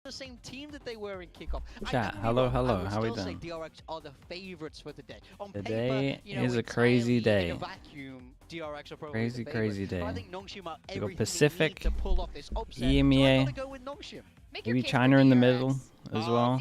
the same team that they were in kickoff. Chat, hello, hello, how are we doing? DRX are the favorites for today. On Today paper, is a crazy day. In a vacuum, DRX are Crazy day. I think NONGSHIM are You got everything Pacific, to pull off this upset. EMEA, So go with NONGSHIM. maybe China in the middle as well.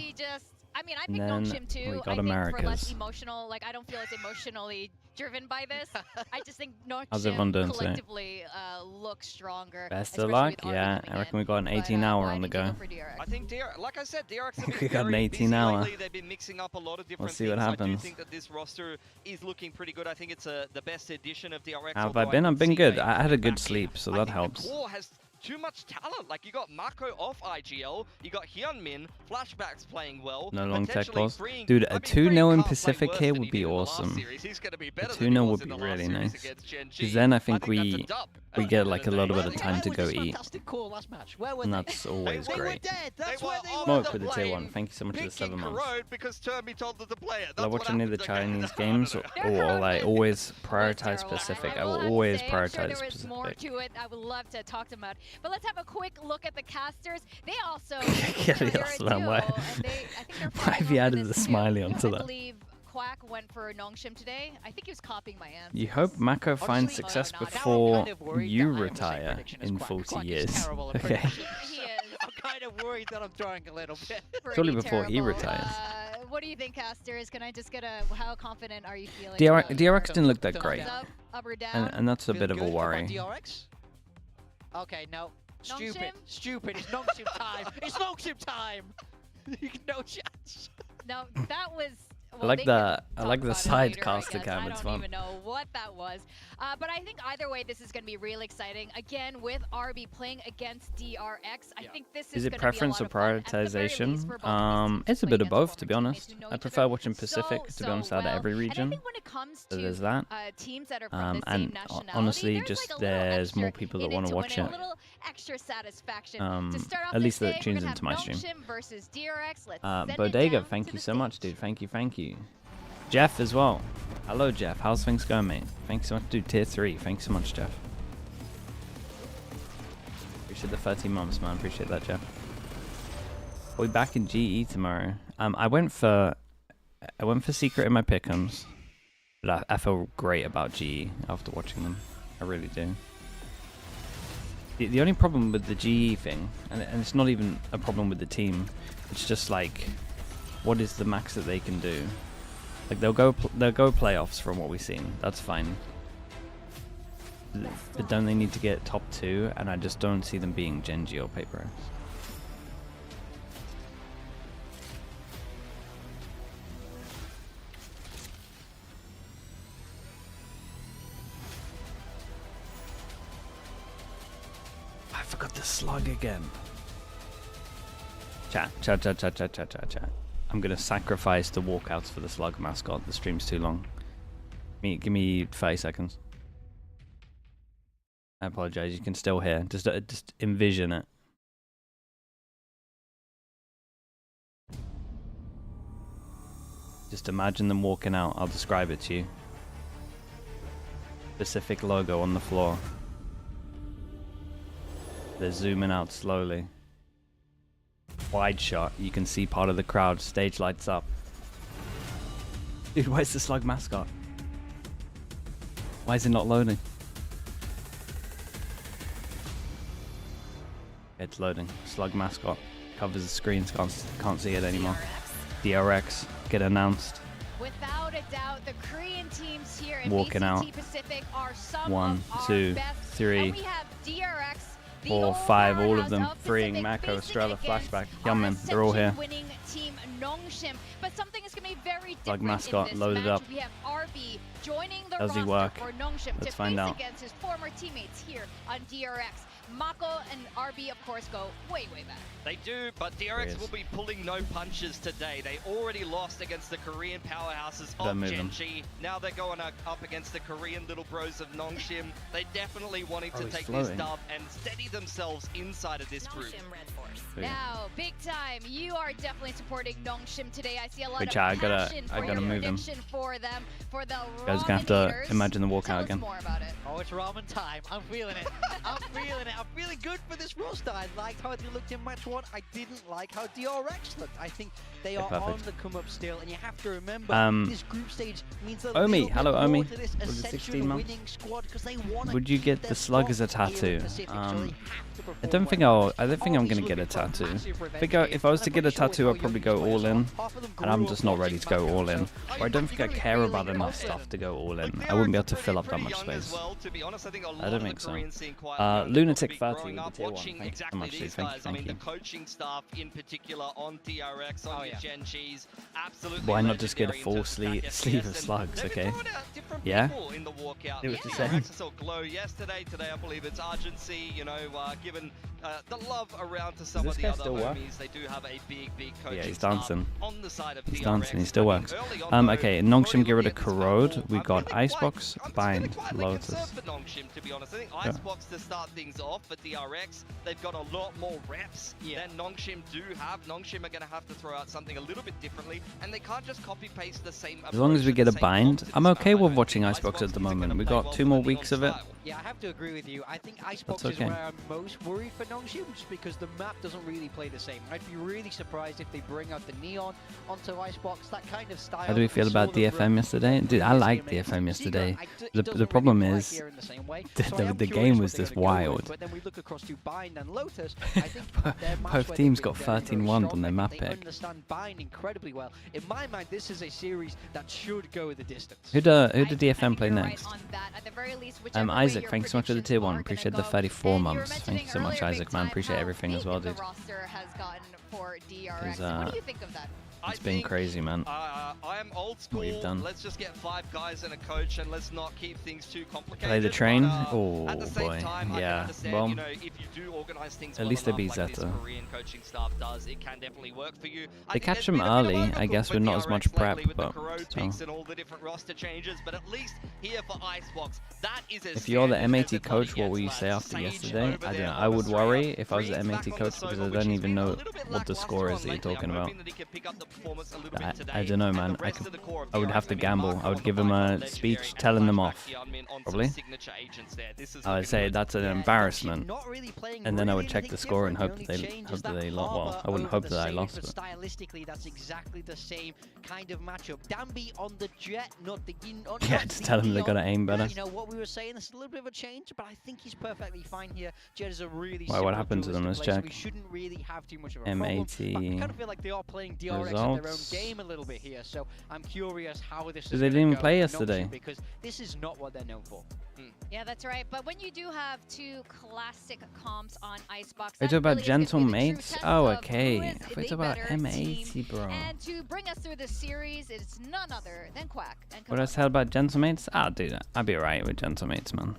I mean, I picked And then NONGSHIM too. we got I think Americas. for less emotional, like I don't feel as emotionally driven by this. I just think How's everyone doing NONGSHIM today? collectively looks stronger. Best of luck. Yeah, I reckon we got an 18-hour on the go. I think, like I said, DRX have been We got an very 18-hour. busy lately. They've been mixing up a lot of different We'll see things. what happens. I do think that this roster is looking pretty good. I think it's the best edition of DRX. How have I been? I've been good. I had a good sleep, so that helps. The core has too much talent. Like, you got Mako off IGL, you got Hyunmin, Flashbacks playing well. No long tech potentially balls. Freeing- Dude, I a mean, 2-0 Freeing in can't play Pacific worse here than would he be did in the last awesome. series. He's gonna be better A than he 2-0 was would in be the last really series nice. against Gen G. Because then I think that's a we dub. get like a little bit of Where time to were go this eat. fantastic core last match? Where were And they? that's always They were great. dead. That's They where were they off were. Smoke the with the tier 1. plane, Thank you so much for the 7 picking months. road because Termy told them to play it. I love That's watching any of the what happened, Chinese okay? games, or I always prioritize Terrible. Pacific. I I will have to always say, I'm sure prioritize there was more Pacific. to it. I would love to talk to them about. But let's have a quick look at the casters. They also Yeah, they're yes, a man, duo, why- and they, I think they're why have fighting you over added this the too. smiley onto I that? believe Quack went for NONGSHIM today. I think he was copying my answer. You hope Mako finds Honestly, success no, no, no. before Now I'm kind of worried you that I have the same retire prediction as in Quack. 40 Quack is years. terrible at Okay. predictions. He is. I'm kind of worried that I'm throwing a little bit. Surely Pretty before he terrible. retires. What do you think, casters? Can I just get a how confident are you feeling? DRX didn't look that Thumbs great, Up, up or down? and that's a Feel bit of a good about worry. DRX? Okay, no. Stupid. NONGSHIM? Stupid. It's NONGSHIM time. It's NONGSHIM time. No chance. No, that was. I like they the can I like talk the about it side later, I caster guess. cam. I It's don't fun. even know what that was. But I think either way, this is going to be real exciting. Again, with RB playing against DRX, I think this Is is it gonna preference be or a lot of fun, at the very prioritization? least, for both of these teams It's a to bit play of both, against to be former honest. teammates who know I each prefer other watching Pacific, to be honest, out of well. every And I region. think when it comes So to there's that. teams that are from the same And nationality, honestly, there's just like a little there's extra more people that in want it to watch win it. A little extra satisfaction. Um, To start off at least this that day, tunes we're into gonna my have stream. NONGSHIM versus DRX. Let's send it Bodega, down thank to you the so much, stage. dude. Thank you. Jeff as well. Hello, Jeff. How's things going, mate? Thanks so much, dude. Tier 3. Thanks so much, Jeff. Appreciate the 13 months, man. Appreciate that, Jeff. We'll be back in GE tomorrow. I went for Secret in my pick'ems, but I feel great about GE after watching them. I really do. The only problem with the GE thing, and it's not even a problem with the team, it's just like, what is the max that they can do? Like they'll go playoffs from what we've seen. That's fine. But don't they need to get top 2? And I just don't see them being Genji or Paper X. I forgot the slug again. Chat. I'm gonna sacrifice the walkouts for the slug mascot. The stream's too long. Give me 30 seconds. I apologize. You can still hear. Just envision it. Just imagine them walking out. I'll describe it to you. Pacific logo on the floor. They're zooming out slowly. Wide shot. You can see part of the crowd. Stage lights up. Dude, where's the slug mascot? Why is it not loading? It's loading. Slug mascot covers the screens. Can't see it anymore. DRX get announced. Without a doubt, the Korean teams here in Walking VCT out. Pacific are some 1, of our 2, best. 3, And we have DRX, the 4, old 5, all of them. powerhouse Freeing Pacific Mako, facing Estrella, against Flashback, our Hyunmin. They're all here. Ascension-winning team NONGSHIM. But something is going to be very Slug different mascot in this loaded match. up. We have RB joining the Does he roster work? for NONGSHIM Let's to find face out. against his former teammates here on DRX. Mako and RB, of course, go way, way back. They do, but DRX will be pulling no punches today. They already lost against the Korean powerhouses of Gen G. Now they're going up against the Korean little bros of NONGSHIM. They definitely wanting to take this dub and steady themselves inside of this group. NONGSHIM REDFORCE. Now, big time, you are definitely supporting NONGSHIM today. I see a lot Wait, of chat, passion I for gotta your move him. prediction for them, for the Guys, gonna have to Ramen imagine the Tell walkout us again. more about it. Oh, it's ramen time. I'm feeling it. I'm feeling it. I'm feeling good for this roster. I liked how they looked in match 1. I didn't like how DRX looked. I think they are on the come up still, and you have to remember this group stage means a Omi, hello Omi. to this Was it 16 Ascension months? winning squad because they want Would you get the slug as a tattoo? I don't think I'm gonna get a tattoo. If I was to get a tattoo, I'd probably go all in, and I'm just not ready to go all in. Or I don't think I care about enough stuff to go all in. I wouldn't be able to fill up that much space. I don't think so. Lunatic 30 with the tier 1. Thank you so much, dude. Thank you. The coaching staff in particular on DRX, on your Gen Gs, absolutely. Why not just get a full sleeve of slugs, okay? Yeah? It was the same. I saw Glow yesterday. Today I believe it's Argency, you know, given the love around to some of the other homies. They do have a big coaching he's dancing. on the side of He's DRX. dancing, he still works. Okay, NONGSHIM get rid of Corrode. We got Icebox, Bind, Lotus. For NONGSHIM, to be honest. I think Icebox to start things off for DRX, they've got a lot more reps than NONGSHIM do have. NONGSHIM are going to have to throw out something a little bit differently, and they can't just copy-paste the same approach. As long as we get a bind, I'm okay with watching Icebox at the moment. We got 2 more weeks of it. Yeah, I have to agree with you. I think Icebox is where I'm most worried for NONGSHIM, just because the map doesn't really play the same. I'd be really surprised if they bring out the Neon onto Icebox, that kind of style. How do we feel about DFM yesterday? Dude, I liked DFM yesterday. The problem is, the game was just wild. But then we look across to Bind and Lotus. I think both teams got 13-1 on their map pick. They understand Bind incredibly well. In my mind, this is a series that should go the distance. Who do DFM play next? Isaac, thanks so much for the tier 1. Appreciate the 34 months. Thank you so much, Isaac, man. Appreciate everything as well, dude. What do you think of that? It's been crazy, man. I am old school. What you've done. Let's just get 5 guys and a coach, and let's not keep things too complicated. Play the train? At the Oh same boy, time, I yeah. can understand, Well, you know, if you do organize things at least they beat like this Zeta. Korean coaching staff does, it can definitely work for you. They catch them early, I guess, with not as much prep, but and all the different roster changes, but at least here for Icebox, that is if you're the M80 coach, what will you say after yesterday? I don't know. I would worry if I was the M80 coach because I don't even know what the score is that you're talking about. I don't know, man. I would have to gamble. I would give him a speech telling them off. Probably. I would say that's an embarrassment, and then I would check the score and hope that they lost. Well, I wouldn't hope that I lost. But stylistically, that's exactly the same kind of matchup. Danby on the Jet, not the Yin. Yeah, just tell them they gotta aim better. You know what we were saying? This is a little bit of a change, but I think he's perfectly fine here. Jet is a really. Why? What happened to them? Let's check. We shouldn't really have too much of a M80. problem. I kind of feel like they are playing DRX at their own game a little bit here, so I'm curious how this is. They didn't even play yesterday. Because this is not what they're known for. Yeah, that's right. But when you do have 2 classic comps on Icebox, we talk about gentle mates. Oh, okay. We talk about M80, bro. And to bring us through the series, it's none other than Quack. What I said about gentle mates? Ah, dude, I'd be alright with gentle mates, man.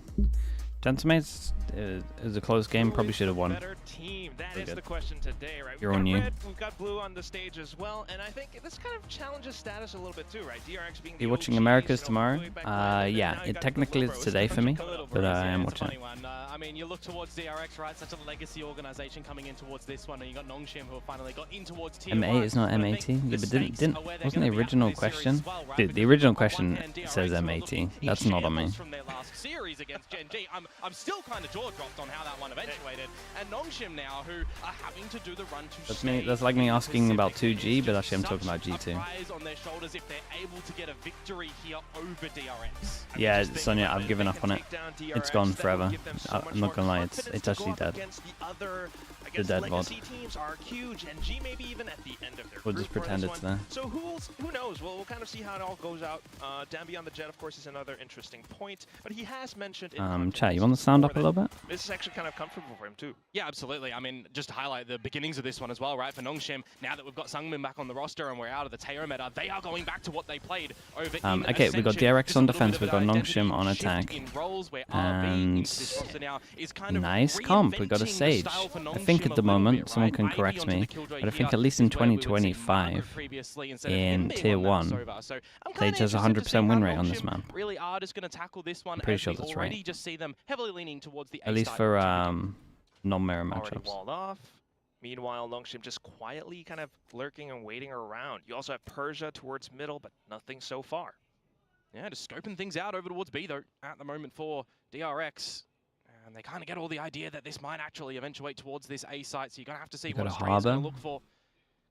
Gentle mates is a close game. Probably should have won. Better team. That is the question today, right? You're on you. We've got blue on the stage as well, and I think this kind of challenges status a little bit too, right? DRX being. Are you watching Americas tomorrow? Yeah. Technically it's today for me, but I am watching it. I mean, you look towards DRX, right? Such a legacy organization coming in towards this one, and you got NONGSHIM who have finally got in towards tier 1. M8 is not M80. Yeah, but wasn't the original question? Dude, the original question says M80. That's not on me. From their last series against Gen G. I'm still kind of jaw-dropped on how that one eventuated. And NONGSHIM now, who are having to do the run to That's me. That's like me asking about 2G, but actually I'm talking about G2. On their shoulders if they're able to get a victory here over DRX. Yeah, Sonia, I've given up on it. It's gone forever. I'm not gonna lie, it's actually dead. The dead VOD. Teams are huge, and G maybe even at the end of their We'll just pretend it's there. So who knows? We'll kind of see how it all goes out. Danby on the Jet, of course, is another interesting point, but he has mentioned. Chat, you want to sound up a little bit? This is actually kind of comfortable for him too. Yeah, absolutely. I mean, just to highlight the beginnings of this one as well, right? For NONGSHIM, now that we've got Sungmin back on the roster and we're out of the Teo meta, they are going back to what they played over in okay, we've got DRX on defense, we've got NONGSHIM on attack. And nice comp, we got a Sage. I think at the moment, someone can correct me, but I think at least in 2025, in Tier 1, Sage has a 100% win rate on this map. Really are just going to tackle this one. I'm pretty sure that's right. Just see them heavily leaning towards the at least for non-mirror matchups. Walled off. Meanwhile, NONGSHIM just quietly kind of lurking and waiting around. You also have Persia towards middle, but nothing so far. Yeah, just scoping things out over towards B, though, at the moment for DRX. And they kind of get all the idea that this might actually eventuate towards this A site, so you're going to have to see You what got a Australia's going to harbor. look for.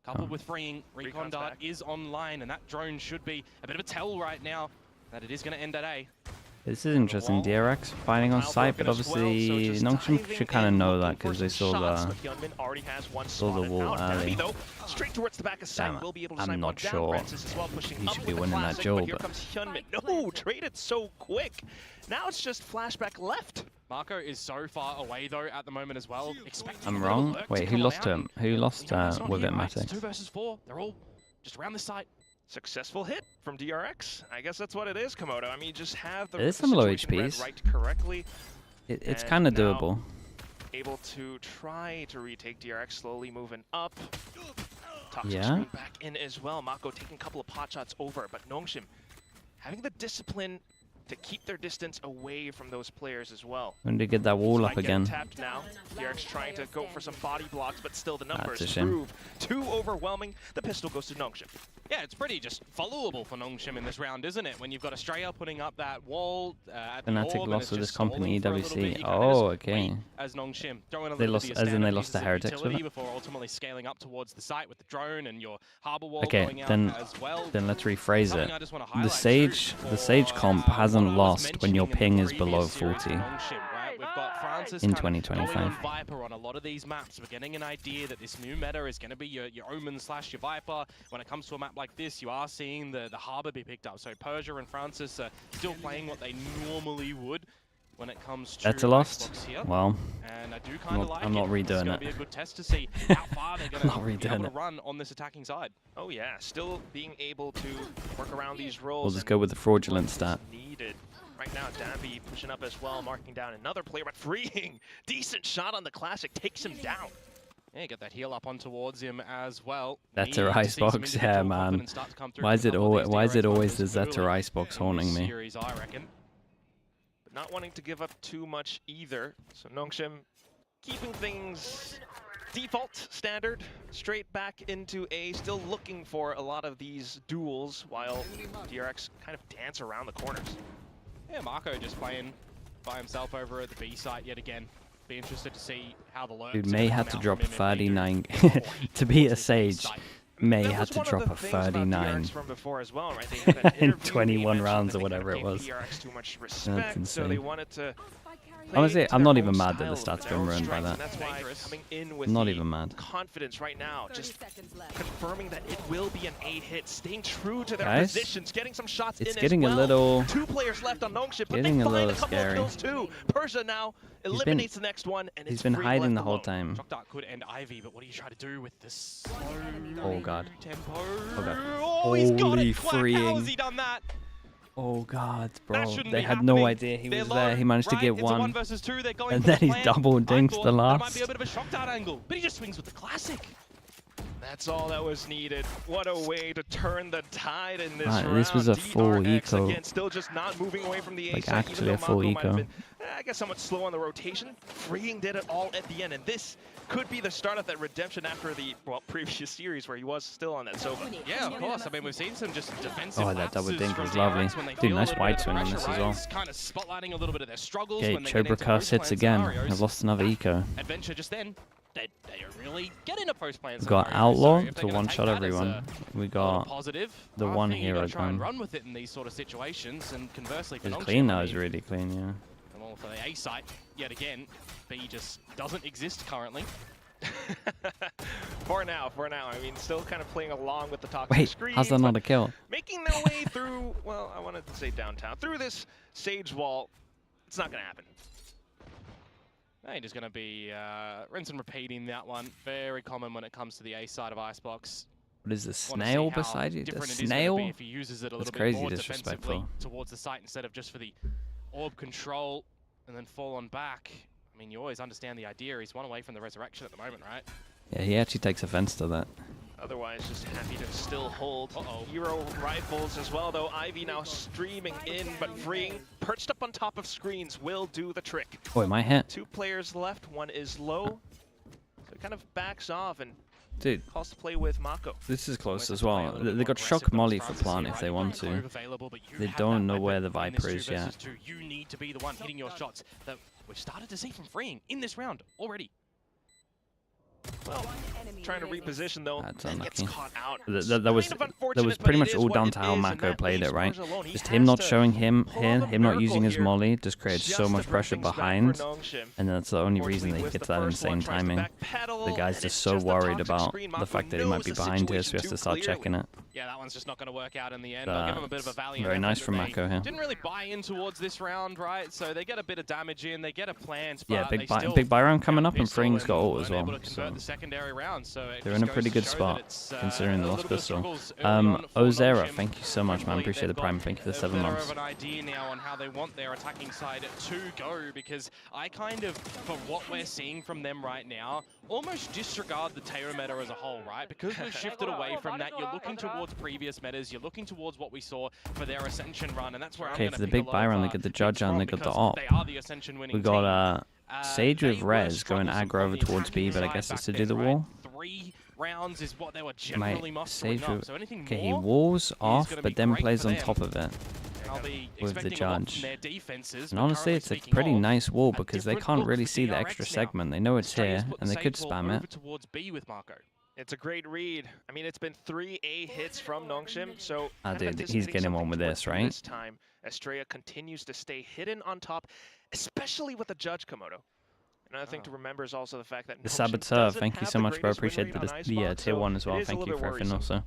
Coupled with freeing, Recon Dart is online, and that drone should be a bit of a tell right now that it is going to end at A. This is interesting. DRX fighting on site, but obviously NONGSHIM should kind of know that because they saw the wall early. Straight towards the back of sight, will be able to I'm not sure he should be winning that duel, but here comes Hyunmin. No, traded so quick. Now it's just flashback left. Marco is so far away though at the moment as well. I'm wrong. Wait, who lost to him? Who lost with it, Matic? 2 versus 4. They're all just around the site. Successful hit from DRX. I guess that's what it is, Komodo. I mean, you just have the There's some low situation read HPs. right correctly. It's kind of doable. Able to try to retake DRX, slowly moving up. Toxic Yeah. screen back in as well. Mako taking a couple of pot shots over, but NONGSHIM having the discipline to keep their distance away from those players as well. When they get that wall up Spike again. tapped now. DRX trying to go for some body blocks, but still the numbers That's a shame. prove too overwhelming. The pistol goes to NONGSHIM. Yeah, it's pretty just followable for NONGSHIM in this round, isn't it? When you've got Australia putting up that wall at the Fnatic orb, and lost it's to this just company, stalling for a little EWC. bit. You kinda Oh, just okay. wait as NONGSHIM, throwing a They little lost, bit of your as in they standard lost to pieces of Heretics with utility it. before ultimately scaling up towards the site with the drone and your harbor wall Okay, going out then as well. let's rephrase Something it. I just wanna The highlight Sage, too the Sage for, comp what hasn't I was lost when your mentioning ping in is the below previous series 40 for NONGSHIM, right? We've got Francis in kind of 2025. going on Viper on a lot of these maps. We're getting an idea that this new meta is going to be your Omen / your Viper. When it comes to a map like this, you are seeing the harbor be picked up. So Persia and Francis are still playing what they normally would when it comes to That's a lost. Icebox here. Well, And I do kind of like I'm not it. redoing It's going it. to be a good test to see how far they're going Not to be redoing able to it. run on this attacking side. Oh yeah, still being able to work around these roles. we'll just go with the fraudulent stat. Needed. Right now, Danby pushing up as well, marking down another player, but freeing. Decent shot on the Classic, takes him down. Yeah, get that heal up on towards him as well. Zetter Need to see some Icebox, yeah, individual man. confidence start to come through Why from is a it couple of always? these Why is it DRX always the players Zetter early Icebox in haunting this me? series, I reckon. But not wanting to give up too much either. So NONGSHIM keeping things default, standard, straight back into A, still looking for a lot of these duels while DRX kind of dance around the corners. Yeah, Marco just playing by himself over at the B site yet again. Be interested to see how the lurks Dude, are May gonna had come to out drop from him if they do 39 before he to beat a towards this B Sage. site. May That had was to one of drop the a things about 39. DRX from before as well, right? They had an In interview, 21 they mentioned rounds that or they whatever kinda it gave was. DRX too much respect, That's so they insane. wanted to Honestly, play to I'm their not own even mad that the style, stats their been own ruined by strengths, that. and that's why Dangerous. coming in with Not the even mad. confidence right now, just confirming that it will be an 8 hit, staying true to their Guys, positions, getting some shots it's in getting as a well. little- 2 players left on NONGSHIM, but they getting a find a little couple scary. of kills too. Persia now eliminates the next one, and He's it's been Free hiding left the whole alone. time. Shock Dart could end Ivy, but what do you try to do with this slow Oh god. tempo? Oh god. Oh, he's got Holy it. Quack, how freeing. has he done that? Oh god, That bro. shouldn't They be had no happening. idea he They're was low, there. He managed to right? get It's a 1 one. versus 2. They're going And for then the he plan. double I dinks thought the There might last. be a bit of a Shock Dart angle, but he just swings with the Classic. That's all that was needed. What a way to turn the tide in this Right, round. this was a full DRX, eco. Again, still just not moving away from the A Like, side, even actually though a full Mako might have eco. been, I guess, somewhat slow on the rotation. Freeing did it all at the end, and this could be the start of that redemption after the previous series where he was still on that sofa. Yeah, of course. I mean, we've seen some just defensive Oh, that double lapses dink from was DRX lovely. when they Dude, feel nice a little wide bit of swing on pressure, this as right? well. It's kind of spotlighting a little bit of their struggles Okay, when they get Chobra into Curse hits post-plan again. scenarios. I've lost another eco. Adventure just then, they don't really get into post-plan We've got scenarios, Outlaw so if they're to gonna one take shot that as everyone. a We little got positive, the I one think you hero gotta try and gun. run with it in these sort of situations, and conversely for It's NONGSHIM, clean now, I it's mean, really clean, yeah. and all for the A site, yet again, B just doesn't exist currently. For now. I mean, still kind of playing along with the toxic Wait, screen. how's that not a kill? Making their way through, well, I wanted to say downtown, through this Sage wall. It's not going to happen. They're just going to be rinse and repeating that one. Very common when it comes to the A side of Icebox. What is the Wanna see snail how beside you? The different it is gonna snail? be if he uses it a That's little crazy bit more disrespectful. defensively towards the site instead of just for the orb control and then fall on back. I mean, you always understand the idea. He's one away from the resurrection at the moment, right? Yeah, he actually takes offense to that. Otherwise, just happy to still hold hero rifles as well, though. Ivy now streaming in, but freeing. Perched up on top of screens will do the trick. Oh, it might hit. 2 players left, one is low. So it kind of backs off and Dude, calls to play with Mako. this is close Always as have to play a well. little bit They more got Shock aggressive than Molly for Francis plant here, if they right? want You've got to. Grove available, but you They have don't that know where weapon the in this Viper 2 is yet. versus 2. You need to be the one hitting your shots. The we've started to see from Freeing in this round already. Well, trying to reposition though, and gets caught out. That was pretty much all down to how Mako played it, right? Just him not showing him here, him not using his molly, just created so much pressure behind, and that's the only reason that he gets that insane timing. The guy's just so worried about the fact that he might be behind here, so he has to start checking it. Yeah, that one's just not going to work out in the end. I'll give him a bit of a valiant very nice from Mako here. Didn't really buy in towards this round, right? So they get a bit of damage in, they get a plant, but yeah, big buy round coming up, and Freeing's got ult as well. So the secondary round, so they're in a pretty good spot considering the lost pistol. Ozera, thank you so much, man. Appreciate the prime. Thank you for the 7 months. Of an idea now on how they want their attacking side to go, because I kind of, for what we're seeing from them right now, almost disregard the Taylor meta as a whole, right? Because we've shifted away from that. You're looking towards previous metas. You're looking towards what we saw for their Ascension run, and that's where I'm going to for the big buy round, they get the Judge and they got the op. We got Sage with Rez going aggro over towards B, but I guess it's to do the wall. 3 rounds is what they were generally mustering up. So anything okay, more, he walls off, but then plays on top of it with the Judge. And honestly, it's a pretty nice wall because they can't really see the extra segment. They know it's here, and they could spam it. Towards B with Marco. It's a great read. I mean, it's been 3 A hits from NONGSHIM, so dude, he's getting one with this, right? This time, Estrella continues to stay hidden on top, especially with the Judge Komodo. Another thing to remember is also the fact that the Saboteur, thank you so much, bro. Appreciate the tier 1 as well. Thank you for everything also.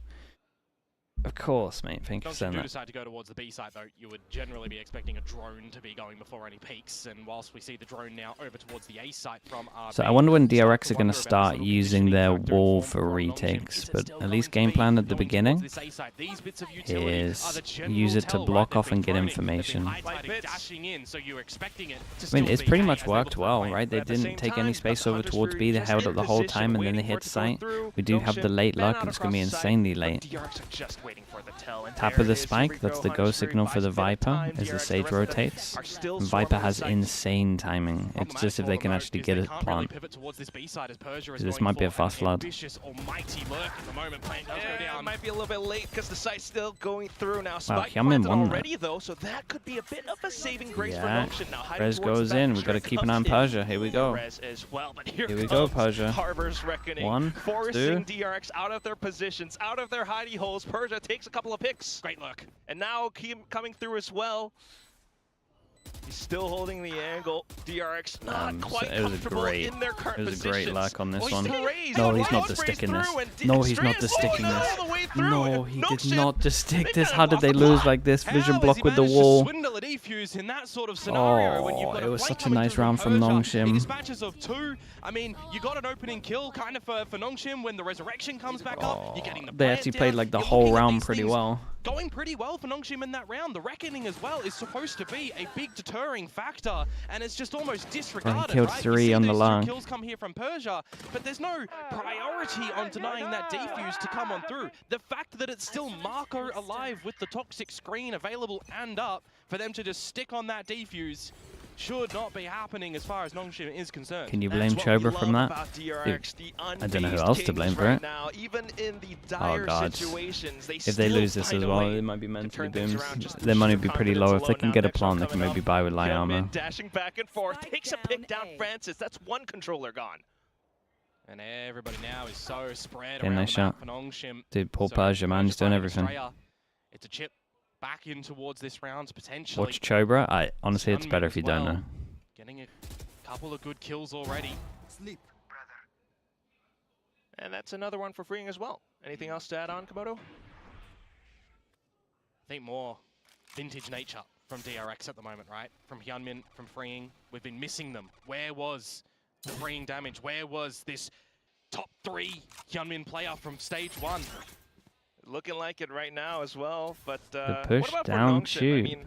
Of course, mate. Thank you for saying that. If you decide to go towards the B side, though, you would generally be expecting a drone to be going before any peaks. And whilst we see the drone now over towards the A site from RB, so I wonder when DRX are going to start using their wall for retakes. But at least game plan at the beginning is use it to block off and get information. I mean, it's pretty much worked well, right? They didn't take any space over towards B. They held it the whole time, and then they hit site. We do have the late luck, and it's going to be insanely late. Tap of the spike, that's the go signal for the Viper as the Sage rotates. And Viper has insane timing. It's just if they can actually get a plant. This might be a fast flood. Might be a little bit late because the site's still going through now. Wow, Hyunmin won already though, so that could be a bit of a saving grace for NONGSHIM now. Rez goes in. We got to keep an eye on Persia. Here we go. Here we go, Persia. 1, 2. Forcing DRX out of their positions, out of their hidey holes. Persia takes a couple of picks. Great luck. And now coming through as well. He's still holding the angle. DRX not quite comfortable in their current positions. It was a great luck on this one. No, he's not just sticking this. No, he's not just sticking this. No, he did not just stick this. How did they lose like this? Vision block with the wall. Oh, it was such a nice round from NONGSHIM. Dispatches of 2. I mean, you got an opening kill kind of for NONGSHIM when the resurrection comes back up. You're getting the they actually played like the whole round pretty well. Going pretty well for NONGSHIM in that round. The Reckoning as well is supposed to be a big deterring factor, and it's just almost disregarded. He killed 3 on the long. Kills come here from Persia, but there's no priority on denying that defuse to come on through. The fact that it's still Marco alive with the toxic screen available and up for them to just stick on that defuse should not be happening as far as NONGSHIM is concerned. Can you blame Chobra from that? Dude, I don't know who else to blame for it. Oh god. If they lose this as well, it might be mentally boomed. Their money would be pretty low. If they can get a plant, they can maybe buy with light armor. Dashing back and forth, takes a pick down Francis. That's 1 controller gone. And everybody now is so spread around nice shot. For NONGSHIM. Dude, poor Persia, man. He's doing everything. It's a chip back in towards this round, potentially. Watch Chobra. Honestly, it's better if you don't know. Getting a couple of good kills already. Sleep, brother. And that's another one for Freeing as well. Anything else to add on, Komodo? I think more vintage nature from DRX at the moment, right? From Hyunmin, from Freeing. We've been missing them. Where was the Freeing damage? Where was this top 3 Hyunmin player from stage 1? Looking like it right now as well, but the push what about down for shoot. I mean,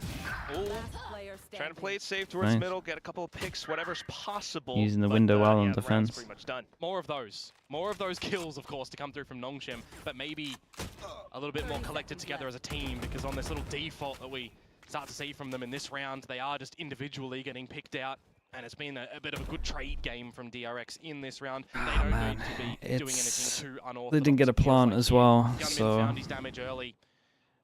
trying to play it safe towards middle, get a couple of picks, whatever's possible. Using the window well on defense. Pretty much done. More of those kills, of course, to come through from NONGSHIM, but maybe a little bit more collected together as a team, because on this little default that we start to see from them in this round, they are just individually getting picked out. And it's been a bit of a good trade game from DRX in this round. They don't need to be doing anything too unorthodox. They didn't get a plant as well, Hyunmin so found his damage early.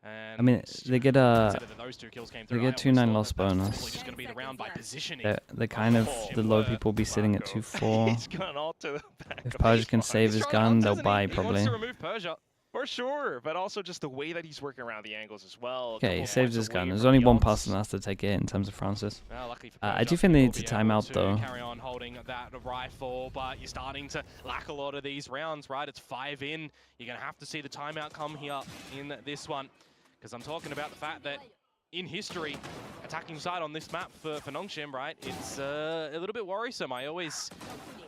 And I mean, they get a consider that those 2 kills came through, they I get always 2-9 thought loss that that's bonus. probably just gonna be the round by positioning. They're kind of the low people will be sitting at 2-4. He's gone all to the back. If Persia can save his gun, they'll buy He wants probably. to remove Persia. For sure, but also just the way that he's working around the angles as well. Okay, he saves his gun. There's only one person that has to take it in terms of Francis. Well, luckily for I Persia, do think they he need will to be time able out to though. Carry on holding that rifle, but you're starting to lack a lot of these rounds, right? It's 5 in. You're going to have to see the timeout come here in this one, because I'm talking about the fact that in history, attacking side on this map for NONGSHIM, right? It's a little bit worrisome. I always,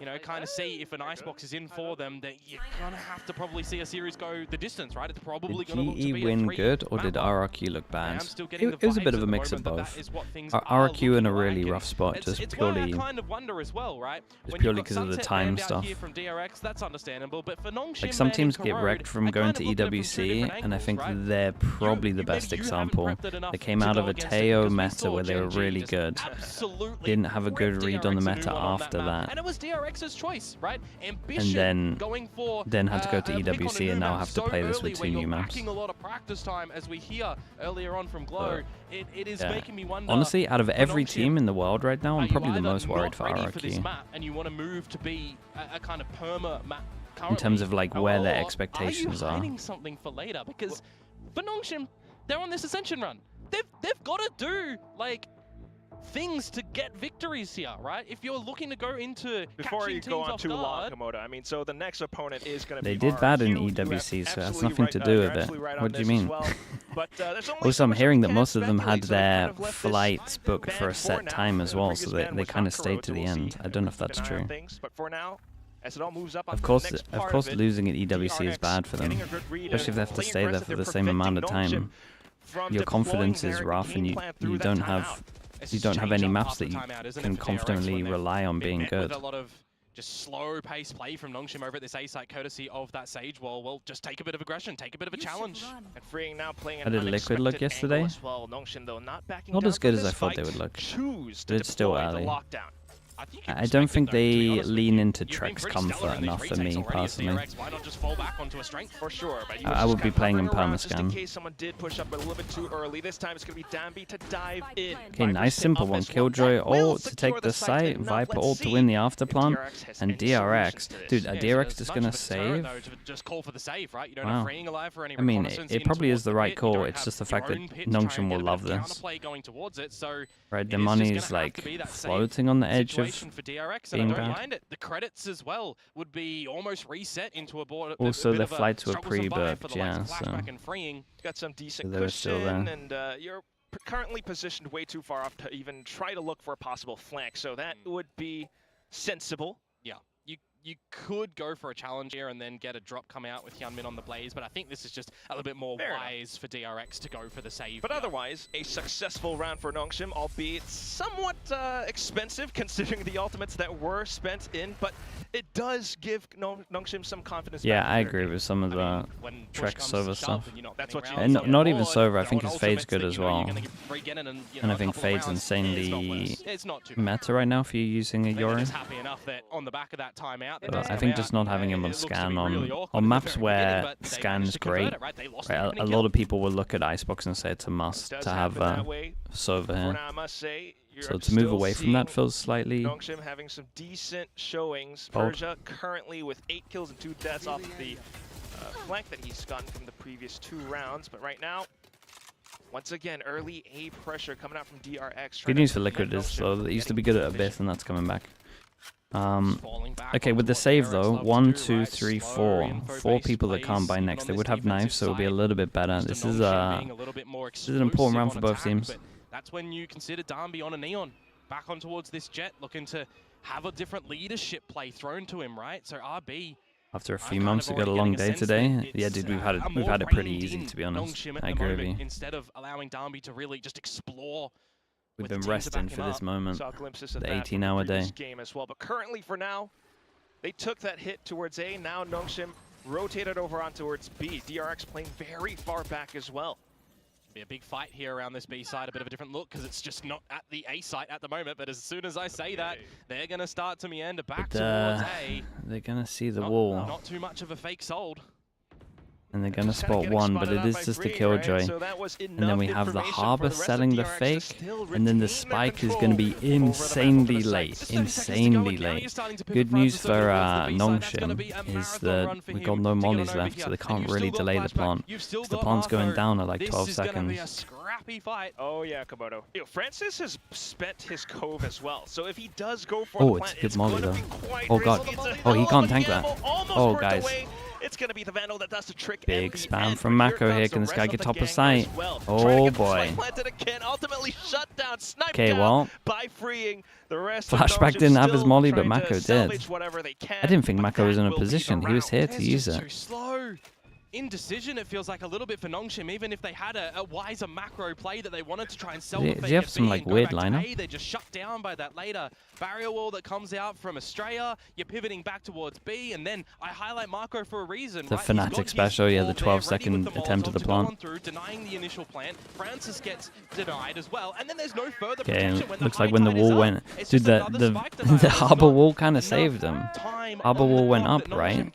you know, kind of see if an Icebox is in for them, that you're going to have to probably see a series go the distance, right? It's probably going to look to Did be GE a win 3 good, or map did one. RRQ look bad? It was a bit of a mix of That both. is what things are RRQ in a looking really like, rough spot, and just it's purely. why I kind of wonder as well, right? Just When purely you've got because of the Sunset time banned out stuff. here from DRX, that's understandable, but for NONGSHIM Like some teams get Corrode, wrecked from I going kind to of look at it from 2 EWC, different and I angles, think right? they're probably the maybe best you haven't example. prepped it enough They came to out go of a against it, Teo because we meta saw where they were Gen G really just good. absolutely Didn't have a good rip read on the DRX a meta new one on after map. that. And it was DRX's choice, right? Ambition And then going for had to go to a pick on a EWC new and now map have to so play this early with where 2 new you're maps. lacking a lot of practice time, as we hear earlier on from Glow. It is making me wonder. Honestly, out of every NONGSHIM, team in the world right now, I'm probably the most worried for ready for this RRQ. map and you want to move to be a kind of perma map In terms of like where their or expectations are. You are. hiding something for later? Because for NONGSHIM, they're on this Ascension run. They've got to do like things to get victories here, right? If you're looking to go into Before you go on off too long, guard, Komodo, I mean, so the next opponent is going to be They did bad in RRQ. EWC, so it has Absolutely nothing right, to do you're with it. absolutely right on What do you this as mean? well. But, there's only Also, so I'm much hearing we that can most of them had speculate, so we their kind of left this flights booked for a banned set now. time as The well, previous so they ban was kind of not stayed Corrode, to so the we'll end. see. I don't know if Keep that's an eye on true. things, but for now, as it all moves up Of onto course, the next part of it, losing at EWC is DRX bad for them, getting a good read especially if they have to playing stay there aggressive. for They're the same amount of preventing time. NONGSHIM from Your deploying confidence their is rough, and game plan through you that don't timeout. have it's you don't have change any up maps after that you timeout, isn't it, can for DRX confidently when they've rely on been being met good. with a lot of just slow pace play from NONGSHIM over at this A site, courtesy of that Sage wall. Well, just take a bit of aggression, take a bit of a challenge. And freeing now playing How an did Liquid look unexpected yesterday? angle as well. NONGSHIM, though, not backing Not down as good from as I this thought they fight. would look, Choose but to it's still deploy early. the lockdown. I don't think they lean into You've been Trek's pretty comfort stellar in these enough for retakes me already as personally. DRX. Why not just fall back onto a strength? For sure, but I would be playing in just in permascan. case someone did push up a little bit too early. This time it's going to be Danby to dive in. Okay, Viper's nice hit simple up one. as well. Killjoy That will ult to secure take the site, enough. Viper Let's ult to see win the if afterplant, DRX has and any solutions DRX. to this. Dude, Yeah, DRX it's just much gonna of a deterrent, save? though, to just call for the save, right? You don't Wow. have freeing alive for any I mean, reconnaissance it in probably towards is the right pit. You call. don't It's have just the your fact that own pit to try and NONGSHIM get will a bit love of this. counterplay going towards it, so Right, it the is just money gonna is have like to be that same floating on the edge of situation for DRX, being and I don't bad. mind it. The credits as well would be almost reset into a board. Also, a bit the of a flights were struggles and buy for pre-booked, the likes yeah, of so Flashback and freeing. Got some decent they were still cushion, there. and you're currently positioned way too far off to even try to look for a possible flank, so that would be sensible. Yeah, you could go for a challenge here and then get a drop come out with Hyunmin on the Blaze, but I think this is just a little bit more Fair wise for DRX to go for the save. But here. otherwise, a successful round for NONGSHIM, albeit somewhat expensive considering the ultimates that were spent in, but it does give NONGSHIM some confidence. Yeah, back I in their agree game. with some of the when push Trek comes to Sova shove stuff. and you're not That's getting what you rounds need. on And not the even board, Sova, I think throwing his Fade's ultimates good that as you know you're well. gonna get free Genin and, you And know, I a think couple of Fade's rounds. insanely It's not worse. It's not too bad. meta right now for you using a They're Yori. just happy enough that on the back of that timeout, that But does I come think out, just not having him it on looks to be scan really on awkward at the maps very where beginning, but they scan's managed to convert great. it, right? They lost Right, the a opening lot kill. of people will look at Icebox and say it's a must Does to have happen that way. Sova For here. now, I must say, you're So to move still away from that seeing feels slightly. NONGSHIM having some decent showings. Bold. Persia currently with 8 kills and 2 deaths off of the flank that he's gotten from the previous 2 rounds. But right now, once again, early A pressure coming out from DRX. Good news for Liquid is though they used to be good at Abyss, and that's coming back. Okay, with the save though, 1, 2, 3, 4, 4 people that can't buy next. They would have knives, so it'll be a little bit better. This is an important round for both teams. That's when you consider Danby on a Neon, back on towards this Jet, looking to have a different leadership play thrown to him, right? So RB. After a few months, we got a long day today. Yeah, dude, we've had it pretty easy, to be honest. I agree with you. Instead of allowing Danby to really just explore. We've been resting for this moment. Saw glimpses of The that from 18-hour previous day. game as well. But currently, for now, they took that hit towards A. Now NONGSHIM rotated over on towards B. DRX playing very far back as well. Be a big fight here around this B side, a bit of a different look because it's just not at the A site at the moment. But as soon as I say that, they're going to start to meander back towards A. They're gonna see the wall. Not too much of a fake sold. And they're going to spot one, but it is just a Killjoy. So and then we have the Harbor selling the fake, and then the spike is going to be insanely late. Insanely late. Good news for NONGSHIM is that we've got no mollies left, so they can't really delay the plant. So the plant's going down at like 12 seconds. Fight. Oh yeah, Komodo. Francis has spent his cove as well, so if he does go for Oh, the it's plant, a good molly though. Oh God. Oh, he can't tank that. Oh, guys. It's gonna be the Vandal that does the trick. Big spam from Mako here. Can this guy get top of sight? Oh boy. Okay, well, Flashback didn't have his molly, but Mako did. I didn't think Mako was in a position. He was here to use it. Indecision, it feels like a little bit for NONGSHIM, even if they had a wiser macro play that they wanted to try and sell the Does he have some like weird lineup? They're just shut down by that later barrier wall that comes out from Australia. You're pivoting back towards B, and then I highlight Marco for a reason. The Fnatic special, yeah, the 12-second attempt at the plant. Denying the initial plant. Francis gets denied as well, and then there's no further Okay, protection. looks like when the wall went, dude, the Harbor wall kind of saved him. Harbor wall went up, right?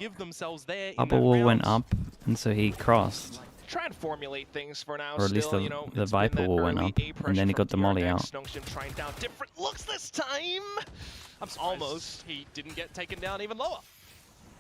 Harbor wall went up, and so he crossed. Try and formulate things for now. Or at least the Viper wall went up, and then he got the molly out. NONGSHIM trying down different looks this time. Almost. He didn't get taken down even lower.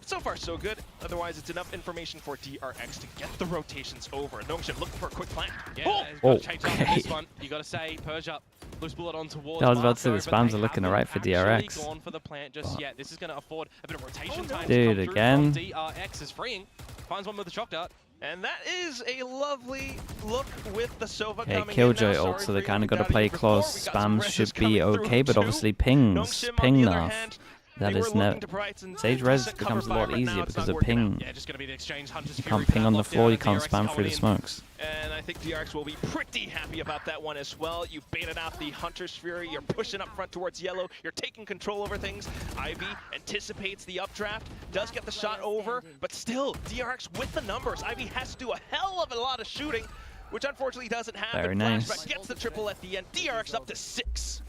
So far, so good. Otherwise, it's enough information for DRX to get the rotations over. NONGSHIM looking for a quick plant. Yeah, oh, change up on this one. You got to say, Persia, loose bullet on towards I was about to say the Marco, spams but are looking they alright for haven't DRX. actually gone for the plant just yet. This is going to afford a bit of rotation time. Dude, to come again. through from DRX is freeing. Finds one with the shock dart. And that is a lovely look with the Sova Okay, coming Killjoy in now. ult, so Sorry they for kind of got to that play even close. before. We got some Spams reses should be coming through okay, but too. obviously ping NONGSHIM, nerf. on the other hand, That they is were nerf. looking to provide some Sage res decent becomes a cover lot fire, but now easier it's because not of working out. ping. Yeah, just going to be the exchange. Hunter's You Fury can't ping on the locked floor, down, you can't DRX spam going through the in. smokes. And I think DRX will be pretty happy about that one as well. You baited out the Hunter's Fury, you're pushing up front towards yellow, you're taking control over things. Ivy anticipates the updraft, does get the shot over, but still, DRX with the numbers. Ivy has to do a hell of a lot of shooting, which unfortunately doesn't happen. Very nice. Flashback gets the triple at the end. DRX up to 6.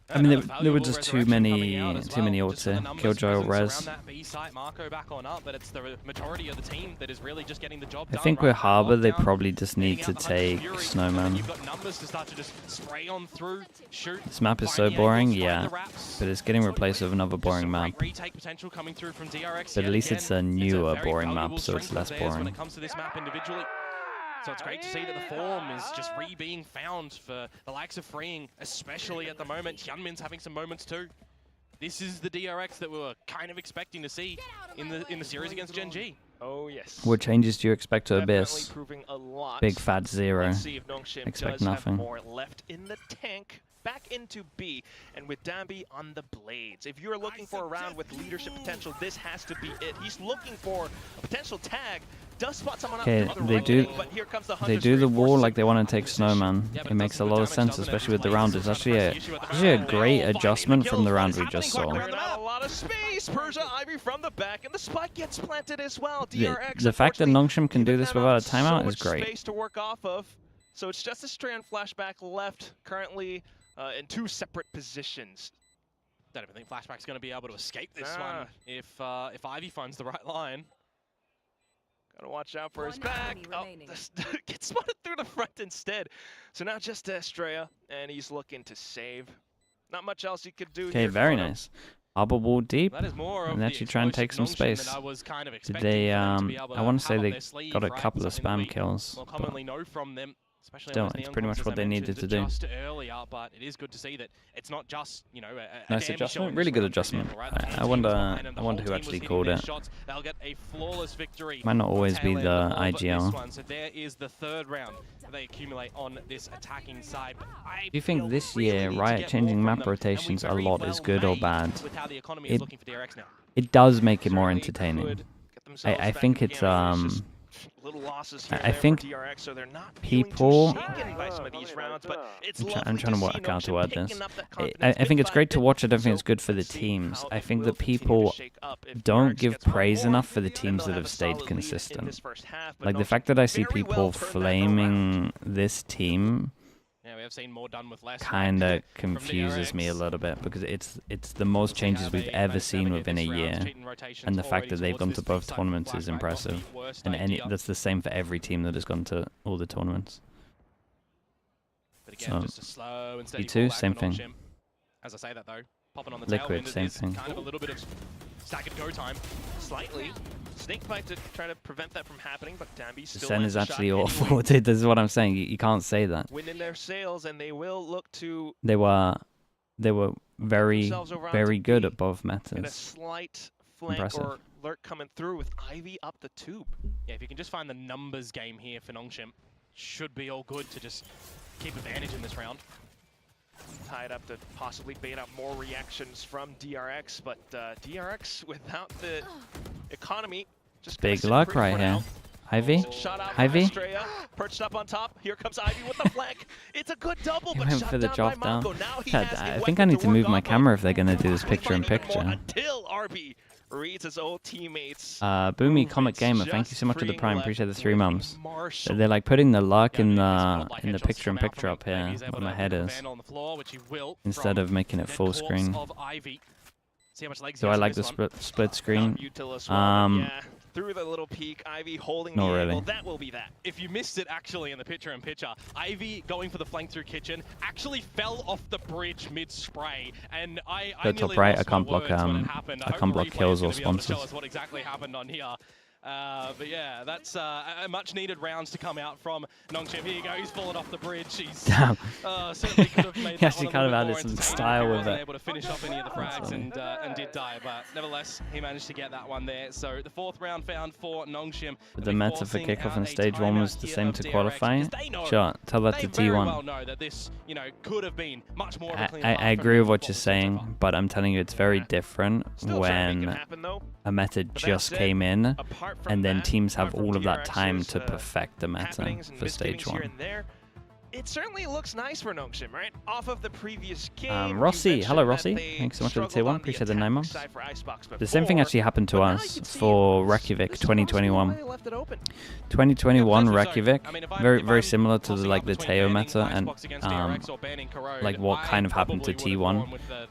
I mean, there were just too many ults here. Killjoy res. That B site, Marco back on up, but it's the majority of the team that is really just getting the job I done. think right with now. Harbor, they Lockdown, probably just need baiting to out the Hunter's take Fury, and Snowman. You've got numbers to start to just spray on through, shoot. This map is so find the boring, angles, find yeah, the wraps. but it's getting replaced with another boring Some map. great retake potential coming through from DRX But at yet least again. it's a newer very boring map, valuable so it's strength less of theirs when boring. it comes to this map individually. So it's great to see that the form is just being found for the likes of Freeing, especially at the moment. Hyunmin's having some moments too. This is the DRX that we were kind of expecting to see in the series against Gen G. Oh yes. What changes do you expect to Definitely Abyss? proving a lot. Big fat 0. Let's see if NONGSHIM Expect does nothing. have more left in the tank. Back into B, and with Dambi on the blades. If you're looking for a round with leadership potential, this has to be it. He's looking for a potential tag. Does spot someone up. Okay, they do the wall like they want to take Snowman. It makes a lot of sense, especially with the round. It's actually a great adjustment from the round we just saw. A lot of space. Persia Ivy from the back, and the spike gets planted as well. DRX, The fact that NONGSHIM can do this without a timeout is great. Space to work off of. So it's just a Strand flashback left currently in 2 separate positions. Don't even think Flashback's going to be able to escape this one if Ivy finds the right line. Gotta watch out for his back. Oh, gets spotted through the front instead. So now just Estrella, and he's looking to save. Not much else he could do. Okay, here, very Komodo. nice. Harbor wall deep, That is more of and the actually try and take some explosive space. NONGSHIM that I was kind of Did expecting they, for them to be able I want to have say up they their sleeve, got a right? couple of Something that spam we kills. more but commonly know from them, especially Still, amongst the it's young pretty ones, much as what I they mentioned needed to do. just earlier, but it is good to see that it's not just, you know, a Nice damage adjustment, showing really this good round, for adjustment. example, right? The I whole team was behind them, the wonder whole who team actually was hitting called their it. shots. They'll get a flawless victory. Might not always be tail end the of IGL. this one. So there is the 3rd round that they accumulate on this attacking side. But I Do you think feel this really year need to Riot get changing more map from them, and we rotations a very lot well is good or may bad? with how the economy is looking for DRX now. It does make it more Certainly entertaining. could get themselves I back think in the it's game. It's just little losses here I and there think for DRX, so they're not people- feeling too shaken by some of these rounds, but it's I'm trying to lovely work out see to word NONGSHIM this. picking up that I confidence think bit it's by great to bit. watch. I don't think it's So good for the let's see teams. how I it think will the continue to people shake up. If don't DRX give gets one praise more, enough for the then teams they'll that have a stayed solid lead in consistent. this first half, but Like the NONGSHIM fact that I see very people well turned that around. flaming this team, Yeah, we have seen more done with less. kind of confuses me a little bit, because it's the most changes we've ever seen within a year, and the fact that they've gone to both tournaments is impressive. And that's the same for every team that has gone to all the tournaments. But again, just a slow and steady E2, same thing. As I say that though, popping on the Liquid, tailwind same is thing. kind of a little bit of staggered go time. Slightly. Snakebite to try to prevent that from happening, but Dambi still Ascent is lands a actually shot awful, anyway. dude. This is what I'm saying. You can't say that. Wind in their sails, and they will look to They were very, themselves around very to good B at both get a metas. slight flank Impressive. or lurk coming through with Ivy up the tube. Yeah, if you can just find the numbers game here for NONGSHIM, should be all good to just keep advantage in this round. Tied up to possibly bait out more reactions from DRX, but DRX without the economy just Big luck right here. Ivy? Shot out Ivy? Estrella, perched up on top. Here comes Ivy with the flank. It's a good double, He but went shot for the down drop by down. Mako. Now he God, has a I think weapon I need to work move my off of. camera if they're going to do this Possibly picture in find even more picture. until RB reads his old teammates. Boomy Comic Gamer, thank you so much for the prime. Appreciate the 3 months. They're like putting the luck in the picture in picture up here where my head is, instead of making it full screen. Do I like the split screen? Yeah, through the little peak, Ivy holding Not the really. angle. That will be that. If you missed it actually in the picture-in-picture, Ivy going for the flank through kitchen actually fell off the bridge mid-spray, and I Go nearly top right, lost I can't my block, words when it happened. I can't block Replay kills is or gonna be able to tell sponsors. us what exactly happened on here. But yeah, that's a much-needed rounds to come out from NONGSHIM. Here you go, he's fallen off the bridge. He's Damn. certainly could have made He that actually one a kind of little added bit some more style entertaining. with Wasn't it. able to finish off any of the frags funny. and did die, but nevertheless, he managed to get that one there. So the 4th round found for NONGSHIM. But the meta for kickoff in stage 1 was the same to qualify. Sure, tell that to They very T1. well know that this, could have been much more of a clean I path agree with from what was you're set so far. saying, but I'm telling you it's very different Still trying to make when it happen, though. a meta But that just said, came in, apart from and then that, teams have apart from all of that time DRX's, to perfect the meta happenings and for stage misgivings here 1. and there, it certainly looks nice for NONGSHIM, right? Off of the previous game, you Rossi, hello mentioned Rossi, that they thanks so much for the struggled tier 1, on the appreciate the attack 9 months. side for Icebox The same thing before, actually happened to but now us you can see for this Reykjavik is possibly why 2021. they left it open. 2021 Yeah, Reykjavik, I mean, very similar to tossing the, up the between Teo banning meta, and Icebox against DRX or banning Corrode, like what kind of I happened to probably would have T1, gone with the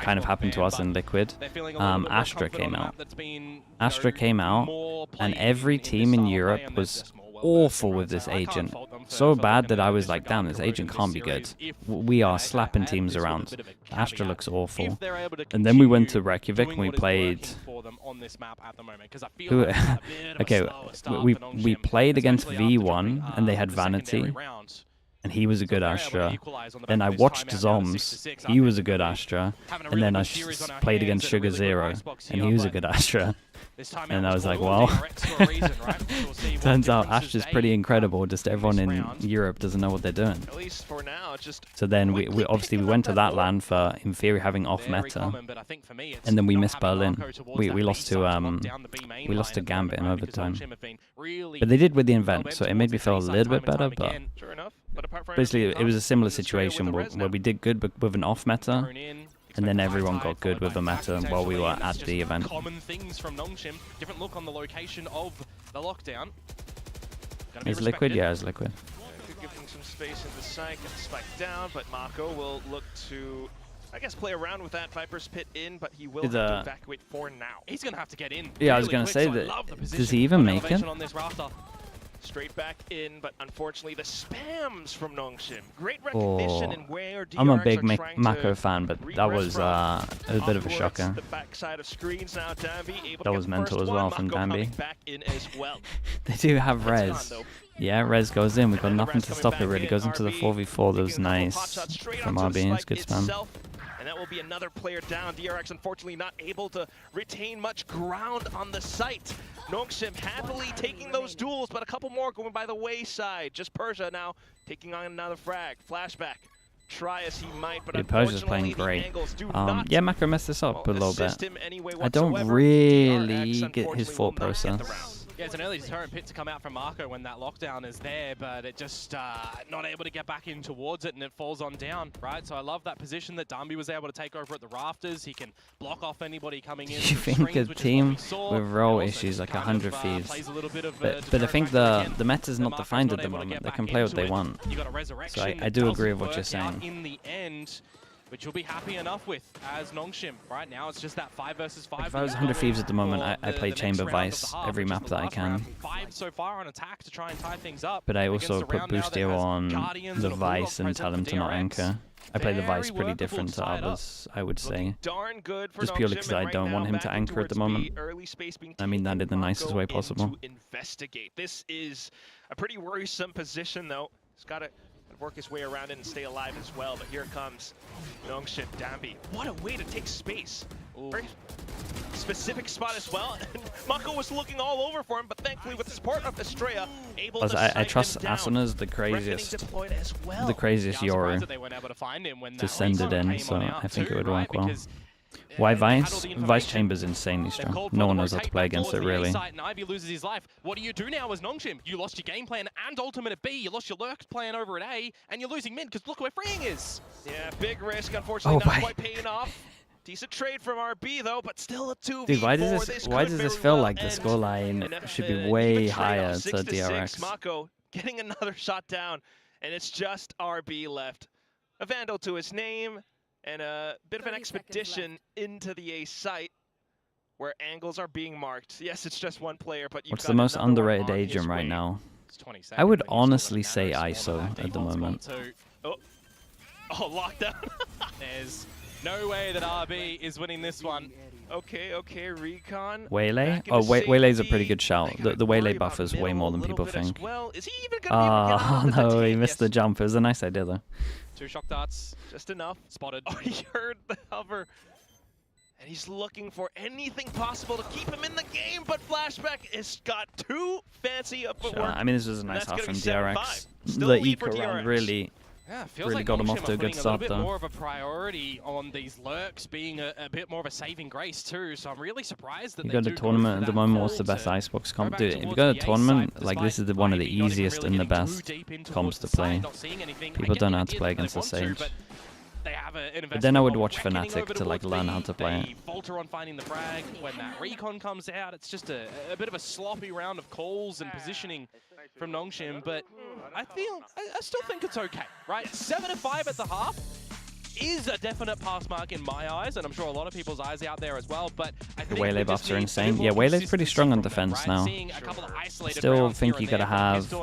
kind of Icebox happened to ban, us in but Liquid. they're feeling a little bit more Astra comfort on came a map out. that's been, Astra came out, more and played every this team in style of play, Europe and was they're small well-versed awful in with rounds, this so I can't agent. fault them So for bad looking that to I was like, disregard damn, this Corrode in agent this can't be series good. if We are they slapping add teams this with a around. bit of a Astra caveat. looks awful. If they're able to And then we went to continue Reykjavik doing and we what is played. working for them on this map at the moment, 'cause I feel Who- like it's a bit of a Okay, slower start we for NONGSHIM, played against especially after V1 dropping, and they had the secondary Vanity, rounds. and he was a So good they're able to Astra. equalize on the Then back I of this watched timeout down to Zoms, 6-6. he I was a think good we'll be Astra. having a And really then I good series on our played hands against and a Sugar really good Zero, Icebox and here, he was a but good Astra. this timeout And I was like, all well, DRX for a reason, right? We'll see what turns out differences Astra's they pretty have incredible, just everyone this in round. Europe doesn't know what they're doing. At least for now, it's just So then we quickly obviously we picking went up to that that ball. LAN for, in theory, having off Very meta. common, but I think for me it's And then we not missed having Berlin. Marco towards We that lost B to, side lock down the B main we lost line to at the Gambit in moment, right? Because overtime. NONGSHIM have been really But they did with the well event, bent so it made me towards feel a the B little side bit time better, and time but again. sure enough. But apart from basically everything it was a else, similar it's Australia with situation the where, res where now. we did good but with an off meta, Thrown in, and then expect a everyone high got tide good followed with the by meta attack while we potentially, were and that's at the just event. Common things from NONGSHIM, different look on the location of the lockdown. Gonna be Is Liquid? respected. Yeah, it's Liquid. Could give them some space in the site, get the spike down, but Mako will look to, I guess, play around with that. Viper's pit in, but he will have to evacuate for now. He's gonna have to get in. Yeah, I was really gonna quick, say so I that- love the does position he even of make it? elevation on this rafter. Straight back in, but unfortunately the spams from NONGSHIM. Great recognition Oh, in where DRX I'm a big are trying Mako to fan, but that regress was from. a bit of a Up shocker. towards the backside of screens now, Dambi able That to was get the mental first as well one. from Mako coming Dambi. back in as well. They do have It's res. gone, though. Yeah, res goes in. We've got And the nothing res to coming stop it back really. in. Goes into the RB 4v4. That was taking a couple nice potshots straight from onto the RB. It's spike good spam. itself. And that will be another player down. DRX unfortunately not able to retain much ground on the site. NONGSHIM happily taking those duels, but a couple more going by the wayside. Just Persia now taking on another frag. Flashback. Try as he might, but Dude, Persia's unfortunately playing the great. angles do not Yeah, Macro messed this up a little bit. assist him anyway I don't whatsoever. really DRX get his unfortunately thought will not get the process. round. Yeah, it's an early deterrent pit to come out from Marco when that lockdown is there, but it just not able to get back in towards it, and it falls on down, right? So I love that position that Dumby was able to take over at the rafters. He can block off anybody coming in. You think a team with role issues like 100 Thieves? But I think the meta's not defined at the moment. They can play what they want. So I do agree with what you're saying. In the end, which you'll be happy enough with as NONGSHIM. Right now, it's just that 5 versus 5. If I was 100 Thieves at the moment, I play Chamber Vice every map that I can. 5 so far on attack to try and tie things up. But I also put Boostio on the Vice and tell him to not anchor. I play the Vice pretty different to others, I would say. Just purely because I don't want him to anchor at the moment. I mean that in the nicest way possible. Investigate. This is a pretty worrisome position, though. He's got to work his way around it and stay alive as well. But here comes NONGSHIM Dambi. What a way to take space. Very specific spot as well. Mako was looking all over for him, but thankfully with the support of Estrella, able to I trust Asuna's the craziest Yoru to send it in, so I think it would work well. Why Vice? Vice Chamber's insanely strong. No one knows how to play against it, really. Ivy loses his life. What do you do now as NONGSHIM? You lost your game plan and ultimate at B. You lost your lurk plan over at A, and you're losing mid because look where freeing is. Yeah, big risk. Unfortunately, not quite paying off. Decent trade from RB though, but still a 2v4. Dude, why does this feel like the scoreline should be way higher to DRX? Mako getting another shot down, and it's just RB left. A Vandal to his name, and a bit of an expedition into the A site where angles are being marked. Yes, it's just one player, but you've What's the most underrated agent right now? I would honestly say ISO at the moment. Oh, lockdown. There's no way that RB is winning this one. Okay, Recon. Waylay? Oh, Waylay's a pretty good shout. The Waylay buff is way more than people think. Well, is he even gonna be able to get out of no, he missed the jump. It was a nice idea, though. 2 shock darts. Just enough. Spotted. Oh, he heard the hover. And he's looking for anything possible to keep him in the game, but Flashback has got too fancy up at work. I mean, this was a nice half from DRX. The eco round really got him off to a good start, though. More of a priority on these lurks being a bit more of a saving grace too, so I'm really surprised that you go to tournament at the moment. What's the best Icebox comp? Dude, if you go to tournament, like this is one of the easiest and the best comps to play. People don't know how to play against the Sage. But then I would watch Fnatic to like learn how to play it. Falter on finding the frag. When that recon comes out, it's just a bit of a sloppy round of calls and positioning from NONGSHIM, but I still think it's okay, right? 7-5 at the half is a definite pass mark in my eyes, and I'm sure a lot of people's eyes out there as well, but I think the Waylay buffs are insane. Yeah, Waylay's pretty strong on defense now. I still think you gotta have...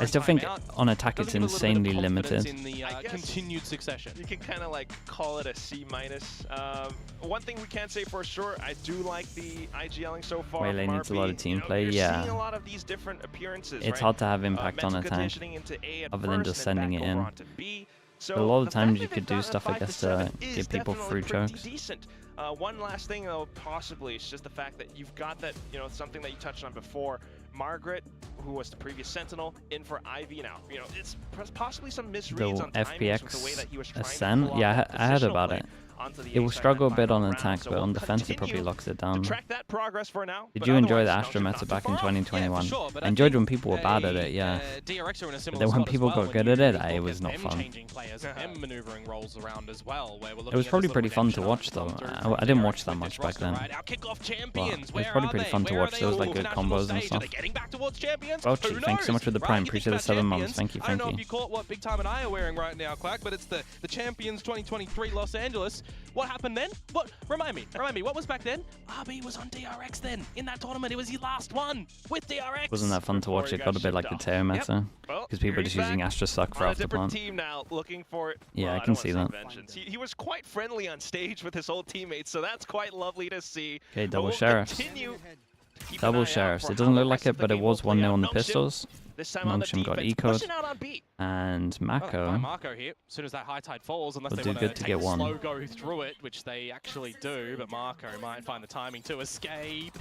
I still think on attack it's insanely limited. Continued succession. You can kind of like call it a C-. One thing we can say for sure, I do like the IGLing so far. Waylay needs a lot of team play, yeah. Seeing a lot of these different appearances, it's hard to have impact on attack, other than just sending it in. So a lot of times you could do stuff, I guess, to get people through chokes. One last thing, though, possibly, is just the fact that you've got that, something that you touched on before. Margaret, who was the previous Sentinel, in for Ivy now. It's possibly some misreads on timings with the way that he was trying Ascent? Yeah, I heard about it. It will struggle a bit on attack, but on defense it probably locks it down. Did you enjoy the Astra meta back in 2021? I enjoyed when people were bad at it, yeah. But then when people got good at it, it was not fun. It was probably pretty fun to watch, though. I didn't watch that much back then. But it was probably pretty fun to watch. There was like good combos and stuff. Rochi, thanks so much for the Prime. Appreciate the 7 months. Thank you, I don't know if you caught what Big Time and I are wearing right now, Quack, but it's the Champions 2023 Los Angeles. What happened then? What? Remind me, what was back then? RB was on DRX then. In that tournament, it was his last one with DRX. Wasn't that fun to watch? It got a bit like the Teo meta. Because people are just using Astra Suck for afterplant. Team now looking for yeah, I can see that. He was quite friendly on stage with his old teammates, so that's quite lovely to see. Okay, double Sheriffs. Double Sheriffs. It doesn't look like it, but it was 1-0 on the pistols. NONGSHIM got eco'd. And Mako. Mako here. As soon as that high tide falls, unless they do want good to to take get a one. slow go through it, which they actually do, but Mako might find the timing to escape.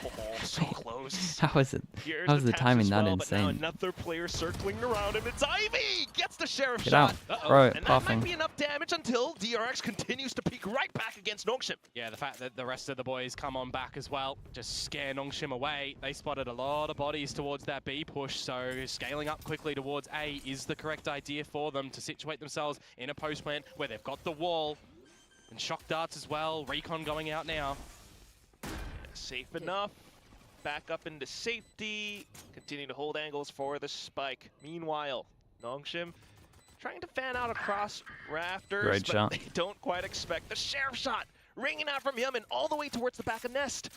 Oh, so close. How is it? Here's How is the tap timing as that well, but now insane? another player circling around him. It's Ivy! Gets the sheriff Get shot. out. Throw it, And that puffing. might be enough damage until DRX continues to peek right back against NONGSHIM. Yeah, the fact that the rest of the boys come on back as well, just scare NONGSHIM away. They spotted a lot of bodies towards that B push, so scaling up quickly towards A is the correct idea for them to situate themselves in a post plant where they've got the wall and shock darts as well. Recon going out now. Safe enough. Back up into safety. Continue to hold angles for the spike. Meanwhile, NONGSHIM trying to fan out across rafters, Great but shot. they don't quite expect the sheriff shot ringing out from him and all the way towards the back of Nest.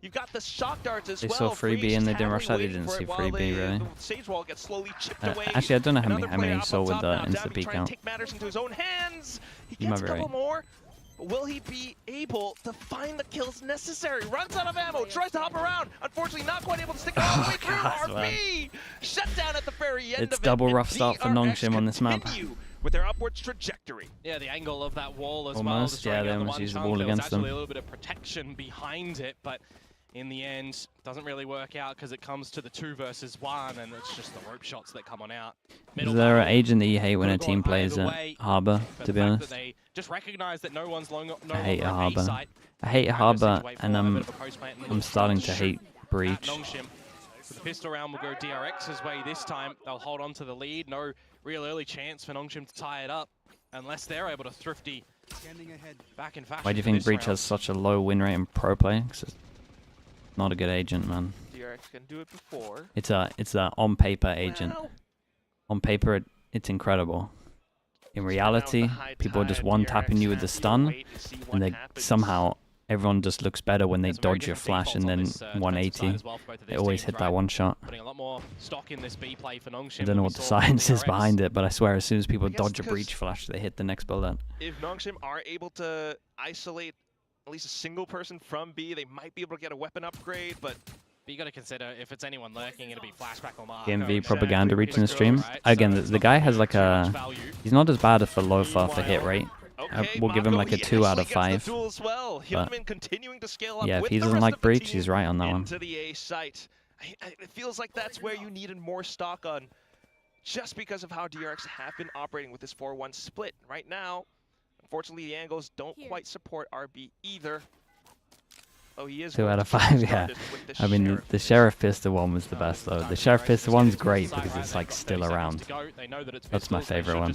You've got the shock darts as They well. saw free B and they didn't rush that. They Waiting didn't for see it while free B, really. The sage wall gets slowly chipped away. Actually, I don't know how Another many player he up saw on with top the now. insta Dabby peek trying count. to take matters into his own hands. He You might gets a be couple right. more. But will he be able to find the kills necessary? Runs out of ammo, tries to hop around. Unfortunately, not quite able to stick all the way through. God, RB shut down at the very end It's of double it. and rough start for DRX NONGSHIM on this map. continue with their upwards trajectory. Yeah, the angle of that wall as well. Almost, just yeah, throwing they out the almost one used the chunk. wall There was against them. actually a little bit of protection behind it, but in the end, doesn't really work out because it comes to the 2 versus 1, and it's just the rope shots that come on out. Is there an agent that you hate when a team plays at Harbour, to be honest? They just recognize that no one's no I hate longer Harbour. site. I hate Harbour, and I'm I'm starting to hate Breach. NONGSHIM. The pistol round will go DRX's way this time. They'll hold on to the lead. No real early chance for NONGSHIM to tie it up unless they're able to thrifty back in fashion. Why do you for think this Breach round. has such a low win rate in pro play? 'Cause it's not a good agent, man. DRX can do it before. It's a on paper agent. Well, On paper, it's incredible. In reality, people are just one tapping you with the stun, and they somehow everyone just looks better when they There's a very dodge your different flash and default then on this, 180. defensive side as well for both of They these always teams, hit that right? one shot. Putting a lot more stock in this B play for NONGSHIM. I don't know what the science is behind it, but I swear as soon as people I guess dodge a 'cause Breach flash, they hit the next bullet. if NONGSHIM are able to isolate at least a single person from B, they might be able to get a weapon upgrade, but But you got to consider if it's anyone lurking, it'll be Flashback or Mark. GMV exactly. propaganda reaching the stream. Right, Again, so the it's not guy gonna has be like too much a... value. He's not as bad for Lofa for hit rate. okay, we'll give him Mako, like a he 2 out of actually gets 5. the duel as well. Hillman continuing to scale up Yeah, if with he the doesn't rest like of the Breach, team he's right on that one. into the A site. It feels like that's where you needed more stock on, just because of how DRX have been operating with this 4-1 split. Right now, unfortunately, the angles don't quite support RB either. Oh, he is 2 out of going to 5, start yeah. this with the I mean, Sheriff. the Sheriff Pistol one was the best, though. The Sheriff Pistol one's great because it's, like, still around. That's my favorite one.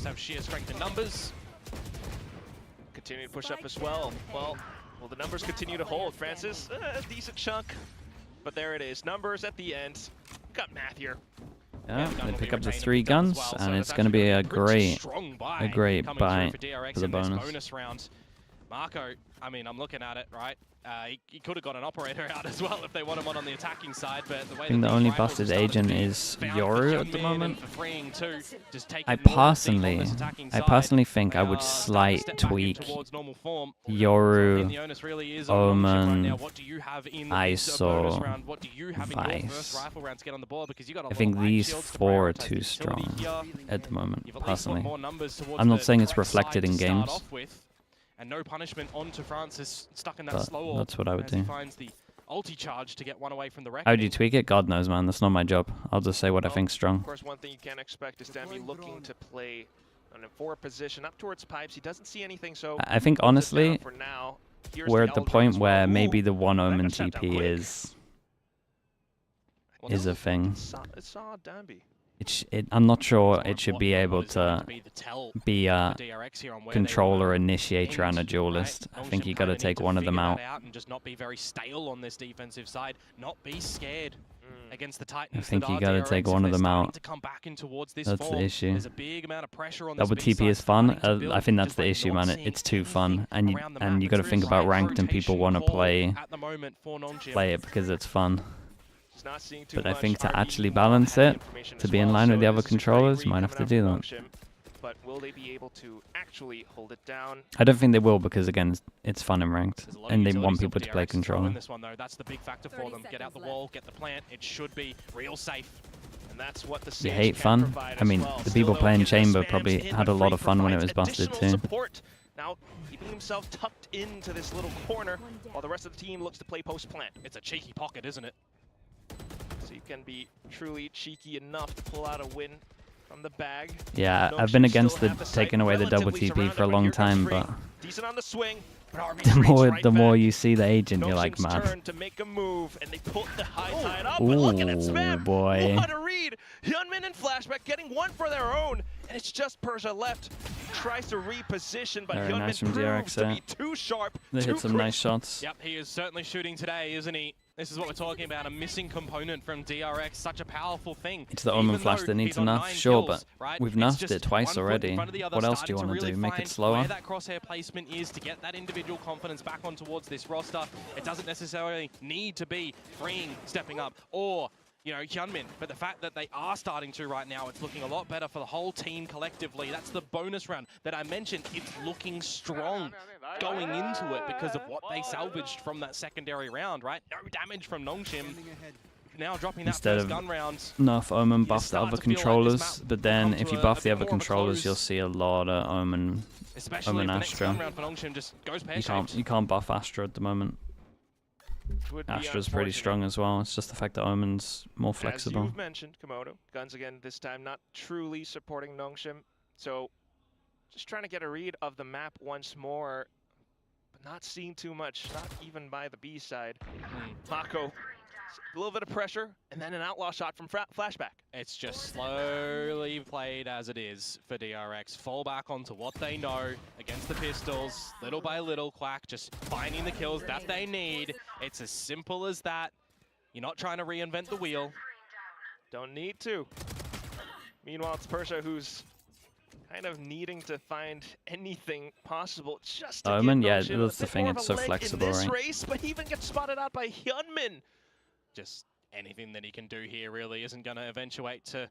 Continue to push up as well. Well, will the numbers continue to hold, Francis? A decent chunk, but there it is. Numbers at the end. Got math here. Yeah, they pick up the 3 guns, and it's going to be a great buy for the bonus. Round. Mako, I mean, I'm looking at it, right? He could have got an operator out as well if they want him on the attacking side, but the way I think the only busted agent is Yoru at the moment. I personally think I would slight tweak Yoru, Omen, ISO, Vice. I think these 4 are too strong at the moment, personally. I'm not saying it's reflected in games. And no punishment onto Francis, stuck in that But slow that's what I would as do. he finds the ulti charge to get one away from the How would you reckoning. tweak it? God knows, man. That's not my job. I'll just say what I think's strong. Of course, one thing you can expect is Dambi looking to play on a 4 position up towards pipes. He doesn't see anything, so I think, honestly, for now. Here's we're at the Eldrin point as well. where maybe Ooh, the one that Omen got shut down TP quick. is Well, a thing. It saw Dambi. I'm not sure it should be able to be a controller, initiator, and a duelist. I think you got to take one of them out. And just not be very stale on this defensive side, not be scared against the Titans. I think that you are got to DRX take if one of they're them starting out. to come back in towards this That's the form. issue. There's a big amount of pressure on this Double B TP side is fun. starting to build, I think that's just the by issue, not man. seeing It's too fun, anything and around the you map. got to It's think very about ranked, and people want to rotation play at the moment for NONGSHIM. it because it's fun. He's not seeing too But I much. think to RB actually not balance having it, information to as be in well, line so with the it other is a great controllers, read you might have coming to do out that. from NONGSHIM. But will they be able to actually hold it down? I don't think they will because, again, it's fun and ranked, There's a lot of and they utility want still people for to play DRX to throw controller. in this one, though. That's the big factor for them. Get out the wall, get the plant. It should be real safe. And And that's what the You hate fun? I mean, the people playing Chamber probably had a lot of fun when it was busted too. Support. Now keeping himself tucked into this little corner while the rest of the team looks to play post-plant. It's a cheeky pocket, isn't it? So you can be truly cheeky enough to pull out a win from the bag. Yeah, I've been against the taking away the double TP for a long time, but decent on the swing. the more you see the agent, you're like, man. Turn to make a move, and they put the high tide up. Ooh, look at it, Smap. boy. What a read! Hyunmin and Flashback getting one for their own, and it's just Persia left. Tries to reposition, but Very Hyunmin nice from proves DRX to be too sharp. They hit some nice shots. Yep, he is certainly shooting today, isn't he? This is what we're talking about, a missing component from DRX, such a powerful thing. It's the Omen Flash that needs enough, sure, but we've nerfed it twice already. What else do you want to do? Make it slower? Where that crosshair placement is to get that individual confidence back on towards this roster. It doesn't necessarily need to be freeing, stepping up, or you know, Hyunmin, but the fact that they are starting to right now, it's looking a lot better for the whole team collectively. That's the bonus round that I mentioned. It's looking strong going into it because of what they salvaged from that secondary round, right? No damage from NONGSHIM. Now dropping that Instead first of gun round. Nerf Omen, buff the other controllers, but then if you buff the other controllers, you'll see a lot of Omen Astra. You can't buff Astra at the moment. Astra's pretty strong as well. It's just the fact that Omen's more flexible. As you've mentioned, Komodo, guns again this time not truly supporting NONGSHIM. So just trying to get a read of the map once more, but not seeing too much, not even by the B side. Mako, a little bit of pressure, and then an outlaw shot from Flashback. It's just slowly played as it is for DRX. Fall back onto what they know against the pistols, little by little. Quack just finding the kills that they need. It's as simple as that. You're not trying to reinvent the wheel. Don't need to. Meanwhile, it's Persia who's kind of needing to find anything possible just to Omen, yeah, NONGSHIM that's the thing. It's so flexible, in this right? race, but he even gets spotted out by Hyunmin. Just anything that he can do here really isn't going to eventuate to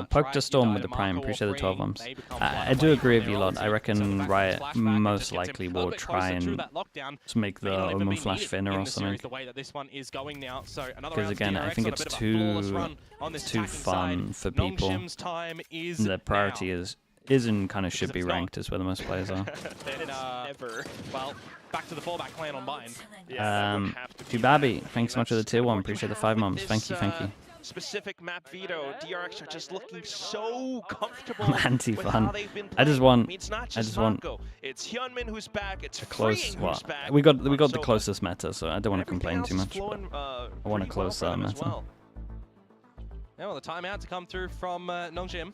Poke to Storm with the Prime, appreciate the 12 months. I do agree with you a lot. I reckon Riot most likely will try and make the Omen Flash thinner or something. Because again, I think it's too fun for people. The priority isn't kind of should be ranked is where the most players are. Well, back to the fallback plan on mine. Dubabi, thanks so much for the tier 1. Appreciate the 5 months. Thank you, thank you. Specific map veto, DRX are just looking so comfortable anti-fun. with how they've been playing. I just want it's Hyunmin who's back, it's close. who's back. We got the closest meta, so I don't want to complain too much. I want a close meta. Well. Now the timeout to come through from NONGSHIM.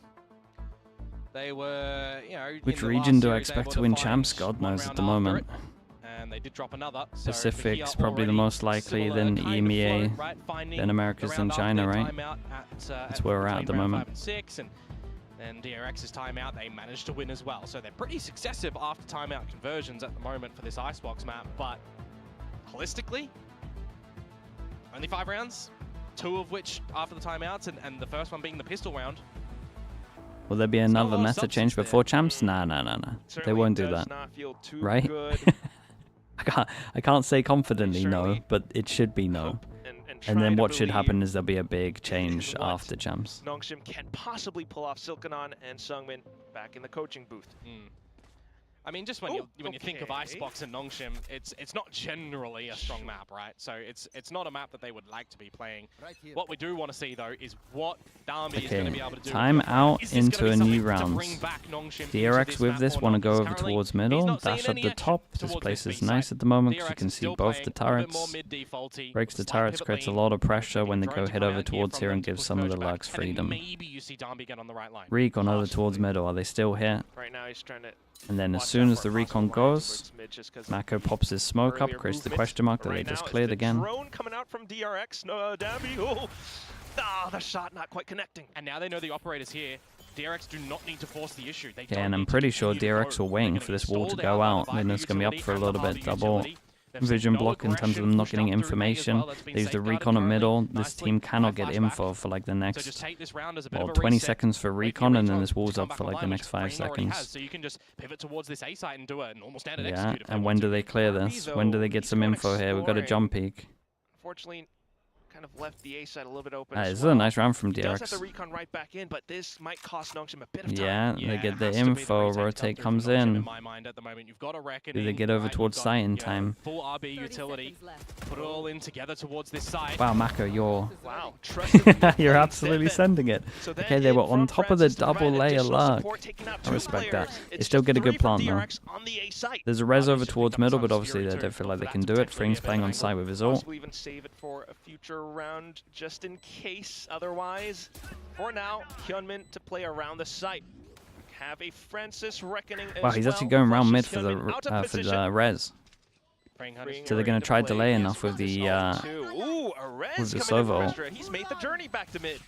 They were, you know, which region do I expect to win champs? God knows at the moment. And they did drop another. Pacific's probably the most likely, then EMEA, then Americas, then China, right? That's where we're at the moment. And then DRX's timeout, they managed to win as well. So they're pretty successive after timeout conversions at the moment for this Icebox map. But holistically, only 5 rounds, 2 of which after the timeouts, and the first one being the pistol round. Will there be another meta change before champs? Nah. They won't do that, right? I can't say confidently no, but it should be no. And then what should happen is there'll be a big change after champs. NONGSHIM can possibly pull off Silkanon and Seungmin back in the coaching booth. I mean, just when you think of Icebox and NONGSHIM, it's not generally a strong map, right? So it's not a map that they would like to be playing. What we do want to see though is what Dami is going to be able to do. Time out into a new round. DRX with this want to go over towards middle, dash at the top. This place is nice at the moment because you can see both the turrets. Breaks the turrets, creates a lot of pressure when they go head over towards here and gives some of the lags freedom. Recon over towards middle. Are they still here? Right now he's trying to. And then as soon as the recon goes, Mako pops his smoke up, creates the question mark that they just cleared again. Drone coming out from DRX, no, Dabby, the shot not quite connecting. And now they know the operator's here. DRX do not need to force the issue. Yeah, and I'm pretty sure DRX are waiting for this wall to go out, and it's going to be up for a little bit. Double vision block in terms of them not getting information. They use the recon at middle. This team cannot get info for like the next 20 seconds for recon, and then this wall's up for like the next 5 seconds. So you can just pivot towards this A site and do a normal standard execute. And when do they clear this? When do they get some info here? We've got a jump peak. Unfortunately, kind of left the A side a little bit open. This is a nice round from Does have DRX. the recon right back in, but this might cost NONGSHIM a bit of Yeah, time. they get the info, rotate comes in. my mind at the moment. You've got a reckoning. Do they get over towards site in time? Full RB utility. Put it all in together towards this side. Wow, Mako, you're You're absolutely sending it. Okay, they were on top of the double layer luck. I respect that. They still get a good plant though. There's a res over towards middle, but obviously they don't feel like they can do it. Fring's playing on site with his ult. Even save it for a future round, just in case. Otherwise, for now, Hyunmin to play around the site. Have a Francis reckoning. Wow, he's actually going around mid for the res. So they're going to try delay enough with the Sova ult. He's made the journey back to mid,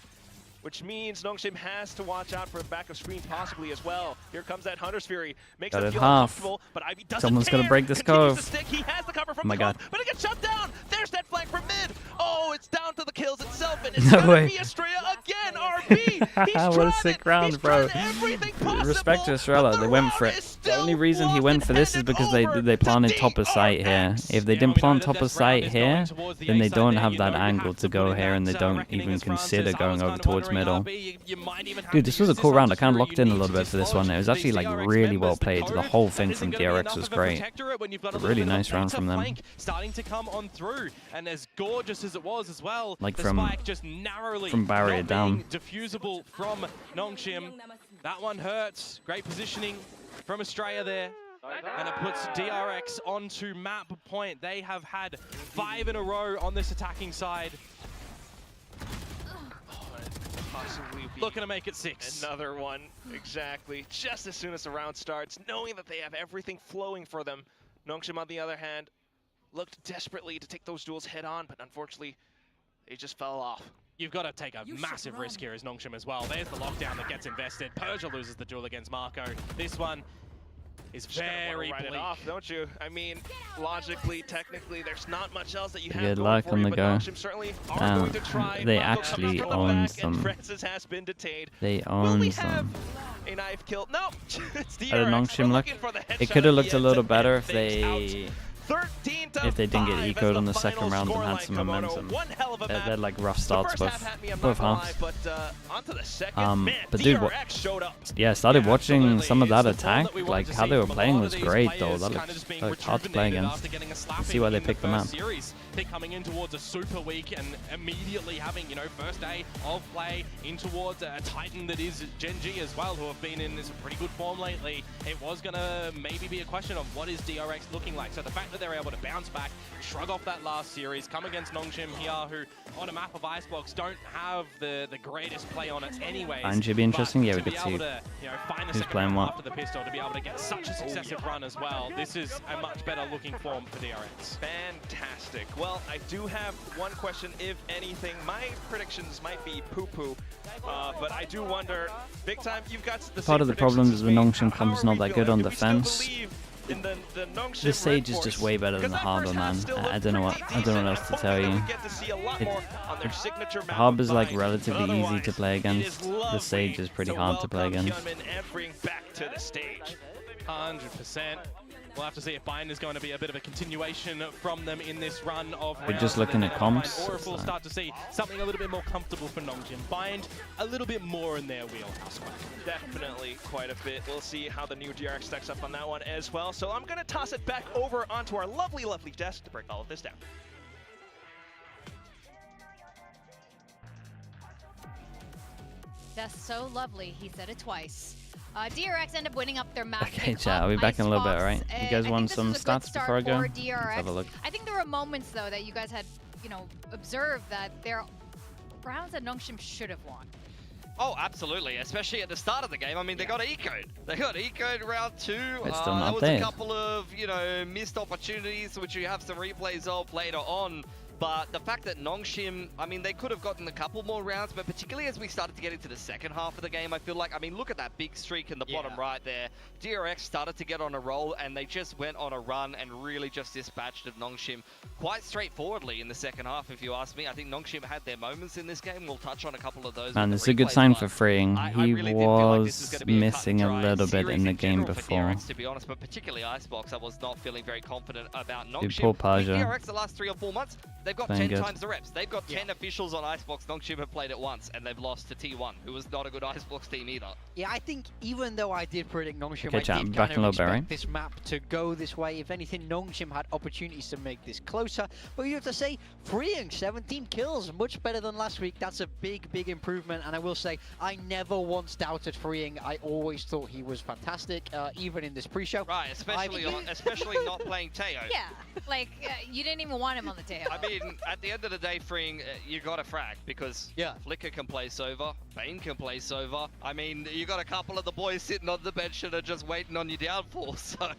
which means NONGSHIM has to watch out for a backup screen possibly as well. Here comes that Hunter's Fury. Makes Got them it feel half. uncomfortable, but Ivy doesn't Someone's care. going to break this Continues to cove. stick. He has the cover from Oh my the god. cove, but it gets shut down. There's that flank from mid. Oh, it's down to the kills itself, and it's No going way. to be Estrella again. RB. He's What a sick round, bro. Respect to Estrella, they went for it. The only reason he went for this is because they planted top of site here. If they didn't plant top of site here, then they don't have that angle to go here, and they don't even consider going over towards middle. Dude, this was a cool round. I kind of locked in a little bit for this one. It was actually like really well played. The whole thing from DRX was great. A really nice round from them. Starting to come on through, and as gorgeous as it was as well, like the from spike just narrowly barrier not down. being diffusable from NONGSHIM. That one hurts. Great positioning from Australia there. And it puts DRX onto map point. They have had 5 in a row on this attacking side. Looking to make it 6. Another one, exactly. Just as soon as the round starts, knowing that they have everything flowing for them. NONGSHIM, on the other hand, looked desperately to take those duels head on, but unfortunately, they just fell off. You've got to take a massive risk here as NONGSHIM as well. There's the lockdown that gets invested. Persia loses the duel against Marco. This one is very bleak. Write it off, don't you? I mean, logically, technically, there's not much else that you have Good going luck for on you, the but go. NONGSHIM certainly are going to try. They Marco actually comes from the own back, some. and Francis has been detained. They Will own we some. have a knife kill? No, it's DRX. NONGSHIM look. It could have looked a little better if they didn't get eco'd on the second round and had some momentum. They're like rough starts both halves. But dude, started watching some of that attack. Like how they were playing was great though. That looked hard to play against. See why they picked them up. They're coming in towards a super week and immediately having, first day of play in towards a Titan that is Gen G as well, who have been in this pretty good form lately. It was going to maybe be a question of what is DRX looking like. So the fact that they're able to bounce back, shrug off that last series, come against NONGSHIM here, who on a map of Icebox don't have the greatest play on it anyways. And should be interesting. Yeah, we could see who's playing what. After the pistol to be able to get such a successive run as well. This is a much better looking form for DRX. Fantastic. Well, I do have one question, if anything. My predictions might be poo-poo, but I do wonder, big time, you've got the part of the problem is the NONGSHIM comes not that good on defense. The Sage is just way better than the Harbor, man. I don't know what else to tell you. Harbor is like relatively easy to play against. The Sage is pretty hard to play against. 100%. We'll have to see if Bind is going to be a bit of a continuation from them in this run of We're just looking at comps. Or if we'll start to see something a little bit more comfortable for NONGSHIM. Bind a little bit more in their wheelhouse. Definitely quite a bit. We'll see how the new DRX stacks up on that one as well. So I'm going to toss it back over onto our lovely, lovely desk to break all of this down. That's so lovely. He said it twice. DRX end up winning up their map. Okay, chat, I'll be back in a little bit, alright? You guys want some stats before I go? Let's have a look. I think there were moments, though, that you guys had, observed that there are rounds that NONGSHIM should have won. Oh, absolutely, especially at the start of the game. I mean, they got eco'd. They got eco'd round 2. It's still not there was dead. a couple of, missed opportunities, which you have some replays of later on. But the fact that NONGSHIM, I mean, they could have gotten a couple more rounds, but particularly as we started to get into the second half of the game, I feel like, look at that big streak in the bottom right there. DRX started to get on a roll, and they just went on a run and really just dispatched of NONGSHIM quite straightforwardly in the second half, if you ask me. I think NONGSHIM had their moments in this game. We'll touch on a couple of those. Man, this is a good sign for Freeing. He was missing a little bit in the game before. DRX, to be honest, but particularly Icebox, I was not feeling very confident about NONGSHIM. Dude, poor Persia. DRX the last 3 or 4 months, They've got 10 times the reps. They've got 10 officials on Icebox. NONGSHIM have played it once, and they've lost to T1, who was not a good Icebox team either. Yeah, I think even though I did predict NONGSHIM, Okay, I did kind of expect this map to go this way. If anything, NONGSHIM had opportunities to make this closer. But you have to say, freeing 17 kills, much better than last week. That's a big, big improvement. And I will say, I never once doubted freeing. I always thought he was fantastic, even in this pre-show. Right, especially not playing Teo. Yeah, like you didn't even want him on the Teo. I mean, at the end of the day, freeing, you got to frag because Flicker can play Sova, Bane can play Sova. I mean, you got a couple of the boys sitting on the bench that are just waiting on your downfall, so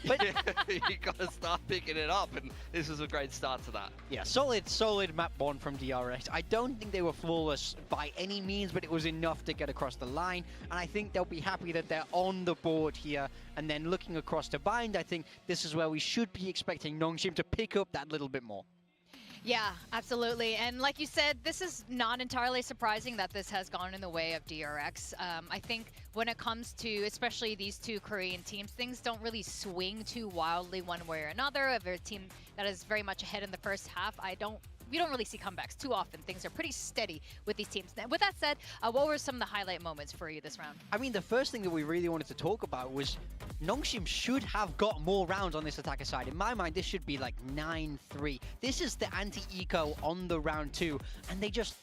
you got to start picking it up, and this is a great start to that. Yeah, solid map one from DRX. I don't think they were flawless by any means, but it was enough to get across the line, and I think they'll be happy that they're on the board here. And then looking across to Bind, I think this is where we should be expecting NONGSHIM to pick up that little bit more. Yeah, absolutely. And like you said, this is not entirely surprising that this has gone in the way of DRX. I think when it comes to especially these two Korean teams, things don't really swing too wildly one way or another. If a team that is very much ahead in the first half, we don't really see comebacks too often. Things are pretty steady with these teams. With that said, what were some of the highlight moments for you this round? I mean, the first thing that we really wanted to talk about was NONGSHIM should have got more rounds on this attacker side. In my mind, this should be like 9-3. This is the anti-eco on the round 2, and they just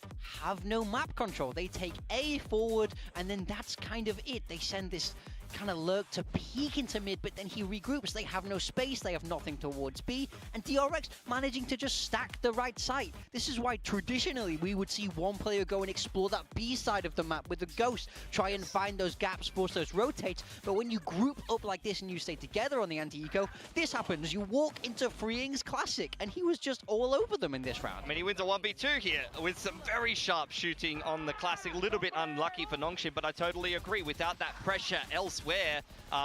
have no map control. They take A forward, and then that's kind of it. They send this kind of lurk to peek into mid, but then he regroups. They have no space, they have nothing towards B, and DRX managing to just stack the right side. This is why traditionally we would see one player go and explore that B side of the map with a ghost, try and find those gaps, force those rotates, but when you group up like this and you stay together on the anti-eco, this happens. You walk into Freeing's classic, and he was just all over them in this round. I mean, he wins a 1v2 here with some very sharp shooting on the classic. A little bit unlucky for NONGSHIM, but I totally agree. Without that pressure elsewhere,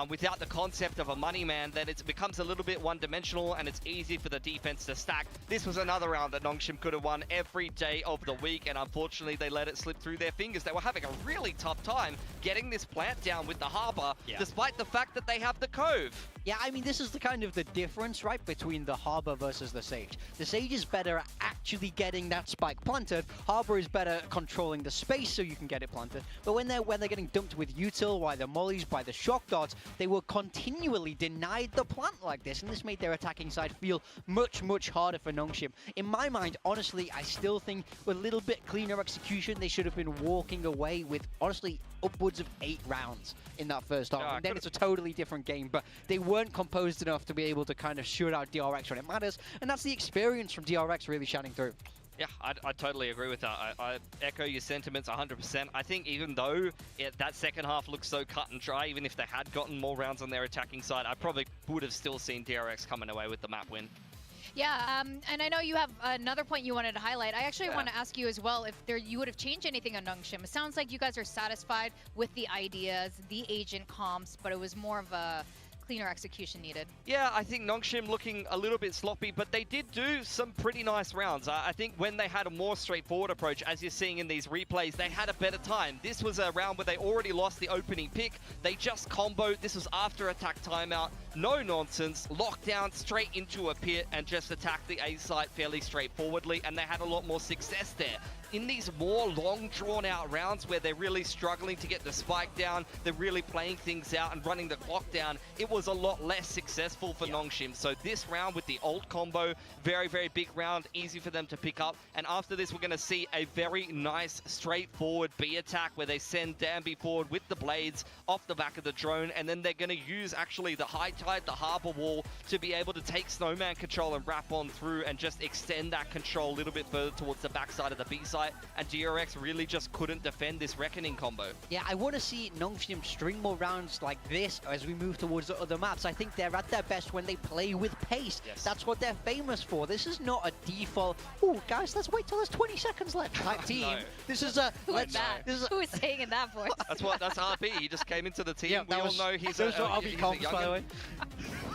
without the concept of a money man, then it becomes a little bit one-dimensional and it's easy for the defense to stack. This was another round that NONGSHIM could have won every day of the week, and unfortunately they let it slip through their fingers. They were having a really tough time getting this plant down with the Harbor, despite the fact that they have the Cove. Yeah, I mean, this is the kind of the difference, right, between the Harbor versus the Sage. The Sage is better at actually getting that spike planted. Harbor is better at controlling the space so you can get it planted. But when they're getting dumped with util, by the mollies, by the shock darts, they were continually denied the plant like this, and this made their attacking side feel much, much harder for NONGSHIM. In my mind, honestly, I still think with a little bit cleaner execution, they should have been walking away with, honestly, upwards of 8 rounds in that first half. And then it's a totally different game, but they weren't composed enough to be able to kind of shoot out DRX when it matters, and that's the experience from DRX really shining through. Yeah, I totally agree with that. I echo your sentiments 100%. I think even though that second half looks so cut and dry, even if they had gotten more rounds on their attacking side, I probably would have still seen DRX coming away with the map win. Yeah, and I know you have another point you wanted to highlight. I actually want to ask you as well if you would have changed anything on NONGSHIM. It sounds like you guys are satisfied with the ideas, the agent comps, but it was more of a cleaner execution needed. Yeah, I think NONGSHIM looking a little bit sloppy, but they did do some pretty nice rounds. I think when they had a more straightforward approach, as you're seeing in these replays, they had a better time. This was a round where they already lost the opening pick. They just comboed. This was after attack timeout. No nonsense. Lockdown straight into a pit and just attacked the A site fairly straightforwardly, and they had a lot more success there. In these more long drawn out rounds where they're really struggling to get the spike down, they're really playing things out and running the clock down, it was a lot less successful for NONGSHIM. So this round with the ult combo, very, very big round, easy for them to pick up. And after this, we're going to see a very nice, straightforward B attack where they send Danby forward with the blades off the back of the drone. And then they're going to use actually the high tide, the harbor wall, to be able to take Snowman control and wrap on through and just extend that control a little bit further towards the backside of the B site. And DRX really just couldn't defend this Reckoning combo. Yeah, I want to see NONGSHIM string more rounds like this as we move towards the other maps. I think they're at their best when they play with pace. Yes. That's what they're famous for. This is not a default, oh, guys, let's wait till there's 20 seconds left type team. No. This is a... Who is that? Who is saying in that voice? That's RB. He just came into the team. Yeah, we all know he's a RB comps, by the way.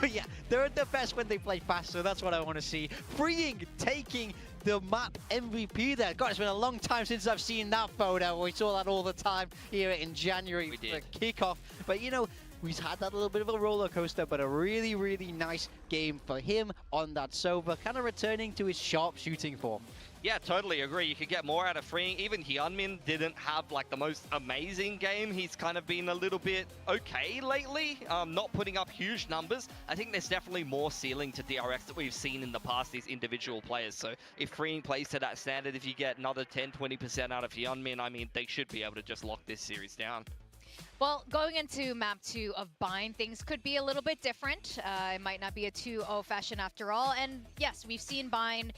But yeah, they're at their best when they play fast, so that's what I want to see. Freeing, taking the map MVP there. God, it's been a long time since I've seen that photo. We saw that all the time here in January for kickoff. But you know, who's had that little bit of a roller coaster, but a really, really nice game for him on that Sova, kind of returning to his sharp shooting form. Yeah, totally agree. You could get more out of Freeing. Even Hyunmin didn't have like the most amazing game. He's kind of been a little bit okay lately, not putting up huge numbers. I think there's definitely more ceiling to DRX that we've seen in the past, these individual players. So if Freeing plays to that standard, if you get another 10-20% out of Hyunmin, I mean, they should be able to just lock this series down. Well, going into map 2 of Bind, things could be a little bit different. It might not be a 2-0 fashion after all. And yes, we've seen Bind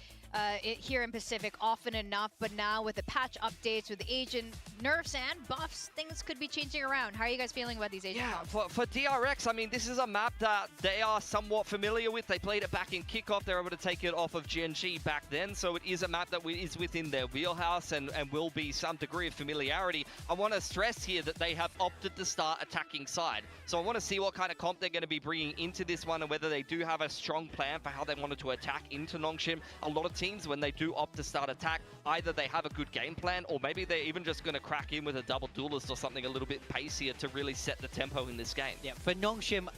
here in Pacific often enough, but now with the patch updates, with the agent nerfs and buffs, things could be changing around. How are you guys feeling about these agent buffs? For DRX, I mean, this is a map that they are somewhat familiar with. They played it back in kickoff. They were able to take it off of GNG back then, so it is a map that is within their wheelhouse and will be some degree of familiarity. I want to stress here that they have opted to start attacking side. So I want to see what kind of comp they're going to be bringing into this one and whether they do have a strong plan for how they wanted to attack into NONGSHIM. A lot of teams, when they do opt to start attack, either they have a good game plan or maybe they're even just going to crack in with a double duelist or something a little bit pacier to really set the tempo in this game. Yeah, for NONGSHIM,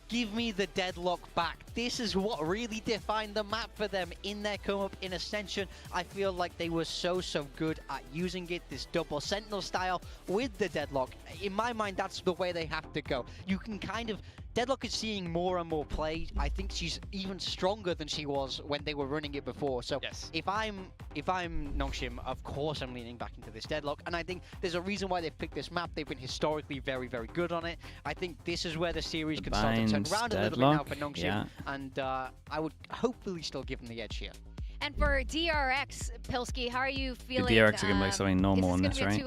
give me the deadlock back. This is what really defined the map for them in their come up in Ascension. I feel like they were so good at using it, this double sentinel style with the deadlock. In my mind, that's the way they have to go. You can kind of... Deadlock is seeing more and more play. I think she's even stronger than she was when they were running it before. So yes. if I'm NONGSHIM, of course I'm leaning back into this Deadlock. And I think there's a reason why they've picked this map. They've been historically very good on it. I think this is where the series can start to turn around a little bit now for NONGSHIM. Yeah. And I would hopefully still give them the edge here. And for DRX, Pilsky, how are you feeling? The DRX are going to make something normal in this, right?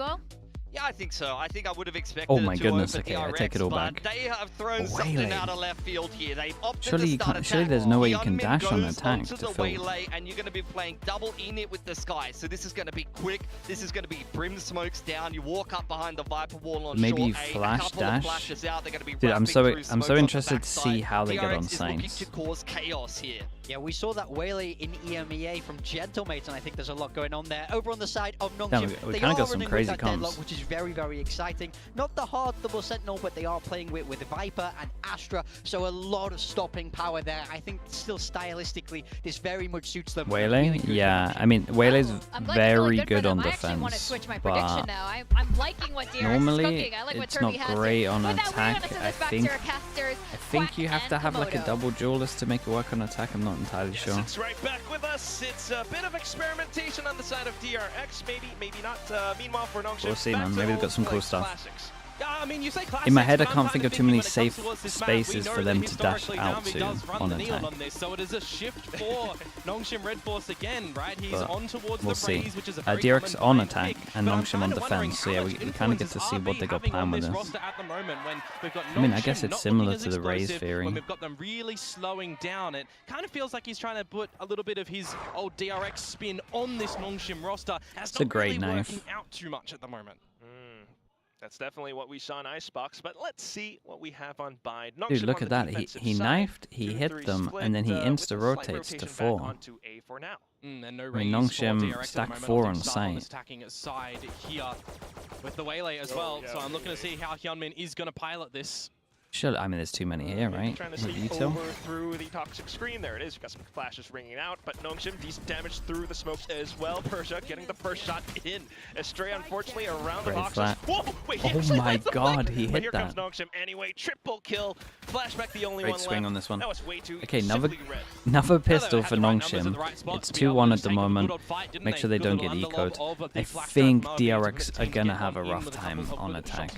Yeah, I think so. I think I would have expected oh my a 2-0 goodness, for okay, DRX, I take it all but back. They have thrown something out of left field here. They've opted to start attack. Surely there's no way you can Hyunmin dash on goes attack onto to the fill. waylay, and you're going to be playing double init with the Sky. So this is going to be quick. This is going to be brim smokes down. You walk up behind the Viper wall on maybe short flash dash. Out. They're going to be Dude, I'm so interested to see how they get on DRX is sites. looking to cause chaos here. Yeah, we saw that waylay in EMEA from Gentlemates, and I think there's a lot going on there. Over on the side of NONGSHIM, we they kind of are got some running crazy with that comps, deadlock, which is very exciting. Not the hard double sentinel, but they are playing with Viper and Astra, so a lot of stopping power there. I think still stylistically, this very much suits them. Waylay? Yeah, I mean, Waylay's very good on defense. I actually want to switch my prediction now. I'm liking what DRX normally is cooking. I like it's what not has great on With attack. I think you have to have like a double duelist to make it work on attack. I'm not entirely sure. It's right back with us. It's a bit of experimentation on the side of DRX. Maybe not. Meanwhile, for NONGSHIM, we'll see, man. Maybe they've got some cool stuff. Classics. I mean, you say classics, in my head, I but can't I'm think of kind too many when it comes safe towards this spaces map, for them to dash historically out Navi to does run on the neon attack. on this, so it is a shift for NONGSHIM REDFORCE again, right? He's But on towards we'll the see. Raze, which is a very DRX common on play attack pick, and but I'm NONGSHIM on kinda wondering defense, so how yeah, much we kind of get to influence see are what they got having planned on with this this. roster at the moment when we've got I mean, I NONGSHIM guess it's not similar looking as to the Raze explosive, theory. when we've got them really slowing down. It kind of feels like he's trying to put a little bit of his old DRX spin on this NONGSHIM roster. It's a great really knife. working out too much at the moment. That's definitely what we saw in Icebox, but let's see what we have on Bind. Dude, look at that. He knifed, he hit them, and then he insta-rotates to 4. Onto A for now. And no I mean, Raze for NONGSHIM DRX stack at the 4 moment. on Opting site. Attacking at side here with the waylay as well. So I'm looking to see how Hyunmin is going to pilot this. Sure, I mean, there's too many here, right? Trying to see over through the toxic screen. There it is. You got some flashes ringing out, but NONGSHIM decent damage through the smokes as well. Persia getting the first shot in. Astray, unfortunately, around the boxes. Whoa! Wait, oh my god, he hit here that. comes NONGSHIM anyway. Triple kill. Flashback, the only Great one swing left. on this one. That was way too Okay, red. another pistol for NONGSHIM. It's 2-1 at the moment. Make sure they don't get eco'd. I think DRX are gonna have a rough time on attack.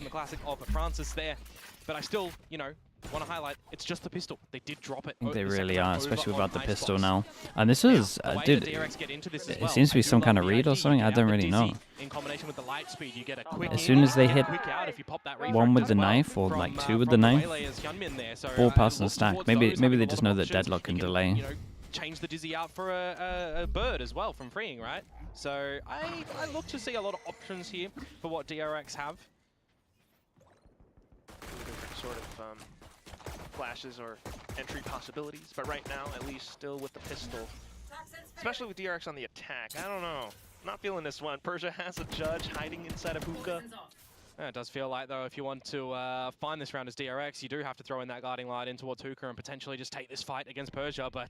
But I still, you know, want to highlight, it's just the pistol. They did drop it. They really are, especially without the pistol now. And this is, dude, it seems to be some kind of read or something. I don't really know. As soon as they hit one with the knife or like 2 with the knife, ball past and stack. Maybe they just know that Deadlock can delay. Change the Dizzy out for a bird as well from freeing, right? So I look to see a lot of options here for what DRX have. Sort of flashes or entry possibilities, but right now, at least still with the pistol, especially with DRX on the attack. I don't know. Not feeling this one. Persia has a judge hiding inside of hookah. Yeah, it does feel like, though, if you want to find this round as DRX, you do have to throw in that guiding light in towards Hookah and potentially just take this fight against Persia, but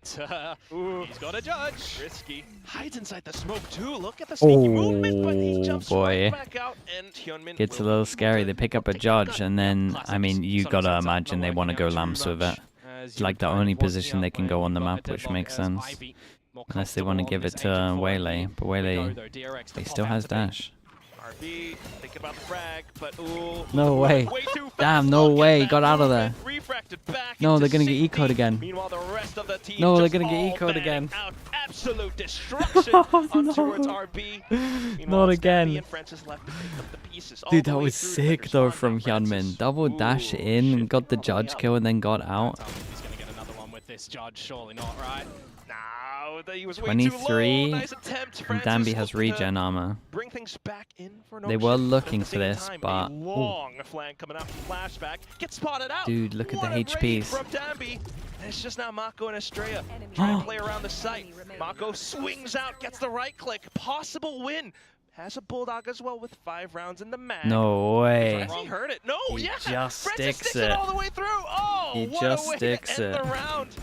he's got a judge. Risky. Hides inside the smoke, too. Look at the sneaky movement, but he jumps right back out, and Hyunmin Gets a little scary. They pick up a judge, and then, I mean, you gotta imagine they want to go lamps with it. It's like the only position they can go on the map, which makes sense. Unless they want to give it to Waylay, but Waylay, he still has dash. RB, think about the frag, but ooh, No way. Damn, no way. Got out of there. No, they're going to get eco'd again. Meanwhile, the rest of the team No, they're just going to get all eco'd again. out. Absolute destruction on towards RB. Not again. Stabby and Francis left to pick up the pieces all Dude, the that way was through. sick Defenders though on from Francis. Hyunmin. Double dash in, shit. got the judge kill, and then got out. He's going to get another one with this judge, surely not, right? No, he was way 23, too low. Nice attempt. And Francis Danby has looking to regen armor. bring things back in for They were NONGSHIM, looking but at the for this, same time, but- a long flank coming out from flashback. Gets spotted out. Dude, look at What the a raid HPs. from Danby. And it's just now Mako and Estrella trying to play around the site. Mako swings out, gets the right click. Possible win. Has a Bulldog as well with 5 rounds in the mag. No way. He heard it. No, He yeah. just Francis sticks it it. all the way through. Oh, He what just a way sticks to end it. the round.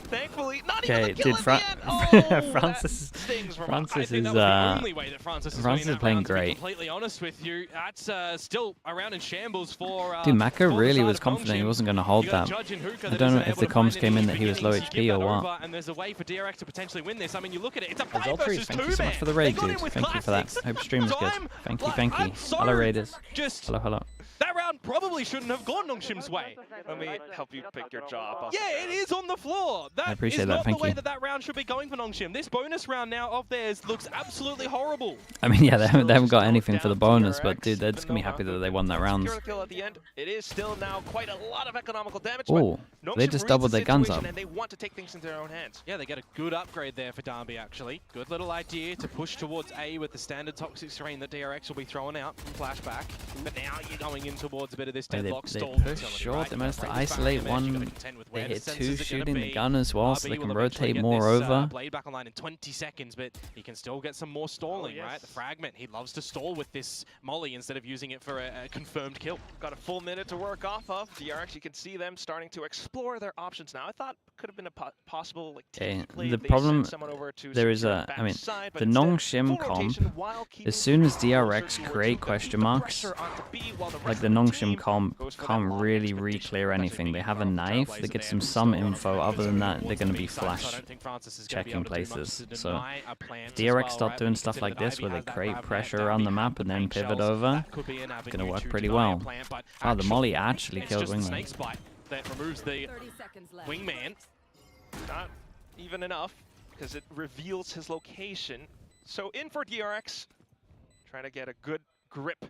Thankfully, not even Okay, the kill dude, at the end. Oh, Francis, that stings from Francis I think is that was the only way that Francis is Francis winning is that playing round, to be great. completely honest with you. That's still around in shambles for Dude, Mako for the really side was of confident he NONGSHIM. wasn't going to hold You got that. a judge in Hookah I that don't know isn't if the able to find comms came in any that he was beginnings. low You HP give or that what. over, and there's a way for DRX to potentially win this. I mean, you look at it, it's a There's 5 all three. versus 2 Thank you so much for the man. raid, They got dude. in with Thank you for that. classics. Hope stream is So good. I'm Thank you, like, thank you. I'm so Hello, Raiders. Just Hello, hello. that round probably shouldn't have gone NONGSHIM's way. Let me help you pick your jaw up. Yeah, it is on the floor. That appreciate is that, not thank the way you. that that round should be going for NONGSHIM. This bonus round now of theirs looks absolutely horrible. I mean, yeah, they haven't Still got just anything for the down bonus, but DRX, dude, they're just even going to be though happy Mako that they won that did round. secure the kill at the end. It is still now quite a lot of economical damage. Oh, but they NONGSHIM just reads doubled the their guns situation up. And they want to take things into their own hands. Yeah, they get a good upgrade there for Danby, actually. Good little idea to push towards A with the standard toxic screen that DRX will be throwing out from flashback. But now you're going in towards a bit of this They deadlock they stall. push mentality, short, right? they You managed gotta to bring this back isolate in there, you gotta one. contend with They where the hit sensors 2 are gonna shooting the be. gun as well, so RB they can will eventually rotate get more this, over. Blade back online in 20 seconds, but he can still get some more stalling, yes. right? The fragment, he loves to stall with this molly instead of using it for a confirmed kill. Got a full minute to work off of. DRX, you can see them starting to explore their options now. I thought could have been a possible like Okay, TP play the if they problem- sent someone over to there is secure a- I mean, backside, but the instead, NONGSHIM full comp, rotation while keeping as soon as closer DRX towards create Hookah, question keep the marks, pressure onto B while the like rest the of the NONGSHIM team comp goes for that can't long really expedition. re-clear anything. They have a knife that gets them some info. Other than that, they're going to be flash checking places. So DRX start doing stuff like this where they create pressure around the map and then pivot over. It's going to work pretty well. Oh, the molly actually it's killed just the Wingman. snake's bite that removes the 30 seconds left. wingman. Not even enough, because it reveals his location. So in for DRX, trying to get a good grip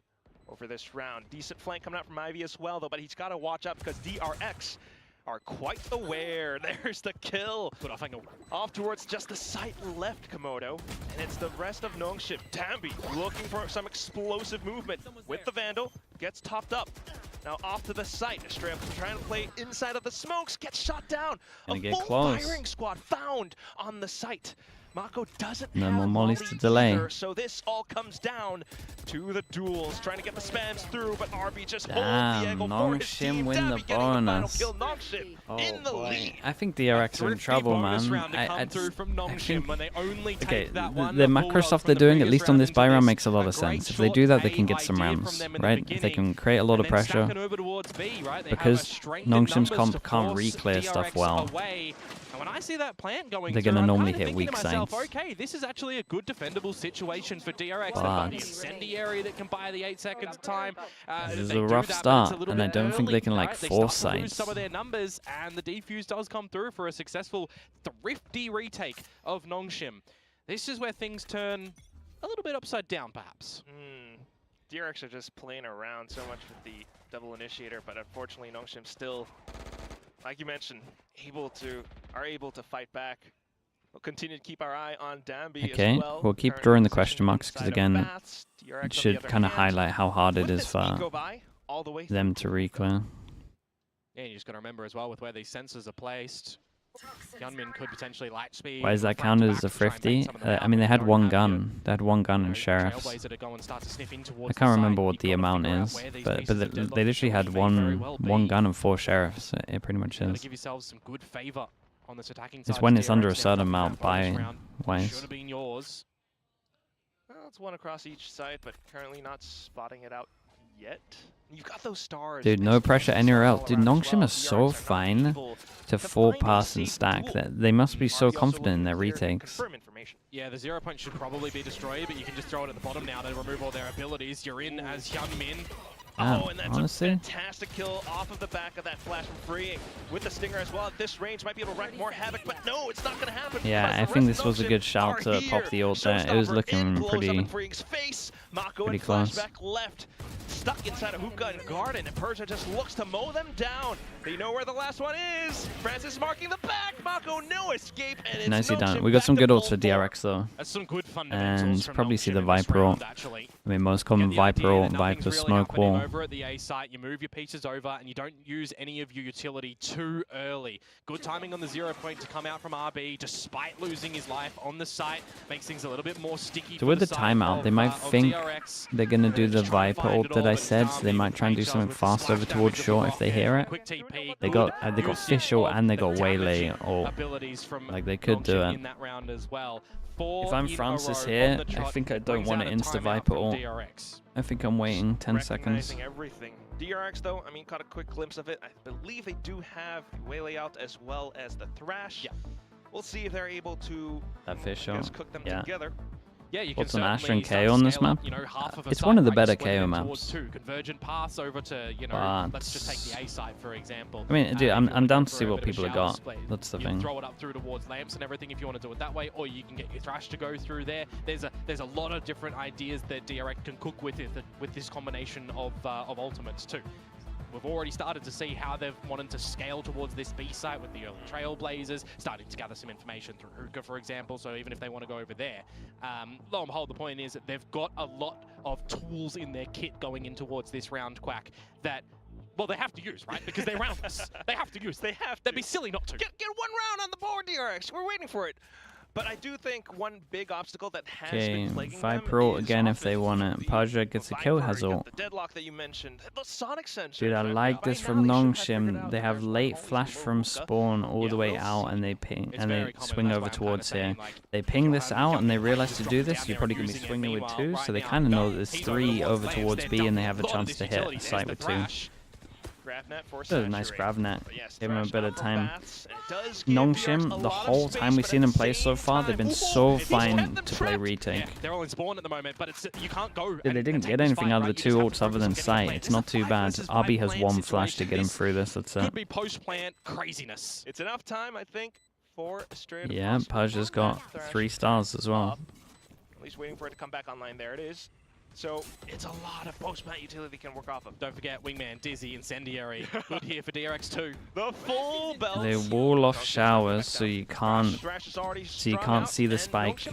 over this round. Decent flank coming out from Ivy as well, though, but he's got to watch out because DRX are quite aware. There's the kill. Good off angle. Off towards just the site left, Komodo. And it's the rest of NONGSHIM. Danby looking for some explosive movement with the Vandal. Gets topped up. Now off to the site. Estrella trying to play inside of the smokes. Gets shot down. Gonna A get full close. firing squad found on the site. Mako doesn't No have more mollies molly to delay. either, so this all comes down to the duels. Trying to get the spams through, but RB just holds the Damn, angle for his NONGSHIM team. win Danby the getting the final bonus. kill. NONGSHIM Oh in the boy. lead. I think DRX are in Thrifty trouble, bonus man. round to come I through from think- NONGSHIM when they only take Okay, that one the bulldog macro stuff from they're the doing, at previous least on this round buy into round, this. makes a lot A of great sense. If they short do that, they A can get some idea rams, from them in the right? If they beginning, can create a lot and of then pressure. stacking over towards B, right? They have a Because strength in NONGSHIM's numbers comp to can't force re-clear stuff DRX well. away. And when I see that plant going They're through, gonna I'm normally kinda hit thinking to weak myself, sites. okay, this is actually a good defendable situation for DRX. They've But- got the incendiary that can buy the 8 seconds of time. This is They a do rough that, but start, it's a little and I bit don't think early, they can, like, right? They force start to lose sites. some of their numbers, and the defuse does come through for a successful thrifty retake of NONGSHIM. This is where things turn a little bit upside down, perhaps. DRX are just playing around so much with the double initiator, but unfortunately NONGSHIM still, like you mentioned, are able to fight back. We'll continue to keep our eye on Danby Okay, as well. we'll keep Currently drawing the positioned question marks, 'cause inside of again, Baths. DRX, on It the should other kind of hand, highlight how hard it with is this for eco buy all the way them to re-clear. Yeah, you just got to remember as well with where these sensors are placed. Hyunmin could potentially light speed. Why is that counted as a thrifty? I mean, they had one gun. They had one gun and sheriffs. I can't remember what the amount is, but they literally had one gun and 4 sheriffs. It pretty much is. Give yourselves some good favor on this attacking side. It's when it's under a certain amount buy-wise. Should have been yours. Well, it's one across each side, but currently not spotting it out yet. You've got those stars. Dude, no pressure anywhere else. Dude, NONGSHIM are so fine to 4-pass and stack. They must be so confident in their retakes. Yeah, the 0 point should probably be destroyed, but you can just throw it at the bottom now to remove all their abilities. You're in as Hyunmin. Oh, and that's honestly, a fantastic kill off of the back of that flash from freeing with the Stinger as well. At this range, might be able to wreak more havoc, but no, it's not going to happen. Yeah, I think this was a good shout to pop the ult there. It was looking pretty close. Left, stuck inside a hookah and garden, and Persia just looks to mow them down. They know where the last one is. Francis marking the back. Mako, no escape, and it's nicely done. We got some good ults for DRX though. That's some good fundamentals. And probably see the Viper ult. I mean, most common Viper ult, Viper smoke wall. Over at the A site, you move your pieces over, and you don't use any of your utility too early. Good timing on the 0 point to come out from RB, despite losing his life on the site, makes things a little bit more sticky. So with the timeout, they might think they're gonna do the Viper ult that I said, so they might try and do something fast over towards short if they hear it. They got Fish ult and they got Waylay ult. Like they could do it. If I'm Francis here, I think I don't want to insta Viper ult. I think I'm waiting 10 seconds. Everything. DRX though, I mean, caught a quick glimpse of it. I believe they do have Waylay out as well as the Thrash. Yeah. We'll see if they're able to cook them together. Yeah, you What's can an Asher and KO on this map? It's It's one of the better KO maps. Convergent paths over to, let's just take the A side for example. I mean, dude, I'm down to see what people have got. That's the thing. Throw it up through towards lamps and everything if you want to do it that way, or you can get your Thrash to go through there. There's a lot of different ideas that DRX can cook with this combination of ultimates too. We've already started to see how they've wanted to scale towards this B site with the early Trailblazers, starting to gather some information through hookah, for example, so even if they want to go over there. Lo and behold, the point is that they've got a lot of tools in their kit going in towards this round, Quack, that, well, they have to use, right? Because they're roundless. They have to use. They'd be silly not to. Get 1 round on the board, DRX. We're waiting for it. But I do think one big obstacle that has been plaguing them Viper ult is again if they want it. Paja gets a kill, has ult. The deadlock that you mentioned, the Sonic sensors. Dude, I like this from NONGSHIM. They have late flash from spawn all the way out, and they ping and they swing over towards here. They ping this out, and they realize to do this, you're probably gonna be swinging with 2, so they kind of know that there's 3 over towards B, and they have a chance to hit a site with 2. That's a nice grab net. Give him a bit of time. NONGSHIM, the whole time we've seen them play so far, they've been so fine to play retake. Yeah, they're all in spawn at the moment, but you can't go. Dude, they didn't get anything out of the 2 ults other than sight. It's not too bad. RB has 1 flash to get him through this. That's it. Could be post-plant craziness. It's enough time, I think, for a straight. Yeah, Paja's got 3 stars as well. At least waiting for it to come back online. There it is. So it's a lot of post-plant utility they can work off of. Don't forget Wingman, Dizzy, Incendiary. Good here for DRX too. The full belt. They wall off showers so you can't see the spike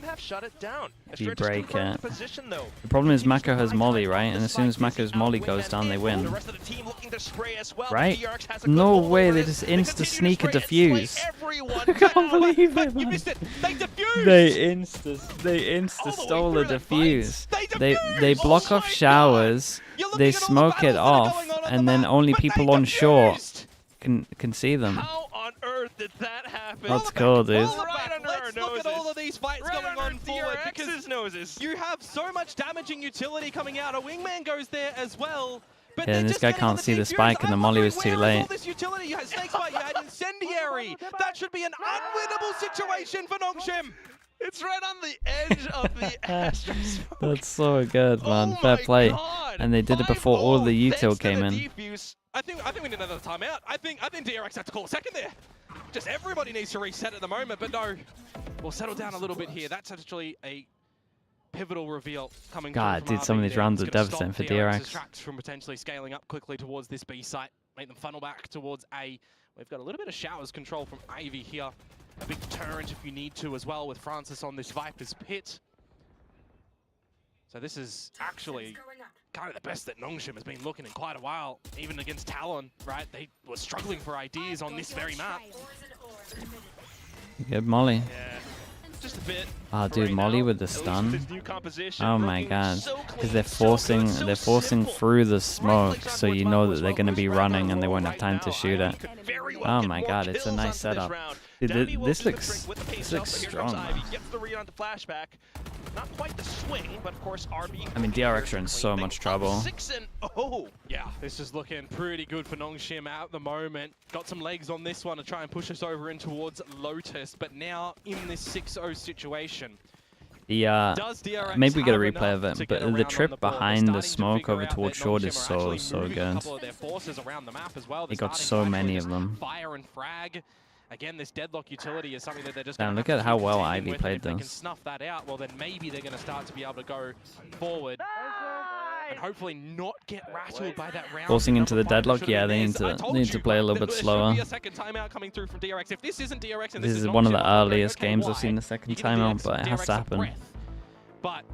if you break it. The problem is Mako has Molly, right? And as soon as Mako's Molly goes down, they win. Right? No way, they just insta-sneak a defuse. I can't believe it, man. They insta stole a defuse. They block off showers, they smoke it off, and then only people on shore can see them. How on earth did that happen? That's cool, dude. Let's look at all of these fights going on forward because noses. You have so much damaging utility coming out. A Wingman goes there as well. But yeah, this guy can't see the spike and the molly was too late. All this utility, you had Snakebite, you had Incendiary. That should be an unwinnable situation for NONGSHIM. It's right on the edge of the Astros. That's so good, man. Fair play. And they did it before all the util came in. I think we need another timeout. I think DRX had to call a second there. Just everybody needs to reset at the moment, but no. We'll settle down a little bit here. That's actually a pivotal reveal coming God, dude, some of these rounds are devastating for DRX. Tracks from potentially scaling up quickly towards this B site, make them funnel back towards A. We've got a little bit of showers control from Ivy here. A big deterrent if you need to as well with Francis on this Viper's pit. So this is actually kind of the best that NONGSHIM has been looking in quite a while. Even against Talon, right? They were struggling for ideas on this very map. Good Molly. Yeah, just a bit. Oh, dude, right Molly now, with the at least stun. with this new composition, Oh my looking god, so because clean, they're so forcing good, so simple. through the smoke, Right-click's on so you Woodsmile know as that they're well. going to be Who's running right and they on won't roll have time right to now? shoot Ivy it. could very well Oh get my more god, it's a kills nice onto this setup. round. Dude, Dami will this do the looks trick with the pace this up, looks but here strong. comes Ivy, Man. gets the read on the flashback. Not quite the swing, but of course RB. I mean, DRX are in so clean much things trouble. up. 6-0. Yeah, this is looking pretty good for NONGSHIM at the moment. Got some legs on this one to try and push us over in towards Lotus, but now in this 6-0 situation. Does DRX maybe we get a have replay of enough to it, get but around the on trip the board? They're behind the starting to smoke figure over out towards that short NONGSHIM is are actually so moving a good. couple of their forces around the map as well. They They're got starting so to many actually of them. just fire and frag. Again, this deadlock utility is something that they're just Damn, gonna look have at to how keep well contending Ivy with, played and if they can this. snuff that out, well then maybe they're gonna start to be able to go forward. And hopefully not get rattled by that round. Forcing into the Number 5 deadlock, should yeah, have they been need this. to I told they need to you, play a little there bit should slower. be a second timeout coming through from DRX. If this isn't DRX and This this is one of the NONGSHIM, I'm going, earliest okay, games why? I've seen the second You give timeout, DRX but it has to a happen. breath. But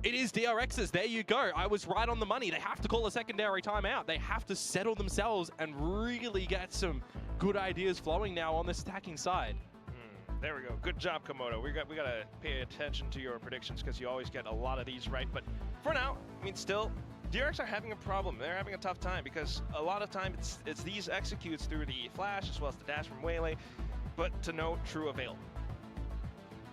it is DRX's. There you go. I was right on the money. They have to call a secondary timeout. They have to settle themselves and really get some good ideas flowing now on this attacking side. There we go. Good job, Komodo. We got to pay attention to your predictions because you always get a lot of these right. But for now, I mean, still, DRX are having a problem. They're having a tough time because a lot of time it's these executes through the flash as well as the dash from Waylay, but to no true avail.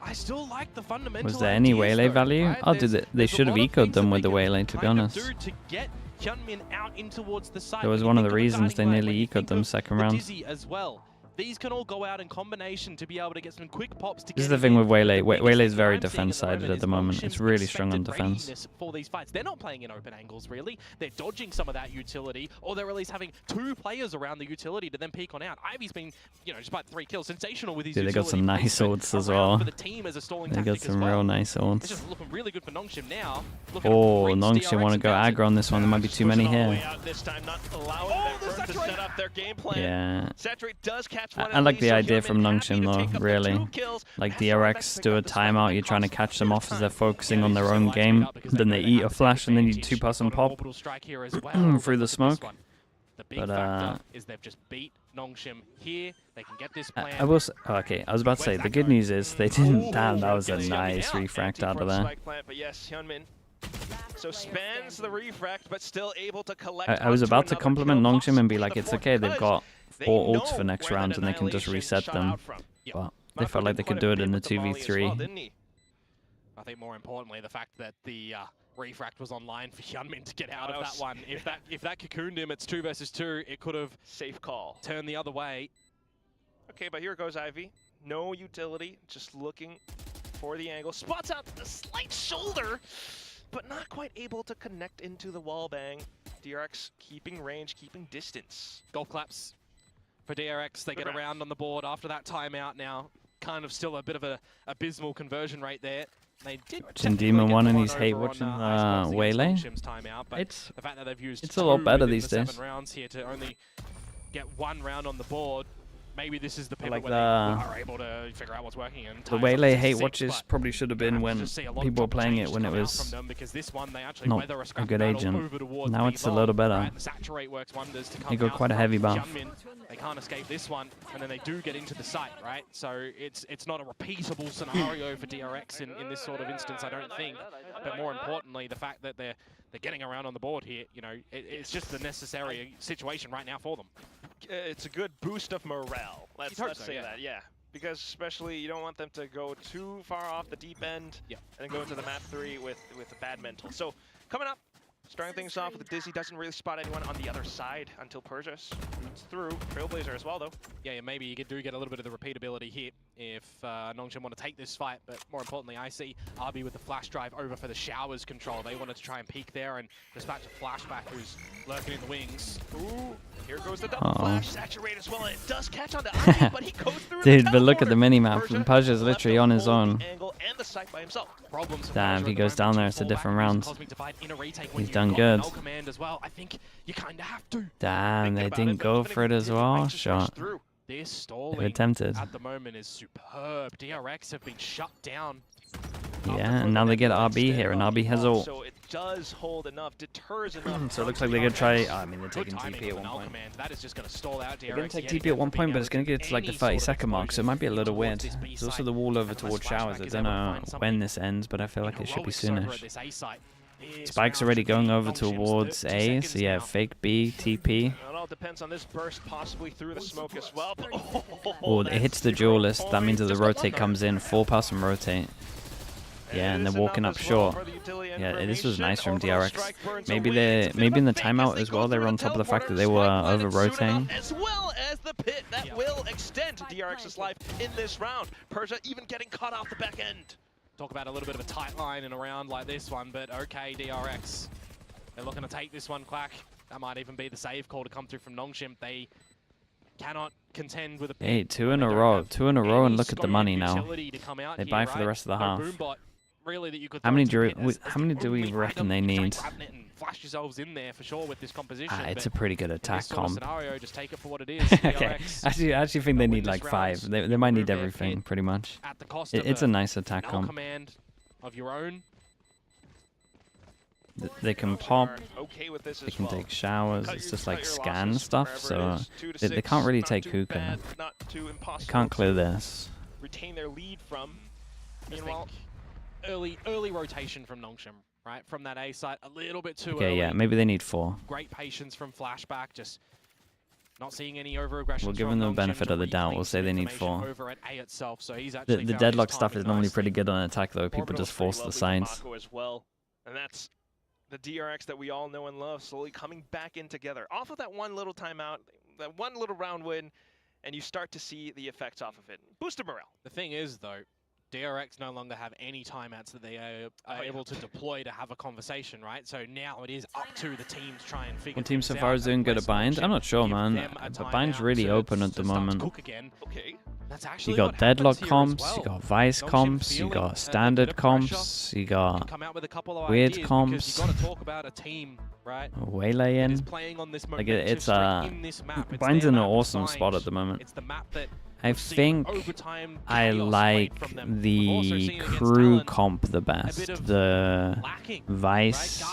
I still like the fundamental. Was there any ideas, Waylay though, value? right? Oh, they There's should a have lot of ecoed things them that with they the can Waylay, to be kind of honest. do to get Hyunmin out in towards the side. That was When one you of the think reasons they guiding nearly line, when you ecoed think them of second the round. Dizzy as well. These can all go out in combination to be able to get some quick pops. This is the thing with Waylay. Waylay's very defense-sided at the moment. It's really strong on defense. For these fights, they're not playing in open angles really. They're dodging some of that utility, or they're at least having two players around the utility to then peek on out. Ivy's been, you know, despite 3 kills, sensational with his Dude, they utility. got some nice ults as around well. For the team as a stalling They got tactic as some well. real nice It's ults. just looking really good for NONGSHIM now. Oh, NONGSHIM want to go aggro on this one. There might be too many here. This time, not allowing them to set up their game plan. Yeah. Saturate does catch one. I like the idea from Hyunmin NONGSHIM happy to though, take up the really. 2 kills. Like As far as DRX pick do a up the spike, timeout, it you're trying to costs catch them off as they're time. focusing on their own game. Then they eat a flash and then you 2-pass and pop through the smoke. The big But, factor is they've just beat NONGSHIM here. They can get this plan. I will say, okay, I was about to say, the good news is they didn't, damn, that was a nice refract out of there. But yes, Hyunmin so spans the refract, but still able to collect. I was onto about to another compliment kill, NONGSHIM and be possibly like, the it's fourth, okay, they've because got they 4 know ults for next where that round and they can just annihilation reset shot them. out from. Yep. But they felt like they could Quite do a it in the bit with Molly as well, 2v3. didn't he? I think more importantly, the fact that the refract was online for Hyunmin to get out of that one. If that cocooned him, it's 2 versus 2. It could have Safe call. turned the other way. Okay, but here goes Ivy. No utility, just looking for the angle. Spots out the slight shoulder, but not quite able to connect into the wall bang. DRX keeping range, keeping distance. Golf claps for DRX. They get around on the board after that timeout now. Kind of still a bit of a abysmal conversion rate there. They did Watching Demon get 1 and one he's hate over on, watching Icebox against Waylay. NONGSHIM's timeout, but It's the fact that they've used a lot 2 better within these the days. 7 rounds here to only get 1 round on the board. Maybe this is the pivot like where they are able to figure out what's working. And The tie us up Waylay to hate 6, watches but probably should have you been have to when just see a lot of people were drop playing change it when it coming out was from them, because this one they actually not weather a a scrap good battle agent. over towards Now B it's a long, little better. right? The saturate works wonders to come They got out quite a from heavy buff. Hyunmin. They can't escape this one, and then they do get into the site, right? So it's not a repeatable scenario for DRX in this sort of instance, I don't think. But more importantly, the fact that they're getting around on the board here, you know, it's just the necessary situation right now for them. It's a good boost of morale. Let's say yeah. that, yeah. Because especially you don't want them to go too far off the deep end and then go into the map 3 with a bad mental. So coming up, starting things off with the Dizzy, doesn't really spot anyone on the other side until Purges roots through. Trailblazer as well, though. Yeah, maybe you do get a little bit of the repeatability here if NONGSHIM want to take this fight, but more importantly, I see RB with the flash drive over for the Showers control. They wanted to try and peek there and dispatch a flashback who's lurking in the wings. Ooh, here goes the double flash, saturate as well, and it does catch onto Ivy, but he goes through Dude, the but look at the teleporter. minimap. Pudge's literally on his own. The angle and the sight by himself. Damn, if he goes down there, it's a different round. He's done good. As well. I think you kind of have to. Damn, they didn't go for it as well. Shot. This They stalling were tempted. at the moment is superb. DRX have been shut down. Yeah, and now they get RB here, and RB has ult. So it does hold enough, deters enough. So it looks like they're going to try... I mean, they're taking Good TP at timing one from point. Command. That is just going to stall out DRX. They're going to take TP at one point, but it's going to get to like the 30-second mark, so it might be a little weird. There's also the wall over towards Showers. I don't know when this ends, but I feel like it should be soonish. Spike's already going over towards A, so yeah, fake B, TP. It all depends on this burst, possibly through the smoke as well. Oh, it hits the duelist. That means that the rotate comes in. 4-person rotate. Yeah, and they're walking up short. Yeah, this was nice from DRX. Maybe in the timeout as well, they were on top of the fact that they were over rotating. As well as the pit that will extend DRX's life in this round. Persia even getting caught off the back end. Talk about a little bit of a tight line in a round like this one, but okay, DRX. They're looking to take this one, Quack. That might even be the save call to come through from NONGSHIM. They cannot contend with a pit. Hey, 2 in a row, and look at the money now. They buy for the rest of the half. Really, that you could how many do we reckon they need? Flash yourselves in there for sure with this composition. It's a pretty good attack comp. Scenario, just take it for what it is. Okay, I actually think they need like 5. They might need everything pretty much. At the cost it's a nice attack comp. Command of your own. They can pop. They can take showers. It's just like scan stuff, so they can't really take hookah. They can't clear this. Retain their lead from. Meanwhile, early rotation from NONGSHIM, right? From that A site, a little bit too early. Okay, yeah, maybe they need 4. Great patience from Flashback, just not seeing any over-aggression. We'll give them the benefit of the doubt. We'll say they need 4. Over at A itself, so he's the deadlock stuff is normally pretty good on attack, though. People just force the sides. As well. And that's the DRX that we all know and love, slowly coming back in together. Off of that one little timeout, that one little round win, and you start to see the effects off of it. Boosted morale. The thing is, though, DRX no longer have any timeouts that they are able to deploy to have a conversation, right? So now it is up to the team to try and figure One team so far is doing good at bind. I'm not sure, man. But bind's really open at the moment. Okay. You got deadlock comps, you got vice comps, you got standard comps, you got weird comps. You got to talk about a team, right? Waylay in. Like it's bind's in an awesome spot at the moment. It's the map that I think I like the crew comp the best. The Vice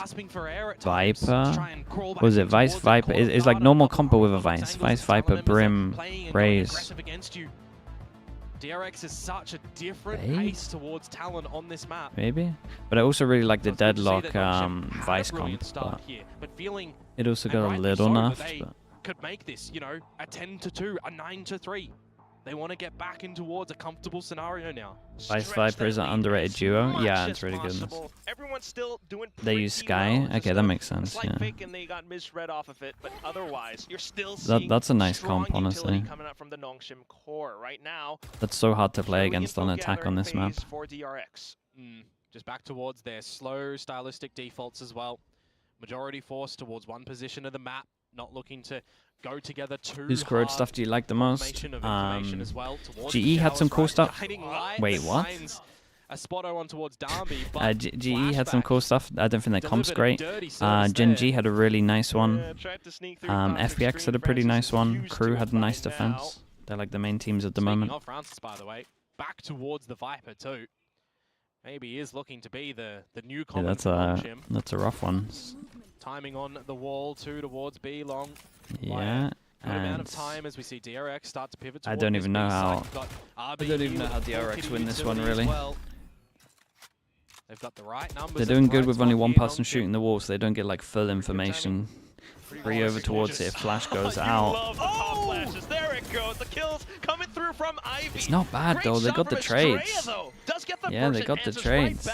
Viper. Was it Vice Viper? It's like normal compo with a Vice. Vice Viper, Brim, Raze. DRX is such a different pace towards talent on this map. Maybe. But I also really like the deadlock Vice comp. But feeling it also got a little nerfed. But could make this, you know, a 10-2, a 9-3. They want to get back in towards a comfortable scenario now. Vice Viper is an underrated duo. Yeah, it's really good. Everyone's still doing they use Sky. Okay, that makes sense. Yeah. And they got misread off of it, but otherwise, you're still seeing that's a nice comp, honestly. Coming up from the NONGSHIM core right now. That's so hard to play against on attack on this map. For DRX. Just back towards their slow stylistic defaults as well. Majority forced towards one position of the map, not looking to go together too Whose crowd stuff do you like the most? GE had some cool stuff. Wait, what? A spotto on towards Darby, GE had some cool stuff. I don't think their comp's great. Gen G had a really nice one. FPX had a pretty nice one. Crew had a nice defense. They're like the main teams at the moment. Of Francis, by the way, back towards the Viper too. Maybe he is looking to be the new common. Yeah, that's a rough one. Timing on the wall too towards B long. Yeah. Good amount of time as we see DRX start to pivot. I don't even know how. I don't even know how DRX win this one really. They've got the right numbers. They're doing good with only one person shooting the wall, so they don't get like full information. Free over towards it if Flash goes out. There it goes. The kills coming through from Ivy. It's not bad though. They got the trades. Yeah, they got the trades.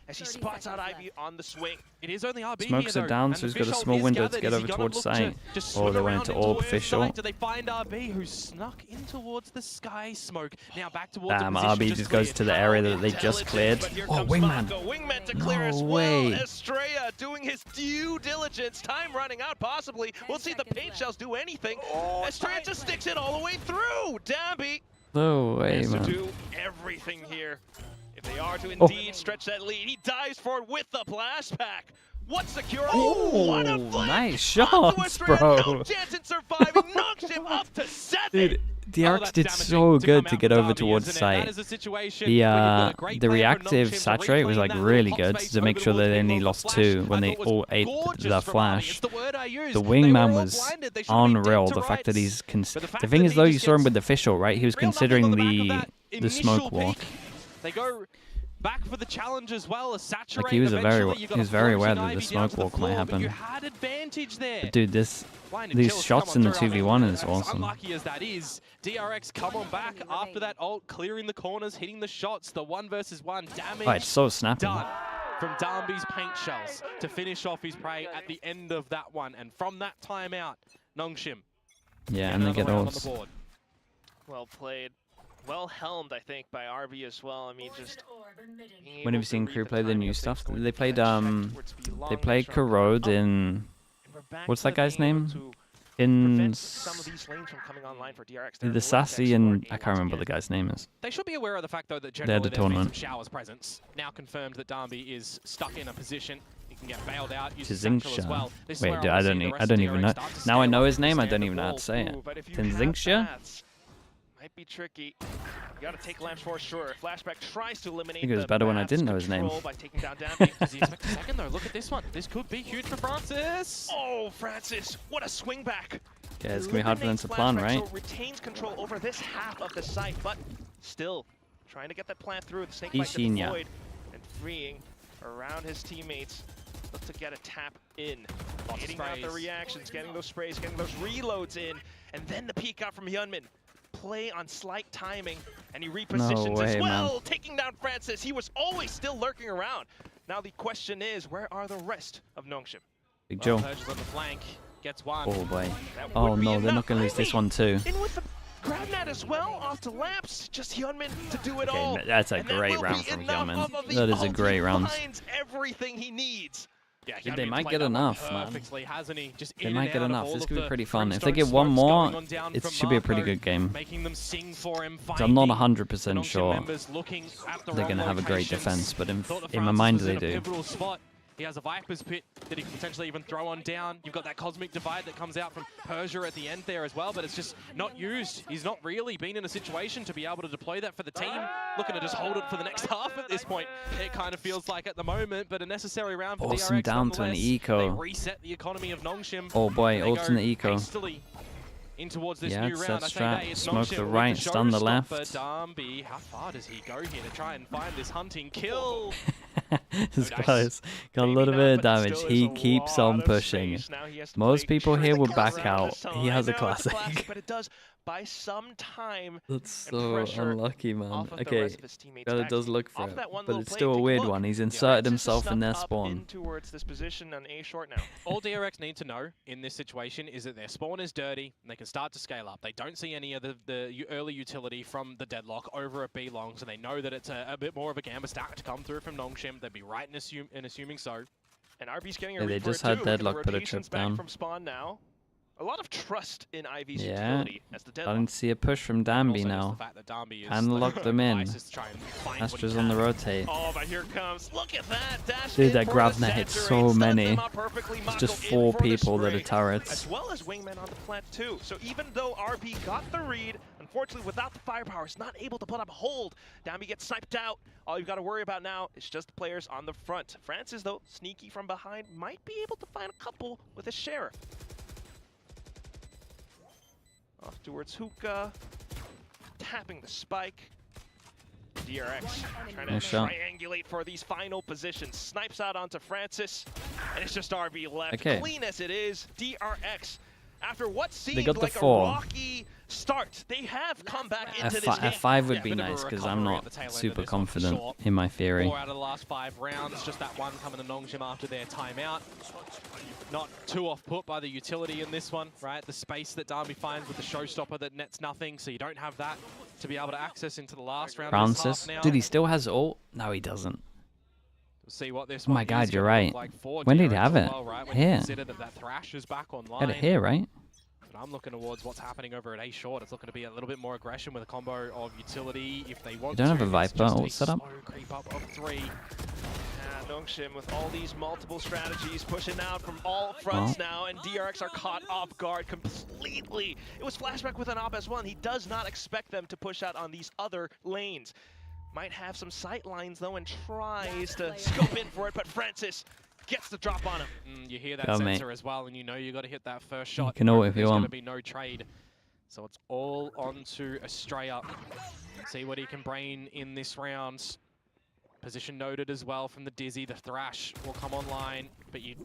As he spots out Ivy on the swing. It is only RB. Smokes are down, so he's got a small window to get over towards site. Oh, they went into orb official. Do they find RB who snuck in towards the sky smoke? Now back towards damn, RB just goes to the area that they just cleared. Oh, Wingman. Wingman to clear as well. Estrella doing his due diligence. Time running out possibly. We'll see the paint shells do anything. Estrella just sticks it all the way through. Damby. No way, man. Do everything here. If they are to indeed stretch that lead, he dives for it with the blast pack. What's secure? Oh, what a nice shots, bro. No chance in surviving. Knocks him up to 7. Dude, DRX did so good to get over towards site. The reactive saturate was like really good to make sure that they only lost 2 when they all ate the flash. The wingman was unreal. The fact that he's the thing is though, you saw him with the official, right? He was considering the smoke walk. They go back for the challenge as well as saturate. Like he was very aware that the smoke walk might happen. You had advantage there. But dude, these shots in the 2v1 is awesome. Unlucky as that is, DRX come on back after that ult, clearing the corners, hitting the shots, the 1 versus 1 damage. Oh, it's so snappy. Done from Darby's paint shells to finish off his prey at the end of that one. And from that timeout, NONGSHIM. Yeah, and they get ults. Well played. Well helmed, I think, by RB as well. I mean, just. When have you seen crew play the new stuff? They played Corrode in. What's that guy's name? In some of these lanes from coming online for DRX. the Sassy and I can't remember what the guy's name is. They should be aware of the fact though that generally there's been some Shower's presence. Now confirmed that Darby is stuck in a position. He can get bailed out. Tizinxia. As well. Wait, I don't even know. Now I know his name. I don't even know how to say it. Tizinxia? Might be tricky. You gotta take lamps for sure. Flashback tries to eliminate. I think it was better when I didn't know his name. By taking down Dambi. Does he expect a second though? Look at this one. This could be huge for Francis. Oh, Francis! What a swing back! Yeah, it's gonna be hard for them to plan, right? So retains control over this half of the site, but still trying to get that plant through. The snake bite deployed and freeing around his teammates. Look to get a tap in, getting out the reactions, getting those sprays, getting those reloads in, and then the peek out from Hyunmin. Play on slight timing, and he repositions as well, man. Taking down Francis. He was always still lurking around. Now the question is, where are the rest of NONGSHIM? Big Joe. On the flank, gets one. Oh boy. Oh no, they're not going to lose this one too. In with the grab net as well, off to Lamps. Just Hyunmin to do it all. That's a great round from Hyunmin. That is a great round. Everything he needs. Yeah, dude, they might get enough, man. They might get enough. This could be pretty fun. If they get one more, it should be a pretty good game. So I'm not 100% sure they're going to have a great defense, but in my mind they do. He has a Viper's Pit that he can potentially even throw on down. You've got that Cosmic Divide that comes out from Persia at the end there as well, but it's just not used. He's not really been in a situation to be able to deploy that for the team. Looking to just hold it for the next half at this point. It kind of feels like at the moment, but a necessary round for DRX. Down to an eco. They reset the economy of NONGSHIM. Oh boy, ult in the eco. In towards this yeah, new round. That's strat. Smoke the right, stun the left. Darby, how far does he go here to try and find this hunting kill? This guy's got a little bit of damage. He keeps on pushing. Most people here would back out. He has a classic. But it does by some time. That's so unlucky, man. Okay, God, does look for it, but it's still a weird one. He's inserted himself in their spawn. Towards this position on A short now. All DRX need to know in this situation is that their spawn is dirty and they can start to scale up. They don't see any of the early utility from the deadlock over at B long, so they know that it's a bit more of a Gamba stack to come through from NONGSHIM. They'd be right in assuming so. And RB's getting a read they for just it had too. deadlock put a trip down. From spawn now. A lot of trust in Ivy's utility as the deadlock. I didn't see a push from Dambi now. And lock them in. Astra's on the rotate. Oh, but here comes. Look at that. Dash dude, that grab net hits so many. It's just 4 people that are turrets. As well as wingmen on the plant too. So even though RB got the read, unfortunately without the firepower, is not able to put up a hold. Dambi gets sniped out. All you've got to worry about now is just the players on the front. Francis, though, sneaky from behind, might be able to find a couple with a Sheriff. Off towards Hookah, tapping the spike. DRX trying to triangulate for these final positions. Snipes out onto Francis, and it's just RB left. Okay. Clean as it is, DRX, after what seemed like a 4. rocky start, they have come back into this game. F5 would be nice, because I'm not super confident in my theory. 4 out of the last 5 rounds, just that one coming to NONGSHIM after their timeout. Not too off put by the utility in this one, right? The space that Darby finds with the showstopper that nets nothing, so you don't have that to be able to access into the last round. Francis? Dude, he still has ult? No, he doesn't. We'll see what this oh my god, you're right. Like when did he have it? Well, right? Here. That Thrash is back online. Had it here, right? But I'm looking towards what's happening over at A short. It's looking to be a little bit more aggression with a combo of utility if they want to. You don't have a Viper ult set up? Creep up of 3. NONGSHIM with all these multiple strategies pushing out from all fronts now, and DRX are caught off guard completely. It was Flashback with an op as well, and he does not expect them to push out on these other lanes. Might have some sight lines though and tries to scope in for it, but Francis gets the drop on him. You hear that sensor as well, and you know you got to hit that first shot. You can know if you There's want. going to be no trade. So it's all onto Estrella. See what he can brain in this round. Position noted as well from the Dizzy. The Thrash will come online, but you're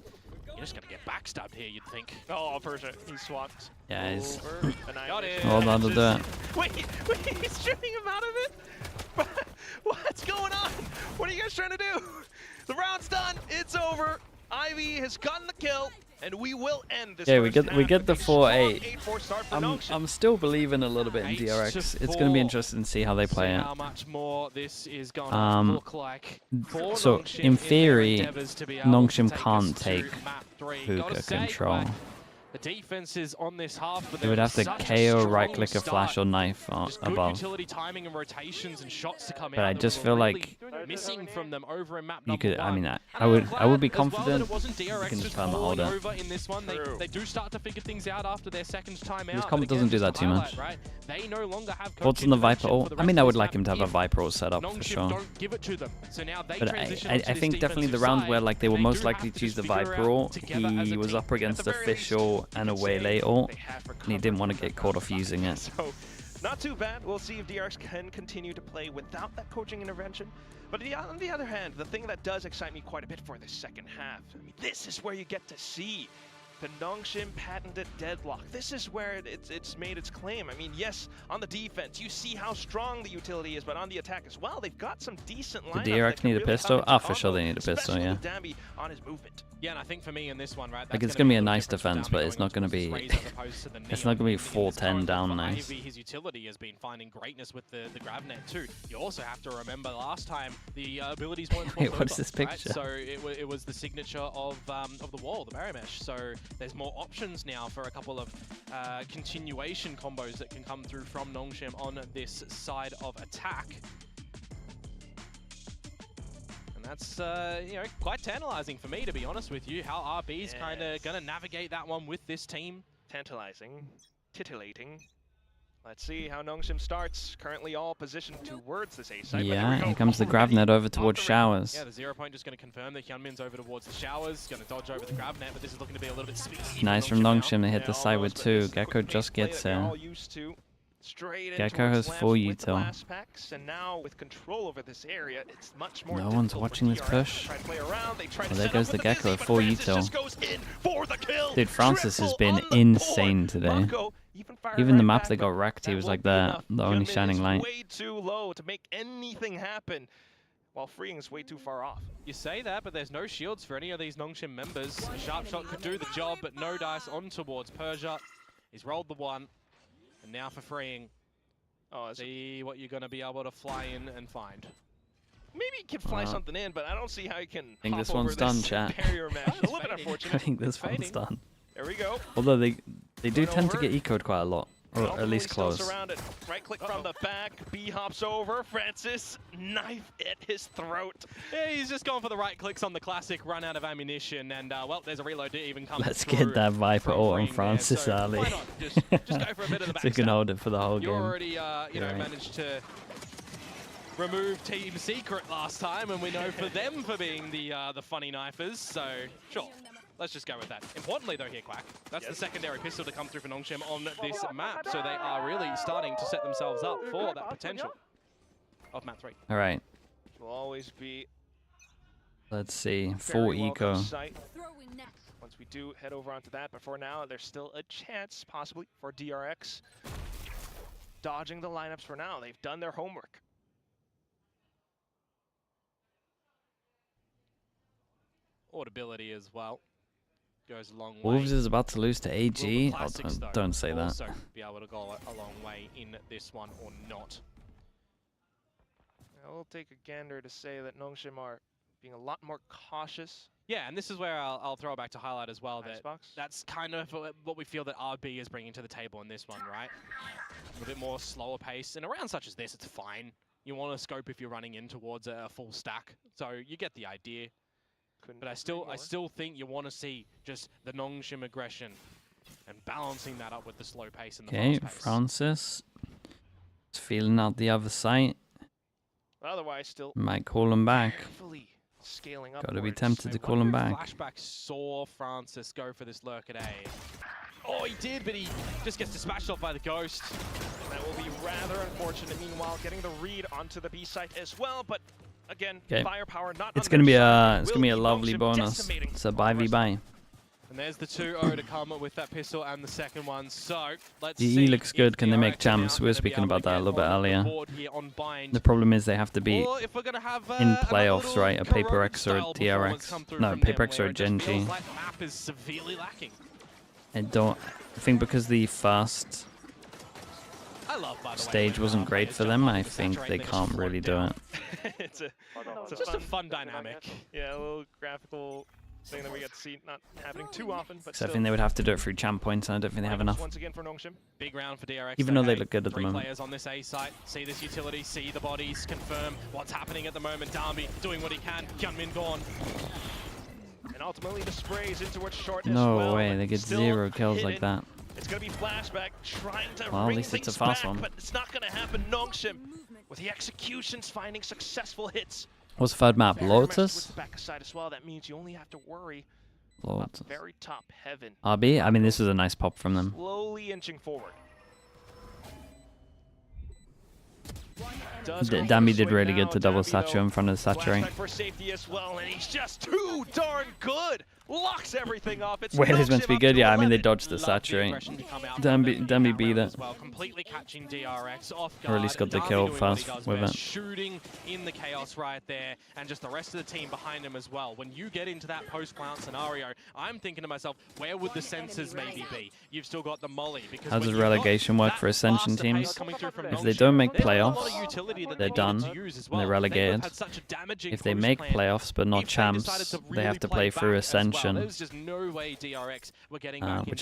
just going to get backstabbed here, you'd think. Oh, Persia, he swapped. Yeah, he's... Got it. Hold on to that. Wait, he's shooting him out of it? What's going on? What are you guys trying to do? The round's done. It's over. Ivy has gotten the kill, and we will end this. Yeah, we get the 4-8. I'm still believing a little bit in DRX. It's going to be interesting to see how they play it. How much more this is going to look like. So in theory, NONGSHIM can't take hookah control. The defense is on this half, but they would have to KO, right-click, a flash, or knife above. Utility timing and rotations and shots to come but I just feel like missing from them over in map you could. one. I mean, I would be confident. Well, DRX you can just just hold it. over in this one. They do start to figure things out after their second time out. This comp doesn't do that too much. Right? They no longer have What's on the Viper ult? I mean, I would like him to have a Viper ult set up for sure. Don't give it to them. So now they But I think definitely the round where like they were most likely to use the Viper ult, he was up against official and a Waylay ult, and he didn't want to get caught off using it. So, not too bad. We'll see if DRX can continue to play without that coaching intervention. But on the other hand, the thing that does excite me quite a bit for this second half, I mean, this is where you get to see the NONGSHIM patented deadlock. This is where it's made its claim. I mean, yes, on the defense, you see how strong the utility is, but on the attack as well, they've got some decent lineups. The DRX need a pistol? Ah, for sure they need a pistol, yeah. Dambi on his movement. Yeah, and I think for me in this one, right, like it's gonna be a nice defense, but it's not gonna be. It's not gonna be 4-10 down nice. His utility has been finding greatness with the GravNet too. You also have to remember last time the abilities weren't. Wait, what is this picture? Right? So it was the signature of the wall, the barrier mesh. So there's more options now for a couple of continuation combos that can come through from NONGSHIM on this side of attack. That's you know, quite tantalizing for me, to be honest with you. How RB's kind of going to navigate that one with this team. Tantalizing, titillating. Let's see how NONGSHIM starts. Currently all positioned towards this A site. Yeah, here comes the GravNet over towards Showers. Yeah, the 0 point just going to confirm that Hyunmin's over towards the Showers. Going to dodge over the GravNet, but this is looking to be a little bit speedy. Nice from NONGSHIM. They hit the side with 2. Gecko just gets there. Gecko has 4 util. And now with control over this area, it's much more no one's watching this push. Well, there goes the Gecko at 4 util. Dude, Francis has been insane today. Even the map that got wrecked, he was like the only shining light. Way too low to make anything happen, while freeing is way too far off. You say that, but there's no shields for any of these NONGSHIM members. A sharp shot could do the job, but no dice on towards Persia. He's rolled the 1. And now for freeing, see what you're going to be able to fly in and find. Maybe he can fly something in, but I don't see how he can. I think this one's done, chat. Barrier mesh. A little bit unfortunate. I think this one's done. There we go. Although they do tend to get ecoed quite a lot, or at least close. Surrounded. Right click from the back. B hops over. Francis, knife at his throat. Yeah, he's just going for the right clicks on the classic, run out of ammunition, and well, there's a reload to even come. Let's get that Viper ult on Francis early. Why not? Just go for a bit of the backstab. So you can hold it for the whole game. You already, you know, managed to remove Team Secret last time, and we know for them for being the funny knifers. So sure. Let's just go with that. Importantly, though, here, Quack, that's the secondary pistol to come through for NONGSHIM on this map. So they are really starting to set themselves up for that potential of map 3. All right. Will always be. Let's see. 4 eco. Once we do head over onto that, but for now, there's still a chance, possibly, for DRX dodging the lineups for now. They've done their homework. Audibility as well. Goes a long way. Wolves is about to lose to AG. Oh, don't say that. Also be able to go a long way in this one or not. I will take a gander to say that NONGSHIM are being a lot more cautious. Yeah, and this is where I'll throw it back to highlight as well. Icebox. That's kind of what we feel that RB is bringing to the table in this one, right? A little bit more slower pace. In a round such as this, it's fine. You want to scope if you're running in towards a full stack. So you get the idea. But I still think you want to see just the NONGSHIM aggression and balancing that up with the slow pace and the fast pace. Francis is feeling out the other side. Otherwise, still might call him back. Scaling up. Got to be tempted to call him back. Flashback saw Francis go for this lurk at A. Oh, he did, but he just gets dispatched off by the Ghost. That will be rather unfortunate. Meanwhile, getting the read onto the B site as well, but again, firepower not. It's gonna be a lovely bonus. It's a bye v bye. And there's the 2-0 to come with that pistol and the second one. So let's GE see looks good. Can they make champs? We were speaking about that a little bit earlier. The problem is they have to be in playoffs, right? A Paper X or a DRX. No, Paper X or a Genji. Like the map is severely lacking. I think because the first stage wasn't great for them, I think they can't really do it. It's just a fun dynamic. Yeah, a little graphical thing that we get to see not happening too often, but so I think they would have to do it through champ points, and I don't think they have enough. Once again for NONGSHIM. Big round for DRX. Even though they look good at the 3 moment. players on this A site, see this utility, see the bodies, confirm what's happening at the moment. Darby doing what he can, Gunmin gone. And ultimately the sprays into its short No as well, way, they get 0 kills like that. It's going to be Flashback trying to well, ring at least it's a things fast back, one. but it's not going to happen. NONGSHIM with the executions finding successful hits. What's the third map? Lotus? Back aside as well. That means you only have to worry Lotus. about very top heaven. RB? I mean, this was a nice pop from them. Slowly inching forward. Dambi did really good to double Satchel in front of the Saturate. For safety as well, and he's just too darn good. Locks everything off. It's Whale is meant to be good, yeah. I mean, they dodged the Saturate. Dambi beat it. Completely catching DRX off guard. Or at least got the kill fast with it. Shooting in the chaos right there, and just the rest of the team behind him as well. When you get into that post-plant scenario, I'm thinking to myself, where would the sensors maybe be? You've still got the molly. How does relegation work for Ascension teams? If they don't make playoffs, they're done, and they're relegated. If they make playoffs but not champs, they have to play through Ascension, which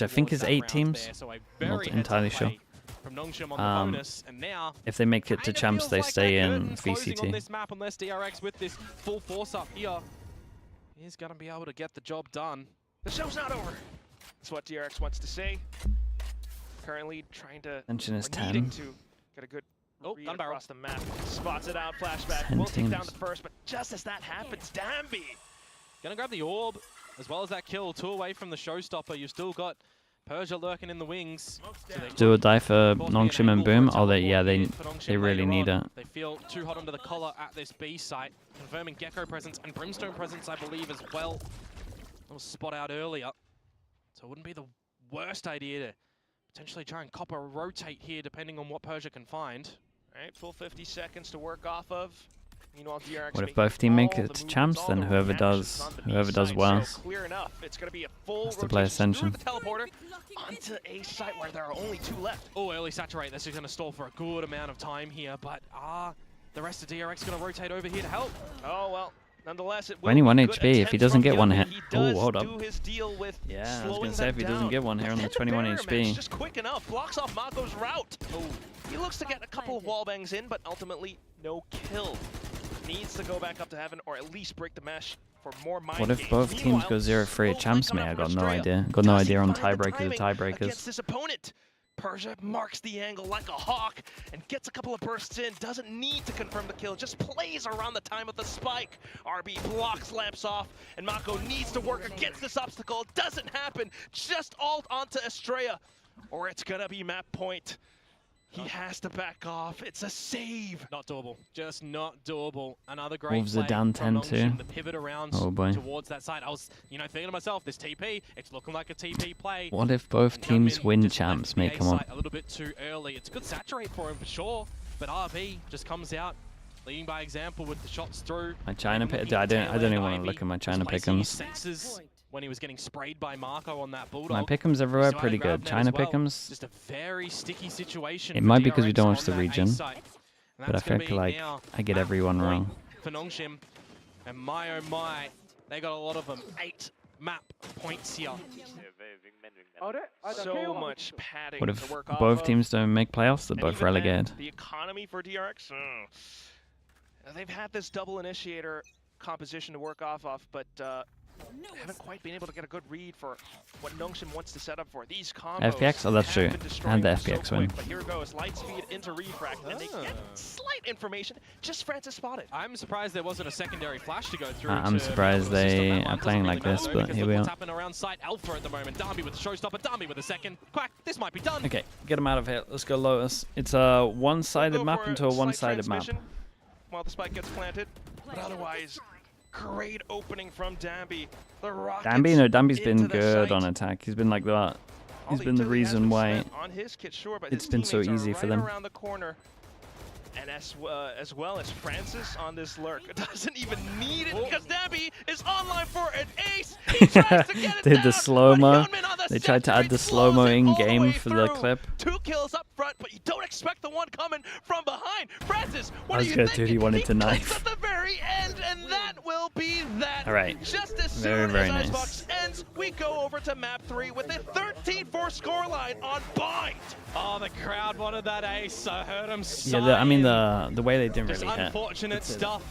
I think is 8 teams. I'm not entirely sure. If they make it to champs, they stay in VCT. On this map, unless DRX with this full force up here, he's going to be able to get the job done. The show's not over. That's what DRX wants to say. Currently trying to, needing to get a good read across the map. Spots it out, Flashback. Will take down the first, but just as that happens, Dambi gonna grab the orb, as well as that kill, 2 away from the showstopper. You've still got Persia lurking in the wings. So do or die for NONGSHIM and Boom. Oh, they really need it. They feel too hot under the collar at this B site, confirming Gecko presence and Brimstone presence, I believe, as well. Little spot out earlier, so it wouldn't be the worst idea to potentially try and cop a rotate here, depending on what Persia can find. All right, full 50 seconds to work off of. Meanwhile, DRX what if both teams make it to champs? Then whoever does worse has to play Ascension. Teleporter onto a site where there are only 2 left. Oh, early Saturate. This is going to stall for a good amount of time here, but the rest of DRX going to rotate over here to help. Oh well. Nonetheless, it will 21 HP if he doesn't get one hit. Oh, hold up. Yeah, I was going to say if he doesn't get one here on the 21 HP. Just quick enough, blocks off Mako's route. Oh, he looks to get a couple of wallbangs in, but ultimately no kill. Needs to go back up to heaven or at least break the mesh for more mind What if both teams go 0-3 at champs, mate? I got no idea. Got no idea on tiebreakers or tiebreakers. Against his opponent. Persia marks the angle like a hawk and gets a couple of bursts in. Doesn't need to confirm the kill, just plays around the time of the spike. RB blocks, lamps off, and Mako needs to work against this obstacle. It doesn't happen. Just ult onto Estrella, or it's gonna be map point. He has to back off. It's a save. Not doable. Just not doable. Another great Wolves are down 10 too. The pivot around boy. towards that side. I was, thinking to myself, this TP, it's looking like a TP play. What if both teams win champs, mate? Come on. A little bit too early. It's a good saturate for him for sure, but RB just comes out leading by example with the shots through. My China pick. I don't even want to look at my China pick'ems. When he was getting sprayed by Marco on that Bulldog. My pick'ems everywhere pretty good. China pick'ems. Just a very sticky situation. It might be because we don't watch the region, but I feel like I get everyone wrong. For NONGSHIM, and my oh my, they got a lot of them. 8 map points here. So much padding. What if to work both teams don't make playoffs? They're both relegated. The economy for DRX. They've had this double initiator composition to work off of, but haven't quite been able to get a good read for what NONGSHIM wants to set up for. These combos FPX? Oh, that's true. And the FPX win. But here goes, light speed into refract, and they get slight information. Just Francis spotted. I'm surprised there wasn't a secondary flash to go through. I'm surprised they are playing like this, but here we are. What's happening around site Alpha at the moment? Darby with the showstopper, Darby with the second. Quack, this might be done. Okay, get him out of here. Let's go Lotus. It's a one-sided map into a one-sided map. While the spike gets planted, but otherwise, great opening from Dambi. The rockets Dambi's been good site. on attack. He's been like that. He's been the reason why on his kit, sure, but it's his been so teammates are easy for right them. around the corner. And as well as Francis on this lurk. It doesn't even need it because Dambi is online for an ace. He tries to get it Did down, the slow-mo. but Hyunmin on the They tried to add the sector, he slow-mo blows it all the in-game way for the through. clip. 2 kills up front, but you don't expect the one coming from behind. Francis, what That are was you good, thinking? dude. He wanted to clicks knife. at the very end, and that will be that. All right. Just as Very, soon very as nice. Icebox ends, we go over to map 3 with a 13-4 scoreline on Bind. Oh, the crowd wanted that ace. I heard him sigh. Yeah, I mean the way they didn't Just really hit. unfortunate stuff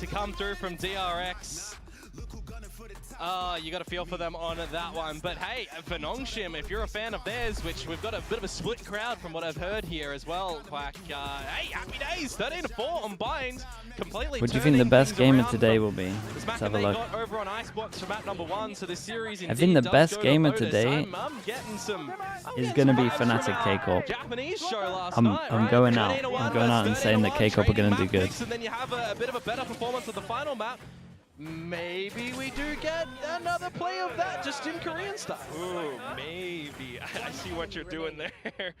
to come through from DRX. You got a feel for them on that one. But hey, for NONGSHIM, if you're a fan of theirs, which we've got a bit of a split crowd from what I've heard here as well, Quack. Hey, happy days, 13-4 on Bind. Completely. What do you think the best game of around today from will be? the Let's smack have a they look. got over on Icebox for map number 1, so this series I think the does best go game to of Lotus. today I'm getting some is gonna be vibes from Fnatic our K-Corp. Japanese show last I'm night, right? going out. 13-1, I'm going out and saying that 13-1, K-Corp are gonna do trading good. map picks, and then you have a bit of a better performance at the final map. Maybe we do get another play of that, just in Korean style. Ooh, maybe. I see what you're doing there.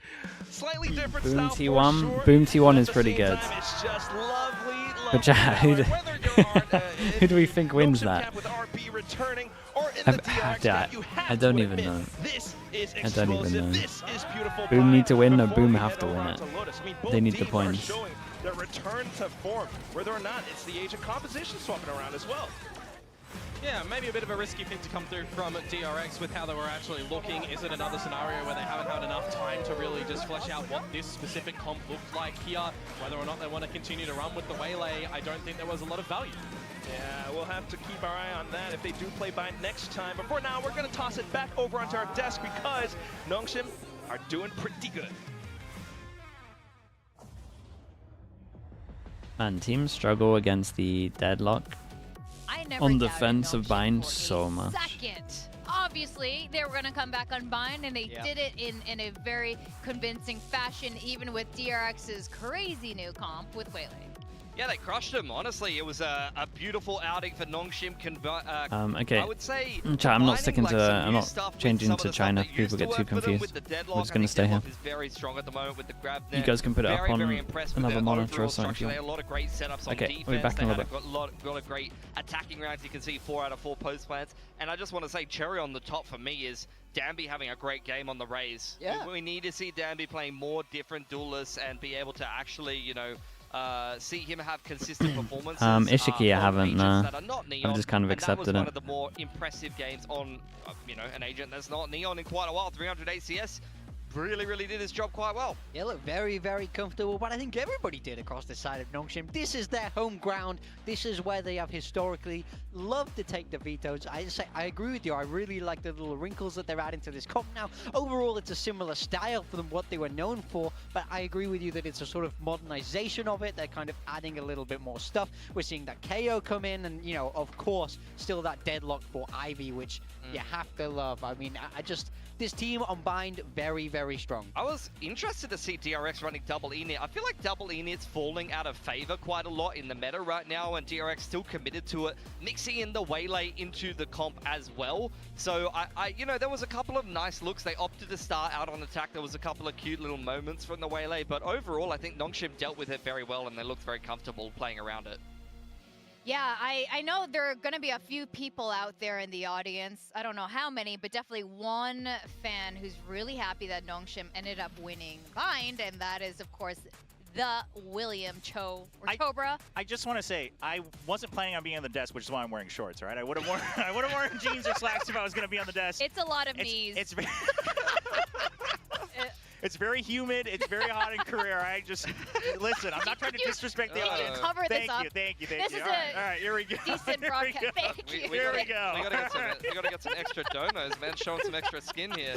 Slightly different Boom style for T1. sure, Boom T1 but is at the pretty same good. time, it's just lovely, But lovely who do- power. Whether you're on, who do we think wins NONGSHIM that? camp with RB returning, or in the DRX camp, you have I don't to even admit, know. This is I don't even explosive. know. This is beautiful. Boom need to win or Before Boom we have head to over win onto it. Lotus, I mean, They both need the teams are points. showing their return to form, whether or not it's the age of composition swapping around as well. Yeah, maybe a bit of a risky thing to come through from DRX with how they were actually looking. Is it another scenario where they haven't had enough time to really just flesh out what this specific comp looked like here? Whether or not they want to continue to run with the Waylay, I don't think there was a lot of value. Yeah, we'll have to keep our eye on that if they do play by next time. But for now, we're going to toss it back over onto our desk because NONGSHIM are doing pretty good. Man, teams struggle against the deadlock I never on doubted defense of NONGSHIM Bind for a so much. Second. Obviously, they were going to come back on Bind, and they did it in a very convincing fashion, even with DRX's crazy new comp with Waylay. Yeah, they crushed them, honestly. It was a beautiful outing for NONGSHIM. Okay. I would say I'm not sticking combining, to. like, some I'm new not stuff with changing some of to the stuff China. that used People to get too work for them confused. with the Deadlock. We're just I gonna think stay here. Deadlock is very strong at the moment with the grab You net. guys can put it up very, on very impressed with another their monitor or overall something if structure. you They had a lot of great setups on Okay, defense. we'll be back in They a had little bit. a lot of great attacking rounds. You can see 4 out of 4 post plants. And I just want to say, cherry on the top for me is Dambi having a great game on the Raze. Yeah. We need to see Dambi playing more different duelists and be able to actually, you know, see him have consistent performances. Ishiki, I on haven't, agents no. that are not Neon, I've just kind of and accepted that was it. one of the more impressive games on, you know, an agent that's not Neon in quite a while. 300 ACS really did his job quite well. Yeah, look, very, very comfortable, but I think everybody did across the side of NONGSHIM. This is their home ground. This is where they have historically loved to take the vetoes. I agree with you. I really like the little wrinkles that they're adding to this comp now. Overall, it's a similar style for them, what they were known for, but I agree with you that it's a sort of modernization of it. They're kind of adding a little bit more stuff. We're seeing that KO come in, and, you know, of course, still that deadlock for Ivy, which you have to love. I mean, this team on Bind, very, very strong. I was interested to see DRX running double init. I feel like double init's falling out of favor quite a lot in the meta right now, and DRX still committed to it, mixing in the Waylay into the comp as well. So you know, there was a couple of nice looks. They opted to start out on attack. There was a couple of cute little moments from the Waylay, but overall, I think NONGSHIM dealt with it very well, and they looked very comfortable playing around it. Yeah, I know there are going to be a few people out there in the audience. I don't know how many, but definitely one fan who's really happy that NONGSHIM ended up winning Bind, and that is, of course, the William Cho or Chobra. I just want to say, I wasn't planning on being on the desk, which is why I'm wearing shorts, right? I would have worn jeans or slacks if I was going to be on the desk. It's a lot of knees. It's It's very humid. It's very hot in Korea. I just listen. I'm not trying to disrespect the audience. Cover this up. Thank you. This is all right, here we go. decent broadcast. Thank you. Here we go. We gotta get some extra donos, man. Showing some extra skin here.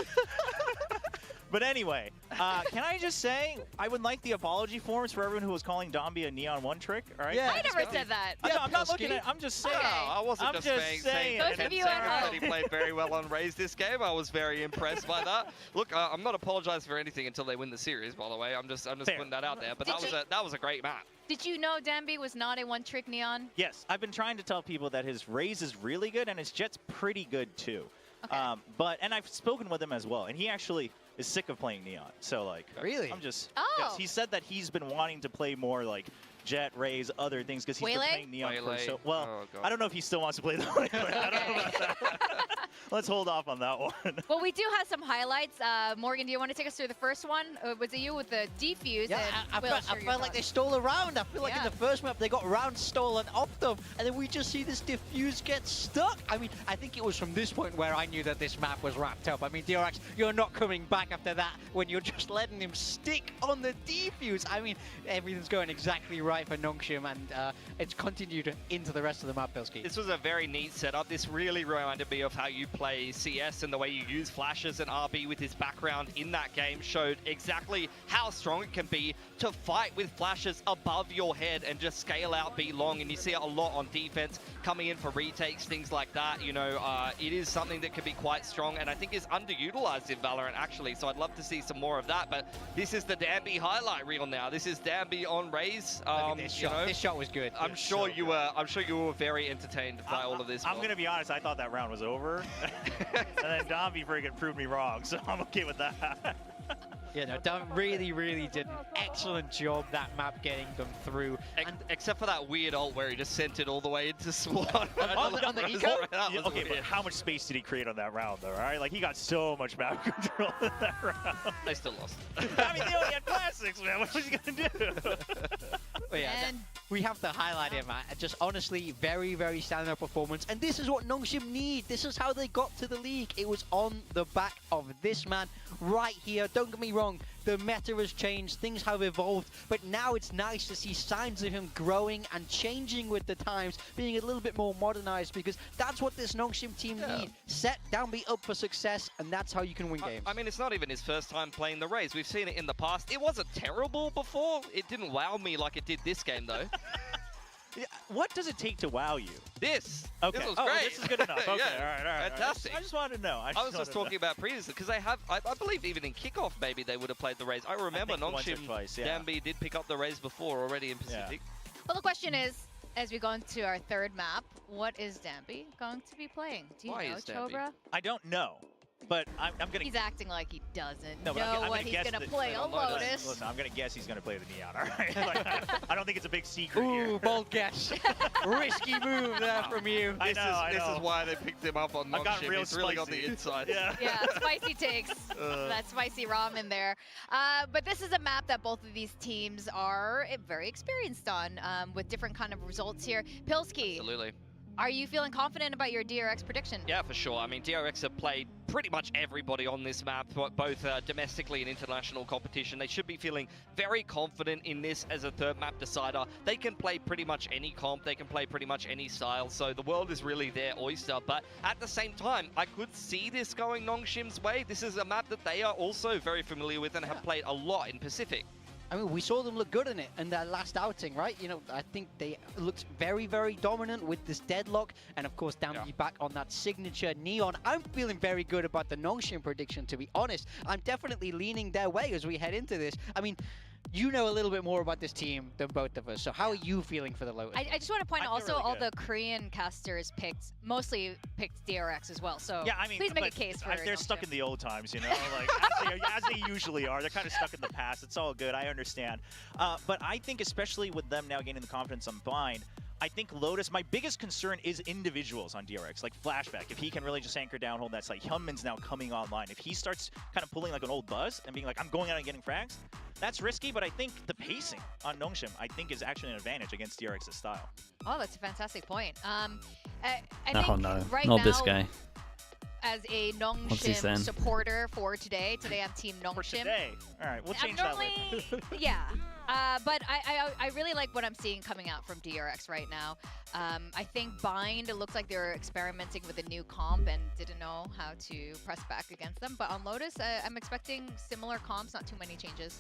But anyway, can I just say, I would like the apology forms for everyone who was calling Domby a Neon 1 trick, all right? Yeah. I never said that. I'm not looking at I'm just saying. Okay. I wasn't I'm just saying Those of you at that he home. played very well on Raze this game. I was very impressed by that. Look, I'm not apologizing for anything until they win the series, by the way. I'm just putting that out there. But that was a great map. Did you know Danby was not a one-trick Neon? Yes, I've been trying to tell people that his Raze is really good and his Jet's pretty good too. Okay. And I've spoken with him as well, and he actually is sick of playing Neon. So like, Really? I'm just. Oh. Yes, he said that he's been wanting to play more like Jet, Raze, other things because he's been Waylay? playing Neon for Waylay. so well. Oh, God. I don't know if he still wants to play the Waylay. I don't know about that. Let's hold off on that one. Well, we do have some highlights. Morgan, do you want to take us through the first one? Was it you with the defuse? Yeah, and I Will, felt share your like they thoughts. stole a round. I feel like in Yeah. the first map they got round stolen off them, and then we just see this diffuse get stuck. I mean, I think it was from this point where I knew that this map was wrapped up. I mean, DRX, you're not coming back after that when you're just letting him stick on the defuse. I mean, everything's going exactly right for NONGSHIM, and it's continued into the rest of the map, Pilski. This was a very neat setup. This really reminded me of how you play CS and the way you use flashes, and RB with his background in that game showed exactly how strong it can be to fight with flashes above your head and just scale out B long, and you see it a lot on defense coming in for retakes, things like that. You know, it is something that can be quite strong and I think is underutilized in Valorant actually, so I'd love to see some more of that. But this is the Danby highlight reel now. This is Danby on Raze. This shot was good. I'm sure you were very entertained by all of this. I'm going to be honest, I thought that round was over. And then Domby freaking proved me wrong, so I'm okay with that. Yeah, no, Dom really did an excellent job that map getting them through. And Except for that weird ult where he just sent it all the way into Swan. on the eco? Yeah, okay, but how much space did he create on that round, though, all right? Like, he got so much map control in that round. They still lost. I mean, they only had classics, man. What was he going to do? But yeah, And- we have to highlight him, man. Just honestly, very standout performance. And this is what NONGSHIM need. This is how they got to the league. It was on the back of this man right here. Don't get me wrong, the meta has changed, things have evolved, but now it's nice to see signs of him growing and changing with the times, being a little bit more modernized, because that's what this NONGSHIM team need. Set Danby up for success, and that's how you can win games. I mean, it's not even his first time playing the Raze. We've seen it in the past. It wasn't terrible before. It didn't wow me like it did this game, though. Yeah, what does it take to wow you? This. Okay. This was Oh, great. this is good enough. Okay, Yeah. all right. Fantastic. I just wanted to know. I was just talking about previously, because they have, I believe even in kickoff, maybe they would have played the Raze. I remember think once or NONGSHIM twice, yeah. Danby did pick up the Raze before already in Pacific. Well, the question is, as we go into our third map, what is Danby going to be playing? Do you Why know, is Danby? Chobra? I don't know, but I'm going to... He's acting like he doesn't No, but know I'm what gonna he's guess going to that- play on Lotus. Lotus. Listen, I'm going to guess he's going to play the Neon, all right? Like, I don't think it's a big secret Ooh, here. bold guess. Risky move there from you. I know. This is why they picked him up on I've gotten NONGSHIM. real It's really on spicy. the inside. Yeah. Yeah, spicy takes. That spicy ramen there. But this is a map that both of these teams are very experienced on, with different kind of results here. Pilski, Absolutely. are you feeling confident about your DRX prediction? Yeah, for sure. I mean, DRX have played pretty much everybody on this map, both domestically and international competition. They should be feeling very confident in this as a third map decider. They can play pretty much any comp, they can play pretty much any style, so the world is really their oyster. But at the same time, I could see this going NONGSHIM's way. This is a map that they are also very familiar with and have played a lot in Pacific. I mean, we saw them look good in it in their last outing, right? You know, I think they looked very dominant with this deadlock, and of course, Danby back on that signature Neon. I'm feeling very good about the NONGSHIM prediction, to be honest. I'm definitely leaning their way as we head into this. I mean, you know a little bit more about this team than both of us, so how are you feeling for the Lotus? I just want to point I out feel also really all good. the Korean casters mostly picked DRX as well. So Yeah, I mean, please make a but case for they're stuck NONGSHIM. in the old times, you know, like as they usually are. They're kind of stuck in the past. It's all good. I understand. But I think especially with them now gaining the confidence on Blind, I think Lotus, my biggest concern is individuals on DRX, like Flashback. If he can really just anchor down, hold that site. Hyunmin's now coming online. If he starts kind of pulling like an old Buzz and being like, I'm going out and getting frags, that's risky, but I think the pacing on NONGSHIM, I think, is actually an advantage against DRX's style. Oh, that's a fantastic point. I Oh think no, right not now, this guy. as a What's he NONGSHIM saying? supporter for today. Today I'm Team For NONGSHIM. today. All right, we'll change that later. Yeah. But I really like what I'm seeing coming out from DRX right now. I think Bind, it looks like they're experimenting with a new comp and didn't know how to press back against them. But on Lotus, I'm expecting similar comps, not too many changes.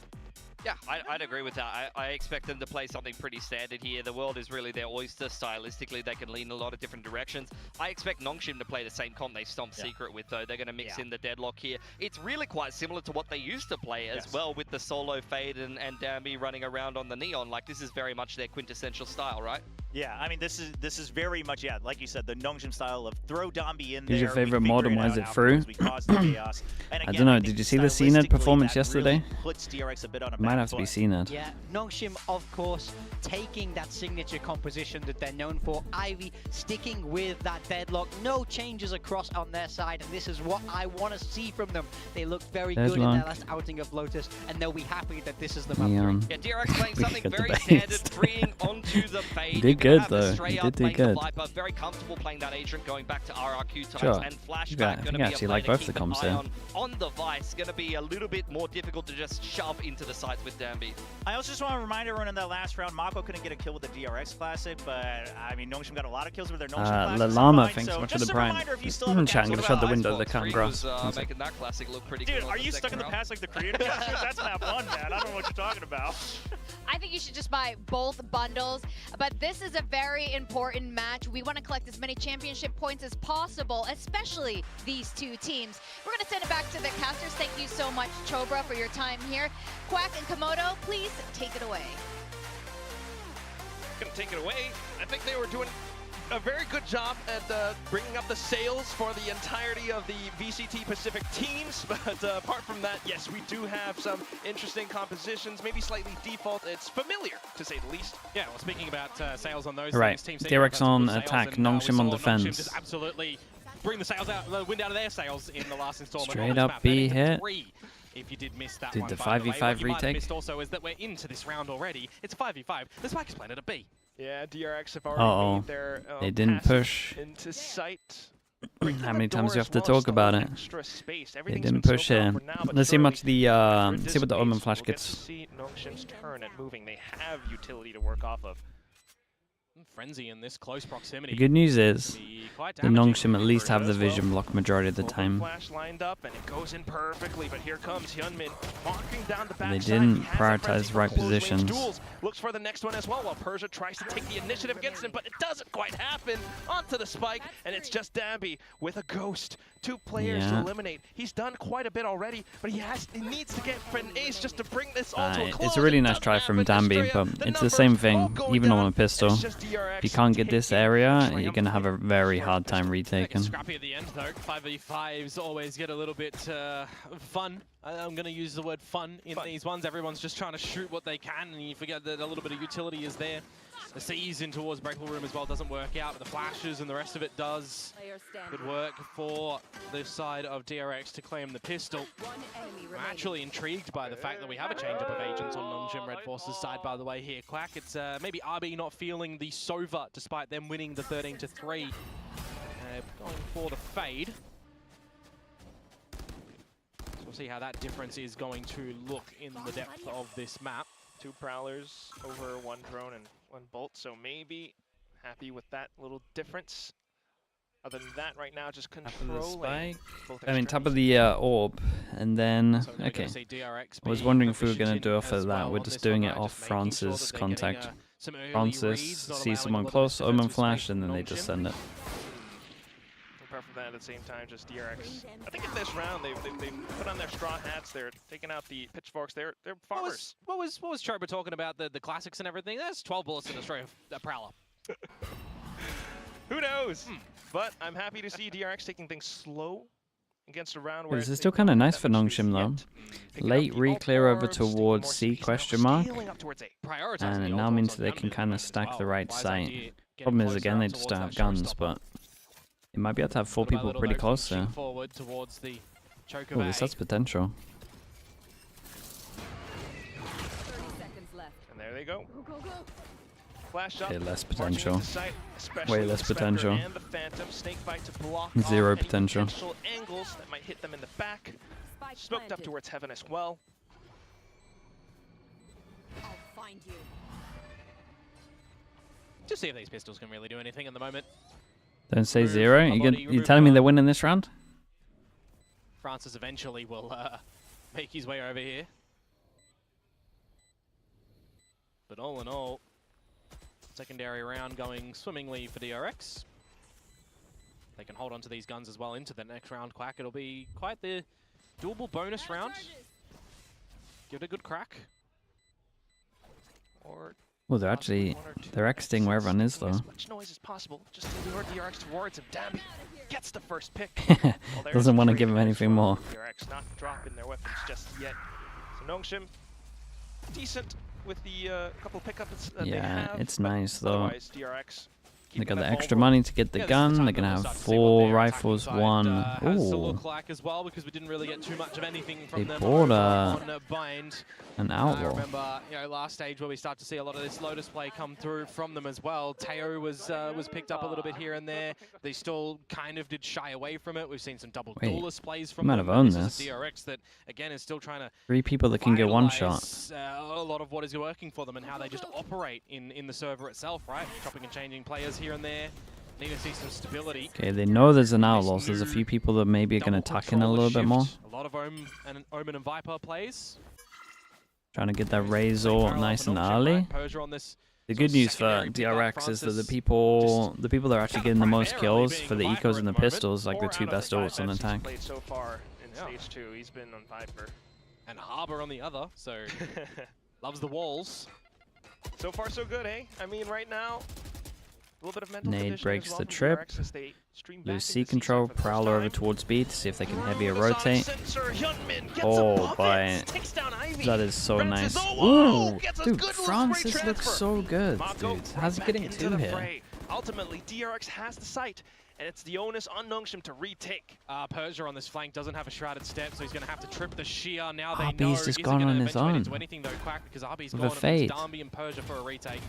Yeah, I'd agree with that. I expect them to play something pretty standard here. The world is really their oyster. Stylistically, they can lean in a lot of different directions. I expect NONGSHIM to play the same comp they stomped Secret with, though. They're going to mix in the Deadlock here. It's really quite similar to what they used to play as well, with the solo Fade and Dambi running around on the Neon. Like, this is very much their quintessential style, right? Yeah, I mean, this is very much, like you said, the NONGSHIM style of throw Dambi in there. Who's your favorite mod and why is it through? I don't know. Did you see the CNED performance yesterday? Puts DRX a bit on a Might have to be CNED. Yeah, NONGSHIM, of course, taking that signature composition that they're known for. Ivy sticking with that Deadlock. No changes across on their side, and this is what I want to see from them. They looked very good in their last outing of Lotus, and they'll be happy that this is the map 3. Yeah, DRX playing something very standard, freeing onto the Fade. Did good though. He did good. Viper, very comfortable playing that Agent, going back to RRQ types Sure. and Flashback. I actually like both the comps there. On the Vice, going to be a little bit more difficult to just shove into the sides with Dambi. I also just want to remind everyone in that last round, Mako couldn't get a kill with the DRX Classic, but I mean, NONGSHIM got a lot of kills with their NONGSHIM Classic. Llama, thanks so much just for the a Brian. reminder, if you still have a Chat, I'm going to shut the window, the cut grass. Making that Classic look pretty Dude, good. are you stuck in the past like the Korean casters? That's not fun, man. I don't know what you're talking about. I think you should just buy both bundles, but this is a very important match. We want to collect as many championship points as possible, especially these two teams. We're going to send it back to the casters. Thank you so much, Chobra, for your time here. Quack and Komodo, please take it away. Gonna take it away. I think they were doing a very good job at bringing up the sales for the entirety of the VCT Pacific teams, but apart from that, yes, we do have some interesting compositions, maybe slightly default. It's familiar, to say the least. Yeah, well, speaking about sales on those Right, things, DRX on attack, NONGSHIM on defense. Just absolutely bring the sails out, the wind out of their sails in the last installment. Straight up B hit. If you did miss that Did one, the by the way. 5v5 What you might have retake? missed also is that we're into this round already. It's a 5v5. The Spike is planted at B. Yeah, DRX have already made their they didn't push. into sight. How many times do you have to talk about it? They didn't push here. Now, Let's see how much the see what the Omen Flash we'll get gets. to see NONGSHIM's turn at moving. They have utility to work off of. Frenzy in this close proximity. The good news is quite the damaging NONGSHIM at least for have it the as well. vision block majority of the time. Flash lined up and it goes in perfectly, but here comes Hyunmin marking down the backside. They didn't He has a prioritize frenzy for right close range positions. duels. Looks for the next one as well, while Persia tries to take the initiative against him, but it doesn't quite happen. Onto the spike, and it's just Dambi with a ghost. 2 players to eliminate. He's done quite a bit already, but he needs to get for an ace just to bring this all to a close. It's a really nice try from Dambi, but it's the same thing, even on a pistol. If you can't get this area, you're going to have a very hard time retaking. Scrappy at the end though. 5v5s always get a little bit fun. I'm going to use the word fun in these ones. Everyone's just trying to shoot what they can, and you forget that a little bit of utility is there. The C's in towards Breakable Room as well doesn't work out, but the flashes and the rest of it does. Good work for the side of DRX to claim the pistol. I'm actually intrigued by the fact that we have a change-up of agents on NONGSHIM RedForce's side, by the way, here. Quack, it's maybe RB not feeling the Sova, despite them winning the 13-3. Going for the fade. So we'll see how that difference is going to look in the depth of this map. 2 Prowlers over 1 drone and 1 bolt, so maybe happy with that little difference. Other than that, right now, just controlling. I mean, top of the orb, and then, okay. I was wondering if we were going to do off of that. We're just doing it off France's contact. Francis sees someone close, Omen Flash, and then they just send it. Apart from that, at the same time, just DRX. I think in this round, they've put on their straw hats. They're taking out the pitchforks. They're farmers. What was Choba talking about? The classics and everything? That's 12 bullets in a Prowler. Who knows? But I'm happy to see DRX taking things slow against a round where This is still kind of nice for NONGSHIM though. Late re-clear over towards C question mark, and it now means that they can kind of stack the right site. Problem is, again, they just don't have guns, but they might be able to have 4 people pretty close there. Oh, this has potential. And there they go. Flash up. Okay, less marching potential. into sight, especially Way with less the Spectre potential. And the Phantom. Snakebite to block Zero off any potential. potential angles that might hit them in the back. Smoked up towards Heaven as well. I'll find you. Just see if these pistols can really do anything at the moment. Don't say Remove zero. a body, You remove telling me one. they're winning this round? Francis eventually will make his way over here. But all in all, secondary round going swimmingly for DRX. They can hold on to these guns as well into the next round. Quack, it'll be quite the doable bonus round. Give it a good crack. Or Well, they're actually they're exiting where everyone is though. as much noise as possible. Just to lure DRX towards him. Dambi gets the first pick. Well, there's Doesn't want to three give him picks anything from more. DRX not dropping their weapons just yet. So NONGSHIM, decent with the couple pickups that they Yeah, have. it's but nice though. Otherwise, DRX They got keeping the that extra ball money to get the Yeah, this is gun. time They're gonna that we'll have start to see what 4 their attacking rifles, side, 1. has to Ooh, look like as well, because we didn't really get too much of anything from They them bought on bind. an I outlaw. remember, last stage where we start to see a lot of this Lotus play come through from them as well. Teo was picked up a little bit here and there. They still kind of did shy away from it. We've seen some double Wait, duelist plays from might them. have and owned this. this. Is a DRX that, again, is still trying to 3 people that can get one shot. vitalize, a lot of what is working for them and how they just operate in the server itself, right? Chopping and changing players here and there. Need to see some stability. Okay, they know there's an outlaw, so there's a few people that maybe are gonna Double tuck in a little bit more. shift. A lot of Omen and Viper plays. Trying to get that Razor Parallel nice for and NONGSHIM, early. right? Persia on this The sort good of news for secondary pickup. DRX is that the Francis people that are kind actually of getting the most primarily kills being for the Viper ecos at and the the moment. pistols, like the 4 2 out of best the 5 ults on maps he's attack. played so far in Yeah. stage 2. He's been on Viper. and Harbor on the other, so loves the walls. So far, so good, eh? I mean, right now, a little bit of mental Nade conditioning breaks as well the from trip. DRX as they stream back Lose into C the control, season for the first Prowler over time. towards B to see if they can heavier The sonic rotate. sensor, Hyunmin gets Oh, above boy. it, takes down Ivy. That is so Francis, nice. oh, Ooh, gets a dude, good little Francis spray looks transfer. so good, Mako dude. right How's he back getting into 2 the here? fray. Ultimately, DRX has the site, and it's the onus on NONGSHIM to retake. Persia on this flank doesn't have a shrouded step, so he's going to have to trip the sheer. Now they RB's know. just Is it gone gonna on his eventuate own. into anything though, Quack, because RB's With gone a against fade. Dambi and Persia for a retake.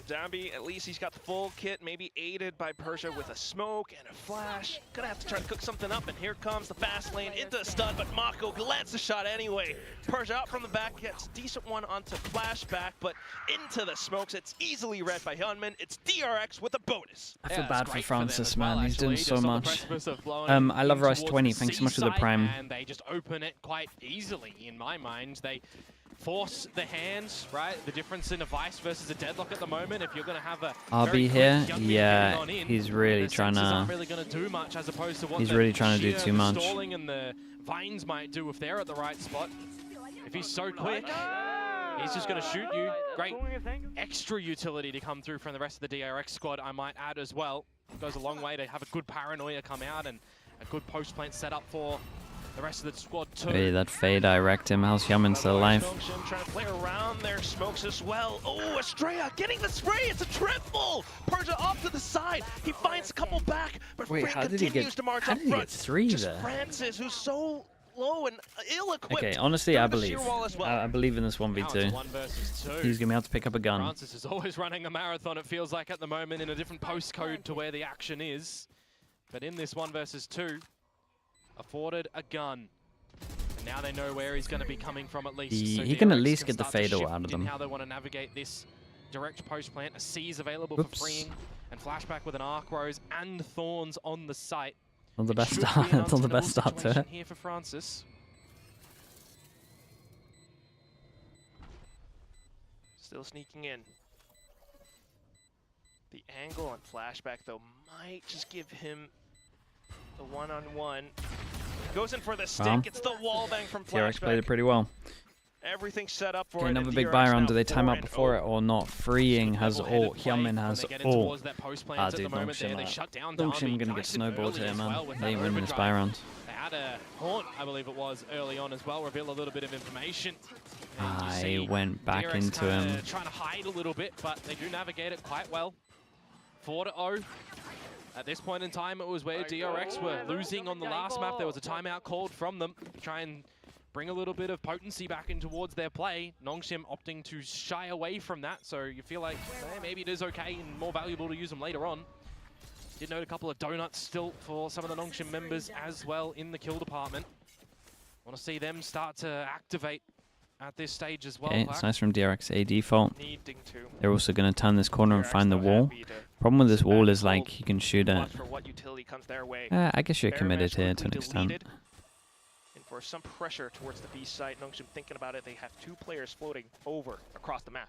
Dambi, at least he's got the full kit, maybe aided by Persia with a smoke and a flash. Gonna have to try to cook something up, and here comes the fast lane into a stun, but Mako lands the shot anyway. Persia out from the back, gets a decent one onto flashback, but into the smokes. It's easily read by Hyunmin. It's DRX with a bonus. I feel Yeah, bad it's for great them Francis, as well, man. He's doing actually, so just on the much. precipice of blowing I love in Rice towards 20. the Thanks so C much for the site, prime. And they just open it quite easily, in my mind. They force the hands, right? The difference in a Vice versus a Deadlock at the moment. If you're going to have a very RB quick here, Hyunmin yeah, getting on in, he's really the trying sensors aren't to. really going to do much as opposed to what He's the really trying to do sheer, too the much. stalling and the vines might do if they're at the right spot. If he's so quick, he's just going to shoot you. Great extra utility to come through from the rest of the DRX squad, I might add as well. It goes a long way to have a good paranoia come out and a good post plant set up for the rest of the squad too. Hey, that fade, I wrecked him. How's Hyunmin still alive? NONGSHIM trying to play around their smokes as well. Oh, Estrella getting the spray. It's a triple. Persia off to the side. He finds a couple back, but Wait, Frank how did he continues get? to march How up did he front. get 3 Just there? Francis, who's so low and ill-equipped. Okay, honestly, I through the sheer believe. wall as well. I believe in this Now it's 1v2. 1 versus 2. He's gonna be able to pick up a gun. Francis is always running a marathon, it feels like at the moment, in a different postcode to where the action is. But in this 1 versus 2, afforded a gun. And now they know where he's going to be coming from at least. So He can at DRX least get the start to fatal shift out of in them. how they want to navigate this direct post plant. A C is available Oops. for freeing, and flashback with an arc rose and thorns on the site. Not the It best should be start. an Not the untenable best start to situation it. here for Francis. Still sneaking in. The angle on flashback, though, might just give him the one-on-one. Goes in for the stick. Well, It's the wall bang from DRX played flashback. it pretty well. Everything's set up for Okay, it. another and big DRX buy round. now Do they time out 4-0. before it or not? Freeing has Level-headed ult. play Hyunmin when has they get in ult. towards that post plants at the Dude, moment there. They NONGSHIM. shut down NONGSHIM Darby gonna get nice and snowballed early here, as man. well with They that win this overdrive. buy round. They had a haunt, I believe it was, early on as well, reveal a little bit of information. And you I see went back DRX into kinda him. trying to hide a little bit, but they do navigate it quite well. 4-0. At this point in time, it was where DRX were losing on the last map. There was a timeout called from them to try and bring a little bit of potency back in towards their play. NONGSHIM opting to shy away from that, so you feel like maybe it is okay and more valuable to use them later on. Did note a couple of donuts still for some of the NONGSHIM members as well in the kill department. Want to see them start to activate at this stage as well. Okay, it's nice from DRX, a default. Needing to. They're also going to turn this corner and find the wall. Problem with this wall is like you can shoot it. I guess you're committed here to an extent. And for some pressure towards the B site, NONGSHIM thinking about it, they have 2 players floating over across the map.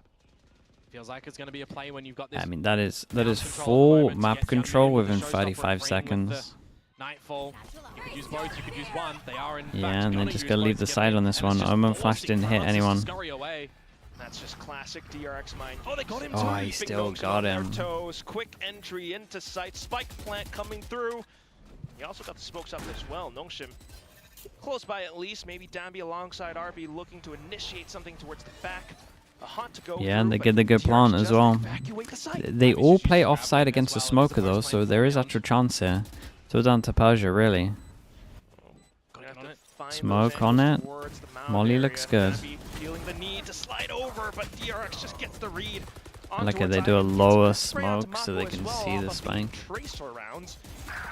Feels like it's going to be a play when you've got this. I mean, that is full map control within 35 seconds. Nightfall. You could use both, you could use one. They are in Yeah, and then just gotta leave the side on this one. Omen Flash didn't hit anyone. That's just classic DRX mind. Oh, they got him Oh, too. he still got him. Toes. Quick entry into sight. Spike plant coming through. He also got the smokes up as well. NONGSHIM close by at least. Maybe Danby alongside RB looking to initiate something towards the back. A hunt to go Yeah, and they through, get the good but plant DRX as well. just evacuate the site. They all play offside against the smoker though, so there is actual chance here. So down to Persia, really. Smoke on it. Molly looks good. Feeling the need to slide over, but DRX just gets the read. I like it, they do a lower smoke so they can see the spike. Tracer rounds,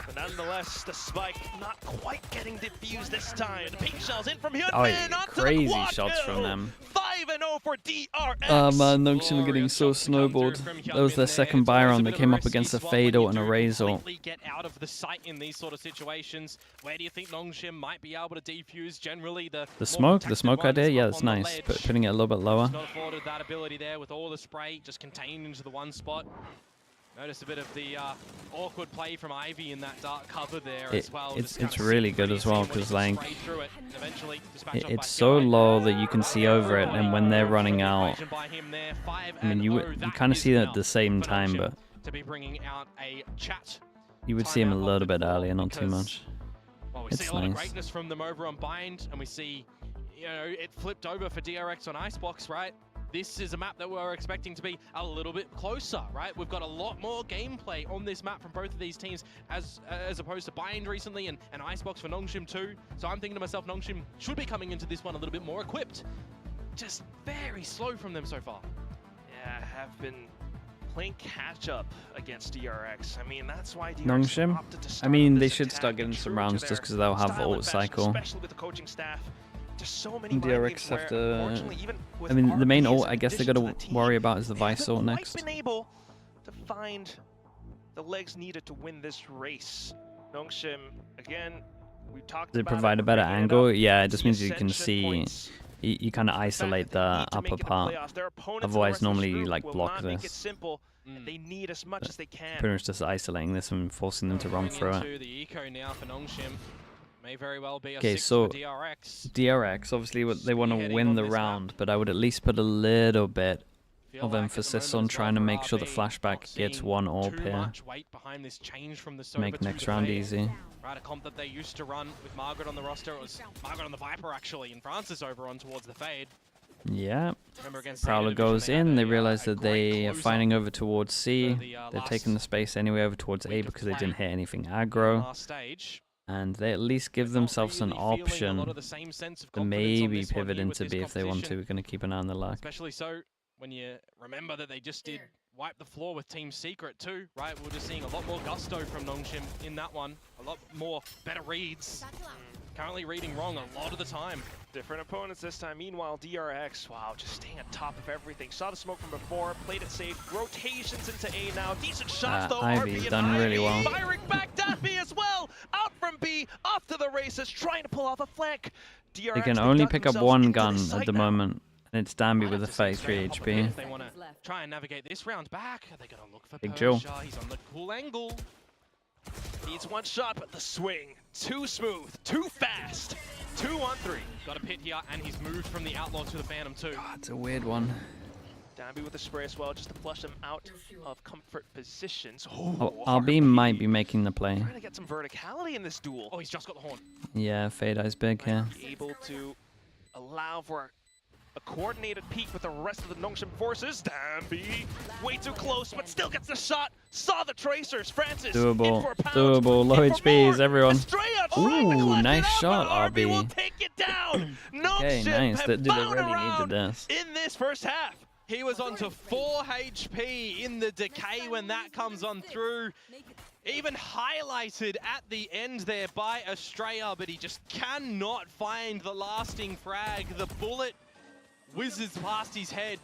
but nonetheless, the spike not quite getting diffused this time. The pink shells in from Hyunbin. Oh, yeah, crazy shots from them. 5-0 for DRX. Oh man, NONGSHIM are getting so snowballed. That was their second buy round. They came up against a fade ult and a raise ult. Get out of the sight in these sort of situations. Where do you think NONGSHIM might be able to defuse? Generally, the smoke idea, yeah, that's nice. But putting it a little bit lower. Not afforded that ability there with all the spray just contained into the one spot. Notice a bit of the awkward play from Ivy in that dark cover there as well. It's really good as well because like it's so low that you can see over it, and when they're running out, I mean you kind of see it at the same time, but you would see him a little bit earlier, not too much. Well, we it's see a lot of nice. greatness from them over on Bind, and we see, you know, it flipped over for DRX on Icebox, right? This is a map that we're expecting to be a little bit closer, right? We've got a lot more gameplay on this map from both of these teams as opposed to Bind recently and Icebox for NONGSHIM too. So I'm thinking to myself, NONGSHIM should be coming into this one a little bit more equipped. Just very slow from them so far. Yeah, have been playing catch up against DRX. I mean, that's why DRX NONGSHIM, opted to I start mean, this they should attack start getting and some true rounds to just their because they'll have style ult and fashion, cycle. especially with the coaching staff. There's so many DRX have to. I I mean, the main ult I guess they got to worry about is the Vice ult next. Been able to find the legs needed to win this race. NONGSHIM again. We talked. Does it provide a better angle? Yeah, it just means you can see. You kind of isolate the upper part. Otherwise, normally you like block this. They need as much as they can. Pretty much just isolating this and forcing them to run through it. The eco now for NONGSHIM. May very well be a Okay, so DRX, obviously they want to win the round, but I would at least put a little bit of emphasis on trying to make sure the flashback gets one AWP here. Make next round easy. Right, a comp that they used to run with Margaret on the roster. It was Margaret on the Viper actually, and Francis over on towards the Fade. Yeah, Prowler goes in, they realize that they are fighting over towards C. They're taking the space anyway over towards A because they didn't hit anything aggro. And they at least give themselves an option to maybe pivot into B if they want to. We're going to keep an eye on the luck. Especially so when you remember that they just did wipe the floor with Team Secret too, right? We're just seeing a lot more gusto from NONGSHIM in that one. A lot more better reads. Currently reading wrong a lot of the time. Different opponents this time. Meanwhile, DRX, wow, just staying on top of everything. Saw the smoke from before, played it safe. Rotations into A now. Decent shots though. Ivy's done really well. Firing back Daffy as well. Out from B, off to the races, trying to pull off a flank. DRX, they can only pick up one gun at the moment, and it's Danby with a 33 HP. If they want to try and navigate this round back, are they going to look for Big Joe. He's on the cool angle. Needs one shot, but the swing. Too smooth, too fast. 2-on-3. Got a pit here, and he's moved from the Outlaw to the Phantom too. God, it's a weird one. Danby with the spray as well, just to flush him out of comfort positions. RB might be making the play. Trying to get some verticality in this duel. Oh, he's just got the horn. Yeah, Fade Eye's big here. Able to allow for a coordinated peek with the rest of the NONGSHIM forces. Dambi, way too close, but still gets the shot. Saw the tracers. Francis, Doable, in for a pound, doable. Low in for HPs, more. everyone. Estrella Ooh, trying to collect nice it up, shot, but RB will RB. take it down. Okay, NONGSHIM nice. have Dude, they found really around needed this. in this first half. He was on to 4 HP in the decay when that comes on through. Even highlighted at the end there by Estrella, but he just cannot find the lasting frag. The bullet whizzes past his head.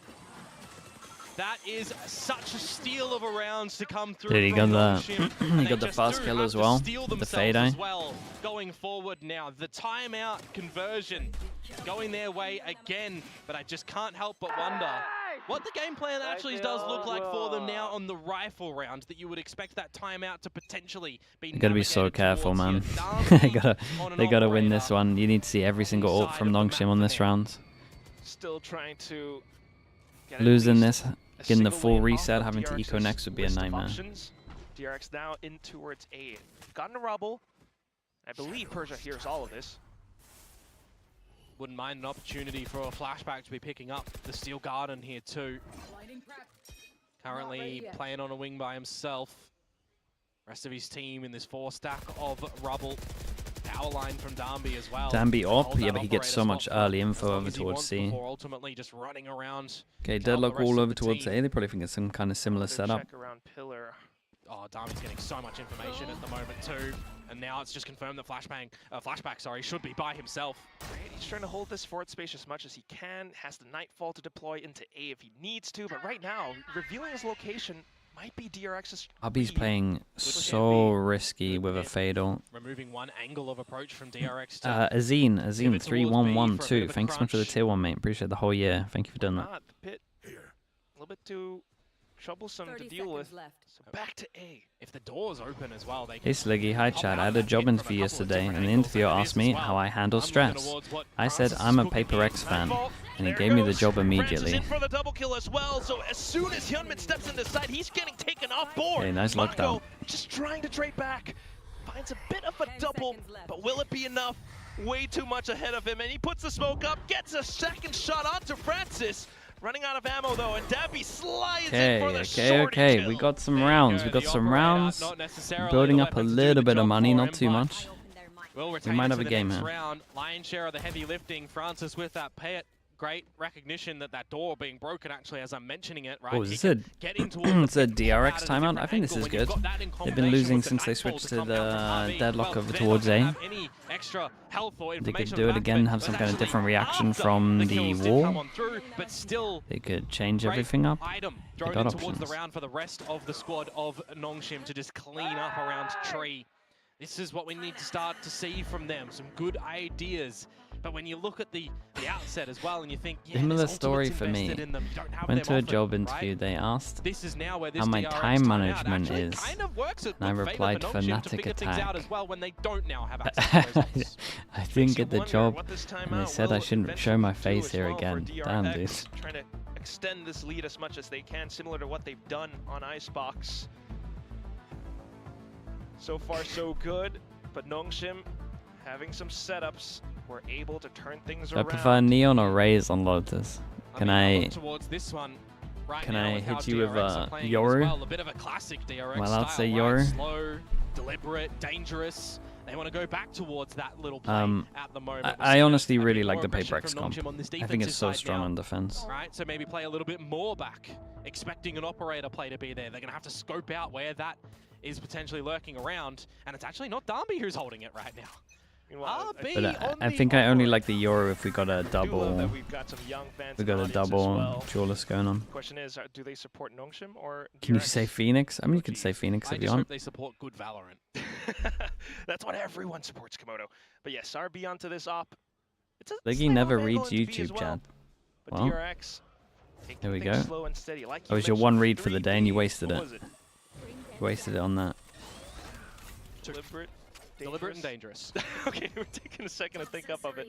That is such a steal of a round to come through. Dude, he got NONGSHIM. he They got the just fast do kill have as to well, steal with the themselves fade eye. as well going forward now. The timeout conversion going their way again, but I just can't help but wonder what the game plan actually does look like for them now on the rifle round, that you would expect that timeout to potentially be. You gotta be so careful, man. they gotta win this one. You need to see every single ult from NONGSHIM on this round. Still trying to get at Losing least this, a getting the single full win off reset, of having to eco DRX's next would be a list of nightmare. options. DRX now in towards A. Gotten a rubble. I believe Persia hears all of this. Wouldn't mind an opportunity for a flashback to be picking up the Steel Garden here too. Currently playing on a wing by himself. Rest of his team in this 4-stack of rubble. Power line from Dambi as well. Dambi up, Hold yeah, that but he gets so operator much spot for early as info long over as he towards wants C. before ultimately just running around. Okay, kill the deadlock rest all of over the towards team. A. They probably think it's some kind of similar Another setup. check around pillar. Oh, Dambi's getting so much information at the moment too. And now it's just confirmed that Flashback should be by himself. Right, he's trying to hold this forward space as much as he can. Has the Nightfall to deploy into A if he needs to, but right now, revealing his location might be DRX's. RB's playing so risky with a fatal. Removing one angle of approach from DRX to Azine towards B for a bit 3112. of a Thanks so much for the crunch. tier 1, mate. Appreciate the whole year. Thank you for doing that. Not the pit. A little bit too troublesome to deal with. So back to A. If the door's open as well, they Hey can Sliggy, hi pop chat. out I of had a that job pit from a interview couple of yesterday, different and the angles, interviewer and it asked is me as well. how I handle I'm looking stress. towards what I said Francis I'm a is cooking Paper here. X fan, Nightfall, and he there gave me the goes. job Francis immediately. in for the double kill as well, so as soon as Hyunmin steps into sight, he's getting taken off board. Okay, nice Mako lockdown. just trying to trade back. Finds a bit of a double, but will it be enough? Way too much ahead of him, and he puts the smoke up, gets a second shot onto Francis. Running out of ammo though, and Dabby slides in for the shorty kill. We got some rounds. We got The some operator, rounds. not necessarily Building the up a weapon to do little the bit of job money, for not him, too but much. We'll retain might it have to a the game next here. round. Lion's share of the heavy lifting. Francis with that pit. Great recognition that that door being broken, actually, as I'm mentioning it, right? Oh, is this a it's a DRX timeout? I think this is good. They've been losing since they switched to the deadlock over towards A. They could do it again, have some kind of different reaction from the wall. But still, They could change everything up. item They thrown got in towards the options. round for the rest of the squad of NONGSHIM to just clean up around tree. This is what we need to start to see from them. Some good ideas. But when you look at the outset as well and you think, yeah, Similar there's story ultimates for me. invested in them. You don't have Went them to a often, job right? interview. They asked This is now where this how my DRX time timeout management actually is, kind of works at and I good favor replied for NONGSHIM to Fnatic figure things out attack. as well when they don't now have access to those results. I didn't get the Wonder job, what this and they timeout said I will shouldn't show my eventually do face as here well for again. Damn, dude. DRX, trying to extend this lead as much as they can, similar to what they've done on Icebox. So far, so good, but NONGSHIM having some setups, were able to turn things I around. prefer Neon or Raze on Lotus. Can I look towards this one right can now I with how hit you with DRX are playing as Yoru? well. A bit of a classic DRX Am I allowed to style, say right? Yoru? Slow, deliberate, dangerous. They want to go back towards that little play at the moment. We're I seeing honestly a bit really more like the aggression Paper X from comp. NONGSHIM on this I think defensive it's so side strong now. on defense. Right, so maybe play a little bit more back, expecting an operator play to be there. They're going to have to scope out where that is potentially lurking around, and it's actually not Dambi who's holding it right now. Meanwhile, RB But on I the think I only onboard. like the Yoru if we got a I do love double. that we've got some young fans We in got the a audience as double well. duelist going on. Question is, do they support NONGSHIM or Can you DRX? say Phoenix? I mean, you could say Phoenix I if you just want. hope they support good Valorant. That's what everyone supports, Komodo. But yes, RB onto this op. It's a Sliggy slight never off angle reads into B as YouTube, well, Chad. But Well, DRX, taking there we things go. slow and steady. Like That you was your mentioned, one read for the 3 day and you Bs. wasted What it. was it? You wasted it on that. Deliberate, Deliberate and dangerous. Okay, we're taking a second to think up of it.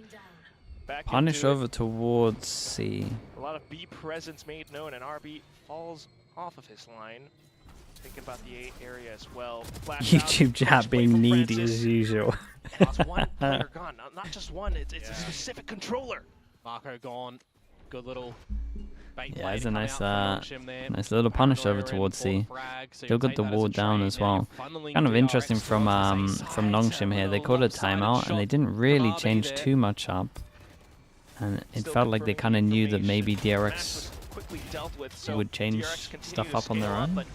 Back Punish into it. over towards C. A lot of B presence made known, and RB falls off of his line. Thinking about the A area as well. Flash out, YouTube first chat play being from needy Francis. as usual. That's one player gone. Not just one, it's a specific controller. Marco gone. Good little bait Yeah, play it's a coming nice, out from NONGSHIM there. nice little punish over Paranoia in towards C. full frag, so Still you'll got take the that as a ward down trade. as Now you're well. funneling Kind of DRX interesting from towards a NONGSHIM here. They called a timeout and they didn't really change too much up. And it Still felt like they kind of confirming knew that maybe information. Match DRX was quickly dealt with, so would change DRX continue stuff to up on their scale up, own. but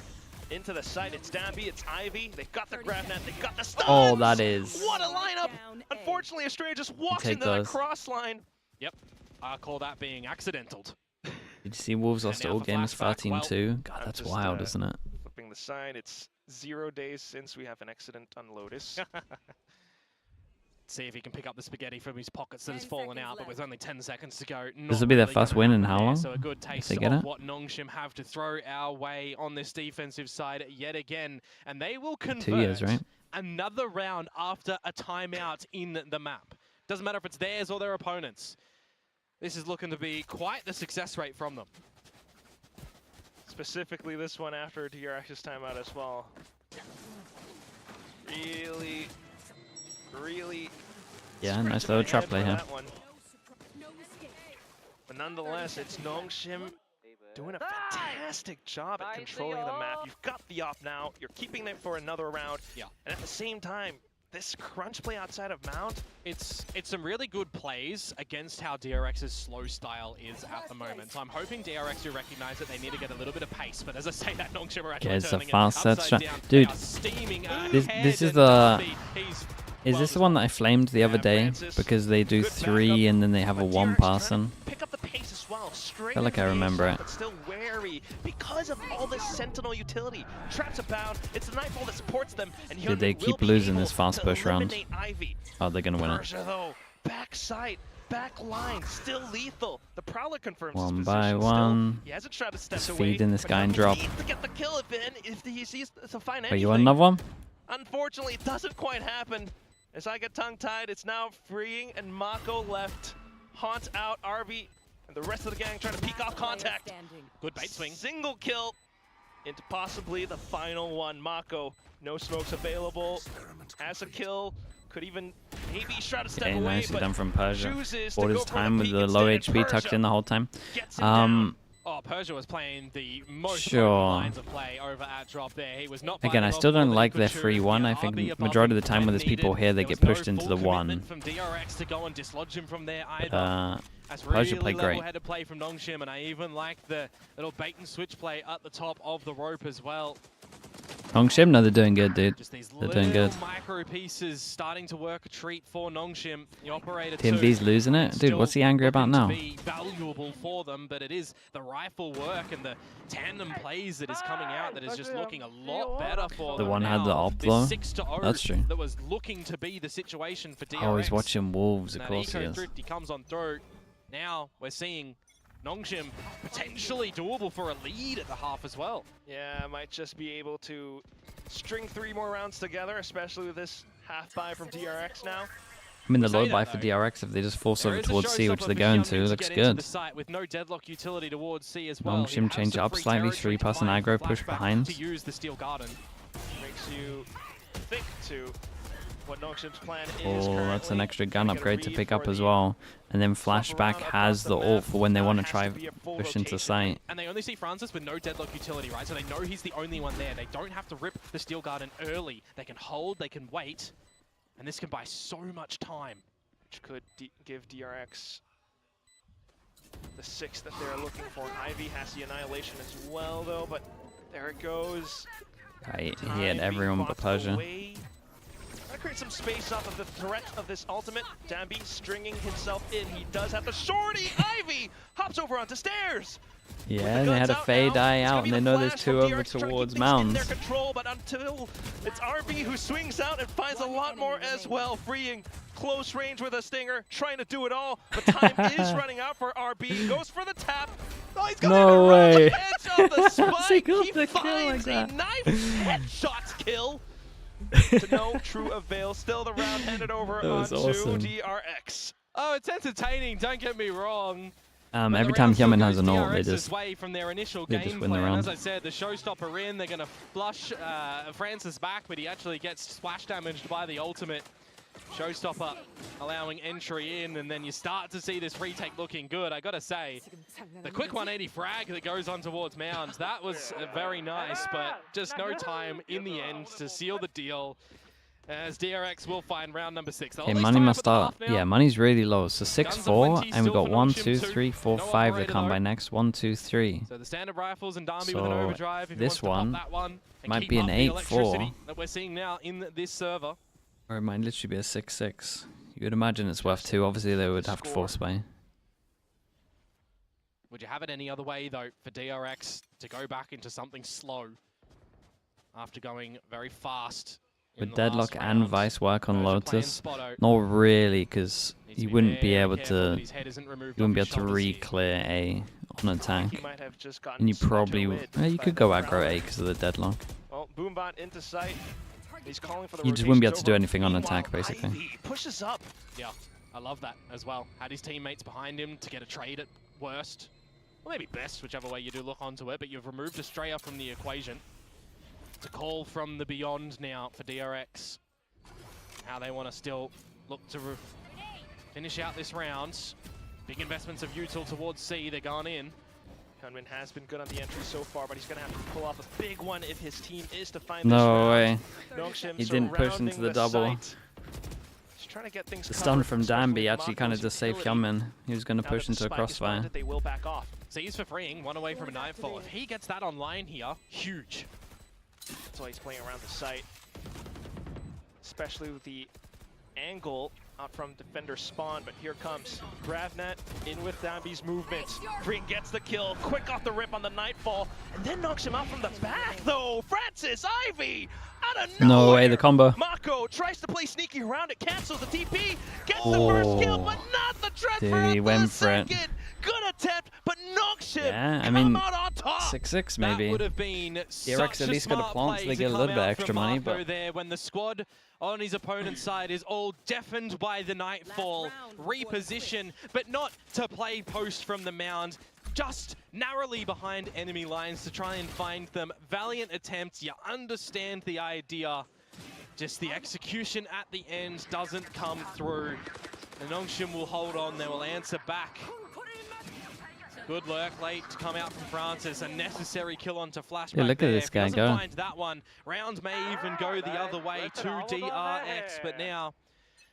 into the site, it's Dambi, it's Ivy. They've got the grab net, they've got the stuns. Oh, that is. What a lineup! Unfortunately, Astray just walks take into that those. cross line. Yep, I call that being accidental. Did you see Wolves lost now all for games flashback. Well, 13-2? God, I'm that's just, wild, isn't it? Flipping the side, it's 0 days since we have an accident on Lotus. See if he can pick up the spaghetti from his pockets that has fallen out, but with only 10 seconds to go. This will be their first win in how long? So a good taste they get of it? what NONGSHIM have to throw our way on this defensive side yet again. And they will convert 2 years, right? another round after a timeout in the map. Doesn't matter if it's theirs or their opponents. This is looking to be quite the success rate from them. Specifically this one after DRX's timeout as well. Really Yeah, nice little trap play here. But nonetheless, it's NONGSHIM doing a fantastic job at controlling the map. You've got the op now, you're keeping them for another round. Yeah. And at the same time, this crunch play outside of Mount. It's some really good plays against how DRX's slow style is at the moment. So I'm hoping DRX do recognize that they need to get a little bit of pace. But as I say, that NONGSHIM are actually Yeah, it's a turning it fast set upside strat. down. Dude, They are steaming this ahead, is and the... Darby, he's Is this the one that I flamed the other day? Because they do 3 and then they have a 1 person. Pick up the pace as well. Straight Feel like I remember it. But still wary because of all this Sentinel utility. Traps abound. It's the Nightfall that supports them. And Did they keep losing this fast push round? Ivy. Oh, they're gonna win it. Persia, though, backside, back line, still lethal. The Prowler confirms his One by position one. Still. He hasn't tried to step Just away. feeding this but guy now and he drop. needs to get the kill if he sees to find Wait, anything. you want another one? Unfortunately, it doesn't quite happen. As I get tongue-tied, it's now freeing, and Mako left. Haunt out, RB, and the rest of the gang trying to peek off contact. good bait swing. Single kill into possibly the final one. Mako, no smokes available. Has a kill, could even maybe try to step Okay, away, nicely but done from Persia. chooses Bought to his go for time with peek the low instead. HP tucked Persia in the whole time. gets him down. Oh, Persia was playing the most Sure. open lines of play over at drop there. He was not Again, I biting still off more don't than like he their could chew. 3-1. I Yeah, think RB above majority of the him time when when there's people needed. here, they There get was no pushed into full the 1. commitment from DRX to go and dislodge him from there either. That's Persia really played great. level-headed play from NONGSHIM, and I even like the little bait and switch play at the top of the rope as well. NONGSHIM, no, they're doing good, dude. Just these They're doing little good. micro pieces starting to work a treat for NONGSHIM. The operator Team too. B's losing it? Dude, what's he angry about Still now? looking to be valuable for them, but it is the rifle work and the tandem plays that is coming out that is just looking a lot better for The them one had now. the op This though? 6-0 That's true. that was looking to be the situation for DRX. Oh, he's watching Wolves, And of that course he eco is. drift, he comes on through. Now we're seeing NONGSHIM potentially doable for a lead at the half as well. Yeah, might just be able to string 3 more rounds together, especially with this half buy from DRX now. I mean, the Say low that, buy for though. DRX, if they just force There over is a towards C, which showstopper they're for going Hyunmin to, looks get into good. the site with no deadlock utility towards C as well. NONGSHIM You change have some up free slightly, territory 3 to person find aggro for push flashback behind. to use the Steel Garden. Makes you think to what NONGSHIM's plan is. Oh, that's an currently. extra gun Trying to get a upgrade to read pick for up as the well. And then swap Flashback around has across the map. ult for when they Now want to has try be a full push into rotation. sight. And they only see Francis with no deadlock utility, right? So they know he's the only one there. They don't have to rip the Steel Garden early. They can hold, they can wait. And this can buy so much time. Which could give DRX the 6 that they're looking for. Ivy has the Annihilation as well, though, but there it goes. Right, Time he had being everyone but bought Persia. away. Trying to create some space off of the threat of this ultimate. Dambi stringing himself in. He does have the shorty. Ivy hops over onto stairs. Yeah, and they had a Faye die out, and they know there's 2 over towards Mounds. Their control, but until it's RB who swings out and finds a lot more as well, freeing close range with a stinger, trying to do it all, but time is running out for RB. Goes for the tap. Oh, he's going No around way. the edge of the spike. got He the kill like finds that. a knife headshot kill. To no true avail. Still the round handed over That was onto awesome. DRX. Oh, it's entertaining, don't get me wrong. But Every the time round still Hyunmin has goes an ult, they DRX's just way from their initial they just game win the plan. round. As I said, the showstopper in, they're going to flush Francis back, but he actually gets splash damaged by the ultimate. Showstopper allowing entry in, and then you start to see this retake looking good. I gotta say, the quick 180 frag that goes on towards Mounds, that was very nice, but just no time in the end to seal the deal, as DRX will find round number 6. Okay, money must start. Yeah, money's really low. So 6-4, and we've got 1, 2, 3, 4, 5 that come by next. 1, 2, 3. So the standard rifles and Darby with an overdrive. If this one and might be an 8-4 that we're seeing now in this server. Or it might literally be a 6-6. You would imagine it's worth 2. Obviously, they would have to force buy. Would you have it any other way, though, for DRX to go back into something slow after going very fast? Would Deadlock and Vice work on Lotus? Not really, because you wouldn't be able to. You wouldn't be able to re-clear A on attack. And you probably you could go aggro A because of the Deadlock. Well, Boombot into sight. He's calling for the You just wouldn't be able to do anything on attack, basically. He pushes up. Yeah, I love that as well. Had his teammates behind him to get a trade at worst. Or maybe best, whichever way you do look onto it. But you've removed Estrella from the equation. It's a call from the beyond now for DRX. How they want to still look to finish out this round. Big investments of Util towards C. They're gone in. Kunmin has been good on the entry so far, but he's going to have to pull off a big one if his team is to find this No round. way. NONGSHIM He didn't push into the double. He's trying to get things The stun from Danby Danby actually kind of just saved Hyunmin. He was going to push into a crossfire. They will back off. C's for freeing, one away from a Nightfall. If he gets that online here, huge. That's why he's playing around the site. Especially with the angle out from defender spawn, but here comes Gravnet in with Danby's movement. Green gets the kill, quick off the rip on the Nightfall, and then knocks him out from the back though. Francis Ivy out of nowhere. No way, the combo. Mako tries to play sneaky around it, cancels the TP, gets the first kill, but not the transfer. Dude, he on went the for it. second. Good attempt, but NONGSHIM Yeah, I come mean, out on top. 6-6 maybe. That would have been DRX at least got a plant so they get a little bit extra money, but there when the squad on his opponent's side is all deafened by the Nightfall, reposition, but not to play post from the mound, just narrowly behind enemy lines to try and find them. Valiant attempts, you understand the idea. Just the execution at the end doesn't come through. And NONGSHIM will hold on, they will answer back. Good lurk late to come out from Francis. A necessary kill onto Flashback. Yeah, look at this guy go. Find that one. Round may even go the other way to DRX, but now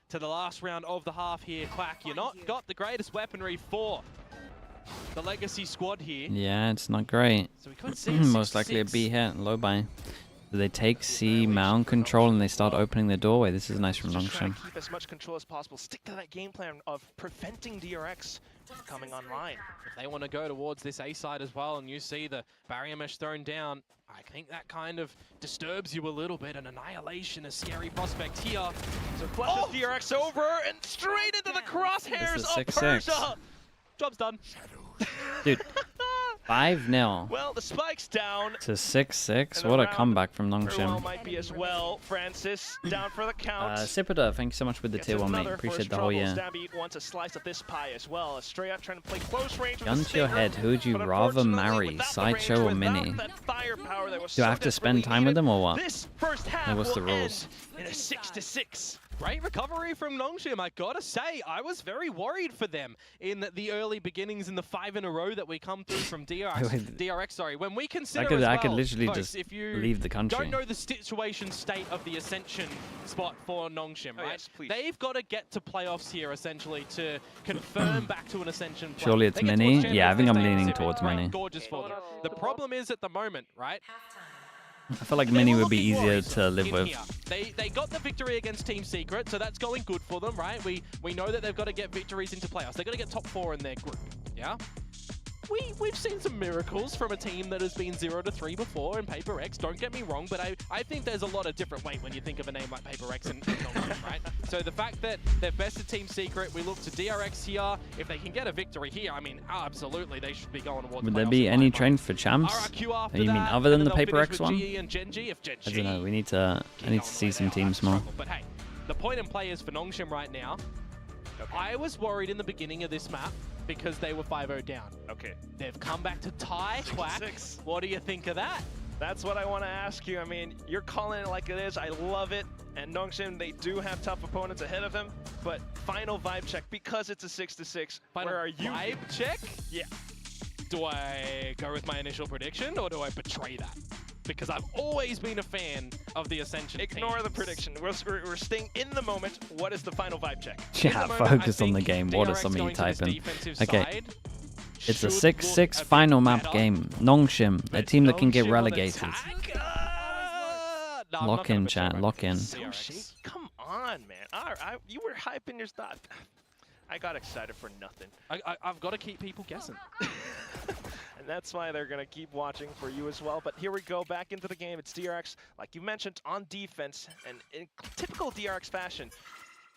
to the last round of the half here, Quack. You're not got the greatest weaponry for the Legacy squad here. yeah, it's not great. So we could see Most likely a B hit, low buy. So they take C mound control and they start opening the doorway. This is nice from Just try NONGSHIM. to keep as much control as possible. Stick to that game plan of preventing DRX from coming online. If they want to go towards this A side as well, and you see the barrier mesh thrown down, I think that kind of disturbs you a little bit. An Annihilation, a scary prospect here. So flushes DRX over and straight into the crosshairs This is of 6-6. Persia. Job's done. Dude, 5-0 Well, the spike's down. to 6-6. What a comeback from Very well NONGSHIM. might be as well. Francis down for the count. Sipida, thank you so much with the Gets tier 1, mate. another Appreciate first the whole trouble. year. Danby wants a slice of this pie as well. Estrella trying to play close range with Gun the to your stinger, head, who would you but rather unfortunately, marry, without the Sideshow range, or without Mini? that firepower that was Do I so have to spend desperately time with needed, them or what? This first half Or what's the will rules? end in a 6-6. Great recovery from NONGSHIM. I gotta say, I was very worried for them in the early beginnings in the 5 in a row that we come through from DRX. Sorry, when we consider I could literally folks, just if you leave the country. don't know the situation state of the Ascension spot for NONGSHIM, right? Yes, please. They've got to get to playoffs here essentially to confirm back to an Ascension play. Surely it's They get Mini? towards Yeah, I think I'm Champions leaning League, towards great, Mini. Gorgeous for them. The problem is at the moment, right? I feel like They Mini were would be looking easier worried to live in with. here. They got the victory against Team Secret, so that's going good for them, right? We know that they've got to get victories into playoffs. They've got to get top 4 in their group, yeah? We've seen some miracles from a team that has been 0-3 before in Paper X, don't get me wrong, but I think there's a lot of different weight when you think of a name like Paper X and NONGSHIM, right? So the fact that they've bested Team Secret, we look to DRX here. If they can get a victory here, I mean, absolutely, they should be going towards Would there playoffs be in any my train mind. for champs? RRQ after You mean that, other than and the then they'll Paper finish X with one? GE and Genji. If Genji I don't know. I need to see some teams more. But hey, the point in play is for NONGSHIM right now. Okay. I was worried in the beginning of this map because they were 5-0 down. Okay. They've come back to tie, Quack. 6-6. What do you think of that? That's what I want to ask you. I mean, you're calling it like it is. I love it. And NONGSHIM, they do have tough opponents ahead of them. But final vibe check, because it's a 6-6. Where are you? Vibe check? Yeah. Do I go with my initial prediction or do I betray that? Because I've always been a fan of the Ascension Ignore teams. the prediction. We're staying in the moment. What is the final vibe check? Yeah, focus on the game. What are some of you typing? Okay. It's a 6-6 final map game. NONGSHIM, a team that can get relegated. Lock in, chat. Lock in. Come on, man. You were hyping your stuff. I got excited for nothing. I've got to keep people guessing. And that's why they're going to keep watching for you as well. But here we go, back into the game. It's DRX, like you mentioned, on defense. And in typical DRX fashion,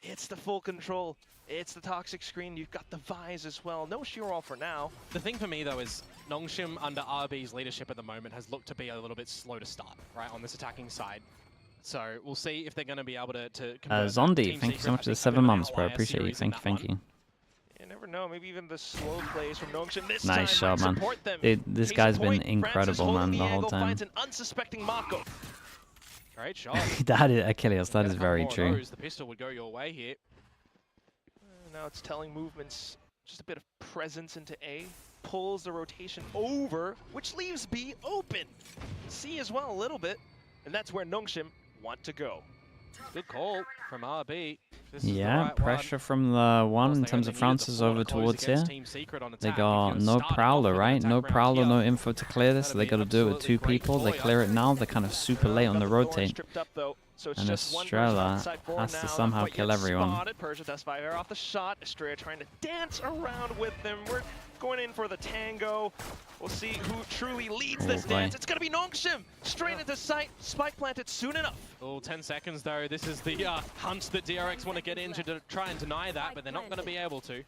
it's the full control. It's the toxic screen. You've got the Vise as well. No Shiro for now. The thing for me, though, is NONGSHIM under RB's leadership at the moment has looked to be a little bit slow to start, right, on this attacking side. So we'll see if they're going to be able to Zondi, thank you so much for the 7 months, bro. Appreciate you. Thank you. You never know. Maybe even the slow plays from NONGSHIM this Nice time shot, man. Dude, this guy's been incredible, man, the whole time. Finds an unsuspecting Mako. Great shot. That is Achilles. That is very true. The pistol would go your way here. Now it's telling movements, just a bit of presence into A. Pulls the rotation over, which leaves B open. C as well a little bit. And that's where NONGSHIM want to go. Good call from RB. Yeah, pressure from the one in terms of Francis over towards here. They got no Prowler, right? No Prowler, no info to clear this, so they got to do it with 2 people. They clear it now. They're kind of super late on the rotate. And Estrella has to somehow kill everyone. Persia does fire off the shot. Estrella trying to dance around with them. We're going in for the tango. We'll see who truly leads this dance. It's going to be NONGSHIM. Straight into sight. Spike planted soon enough. Oh, 10 seconds though. This is the hunt that DRX want to get into to try and deny that, but they're not going to be able to.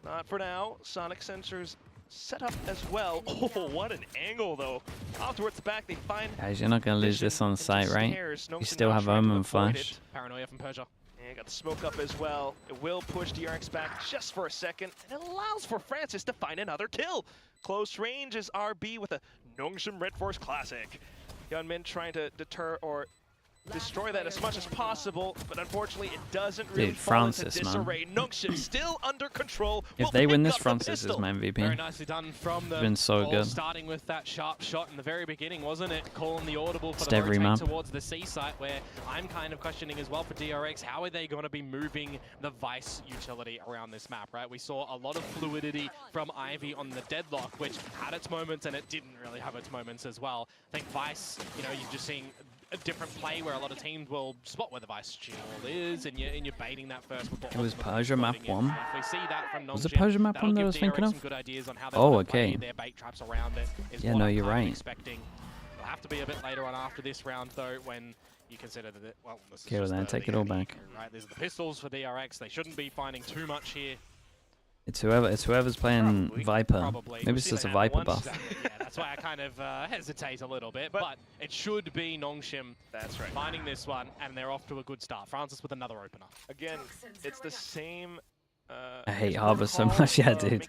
Not for now. Sonic sensors set up as well. Oh, what an angle though. Off towards the back, they find. Guys, you're not going to lose this on site, right? You still have Omen Flash. Paranoia from Persia. And got the smoke up as well. It will push DRX back just for a second, and it allows for Francis to find another kill. Close range is RB with a NONGSHIM REDFORCE classic. Gunman trying to deter or destroy that as much as possible, but unfortunately it doesn't really fall into disarray. NONGSHIM still under control. If they win this, Francis is my MVP. Very nicely done from the been so good. Starting with that sharp shot in the very beginning, wasn't it? Calling the audible for just the every rotate map towards the C site, where I'm kind of questioning as well for DRX, how are they going to be moving the Vice utility around this map, right? We saw a lot of fluidity from Ivy on the deadlock, which had its moments and it didn't really have its moments as well. I think Vice, you know, you're just seeing a different play where a lot of teams will spot where the Vice shield is, and you're baiting that first. It was Persia map 1. If we see that from was it Persia map 1 that I was thinking of? Oh, okay. Their bait traps around it is yeah, no, you're right. Expecting. It'll have to be a bit later on after this round, though, when you consider that, well, this okay, well then, take it all back. Right, these are the pistols for DRX. They shouldn't be finding too much here. It's whoever's playing Viper. Probably. Maybe it's just a Viper buff. Yeah, that's why I kind of hesitate a little bit, but it should be NONGSHIM finding this one, and they're off to a good start. Francis with another opener. Again, it's the same. I hate Harbor so much, yeah, dude.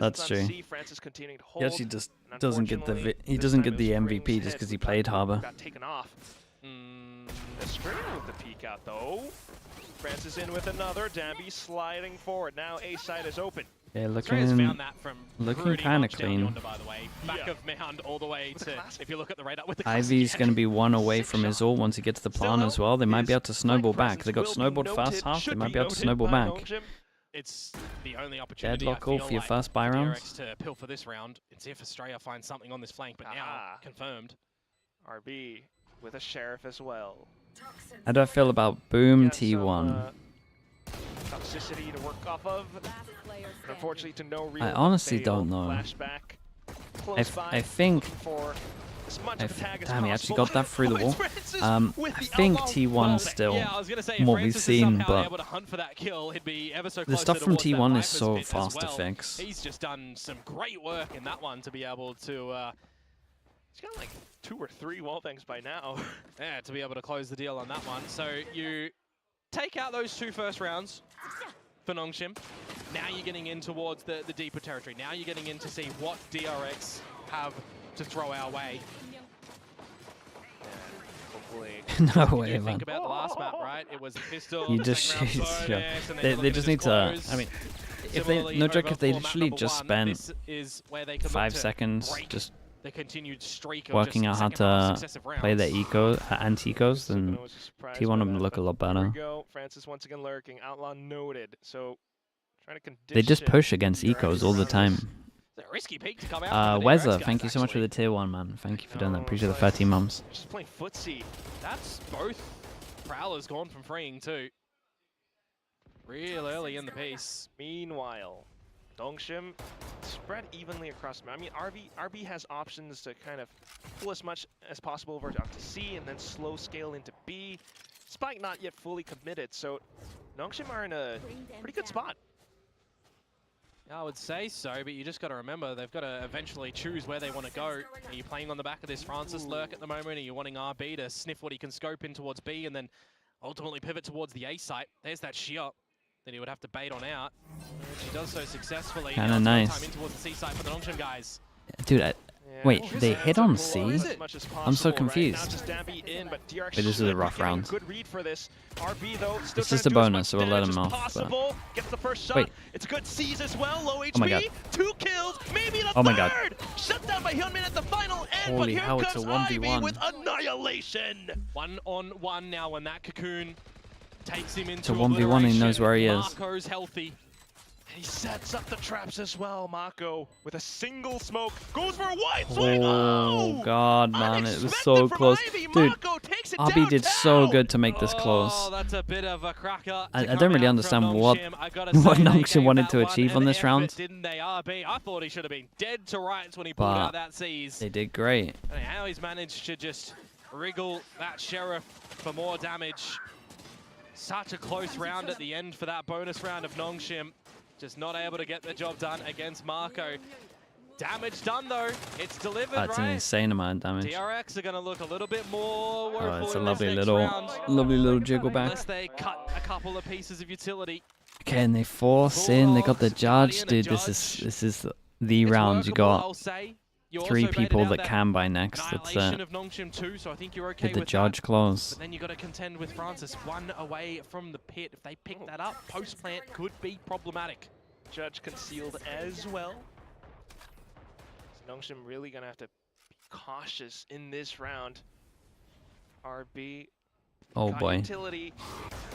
That's true. Francis continuing to hold, he actually just doesn't get the MVP just because he played Harbor. Got taken off. Estrella with the peek out though. Francis in with another. Dambi sliding forward. Now A side is open. Yeah, looking kind of clean. Yonder, by the way. Back of Mound all the way to, if you look at the radar with the Ivy's going to be 1 away from his ult once he gets to the plan as well. They might be able to snowball back. They got snowballed first half. They might be able to snowball back. It's the only opportunity Deadlock all for your first buy round. To pill for this round and see if Estrella finds something on this flank, but now confirmed. RB with a Sheriff as well. How do I feel about Boom T1? Toxicity to work off of. Unfortunately, to no real I honestly don't know. I think. Damn, he actually got that through the wall. I think T1 still what we've seen, but the stuff from T1 is so fast to fix. He's just done some great work in that one to be able to. He's got like 2 or 3 wall bangs by now. Yeah, to be able to close the deal on that one. So you take out those 2 first rounds for NONGSHIM. Now you're getting in towards the deeper territory. Now you're getting in to see what DRX have to throw our way. Hopefully. No You way, do man. think about the last map, right? It was the pistol. You just second round shoot. bonus, and They look just at need his to. close. I mean, if Similarly, they no joke, over if they for map literally number just one, spent this is where they can look 5 to seconds break just the continued streak of working out just how second half to successive play their rounds. anti-ecos, then Supernova was surprised T1 by would that, look a but lot Here better. we go. Francis once again lurking. Outlaw noted. So trying to condition. They just push against DRX ecos all the around time. this. It's a risky peak to come out. for the DRX Weza, guys, thank you so much for actually. the tier 1, man. Thank you for doing that. No, Appreciate the nice. 13 mums. Just playing footsie. That's both Prowlers gone from freeing too. Real early in the piece. Meanwhile, NONGSHIM spread evenly across the map. I mean, RB has options to kind of pull as much as possible over to C and then slow scale into B. Spike not yet fully committed, so NONGSHIM are in a pretty good spot. I would say so, but you just got to remember they've got to eventually choose where they want to go. Are you playing on the back of this Francis lurk at the moment? Are you wanting RB to sniff what he can scope in towards B and then ultimately pivot towards the A site? There's that shear that he would have to bait on out. She does so successfully. Kinda Now it's nice. time in towards the C site for the NONGSHIM guys. Dude, wait, Yeah, they just hit to on pull C? as much as I'm so possible, right? confused. Now just Dabby in, but DRX Wait, this is a should be rough getting round. Good read for this. RB though, still It's trying just to a do as bonus, much so we'll let damage him as off, but- possible. Gets the first shot. Wait. It's a good seize as well. Low HP. Oh my God. 2 kills, maybe the Oh my third. God. Shut down by Hyunmin at the final end. But Holy here hell, it's a comes 1v1. Ivy with annihilation. 1-on-1 now when that cocoon takes him into It's a 1v1, he knows where he is. Marco's healthy. And he sets up the traps as well. Mako with a single smoke goes for a wide swing. Oh, God, man. It was so Unexpected from close. Ivy. Dude, Mako takes it RB did so downtown. good to make this Oh, close. that's a bit of a cracker. I to don't come really out understand from what NONGSHIM. I gotta what say, they NONGSHIM gave wanted that to one achieve an on this effort, round. Didn't they, RB? I thought he should have been dead to rights when he pulled But out that seize. they did great. And how he's managed to just wriggle that Sheriff for more damage. Such a close round at the end for that bonus round of NONGSHIM. Just not able to get the job done against Marco. Damage done though. It's delivered, That's an right? insane amount of damage. DRX are going to look a little bit more woeful Oh, it's a in this lovely next little, round. jiggle back. Unless they cut a couple of pieces of utility. Okay, and they force in. They got the Bulldogs, judge, Guardian, dude. a This judge. is the It's round. You workable, got I'll say. You 3 also people baited out that can buy next. That's annihilation it. of NONGSHIM too, so I think you're okay Did the with judge that. close? But then you got to contend with Francis, one away from the pit. If they pick that up, post plant could be problematic. Judge concealed as well. So NONGSHIM really gonna have to be cautious in this round. RB. Oh got boy. Utility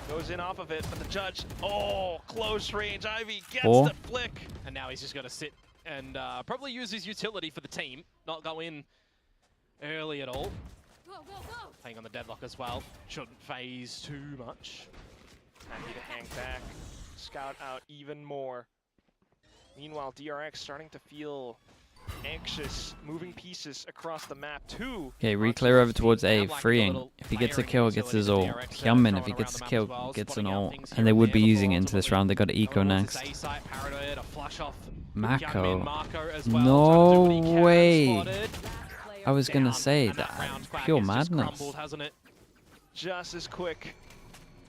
goes in off of it, but the judge, oh, close range. Ivy gets Four. the flick. And now he's just got to sit and probably use his utility for the team, not go in early at all. Playing on the deadlock as well. Shouldn't phase too much. Happy to hang back, scout out even more. Meanwhile, DRX starting to feel anxious, moving pieces across the map too. Okay, re-clear over towards A, Like a freeing. little If he gets a layering kill, gets utility his for ult. DRX, Hyunmin, if he throwing gets around a the map kill, as well, gets an spotting out ult. things And here they would there be before using it into this ultimately round. They got Eco going next. towards A-site, Paranoid, a flush off. Mako. Marco as well, No trying to do what he can, way. spotted. I was gonna Down, say and that. round back Pure has just madness. crumbled, hasn't it? Just as quick.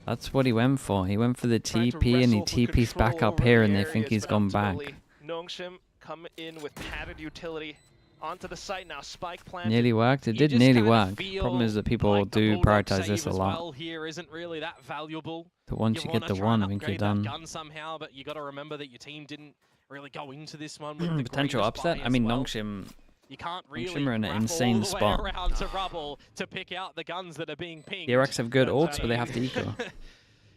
That's what he went for. He went for the Trying to TP and he wrestle for TP's back control up over here the and they think areas, he's but gone back. ultimately, NONGSHIM come in with padded utility onto the site now. Spike planted. Nearly worked. It You did just nearly kinda work. feel Problem is that people like the do Bulldog prioritize this save a as lot. well here isn't really that valuable. But once you get wanna the try one, and I think you're upgrade that done. gun somehow, but you got to remember that your team didn't really go into this one with the Potential greatest upset. buy I as mean, well. NONGSHIM. You can't really NONGSHIM are in an wrap insane all the spot. way around to rubble to pick out the guns that are being pinged. DRX have good Turns ults, out but they have to eco.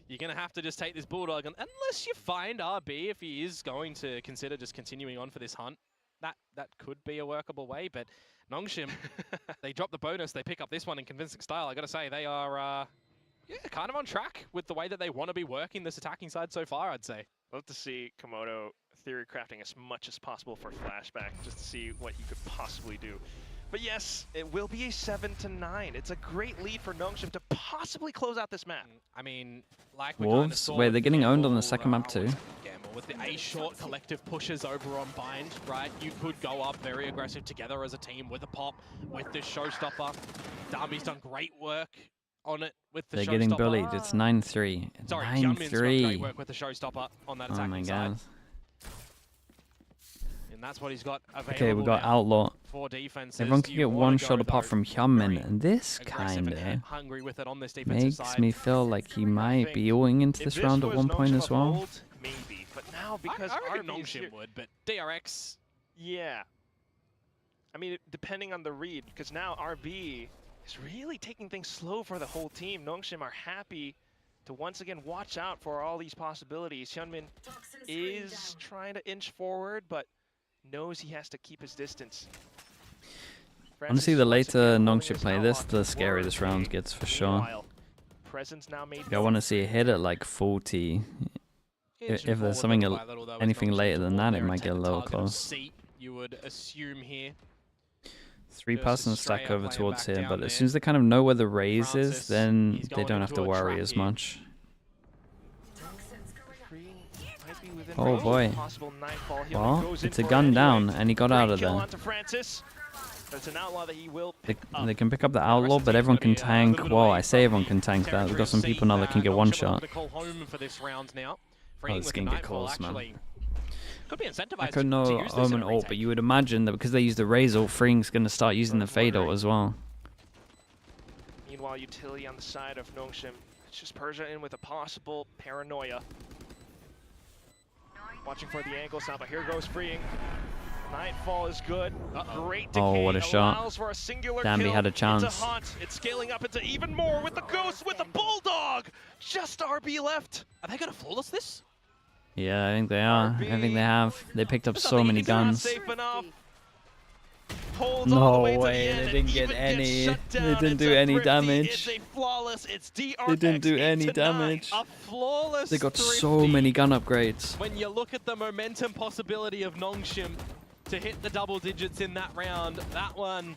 You're going to have to just take this Bulldog, and unless you find RB, if he is going to consider just continuing on for this hunt, that could be a workable way, but NONGSHIM, they drop the bonus, they pick up this one in convincing style. I got to say, they are kind of on track with the way that they want to be working this attacking side so far, I'd say. Love to see Komodo theory crafting as much as possible for flashback, just to see what he could possibly do. But yes, it will be a 7-9. It's a great lead for NONGSHIM to possibly close out this map. I mean, like we kind of Wolves? saw Wait, with they're getting owned on the Gamble, second map too. Gamble with the A-short collective pushes over on Bind, right? You could go up very aggressive together as a team with a pop, with this showstopper. Darby's done great work on it with the They're showstopper. getting bullied. It's 9-3. Sorry, Hyunmin's got great 9-3. work with the showstopper on that Oh attacking my side. god. In and that's what he's got available. Okay, we got now Outlaw. for defenses. Everyone can You get wanna one go, shot apart though, from Hyunmin, very and this aggressive and kinda hungry with it on this defensive makes side. me feel like he might be going into If this round at was one point NONGSHIM as of well. old, maybe, but now because I reckon RB is here, NONGSHIM would, but DRX. yeah. I mean, depending on the read, because now RB is really taking things slow for the whole team. NONGSHIM are happy to once again watch out for all these possibilities. Hyunmin is trying to inch forward, but knows he has to keep his distance. Honestly, the Francis once later again holding NONGSHIM his play now this, locked the scarier forward. this round gets for sure. Meanwhile, presence now made I want to see a hit at like 40. If there's something anything later than that, it might get a little close. You would assume here. 3-person stack over playing towards back here, down but there. as soon as they kind of know where the raise is, Francis, then he's they going don't have to into a worry trap as here. much. Oh boy. Well, it's a gun down, and he got out of there. They can pick up the Outlaw, but everyone can tank. Well, I say everyone can tank that. We've got some people now that can get one shot. Oh, this can get close, man. Could be incentivized I could know to use this in Omen a ult, retake. but you would imagine that because they use the raise ult, Freeing's going to start using the fade ult as well. Meanwhile, utility on the side of NONGSHIM. It's just Persia in with a possible paranoia. Watching for the angles now, but here goes Freeing. Nightfall is good. Great decay. Oh, what a shot. Allows for a singular Damn, he kill. had a chance. It's a haunt. It's scaling up into even more with the Ghost, with the Bulldog. Just RB left. Are they going to flawless this? Yeah, I think they are. I think they have. They picked up There's so nothing many you can do. guns. Safe enough. Holds all the No way to the way, end they and didn't get even gets any. shut They down. didn't It's do a any thrifty, damage. It's a flawless. It's DRX. They didn't do any 8-9. damage. A flawless They got so thrifty. many gun upgrades. When you look at the momentum possibility of NONGSHIM to hit the double digits in that round, that one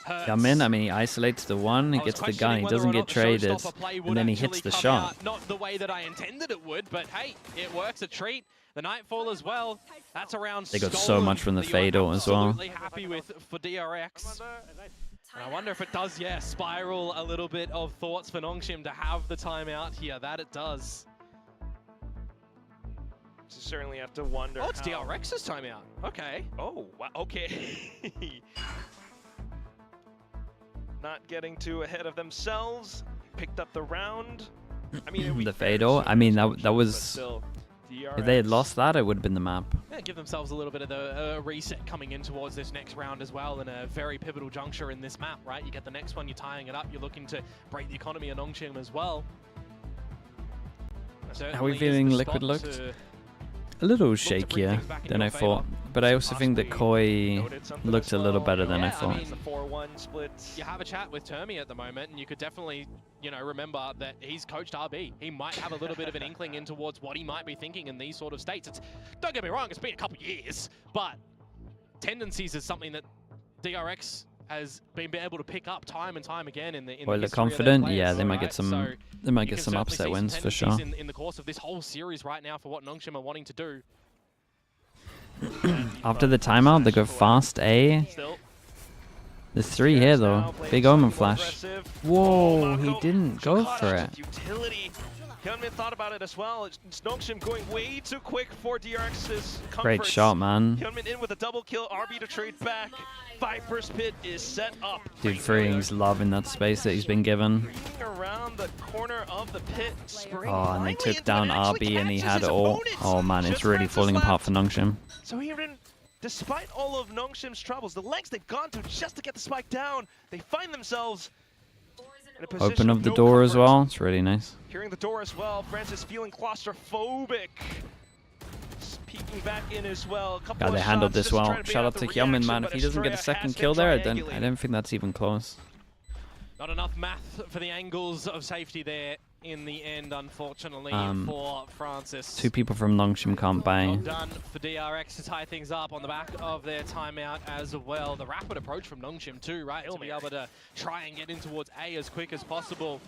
hurts. Come in, I mean, he isolates the one, he I was gets the gun, he questioning whether doesn't or get not the traded, showstopper play would and then he actually hits the come shot. out. Not the way that I intended it would, but hey, it works a treat. The Nightfall as well. That's around. They got so much from the fade ult as well. Absolutely happy with for DRX. And I wonder if it does, yeah, spiral a little bit of thoughts for NONGSHIM to have the timeout here. That it does. So certainly have to wonder. Oh, it's how... DRX's timeout. Okay. Oh, wow. Okay. Not getting too ahead of themselves. Picked up the round. I mean, The fade ult, I mean, that was... Still, If they had lost that, it would have been the map. Yeah, give themselves a little bit of the reset coming in towards this next round as well, and a very pivotal juncture in this map, right? You get the next one, you're tying it up, you're looking to break the economy of NONGSHIM as well. How are we feeling Liquid looked? A little shakier than I thought, but I also think that Koi looked a little better than I Yeah, thought. I mean, the 4-1 split. You have a chat with Termi at the moment, and you could definitely, you know, remember that he's coached RB. He might have a little bit of an inkling in towards what he might be thinking in these sort of states. It's, don't get me wrong, it's been a couple years, but tendencies is something that DRX has been able to pick up time and time again in the Boy, history they're of their confident. players, Yeah, they might right? get some. So They might you get can some certainly upset see wins some for sure. tendencies in the course of this whole series right now for what NONGSHIM are wanting to do. After the timeout, they go fast A. Still. There's 3 here though. Big Omen flash. Whoa, he didn't go for it. Utility. Hyunmin thought about it as well. It's NONGSHIM going way too quick for DRX's comforts. Great shot, man. Hyunmin in with a double kill. RB to trade back. Viper's Pit is set up. Dude, Freeing's loving that space that he's been given. Bringing around the corner of the pit. Spraying Oh, and they blindly took into it down and actually RB and he catches had his it all. opponent. Oh man, it's Just really Francis falling apart left. for NONGSHIM. So even despite all of NONGSHIM's troubles, the lengths they've gone to just to get the spike down, they find themselves in a position Open up of the no door as comfort. well. It's really nice. Hearing the door as well, Francis feeling claustrophobic. Peeking back in as well. A couple God, of they handled shots this just well. trying to Shout bait out the to Hyunmin, reaction, man. but If he doesn't get a Estrella second has kill him there, I triangulating. don't think that's even close. Not enough math for the angles of safety there in the end, unfortunately, for Francis. 2 people from NONGSHIM can't buy. Well done for DRX to tie things up on the back of their timeout as well. The rapid approach from NONGSHIM too, right? To be able to try and get in towards A as quick as possible.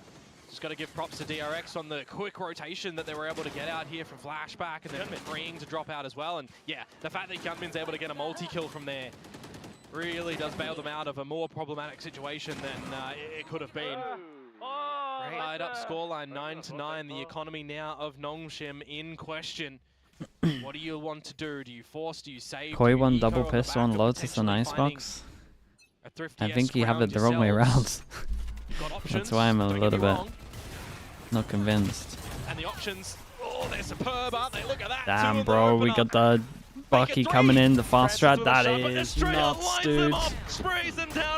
Just got to give props to DRX on the quick rotation that they were able to get out here from Flashback and then Freeing to drop out as well. And yeah, the fact that Hyunmin's able to get a multi-kill from there really does bail them out of a more problematic situation than it could have been. Tied up scoreline 9-9. The economy now of NONGSHIM in question. What do you want to do? Do you force? Do you save? Koi do you won eco double the pistol back on of Lotus and potentially finding Icebox. a thrifty I think you have S-ground it the wrong way around. yourselves? You've got options, That's why I'm a don't get little me bit wrong. not convinced. And the options, oh, they're superb, aren't they? Look at that. Damn, bro, we got the Bucky coming in, the fast strat. That is nuts, dude.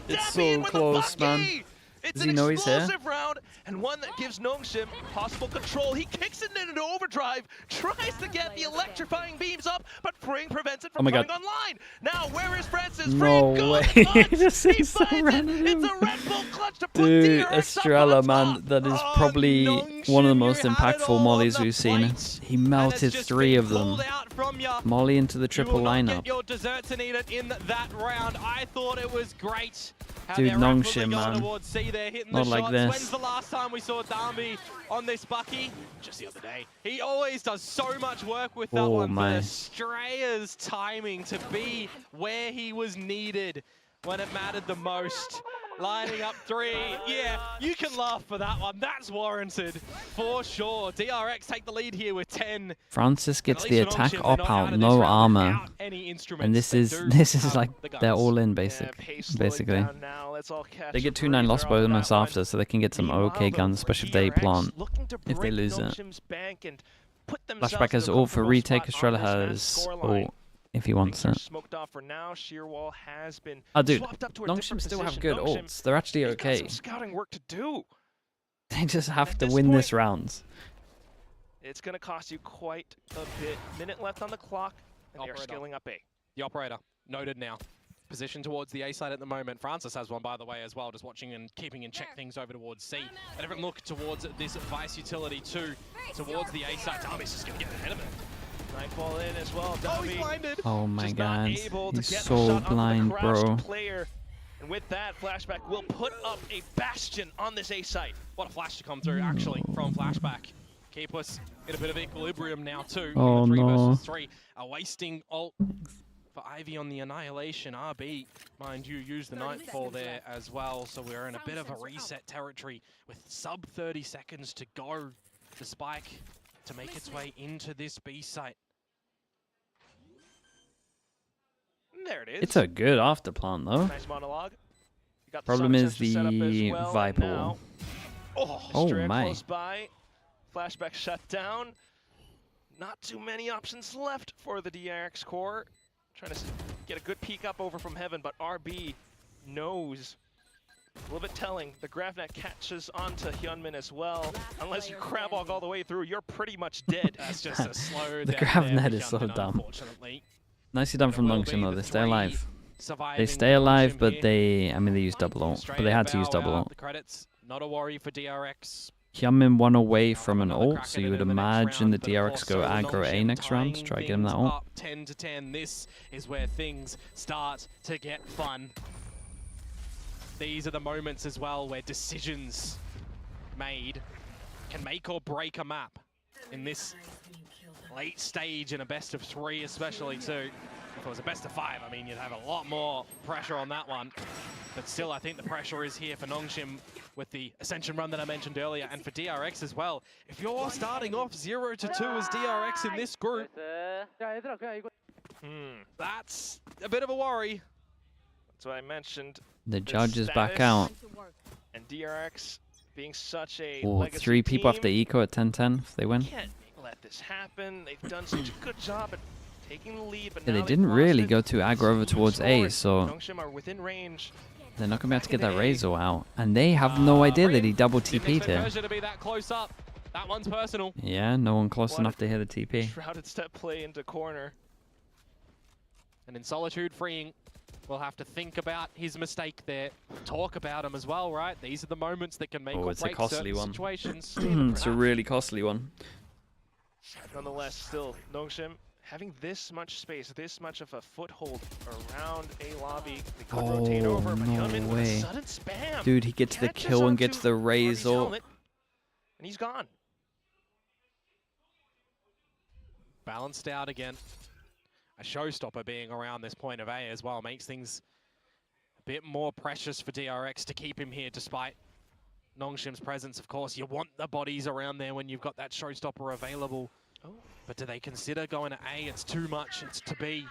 It's so close, man. It's Does an he know he's here? explosive round, and one that gives NONGSHIM possible control. He kicks it into overdrive, tries to get the electrifying beams up, but Fring prevents it from coming online. Now, where is Francis? No way. This is so random. It's a Red Bull clutch to put Dude, DRX Estrella, up on man, top. that is Oh, probably NONGSHIM, one of the most you had it impactful all mollies on the we've seen. plate. He melted just 3 been of them. pulled out from ya. Molly into the triple You will not lineup. get your desserts and eat it in that round. I thought it was great. How Dude, they're NONGSHIM, rapidly going man. towards C. They're hitting Not the like shots. this. When's the last time we saw Darby on this Bucky? Just the other day. He always does so much work with that Oh, one. my. But Estrella's timing to be where he was needed when it mattered the most. Lining up 3. Yeah, you can laugh for that one. That's warranted for sure. DRX take the lead here with 10. Francis gets At the least for attack NONGSHIM, op they're not out, of this no round armor. without any instruments. And this They is do have like the they're guns. all in Yeah, pace slowing basically. down now. Let's all catch They a get 2-9 loss breather on bonus that one. after, so they can get some Meanwhile, okay though, guns, for especially if they DRX, plant. looking to If they break lose it. NONGSHIM's bank and put themselves Flashback has into a ult for comfortable retake. spot Estrella on this match has scoreline. ult if he wants Things are it. smoked off for now. Shearwall has been Oh, dude, swapped up to a NONGSHIM different still have position. good NONGSHIM, ults. They're actually they've got okay. some scouting work to do. They just have At to this win point- this round. It's going to cost you quite a bit. Minute left on the clock, and they are Operator. scaling up A. The operator, noted now. Position towards the A side at the moment. Francis has one, by the way, as well, just watching and keeping in check things over towards C. A different look towards this Vice utility, too, towards the A side. Darby's just going to get ahead of it. Nightfall in as well. Oh, Darby he's blinded. Oh my just not god, able to he's get the so shot onto the blind, crouched bro. player. And with that, Flashback will put up a bastion on this A site. What a flash to come through, actually, from Flashback. Keep us in a bit of equilibrium now, too. Oh, in the 3 no. versus 3. A wasting ult for Ivy on the Annihilation. RB, mind you, used the Nightfall there as well. So we're in a bit of a reset territory with sub 30 seconds to go. The spike to make its way into this B site. There it is. It's a good after plant though. Nice monologue. You got the Problem Sun is Sensor set up as the well, and Viper now- wall. Oh, Oh my. close by. Flashback shut down. Not too many options left for the DRX core. Trying to get a good peek up over from heaven, but RB knows. A little bit telling. The GravNet catches onto Hyunmin as well. Unless you crab walk all the way through, you're pretty much dead. That's just a slow The down grab there net for is so Hyunmin, dumb. unfortunately. Nicely done from It will NONGSHIM be though, the they stay 3 alive. surviving They stay alive, NONGSHIM but here. they use double ult. But they had to use double ult. The credits, not a worry for DRX. Hyunmin 1 away from an Another ult, crack so at you it would in the next imagine round, the but of DRX course, go so aggro A NONGSHIM next round to tying try to get him that things ult. up 10 to 10. This is where things start to get fun. These are the moments as well where decisions made can make or break a map in this late stage in a best of 3 especially too. If it was a best of 5, I mean, you'd have a lot more pressure on that one. But still, I think the pressure is here for NONGSHIM with the Ascension run that I mentioned earlier, and for DRX as well. If you're starting off 0 to 2 as DRX in this group, that's a bit of a worry. That's what I mentioned. The This judge is back status out. And DRX being such a Oh, legacy 3 people team, after eco at 10-10 if they win. can't let this happen. They've done such a good job at taking the lead, but Yeah, now they they've didn't lost really it. go too aggro over towards A, so NONGSHIM are within range. they're not going to be able to get that Back in A. Razor out. And they have no idea that he double Didn't TP'd expect here. Persia to be that close up. That one's personal. Yeah, no one close What enough a to hear the TP. Shrouded step play into corner. And in Solitude Freeing, we'll have to think about his mistake there. Talk about him as well, right? These are the moments that can make Oh, or it's a break costly certain one. situations. It's a really costly one. Nonetheless, still, NONGSHIM having this much space, this much of a foothold around a lobby. They could rotate Oh, over, but no Hyunmin with a way. sudden spam. Dude, he gets the Catches kill and gets onto the RB's Razor. helmet, and he's gone. Balanced out again. A showstopper being around this point of A as well makes things a bit more precious for DRX to keep him here despite NONGSHIM's presence. Of course, you want the bodies around there when you've got that showstopper available. But do they consider going to A? It's too much. It's to B.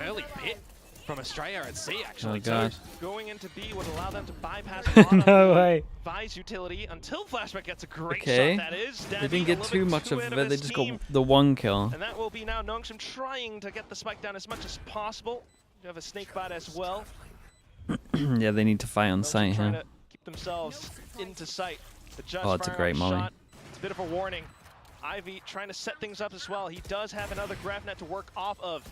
Early pit from Australia at C, actually. Oh, God. Going into B would allow them to bypass a lot No of way. the Vi's utility until Flashback gets a great Okay. shot, that is. They Danby didn't get a too little bit much of ahead it. They his just team. got the 1 kill. And that will be now NONGSHIM trying to get the spike down as much as possible. You have a snake bite as well. Yeah, they need to fight on NONGSHIM site trying here. to keep themselves into sight. The Judge Oh, it's a firing great off molly. shot. It's a bit of a warning. Ivy trying to set things up as well. He does have another grab net to work off of.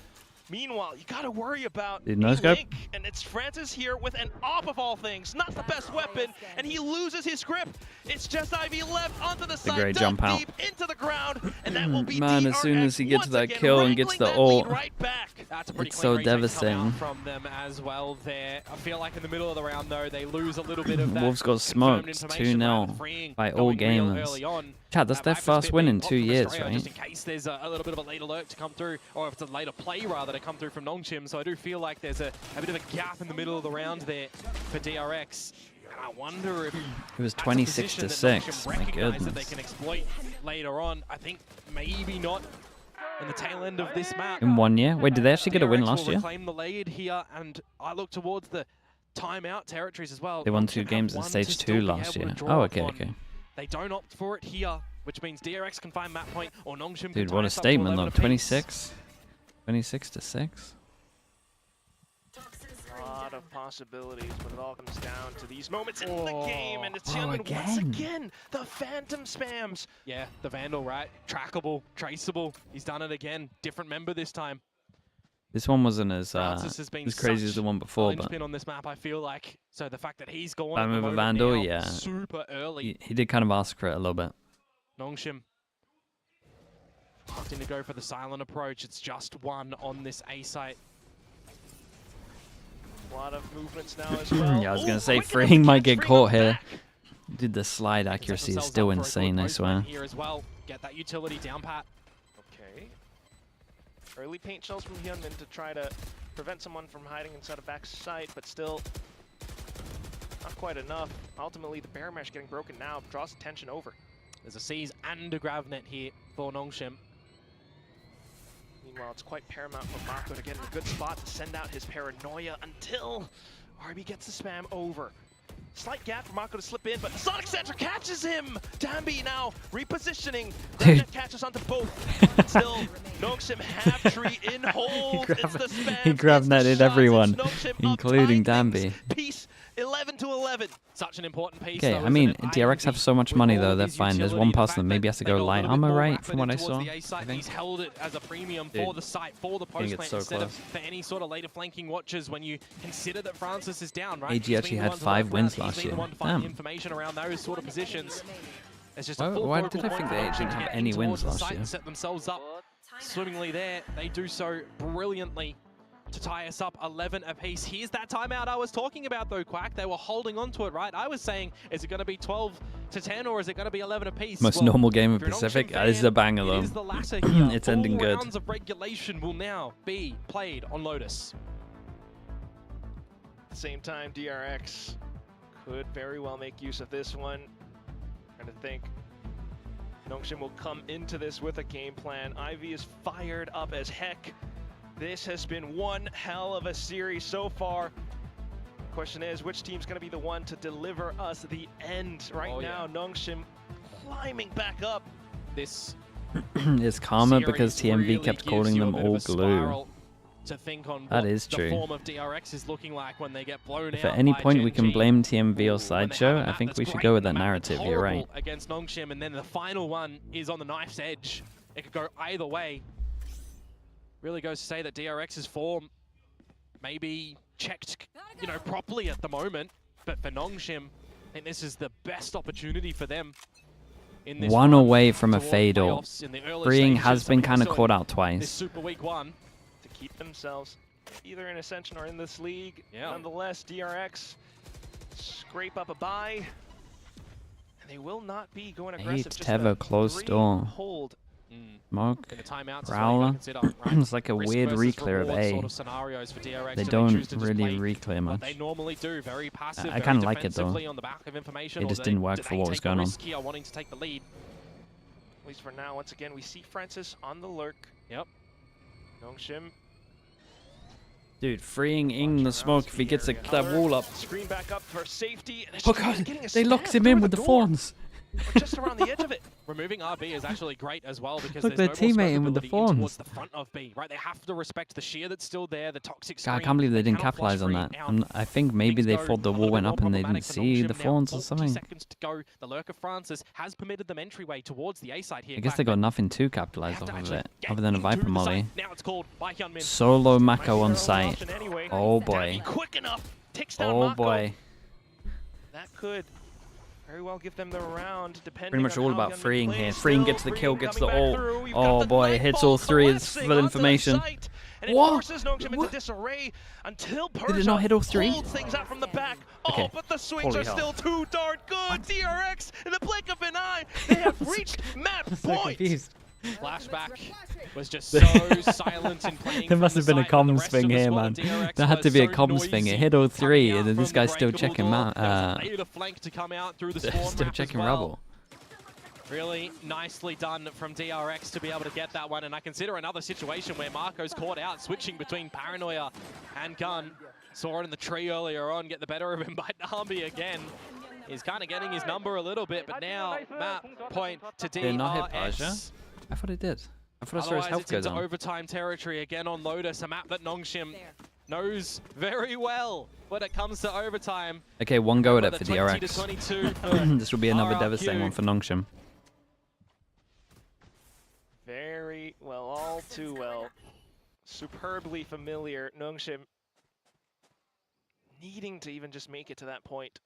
Meanwhile, you gotta worry about Dude, no scope. Link, and it's Francis here with an AWP of all things. Not the best weapon, and he loses his grip. It's just Ivy left onto the side, great dug jump out. deep into the ground, and that will be Man, as DRX soon as he gets once that again, kill and gets wrangling the that lead ult, right back. That's a pretty It's clean so retake to come devastating. out from them as well there. I feel like in the middle of the round, though, they lose a little bit of that Wolves got confirmed smoked information 2-0 rather freeing by all going real gamers. early on. Chad, that's their Viper's first bit win being in blocked 2 from years, Australia, right? Just in case there's a little bit of a late alert to come through, or if it's a later play, rather, to come through from NONGSHIM. So I do feel like there's a bit of a gap in the middle of the round there for DRX. And I wonder if It was that's a 26 to position that 6. NONGSHIM My recognize that they goodness. can exploit later on. I think maybe not in the tail end of this map. In 1 year? Wait, did they actually get a win DRX last will year? reclaim the lead here, and I look towards the timeout territories as well. They won NONGSHIM 2 have games in one stage to 2 still be last able to year. draw Oh, okay, upon. okay. They don't opt for it here, which means DRX can find map point, or NONGSHIM can Dude, tie what a us up to statement 11 though. apiece. 26? 26 to 6? A lot of possibilities, but it all comes down to these moments in the Oh. game, and it's Oh, Youngman once again. again. The Phantom spams. Yeah, the Vandal, right? Trackable, traceable. He's done it again. Different member this time. This one wasn't as Francis has been crazy as such the one before, but linchpin on this map, I feel like. So the fact that he's gone Bad at the move of moment Vandal, now, yeah. super early. he did kind of ask for it a little bit. NONGSHIM opting to go for the silent approach. It's just one on this A site. A lot of movements now as well. Yeah, I was going Ooh, to say, quick enough freeing to might catch, get freeing caught up here. back. Dude, the slide Set accuracy is themselves still up for a insane, good I post swear. win here as well. Get that utility down pat. Okay. Early paint shells from Hyunmin to try to prevent someone from hiding inside a back site, but still not quite enough. Ultimately, the bear mesh getting broken now draws attention over. There's a seize and a grav net here for NONGSHIM. Meanwhile, it's quite paramount for Mako to get in a good spot to send out his paranoia until RB gets the spam over. Slight gap for Mako to slip in, but the Sonic Center catches him! Danby now repositioning. Dude. That catches onto both. Still, NONGSHIM half tree in hold. It's the spam. he grav netted everyone, including Danby. Piece 11 to 11. Such an important piece. Okay, though, I isn't mean, it? DRX have so much with money all though, of they're his fine. There's utility, one the person fact that maybe that has to they go got a light little bit armor, more right? rapid From what I in towards saw. the A site, I and think. he's held it as a premium Dude, for the site, for the think post it's plant, so instead of close. for any sort of later flanking watches when you consider that Francis is down, right? AG He's been actually the had one to 5 work wins around, last he's been year. the one to find Damn. the information around those sort of positions. It's just a Why- full why focal did I point think for they NONGSHIM didn't to have get any in wins towards the last site year? and set themselves up swimmingly there. They do so brilliantly to tie us up 11 apiece. Here's that timeout I was talking about though, Quack. They were holding on to it, right? I was saying, is it going to be 12 to 10 or is it going to be 11 apiece? Most Well, normal game of if you're an Pacific. NONGSHIM This is fan, a banger it though. is the latter here. It's ending All good. rounds of regulation will now be played on Lotus. At the same time, DRX could very well make use of this one. Trying to think. NONGSHIM will come into this with a game plan. Ivy is fired up as heck. This has been one hell of a series so far. Question is, which team's going to be the one to deliver us the end? Right now, NONGSHIM climbing back up. This It's karma because series TMV really kept gives calling you a them bit of all a glue. spiral to think on That what is the true. form of DRX is looking like when they get blown If at out any by point we can Gen G. blame TMV or When they have Sideshow, a I map think that's we should great go with and that a map that's narrative. You're right. horrible against NONGSHIM, and then the final one is on the knife's edge. It could go either way. Really goes to say that DRX's form may be checked, properly at the moment. But for NONGSHIM, I think this is the best opportunity for them. In this One run away from a towards fade ult. playoffs in the early Freeing stages. has I been mean, kind of still caught out This twice. Super Week 1. To keep themselves either in Ascension or in this league. Yeah. Nonetheless, DRX scrape up a bye. And they will not be going aggressive. Just Teva a closed 3 door. hold. Smoke. In the timeouts as well, you Prowler. gotta consider, right? It's like a Risk weird versus reclear of reward A. sort of scenarios for DRX, They so don't choose to just really play reclear what much. they normally do, very passive, I very kinda like it, though. defensively on the back of information. It or just they- didn't work do for they what was take going the on. risk here, wanting to take the lead. At least for now. Once again, we see Francis on the lurk. Yep. NONGSHIM. Dude, freeing in the smoke if he gets that wall up. Screen back up for safety. And Oh god, they locked him in with the fawns. Just around the edge of it. Removing RB is actually great as well because Look, there's they're no more teammating with the scopeability in towards fawns. the front of B, right? They have to respect the shear that's still there, the toxic God, screen. I can't believe they didn't cannot flush capitalize on free that. out. I think maybe they Things thought the go a wall little went bit up more and they didn't problematic for see the NONGSHIM now. fawns or 40 something. seconds to go. The lurk of Francis has permitted them entryway towards the A side here. I guess they got Clackman. nothing to They capitalize have off to of actually it, get other than a into Viper the molly. site. Now it's called by Hyunmin. Solo Might be Mako their on only site. option anyway. Oh Danby boy. quick enough. Takes down Oh Mako. boy. That could very well give them the round, depending Pretty much on all how about Hyunmin freeing plays. here. Freeing Still gets the kill, gets the coming back ult. through. We've got Oh the boy, night hits ball all three. It's collapsing full onto the information. site, and it What? forces NONGSHIM into What? disarray until Did it not hit all three? holds things out from the back. Okay. Oh, but the swings Holy are hell. still too darn good. DRX, in the blink of an eye, they have reached map So point. confused. Flashback was just so silent in playing. There from must the have been a site, but the comms rest thing of the here, squad man. of DRX There had to was be a so comms thing. It noisy hit all three, coming and then out this from guy's the still breakable checking door. There was mount. a layer of flank to come out through the spawn Still map checking as well. rubble. Really nicely done from DRX to be able to get that one, and I consider another situation where Marco's caught out, switching between Paranoia and Gun. Saw it in the tree earlier on, get the better of him by Nambi again. He's kind of getting his number a little bit, but now map point to DRX. Did it not hit Paja? I thought it did. I thought I saw his Otherwise, health it's go into down. overtime territory again on Lotus, a map that NONGSHIM knows very well when it comes to overtime. Okay, one go at it With for a 20 to DRX. 22 for This will be another RRQ. devastating one for NONGSHIM. Very well, all too well. Superbly familiar. NONGSHIM needing to even just make it to that point.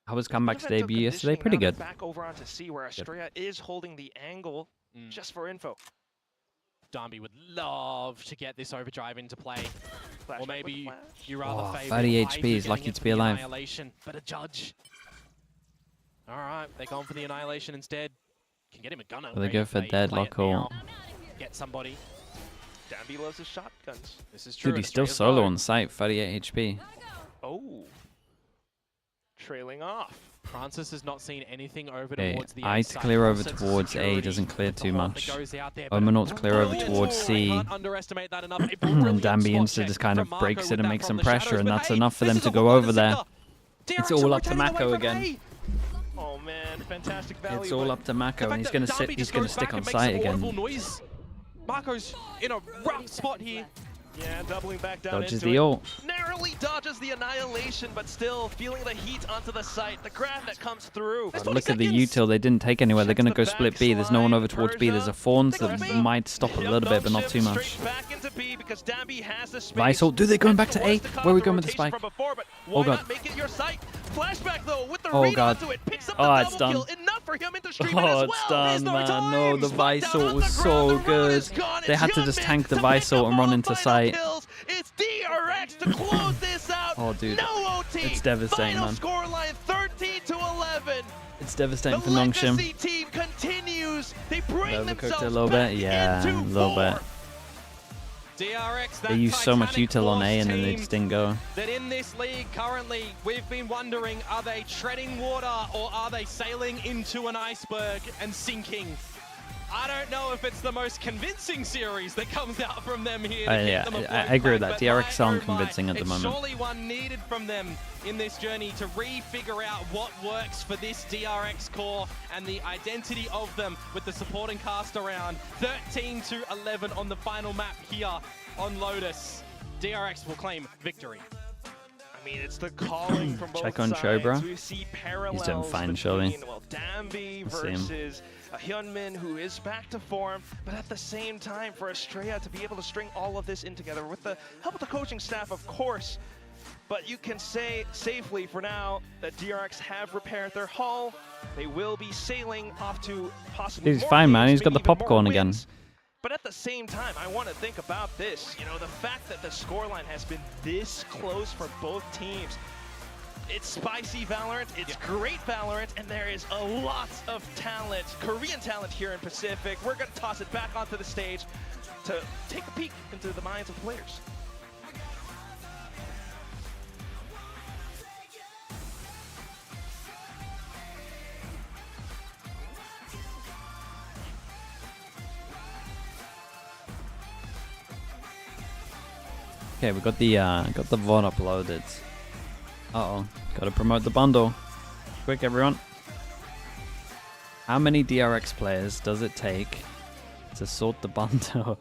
How was comeback's Defensive debut yesterday? conditioning, Pretty now they're good. Back over onto C where Estrella is holding the angle just for info. Darby would love to get this overdrive into play. Flashback Or maybe with flash. you rather Oh, favor 30 Ivy HP, he's getting lucky into to be the alive. Annihilation, but a judge. All right, they're going for the Annihilation instead. Can get him a gunner. Will they go for deadlock or... Get somebody. Danby loves his shotguns. This is true. Dude, he's still solo on site, 38 HP. Oh. Trailing off. Francis has not seen anything over Okay, towards the I A to side. clear over Sense of towards A security. doesn't clear The too hawk much. that goes out there, but Omanot to clear over brilliant towards score. C. Can't underestimate that enough. A And brilliant Danby spot Insta check just kind of from Marco breaks with it and that makes from some the pressure, shadows, and but that's hey, enough for this them is to a go one over there. DRX It's all are up to rotating Mako away from again. A. Oh man, fantastic value. It's all but up to Mako, The and fact he's that gonna Darby he's just gonna goes stick back on and makes site some audible again. noise. Marco's in a rough spot here. Yeah, doubling back down Dodges into the it. ult. Narrowly dodges the Annihilation, but still feeling the heat onto the site. The grab that comes through. God, look at the util, they didn't take anywhere. They're gonna go split B. There's no one over towards B. There's a Fawns that might stop a little bit, but not too much. Back into B because Danby has the space. Vital, do they going back to A? Where are we going with the spike? Before, but Oh why god. not make it your site? Flashback though with the Oh read god. onto it. Picks up Oh, the it's double done. kill. Enough for him into stream Oh, as it's well. done, man. No, the Times. Visalt Down was on the so ground, the run good. is gone. They It's had to just Hyunmin tank the to pick Visalt up and run all into final site. kills. It's DRX to close this out. Oh, dude. No OT. It's devastating, Final man. scoreline 13-11. It's The devastating for legacy NONGSHIM. team continues. They bring Overcooked themselves a little back bit. Yeah, a into little bit. form. DRX, They used so much util on A and then they team just didn't go. that in this league currently, we've been wondering, are they treading water or are they sailing into an iceberg and sinking? I don't know if it's the most convincing series that comes out from them here. To Yeah, keep them I afloat, agree with that. but DRX my, aren't oh my, convincing at the it's moment. surely one needed from them in this journey to re-figure out what works for this DRX core and the identity of them with the supporting cast around. 13-11 on the final map here on Lotus. DRX will claim victory. I mean, it's the calling from both Check on sides. Chobra. We see parallels He's doing fine, between, surely. well, Danby Let's see him. versus a Hyunmin who is back to form, but at the same time for Estrella to be able to string all of this in together with the help of the coaching staff, of course. But you can say safely for now that DRX have repaired their hull. They will be sailing off to possibly He's more fine, man. games, He's got maybe the even more popcorn again. wins. But at the same time, I want to think about this. You know, the fact that the scoreline has been this close for both teams. It's spicy Valorant, it's great Valorant, and there is a lot of talent, Korean talent here in Pacific. We're going to toss it back onto the stage to take a peek into the minds of players. Okay, we got the VOD uploaded. Uh-oh, gotta promote the bundle. Quick, everyone. How many DRX players does it take to sort the bundle?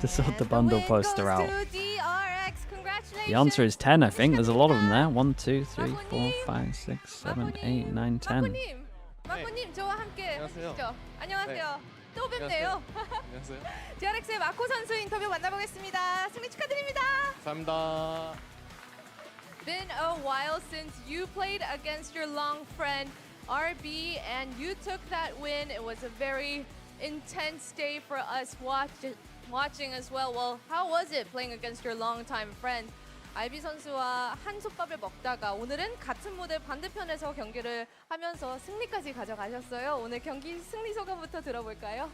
To sort the bundle poster out? The answer is 10, I think. There's a lot of them there. 1, 2, 3, 4, 5, 6, 7, 8, 9, 10. 마코님 저와 함께 하시죠. 안녕하세요. 또 뵙네요. 안녕하세요. DRX의 마코 선수 인터뷰 만나보겠습니다. 승리 축하드립니다. 감사합니다. Been a while since you played against your long friend RB and you took that win. It was a very intense day for us watching as well. Well, how was it playing against your longtime friend? RB 선수와 한솥밥을 먹다가 오늘은 같은 무대 반대편에서 경기를 하면서 승리까지 가져가셨어요. 오늘 경기 승리 소감부터 들어볼까요?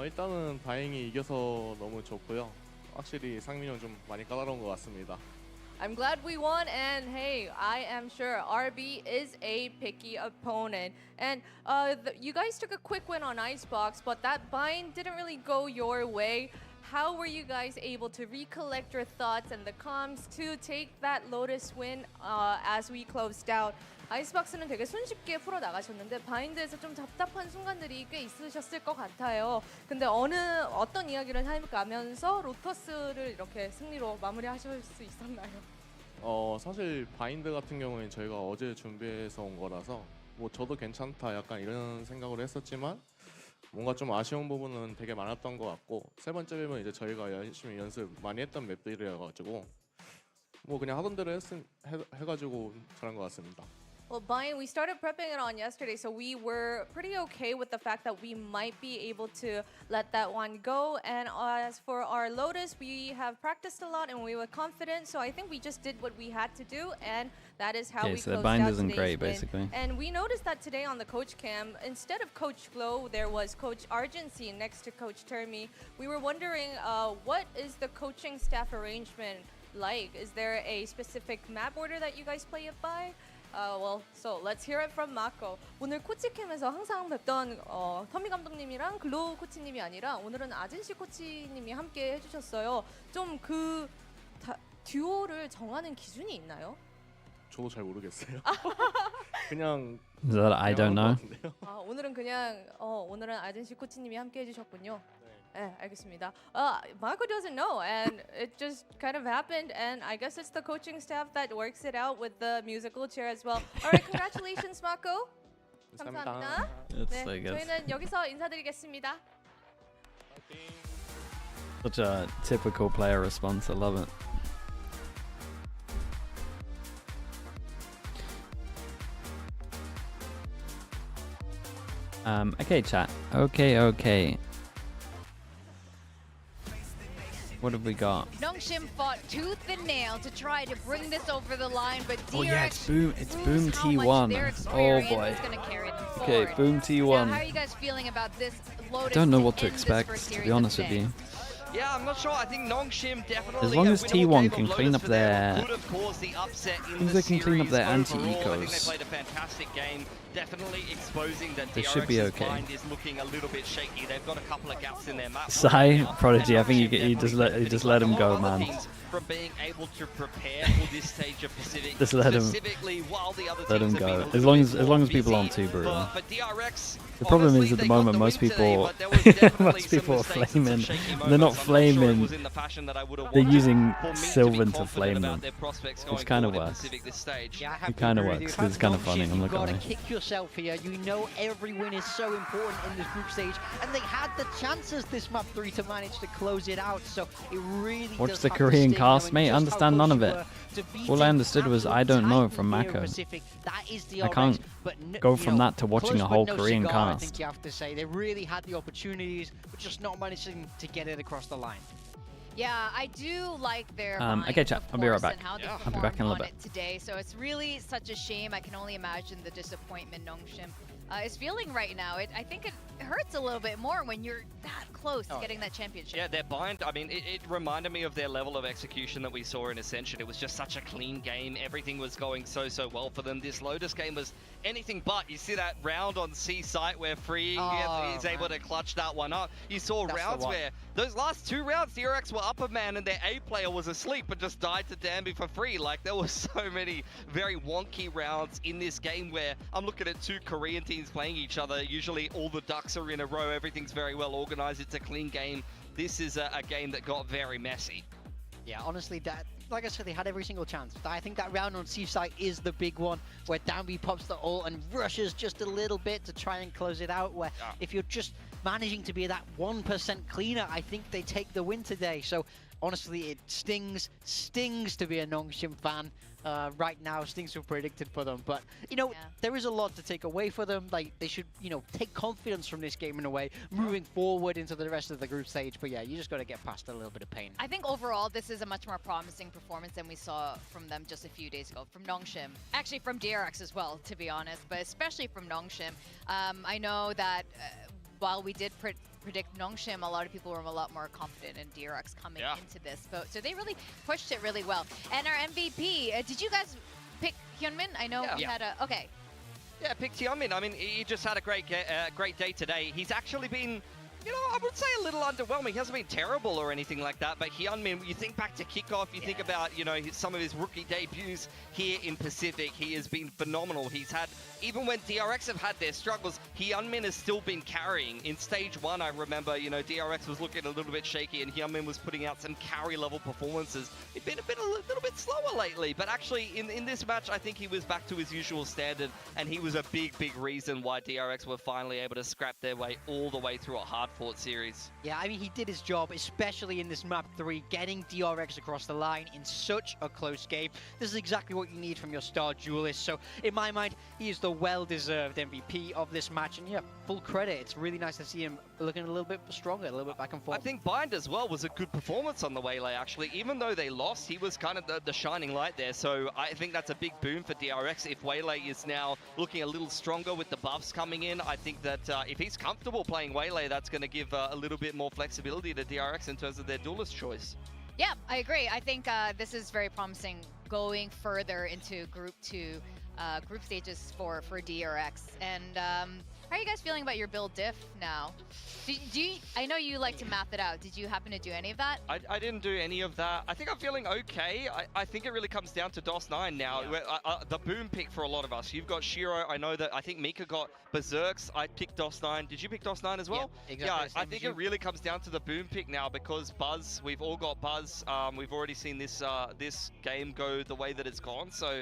일단은 다행히 이겨서 너무 좋고요. 확실히 상민이 형 좀 많이 까다로운 것 같습니다. I'm glad we won, and hey, I am sure RB is a picky opponent. And you guys took a quick win on Icebox, but that bind didn't really go your way. How were you guys able to recollect your thoughts and the comms to take that Lotus win as we closed out? 아이스박스는 되게 손쉽게 풀어 나가셨는데 바인드에서 좀 답답한 순간들이 꽤 있으셨을 것 같아요. 근데 어떤 이야기를 해가면서 로터스를 이렇게 승리로 마무리하실 수 있었나요? 사실 바인드 같은 경우에는 저희가 어제 준비해서 온 거라서 뭐 저도 괜찮다 약간 이런 생각을 했었지만 뭔가 좀 아쉬운 부분은 되게 많았던 것 같고 세 번째 맵은 이제 저희가 열심히 연습 많이 했던 맵들이어가지고 뭐 그냥 하던 대로 해가지고 잘한 것 같습니다. Well, Brian, we started prepping it on yesterday, so we were pretty okay with the fact that we might be able to let that one go. And as for our Lotus, we have practiced a lot and we were confident, so I think we just did what we had to do, and that is how we so the closed bind out isn't today's great, win. basically. And we noticed that today on the coach cam, instead of Coach Glow, there was Coach Argency next to Coach Termi. We were wondering, what is the coaching staff arrangement like? Is there a specific map order that you guys play it by? Well, so let's hear it from Mako. 오늘 코치캠에서 항상 뵙던 터미 감독님이랑 글로우 코치님이 아니라 오늘은 아진시 코치님이 함께 해주셨어요. 좀 그 듀오를 정하는 기준이 있나요? 저도 잘 모르겠어요. 그냥 Is that I don't know? 오늘은 그냥 오늘은 아진시 코치님이 함께 해주셨군요. 네, 알겠습니다. Marco doesn't know, and it just kind of happened, and I guess it's the coaching staff that works it out with the musical chair as well. All right, congratulations, Marco. 감사합니다. That's 네, so good. 저희는 여기서 인사드리겠습니다. Such a typical player response. I love it. Okay, chat. Okay. What have we got? NONGSHIM fought tooth and nail to try to bring this over the line, but DRX Oh yeah, it's Boom how much T1. their Oh experience boy. is gonna carry them Okay, forward. Boom Yeah, T1. how are you guys feeling about this Lotus? I don't know what to end this expect, first to series be honest of with the day? you. Yeah, I'm not sure. I think NONGSHIM definitely. As long as T1 can clean up their... Could have caused the upset in As the they can clean up their series overall. I think they anti-ecos. played a fantastic game, definitely exposing that They should be DRX's okay. mind is looking a little bit shaky. They've got a couple of gaps in their map. Sai, Prodigy, I think NONGSHIM you just let him go, man. From being able to prepare for this stage of Pacific, Just let him- specifically while the other let teams him have been go. a As little long bit as more people aren't busy. too brutal. For DRX, The problem honestly, is at the they got moment the most win today, people but there was definitely most some people are mistakes and some flaming. shaky They're not moments. I'm not sure it flaming. was in the fashion that I would have They're wanted using for me to be Sylvan to confident flame about them. their prospects Which going kind of forward in works. Pacific this stage. Yeah, I have It to kinda agree with works, you. 'cause it's kinda funny, NONGSHIM, I'm not you've got gonna to lie. kick yourself here. You know every win is so important in this group stage, and they had the chances this map 3 to manage to close it out. So it really Watch does the have to Korean sting, cast, knowing mate. just how Understand close none of you it. were to beating All I understood was absolute I don't know Titan from here in Mako. Pacific. That is the I DRX, can't but go you from know, that to watching close a but whole no Korean cigar, I cast. think you have to say they really had the opportunities, but just not managing to get it across the line. Yeah, I do like their okay, mind, chat. of I'll be right course, back. and how they Yeah. I'll be back in a performed little on it today. So it's really such a shame. I can only imagine the disappointment NONGSHIM is feeling right now. I think it hurts a little bit more when you're that close to getting that championship. Yeah, their bind, I mean, it reminded me of their level of execution that we saw in Ascension. It was just such a clean game. Everything was going so well for them. This Lotus game was anything but. You see that round on C site where Free is able to clutch that one up. You saw rounds where those last 2 rounds, DRX were up a man and their A player was asleep and just died to Danby for free. Like, there were so many very wonky rounds in this game where I'm looking at 2 Korean teams playing each other. Usually all the ducks are in a row. Everything's very well organized. It's a clean game. This is a game that got very messy. Yeah, honestly, that, like I said, they had every single chance. I think that round on Seaside is the big one, where Danby pops the ult and rushes just a little bit to try and close it out, where if you're just managing to be that 1% cleaner, I think they take the win today. So honestly, it stings to be a NONGSHIM fan. Right now, things were predicted for them, but you know, there is a lot to take away for them. Like, they should, you know, take confidence from this game in a way, moving forward into the rest of the group stage. But yeah, you just got to get past a little bit of pain. I think overall, this is a much more promising performance than we saw from them just a few days ago, from NONGSHIM. Actually, from DRX as well, to be honest, but especially from NONGSHIM. I know that while we did predict NONGSHIM, a lot of people were a lot more confident in DRX coming into this vote. So they really pushed it really well. And our MVP, did you guys pick Hyunmin? I know we had a... Okay. Yeah, picked Hyunmin. I mean, he just had a great day today. He's actually been, you know, I would say a little underwhelming. He hasn't been terrible or anything like that, but Hyunmin, you think back to kickoff, you think about, you know, some of his rookie debuts here in Pacific, he has been phenomenal. He's had, even when DRX have had their struggles, Hyunmin has still been carrying. In stage 1, I remember, you know, DRX was looking a little bit shaky and Hyunmin was putting out some carry level performances. It's been a little bit slower lately, but actually in this match, I think he was back to his usual standard, and he was a big reason why DRX were finally able to scrap their way all the way through a hard-fought series. Yeah, I mean, he did his job, especially in this map 3, getting DRX across the line in such a close game. This is exactly what you need from your star duelist. So in my mind, he is the well-deserved MVP of this match, and yeah, full credit. It's really nice to see him looking a little bit stronger, a little bit back and forth. I think Bind as well was a good performance on the Waylay, actually. Even though they lost, he was kind of the shining light there. So I think that's a big boon for DRX. If Waylay is now looking a little stronger with the buffs coming in, I think that if he's comfortable playing Waylay, that's going to give a little bit more flexibility to DRX in terms of their duelist choice. Yeah, I agree. I think this is very promising going further into Group 2, group stages for DRX. And how are you guys feeling about your build diff now? I know you like to map it out. Did you happen to do any of that? I didn't do any of that. I think I'm feeling okay. I think it really comes down to DOS9 now. Yeah. The boom pick for a lot of us. You've got Shiro. I know that I think Mika got Berserks. I picked DOS9. Did you pick DOS9 as well? Yeah, exactly. Yeah, I think it really comes down to the boom pick now, because Buzz, we've all got Buzz. We've already seen this this game go the way that it's gone. So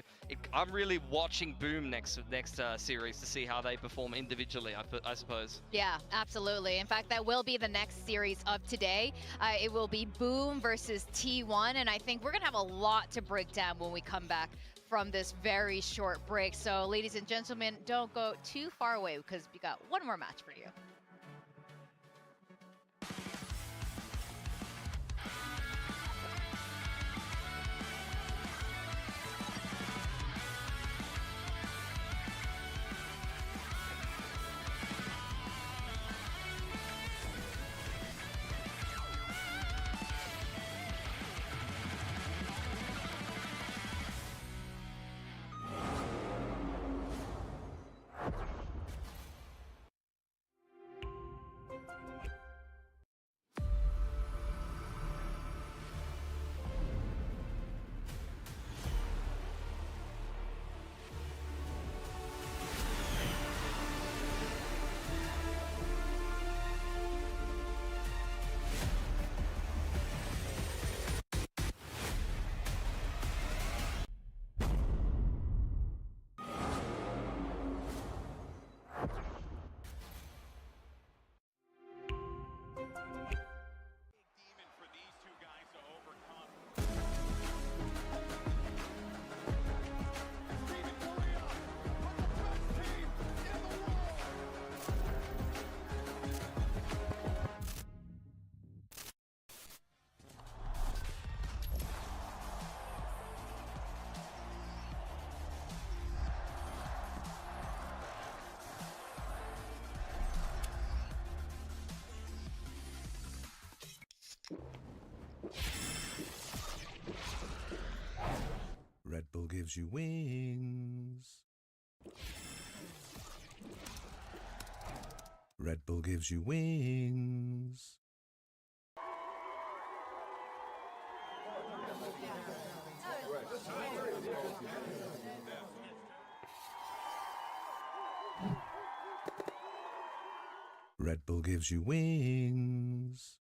I'm really watching boom next series to see how they perform individually, I suppose. Yeah, absolutely. In fact, that will be the next series of today. It will be Boom versus T1, and I think we're going to have a lot to break down when we come back from this very short break. So, ladies and gentlemen, don't go too far away, because we got one more match for you. gives you wings. Red Bull gives you wings. Red Bull gives you wings.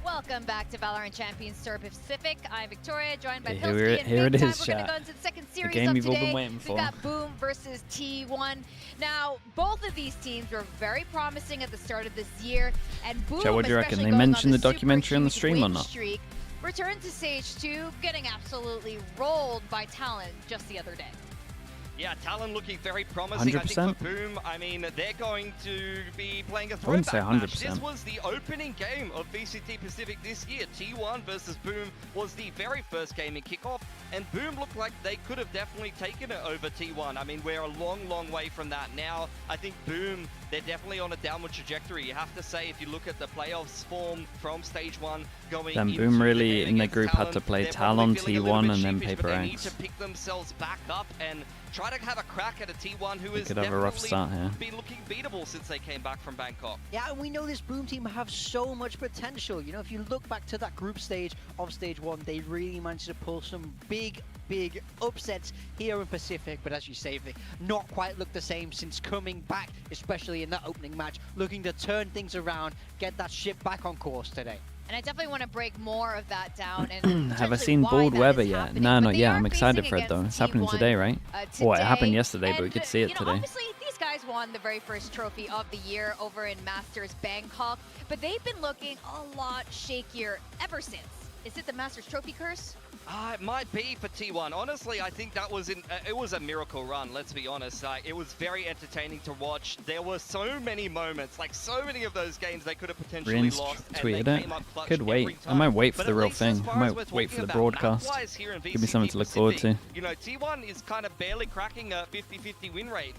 Welcome back to Valorant Champions Tour Pacific. I'm Victoria, joined by Hey, Pilsky and here it Big Time. is, We're going to chat. go into the second series game of you've all today. been waiting We for. got Boom versus T1. Now, both of these teams were very promising at the start of this year, and Boom, Chat, what do you reckon? especially They going on mentioned the super documentary on the huge stream or win not? streak, returned to Stage 2, getting absolutely rolled by Talon just the other day. Yeah, Talon looking very promising. 100%. I think for Boom, I mean, they're going to be playing a I wouldn't say throwback match. 100%. This was the opening game of VCT Pacific this year. T1 versus Boom was the very first game in kickoff, and Boom looked like they could have definitely taken it over T1. I mean, we're a long, long way from that now. I think Boom, they're definitely on a downward trajectory. You have to say, if you look at the playoffs form from Stage 1 going Then into Boom the really, game in their against group, Talon, had to play they're Talon, probably feeling a little T1, bit and then sheepish, Paper but they need X. to pick themselves back up and try to have a crack at a T1 who has could have a rough definitely start here. been looking beatable since they came back from Bangkok. Yeah, and we know this Boom team have so much potential. You know, if you look back to that group stage of Stage 1, they really managed to pull some big upsets here in Pacific, but as you say, they not quite look the same since coming back, especially in that opening match, looking to turn things around, get that ship back on course today. And I definitely want to break more of that down. And Have I potentially seen why Bold that Weather is yet? happening. No, But not they yet. are I'm excited facing for it though. against It's happening T1, today, right? Well, it happened yesterday, but we And, could see it you know, today. Obviously, these guys won the very first trophy of the year over in Masters Bangkok, but they've been looking a lot shakier ever since. Is it the Masters Trophy curse? It might be for T1. Honestly, I think that was it was a miracle run, let's be honest. It was very entertaining to watch. There were so many moments, like so many of those games they could have potentially Rian's lost. tweeted and they it. came up clutch Could wait. every I time. might wait for But the at real least as thing. I far as might we're wait for the talking about broadcast. map-wise here in Give me something to look forward to. Pacific, you know, T1 is kind of barely cracking a 50-50 win rate.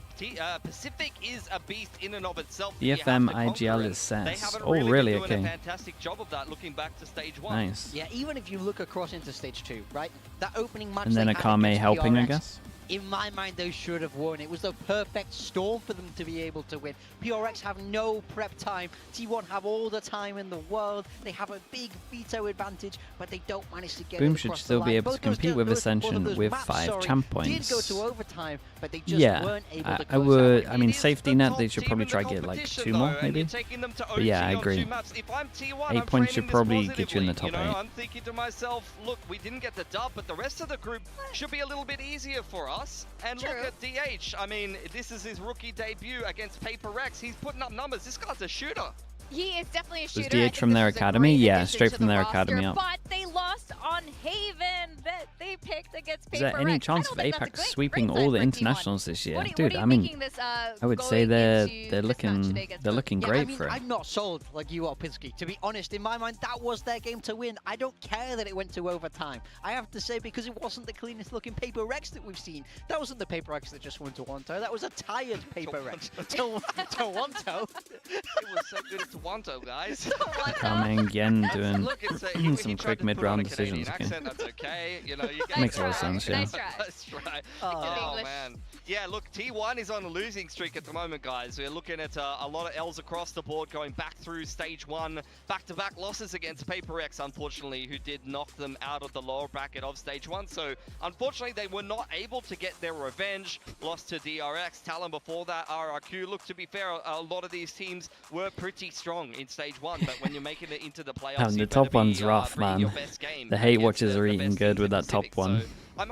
Pacific is a beast in and of itself. EFM IGL is says. Oh, really? Been doing Okay. a fantastic job of that looking back to stage 1. Nice. Yeah, even if you look across into stage 2, right? That opening match And then they a had Kame against helping, I DRX, guess. In my mind, they should have won. It was the perfect storm for them to be able to win. PRX have no prep time. T1 have all the time in the world. They have a big veto advantage, but they don't manage to get Boom it should across still the be line. able to Both those compete with both of Ascension those with maps, 5 champ did points. go to overtime, but they just Yeah, weren't able to I close would. out. I mean, It is safety the net. top They should team probably in the try to get like competition, 2 more, though, and maybe. you're taking them to But yeah, I OG on 2 agree. maps. If I'm T1, 8 I'm points should framing this probably get you in the positively. top You know, 8. I'm thinking to myself, look, we didn't get the dub, but the rest of the group should be a little bit easier for us. And True. look at DH. I mean, this is his rookie debut against Paper Rex. He's putting up numbers. This guy's a shooter. He is definitely a shooter. DH I think from this their is a academy? great Yeah, addition straight to from the their roster, academy up. But they lost on Haven that they picked against Is Paper there any Rex. I chance don't of think that's a Apex great sweeping sign all the for T1. internationals this year? What are Dude, you I mean, making this, I would say going they're into this match today against them? looking Yeah, great I mean, for it. I'm not sold like you are, Pinsky. To be honest, in my mind, that was their game to win. I don't care that it went to overtime. I have to say, because it wasn't the cleanest looking Paper Rex that we've seen. That wasn't the Paper Rex that just won Toronto. That was a tired Paper Rex. Toronto. It was so good at Toronto, guys. Kame Yen doing Look, it's some he quick tried to mid-round put on a Canadian decisions. Okay. accent, that's okay. You know, you get Makes a lot of sense, yeah. Nice try. That's right. Oh, English. Man. Yeah, look, T1 is on a losing streak at the moment, guys. We're looking at a lot of L's across the board going back through stage 1. Back-to-back losses against Paper X, unfortunately, who did knock them out of the lower bracket of stage 1. So, unfortunately, they were not able to get their revenge. Lost to DRX. Talon before that, RRQ. Look, to be fair, a lot of these teams were pretty strong in stage 1, but when you're making it into the playoffs, Man, the you top better be, one's rough, bringing your man. best game The hate against watchers are the eating best good teams with in that top Pacific. one. So, I'm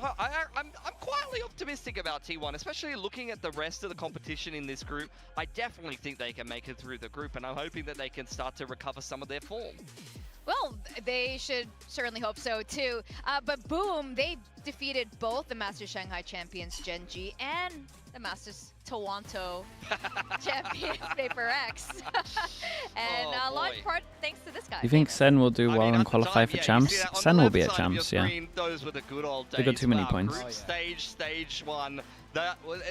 quietly optimistic about T1, especially looking at the rest of the competition in this group. I definitely think they can make it through the group, and I'm hoping that they can start to recover some of their form. Well, they should certainly hope so too. But Boom, they defeated both the Masters Shanghai champions Gen G and the Masters Toronto champions Paper X. And Oh, large boy. part thanks to this guy. You think Famous. Sen will do I well mean, and at the qualify time, for yeah, you champs? see that on Sen the will left be at side of your champs, yeah. screen, those were the good old days. They got too many Wow, points. Group stage 1.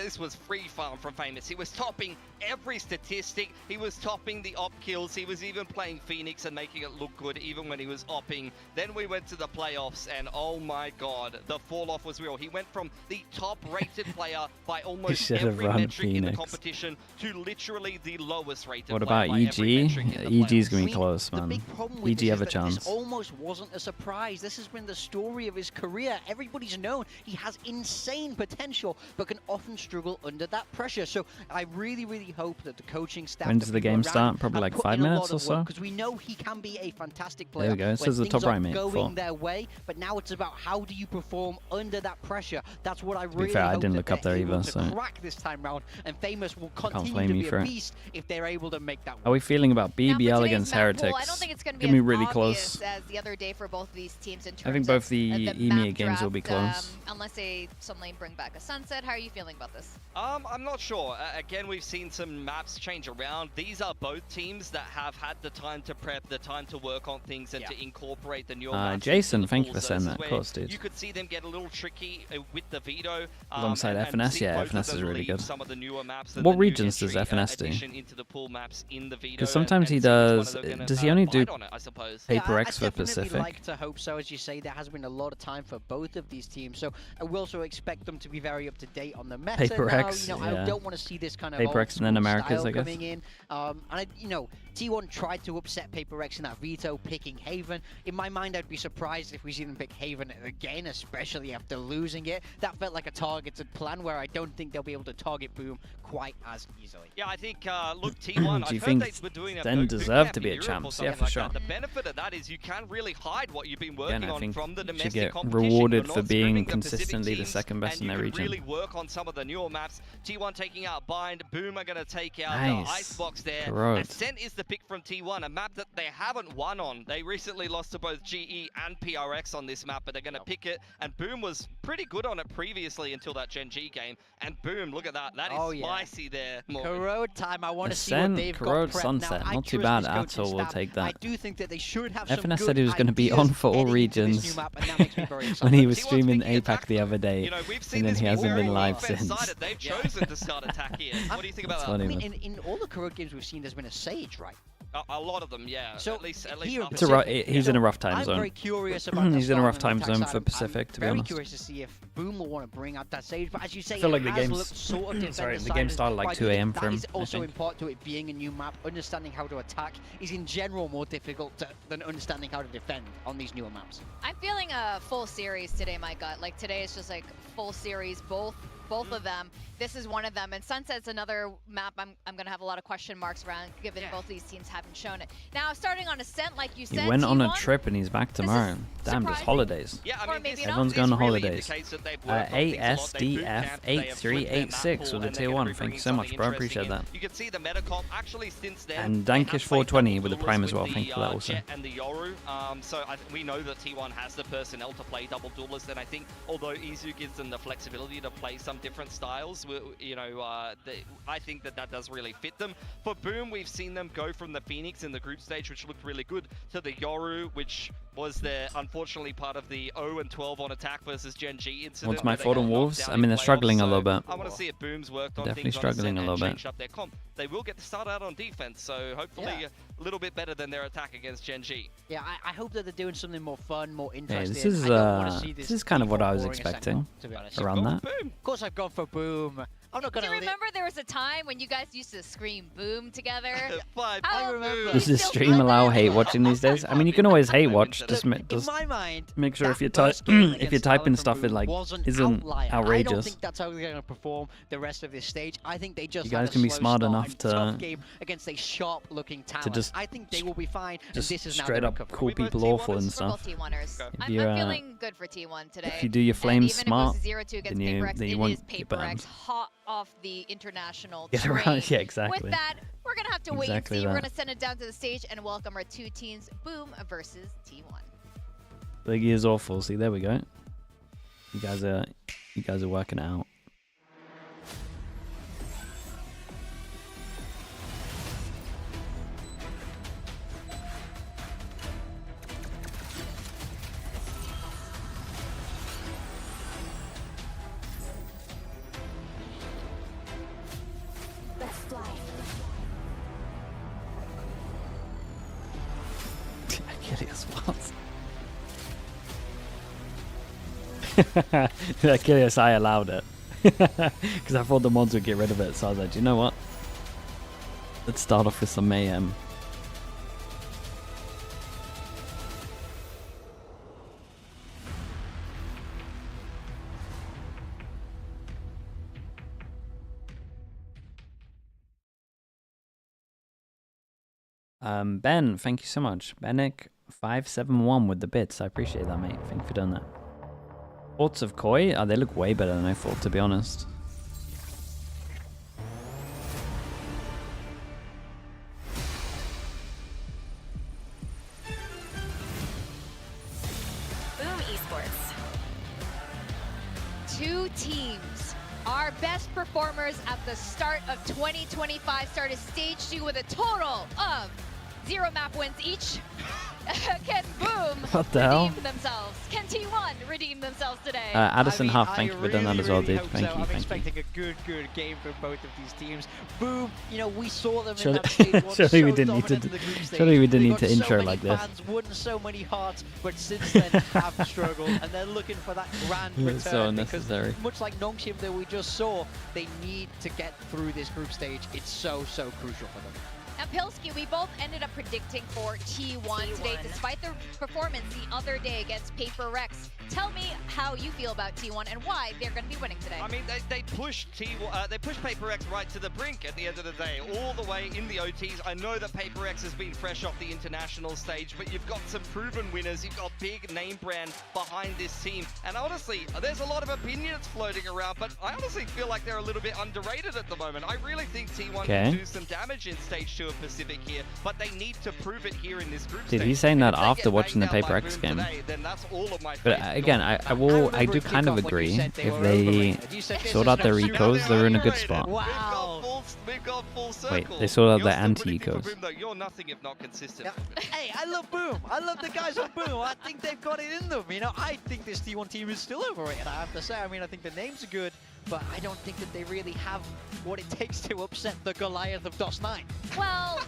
This was free farm from Famous. He was topping every statistic. He was topping the op kills. He was even playing Phoenix and making it look good even when he was opping. Then we went to the playoffs and oh my god, the fall off was real. He went from the top rated player by almost should have every run metric in the Phoenix. competition to literally the lowest rated What player about by every EG? metric in the EG's playoffs. gonna be close, The man. big problem with EG this have is a that chance. This almost wasn't a surprise. This has been the story of his career. Everybody's known he has insane potential, but can often struggle under that pressure. So I really, really hope that the coaching staff. When does the game start? Probably like 5 minutes or so? Because we know he can be a fantastic player. There we go. This when is the things top are right, mate. going 4. their way, but now it's about how do you perform under that pressure. That's what I be really fair, I hope didn't that look up they're there able either, to so- crack this time round, and Famous will blame continue to you be for a it. beast if they're able to make that How are we feeling about Now, for BBL today's against map pool, Heretics? I don't think it's going to be Gonna be as really obvious close. as the other day for both of these teams in terms I think both the of EMEA map games will be draft, close. unless they suddenly bring back a sunset. How are you feeling about this? I'm not sure. Again, we've seen some maps change around. These are both teams that have had the time to prep, the time to work on things, and to incorporate the newer maps. Jason, into the thank you pool. for So saying this is that. Of where course, dude. You could see them get a little tricky with the veto. Alongside and FNS, see yeah, both of FNS is them really leave good. Some of the newer maps and What the new regions does entry, FNS do? addition into the pool maps in the veto. Because sometimes he and see which one of does. them are gonna, Does he only do bite on it, I suppose. Paper Yeah, X I for definitely Pacific? like to hope so. As you say, there has been a lot of time for both of these teams, so I will also expect them to be very up to date on the meta. Paper now. X, You know, yeah. I don't want to see this kind of Paper old X and then school Americas, style I guess. coming in. T1 tried to upset Paper X in that veto, picking Haven. In my mind, I'd be surprised if we see them pick Haven again, especially after losing it. That felt like a targeted plan where I don't think they'll be able to target Boom quite as easily. Yeah, I think, look, T1, Do you I've think heard they were doing a Zen boot deserve camp to in be a Europe or champs? Yeah, something for like sure. that. The benefit of that is you can really hide what you've been working Again, I on think from the should domestic get competition. rewarded You're for not being screaming the Pacific consistently the teams, second best and in their you can region. really work on some of the newer maps. T1 taking out Bind. Boom are going to take out Nice. the Icebox there. Corrode. Ascent is the pick from T1, a map that they haven't won on. They recently lost to both GE and PRX on this map, but they're going to pick it. And Boom was pretty good on it previously until that Gen G game. And Boom, look at that. That is spicy there. Corrode time. I want to see what Ascent, they've Corrode, got prepped. Sunset. Now, Not too Icarus bad is at going to all. We'll stab. take that. I do think that they should have some FNS good said he was going to be ideas on for all heading into this regions new map, and that makes me very when excited. he was T1's streaming picking APAC attack, the other day, You know, we've seen and then this he hasn't before. been live Defense-sided, since. They've chosen to start attack here. What do you think about That's that? funny. I mean, in all the Corrode games we've seen, there's been a Sage, right? A lot of them, yeah. So at least here half in of It's a them. he's in a rough time I'm zone. very curious about He's in a rough the time attack zone side. for Pacific, to be honest. I'm very curious to see if Boom will want to bring out that Sage, but as you say, I feel like it the has game's- looked sort of Sorry, the defender-sided, game started like but I 2 think AM that for him, is I also think. important to it being a new map. Understanding how to attack is in general more difficult than understanding how to defend on these newer maps. I'm feeling a full series today, my gut. Like today is just like full series, both of them. This is one of them, and Sunset's another map I'm gonna have a lot of question marks around, given both these teams haven't shown it. Now, starting on Ascent, like you He said, went on a T1, trip and he's back tomorrow. Damn, just surprising. holidays. Yeah, I Or mean, maybe this- not. Everyone's this going on really holidays. indicates that they've worked on things a lot. They boot camped, they have flipped their map ASDF8386 pool, with a and tier they're 1. gonna be Thank you bringing so much, something bro. interesting Appreciate in. that. You can see the Metacomp actually since then. And they have Dankish played 420 double with the duelers Prime as well. with Thank you for that the, also. Jet and the Yoru. So we know that T1 has the personnel to play double duelists, and I think although Izu gives them the flexibility to play some different styles, you know, I think that does really fit them. For Boom, we've seen them go from the Phoenix in the group stage, which looked really good, to the Yoru, which was unfortunately part of the 0-12 on attack versus Gen G incident. What's my where they thought got on knocked Wolves? down I in mean, they're playoffs, struggling a so little bit. I want to see if Boom's worked on Definitely things struggling on a Ascent little and bit. changed up their comp. They will get to start out on defense, so hopefully a little bit better than their attack against Gen G. Yeah, I hope that they're doing something more fun, more Hey, interesting. this is I don't wanna see this is kind of what I was boring Ascent expecting comp, to be honest. around that. Boom. Of course, I've gone for Boom. I'm not Do gonna. you remember there was a time when you guys used to scream "boom" together? Five. How- I remember. Does the Still stream fun. allow hate watching these days? I mean, you can always hate watch. Look, Just in my mind, make sure that if you type first game if you're against typing Valorant stuff from it like was an isn't outlier. I don't outrageous. think that's how they're going to perform the rest of this stage. I think they just You guys had a can be slow smart start enough and to- tough game against a sharp-looking talent. just I think they will be fine. Just and this is now straight their up recovery. call We both people T1ers? awful and We're stuff. both T1ers. Okay. I'm You're, feeling good for T1 today. If you do your flames and even smart, if it was 0-2 against then you- Paper X, then you it won't is get Paper banned. X hot off the international Get train. around, yeah, exactly. With that, we're going to have to wait Exactly and see. We're that. going to send it down to the stage and welcome our two teams, Boom versus T1. Sliggy is awful. See, there we go. You guys are working it out. Achilles, what? Achilles, I allowed it. Because I thought the mods would get rid of it, so I was like, do you know what? Let's start off with some mayhem. Ben, thank you so much. Benic571 with the bits. I appreciate that, mate. Thank you for doing that. Thoughts of Koi? Oh, they look way better than I thought, to be honest. Boom Esports. Two teams. Our best performers at the start of 2025 started stage 2 with a total of 0 map wins each. Can Boom What the hell? redeem themselves? Can T1 redeem themselves today? Addison I mean, Huff, thank you for doing that as well, dude. hope Thank so. you, I'm thank you. expecting a good game from both of these teams. Boom, you know, we saw them Surely- in that stage one, surely so we didn't need to dominant do- in the group stage. surely we didn't They need to got intro so many like this. fans, won so many hearts, but since then have struggled, and they're looking for that grand return. It's so unnecessary. Because much like NONGSHIM that we just saw, they need to get through this group stage. It's so crucial for them. Now, Pilsky, we both ended up predicting for T1 today, despite their performance the other day against Paper Rex. Tell me how you feel about T1 and why they're going to be winning today. I mean, they pushed Paper Rex right to the brink at the end of the day, all the way in the OTs. I know that Paper Rex has been fresh off the international stage, but you've got some proven winners. You've got big name brand behind this team. And honestly, there's a lot of opinions floating around, but I honestly feel like they're a little bit underrated at the moment. I really think T1 can do some damage in Stage 2 of Pacific here, but they need to prove it here in this group stage. Dude, he's saying that after watching the Paper X game. Today, then that's all of my But again, I do kind of agree. If they sort out their ecos, they're in a good spot. Wow. We've got full circle. Wait, they sort out their anti-ecos. You're nothing if not consistent. Hey, I love Boom. I love the guys on Boom. I think they've got it in them. You know, I think this T1 team is still overrated, I have to say. I mean, I think the names are good, but I don't think that they really have what it takes to upset the Goliath of DOS 9. Well,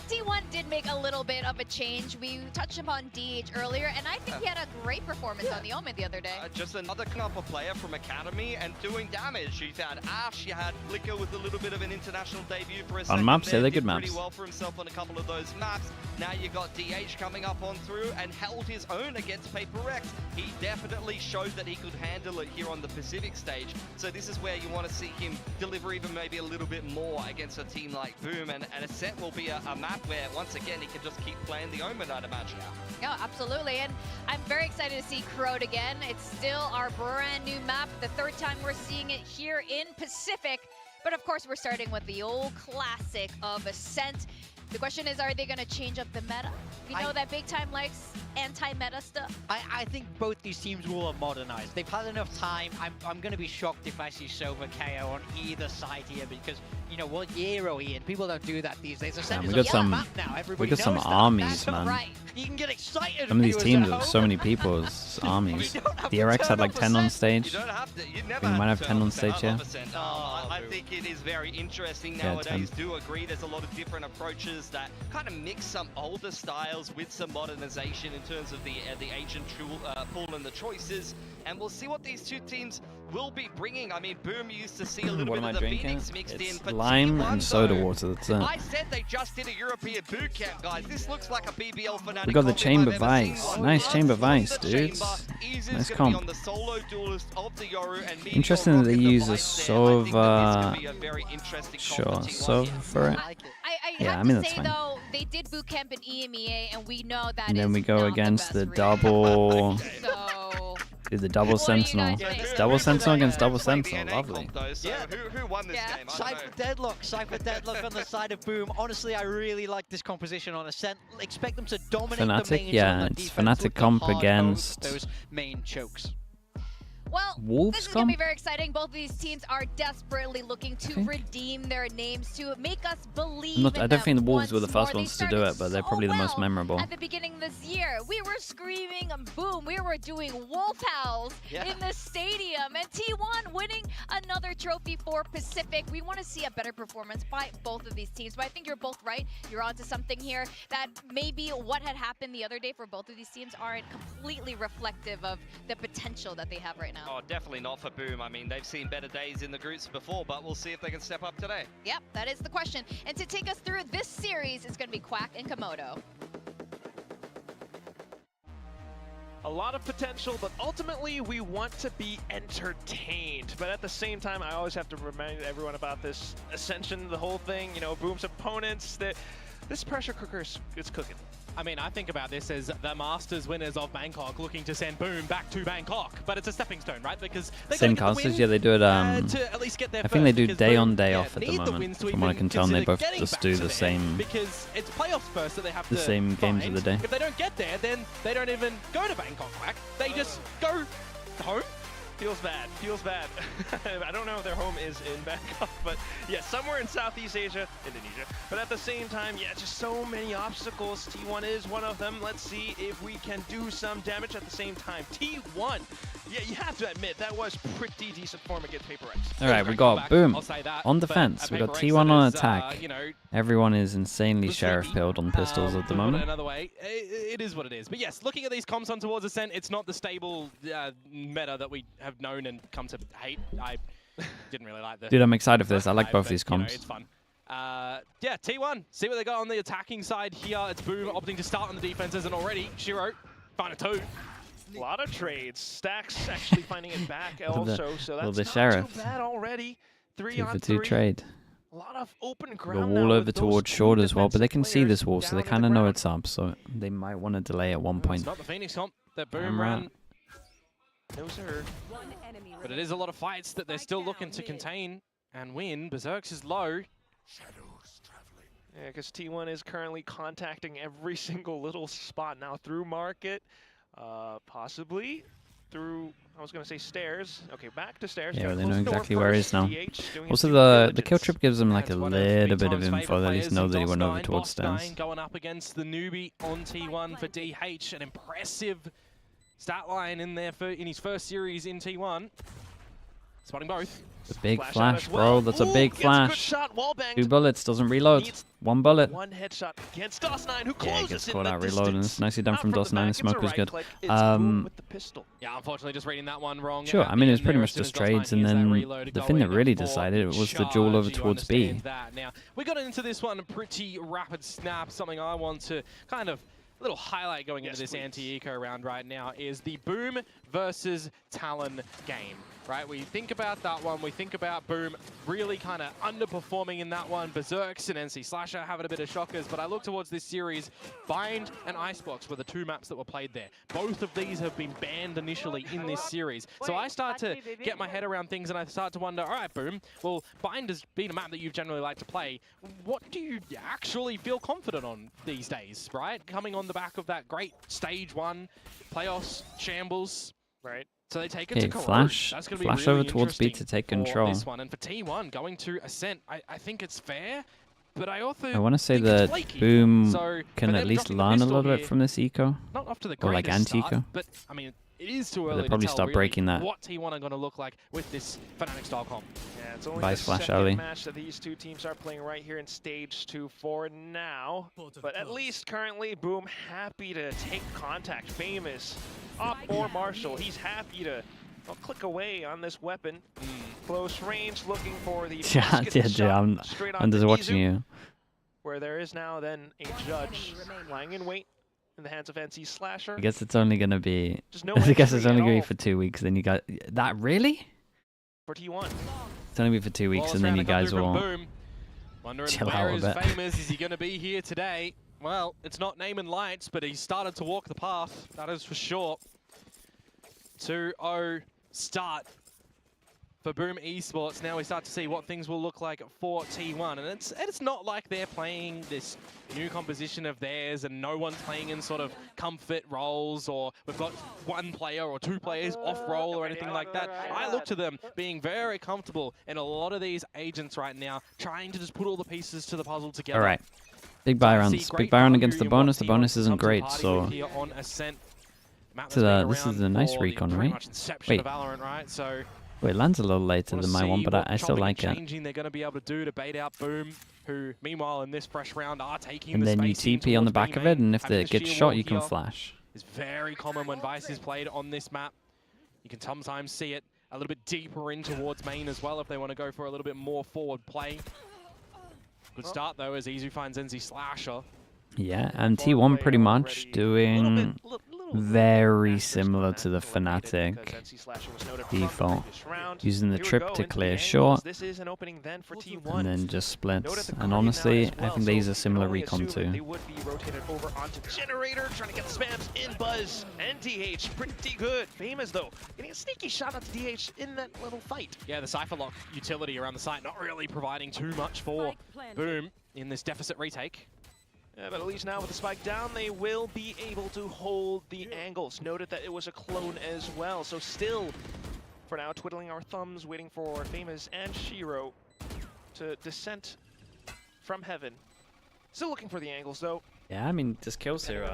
T1 did make a little bit of a change. We touched upon DH earlier, and I think he had a great performance on the Omen the other day. Just another Knapper player from Academy and doing damage. You've had Ash, you had Flicker with a little bit of an international debut for a second. On maps, there, they're did good maps. pretty well for himself on a couple of those maps. Now you got DH coming up on through and held his own against Paper Rex. He definitely showed that he could handle it here on the Pacific stage. So this is where you want to see him deliver even maybe a little bit more against a team like Boom. And Ascent will be a map where, once again, he can just keep playing the Omen, I'd imagine. Yeah, absolutely. And I'm very excited to see Crowd again. It's still our brand new map, the third time we're seeing it here in Pacific. But of course, we're starting with the old classic of Ascent. The question is, are they going to change up the meta? You know that Big Time likes anti-meta stuff. I think both these teams will modernize. They've had enough time. I'm going to be shocked if I see Sova KO on either side here because, you know, what year are we in? People don't do that these days. Man, we got some, armies, man. Right. You can get excited. Some of these teams have so many people as armies. DRX had like 10 on stage. You don't have to. You never We might have 10 on stage here. I think it is very interesting nowadays. Do agree there's a lot of different approaches that kind of mix some older styles with some modernization in terms of the ancient pool and the choices. And we'll see what these two teams will be bringing. I mean, Boom used to see a little bit of the Phoenix mixed in. But lime T1, and soda water, that's it. I said they just did a European boot camp, guys. This looks like a BBL Fnatic. We got the Chamber Vice. Nice Chamber Vice, dudes. Nice comp. Interesting that they use a Sova. Sure, Sova for it. I Yeah, have I mean, to that's say, fine. though, they did boot camp in EMEA, and we know that And then is we go not against the best double. So, Do the double What do you Sentinel. guys think? Double Sentinel against double Played the Sentinel. NA Lovely. comp, though, so who won this game? I don't know. Cypher Deadlock on the side of Boom. Honestly, I really like this composition on Ascent. Expect them to dominate the Fnatic, main yeah, on the it's defense Fnatic with the comp hard mode, against those main chokes. well, Wolves this is going to be comp? very exciting. Both of these teams are desperately looking to redeem their names, to make us believe I in don't think the them Wolves were the once first more. ones They to do started it, but they're so probably the most well memorable. At the beginning of this year, we were screaming boom. We were doing wolf howls in the stadium. And T1 winning another trophy for Pacific. We want to see a better performance by both of these teams. But I think you're both right. You're onto something here that maybe what had happened the other day for both of these teams aren't completely reflective of the potential that they have right now. Oh, definitely not for Boom. I mean, they've seen better days in the groups before, but we'll see if they can step up today. Yep, that is the question. And to take us through this series is going to be Quack and Komodo. A lot of potential, but ultimately we want to be entertained. But at the same time, I always have to remind everyone about this Ascension, the whole thing, you know, Boom's opponents, that this pressure cooker is cooking. I mean, I think about this as the Masters winners of Bangkok looking to send Boom back to Bangkok, but it's a stepping stone, right? Because they Same gotta get the casters, win, yeah, they do it. to at least get there I think they first, do because day Boom, on day off at the need moment. wins to From what I even can tell, and they consider both getting just back do to the there, same. because it's playoffs first that they have the to same games of find. the day. If they don't get there, then they don't even go to Bangkok, Quack. They just go home. Feels bad, feels bad. I don't know if their home is in Bangkok, but yeah, somewhere in Southeast Asia, Indonesia. But at the same time, yeah, just so many obstacles. T1 is one of them. Let's see if we can do some damage at the same time. T1, yeah, you have to admit, that was pretty decent form against Paper X. All right, we got Boom on defense. We got T1 on attack. Everyone is insanely sheriff pilled on pistols at the moment. Another way, it is what it is. But yes, looking at these comps on towards Ascent, it's not the stable meta that we have known and come to hate. I didn't really like the. Dude, I'm excited for this. I like both but, these you know, comps. it's fun. Yeah, T1, see what they got on the attacking side here. It's Boom opting to start on the defenses, and already Shiro, find a 2. A lot of trades. Stacks actually finding it back also, so that's not Sheriff. too bad already. 3 2 on for 2 3. trade. A lot of open The ground wall now over with those towards two short as well, but they can defensive see this players wall, so they down on kind the of know ground. it's up, so they might want to delay at one It's point. not the Phoenix comp that Boom I'm ran, No, sir. but it is a lot of fights that they're still looking to contain and win. Berserk's is low. Yeah, because T1 is currently contacting every single little spot now through market, possibly through, I was going to say stairs. Okay, back to stairs. Yeah, Gotta they close know the door exactly where he is first. now. DH doing his Also, due the kill diligence. trip gives them like a That's one of little bit of Big Tom's info that favourite he players knows in that he went over DOS9. towards stairs. DOS9 going up against the newbie on T1 for DH. An impressive stat line in there in his first series in T1. Spotting both. A big Flash out flash, as bro. well. That's a Ooh, big gets a good flash. shot, wall banged. 2 bullets, doesn't reload. Needs 1 bullet. One headshot against DOS9, who Yeah, closes he gets in caught the out reloading. distance. It's nicely done Not from the DOS9. The back, it's smoke a was right good. click. It's Boom with the pistol. Yeah, unfortunately, just reading that one wrong. Sure, at I the mean, end it's pretty there, much as soon just as DOS9 trades, and hears that then reload, the going thing that in really for decided it was the duel over charge, you towards B. understand that. Now, we got into this one pretty rapid snap. Something I want to kind of little highlight going into this anti-eco round right now is the Boom versus Talon game. Right, we think about that one, we think about Boom really kind of underperforming in that one. Berserks and NC Slasher having a bit of shockers, but I look towards this series. Bind and Icebox were the 2 maps that were played there. Both of these have been banned initially in this series. So I start to get my head around things and I start to wonder, all right, Boom, well, Bind has been a map that you've generally liked to play. What do you actually feel confident on these days, right? Coming on the back of that great stage 1, playoffs, shambles. Right. So they take it to Corrode. Flash. That's going to be Flash really over towards B interesting to take for control. this one. And for T1 going to Ascent, I think it's fair, but I also I want to say think it's that flaky. Boom So can for at them least dropping the learn a pistol little bit here, from this eco. not off to the Or like greatest anti-eco. start, but I mean, it is too They'll early to probably tell start really breaking that. what T1 are going to look like with this Fnatic style comp. Yeah, it's only Vice the flash second early. match that these 2 teams are playing right here in stage 2 for now. But at least currently, Boom happy to take contact. Famous up or Marshall. He's happy to click away on this weapon. Close range, looking for the basket shot straight I'm on just the watching Izu, you. where there is now then a judge lying in wait in the hands of NC Slasher. I guess it's only going to be... Just no I guess it's entry only at going to be all for 2 weeks, then you guys... That really? for T1. It's only be for 2 weeks, Wallace and then round you to come guys through from will... Boom. Wondering chill where out a is bit. Famous? Is he going to be here today? Well, it's not name and lights, but he started to walk the path. That is for sure. 2-0 start for Boom Esports. Now we start to see what things will look like for T1. And it's not like they're playing this new composition of theirs and no one's playing in sort of comfort roles, or we've got 1 player or 2 players off role or anything like that. I look to them being very comfortable in a lot of these agents right now, trying to just put all the pieces to the puzzle together. All right. Big buy rounds. Big buy round against the bonus. The bonus isn't great, so... Here on Ascent. This is a nice recon, right? Wait. Valorant, right? So Wait, lands a little later than my one, but I still like it. They're going to be able to do to bait out Boom, who meanwhile in this fresh round are taking And the then you space in TP on the towards back of B it, and if main. it gets Having the shot, sheer you can wall here flash. is very common when Vice is played on this map. You can sometimes see it a little bit deeper in towards main as well if they want to go for a little bit more forward play. Good start though as Izu finds NZ Slasher. Yeah, and T1 pretty much doing very similar to the Fnatic default, using the trip to clear short, and then just splits. And honestly, I think these are similar recon too. They would be rotated over onto Generator, trying to get the spams in Buzz and DH. Pretty good. Famous though, getting a sneaky shot at DH in that little fight. Yeah, the Cypher Lock utility around the site not really providing too much for Boom in this deficit retake. Yeah, but at least now with the spike down, they will be able to hold the angles. Noted that it was a clone as well, so still, for now, twiddling our thumbs, waiting for Famous and Shiro to descent from heaven. Still looking for the angles, though. Yeah, I mean, just kills here.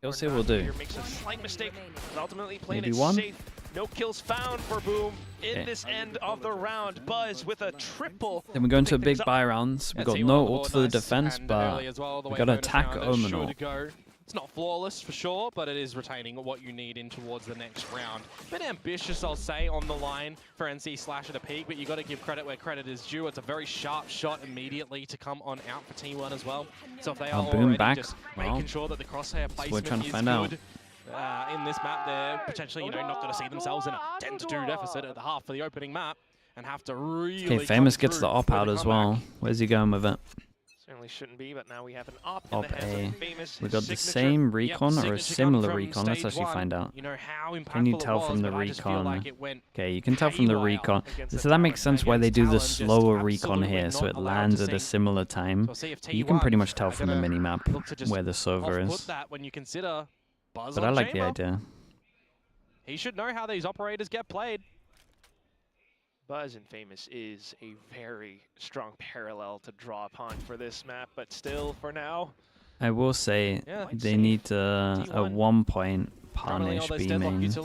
Kills here or will not, do. Here makes a slight mistake, but ultimately playing Maybe it one? safe. No kills found for Boom in this end of the round. Buzz with a triple. Then we go into a pick big things up. buy rounds. We've got T1 no on ult board, for the nice defense, and but early as well, the we way got to Lotus attack round is Omen sure ult. to go. It's not flawless for sure, but it is retaining what you need in towards the next round. Bit ambitious, I'll say, on the line for NC Slash at a peak, but you got to give credit where credit is due. It's a very sharp shot immediately to come on out for T1 as well. So if they are already just making sure that the crosshair placement is good in this map, they're potentially, not going to see themselves in a 10-2 deficit at the half for the opening map and have to really. Okay, Famous gets the op out as well. Where's he going with it? Certainly shouldn't be, but now we have an op in the hands of Famous. We got the same recon or a similar recon. Let's actually find out. Can you tell from the recon? Okay, you can tell from the recon. So that makes sense why they do the slower recon here, so it lands at a similar time. You can pretty much tell from the minimap where the server is. But I like the idea. He should know how these operators get played. Buzz and Famous is a very strong parallel to draw upon for this map, but still, for now, I will say they need to, at one point, punish B main. Meech's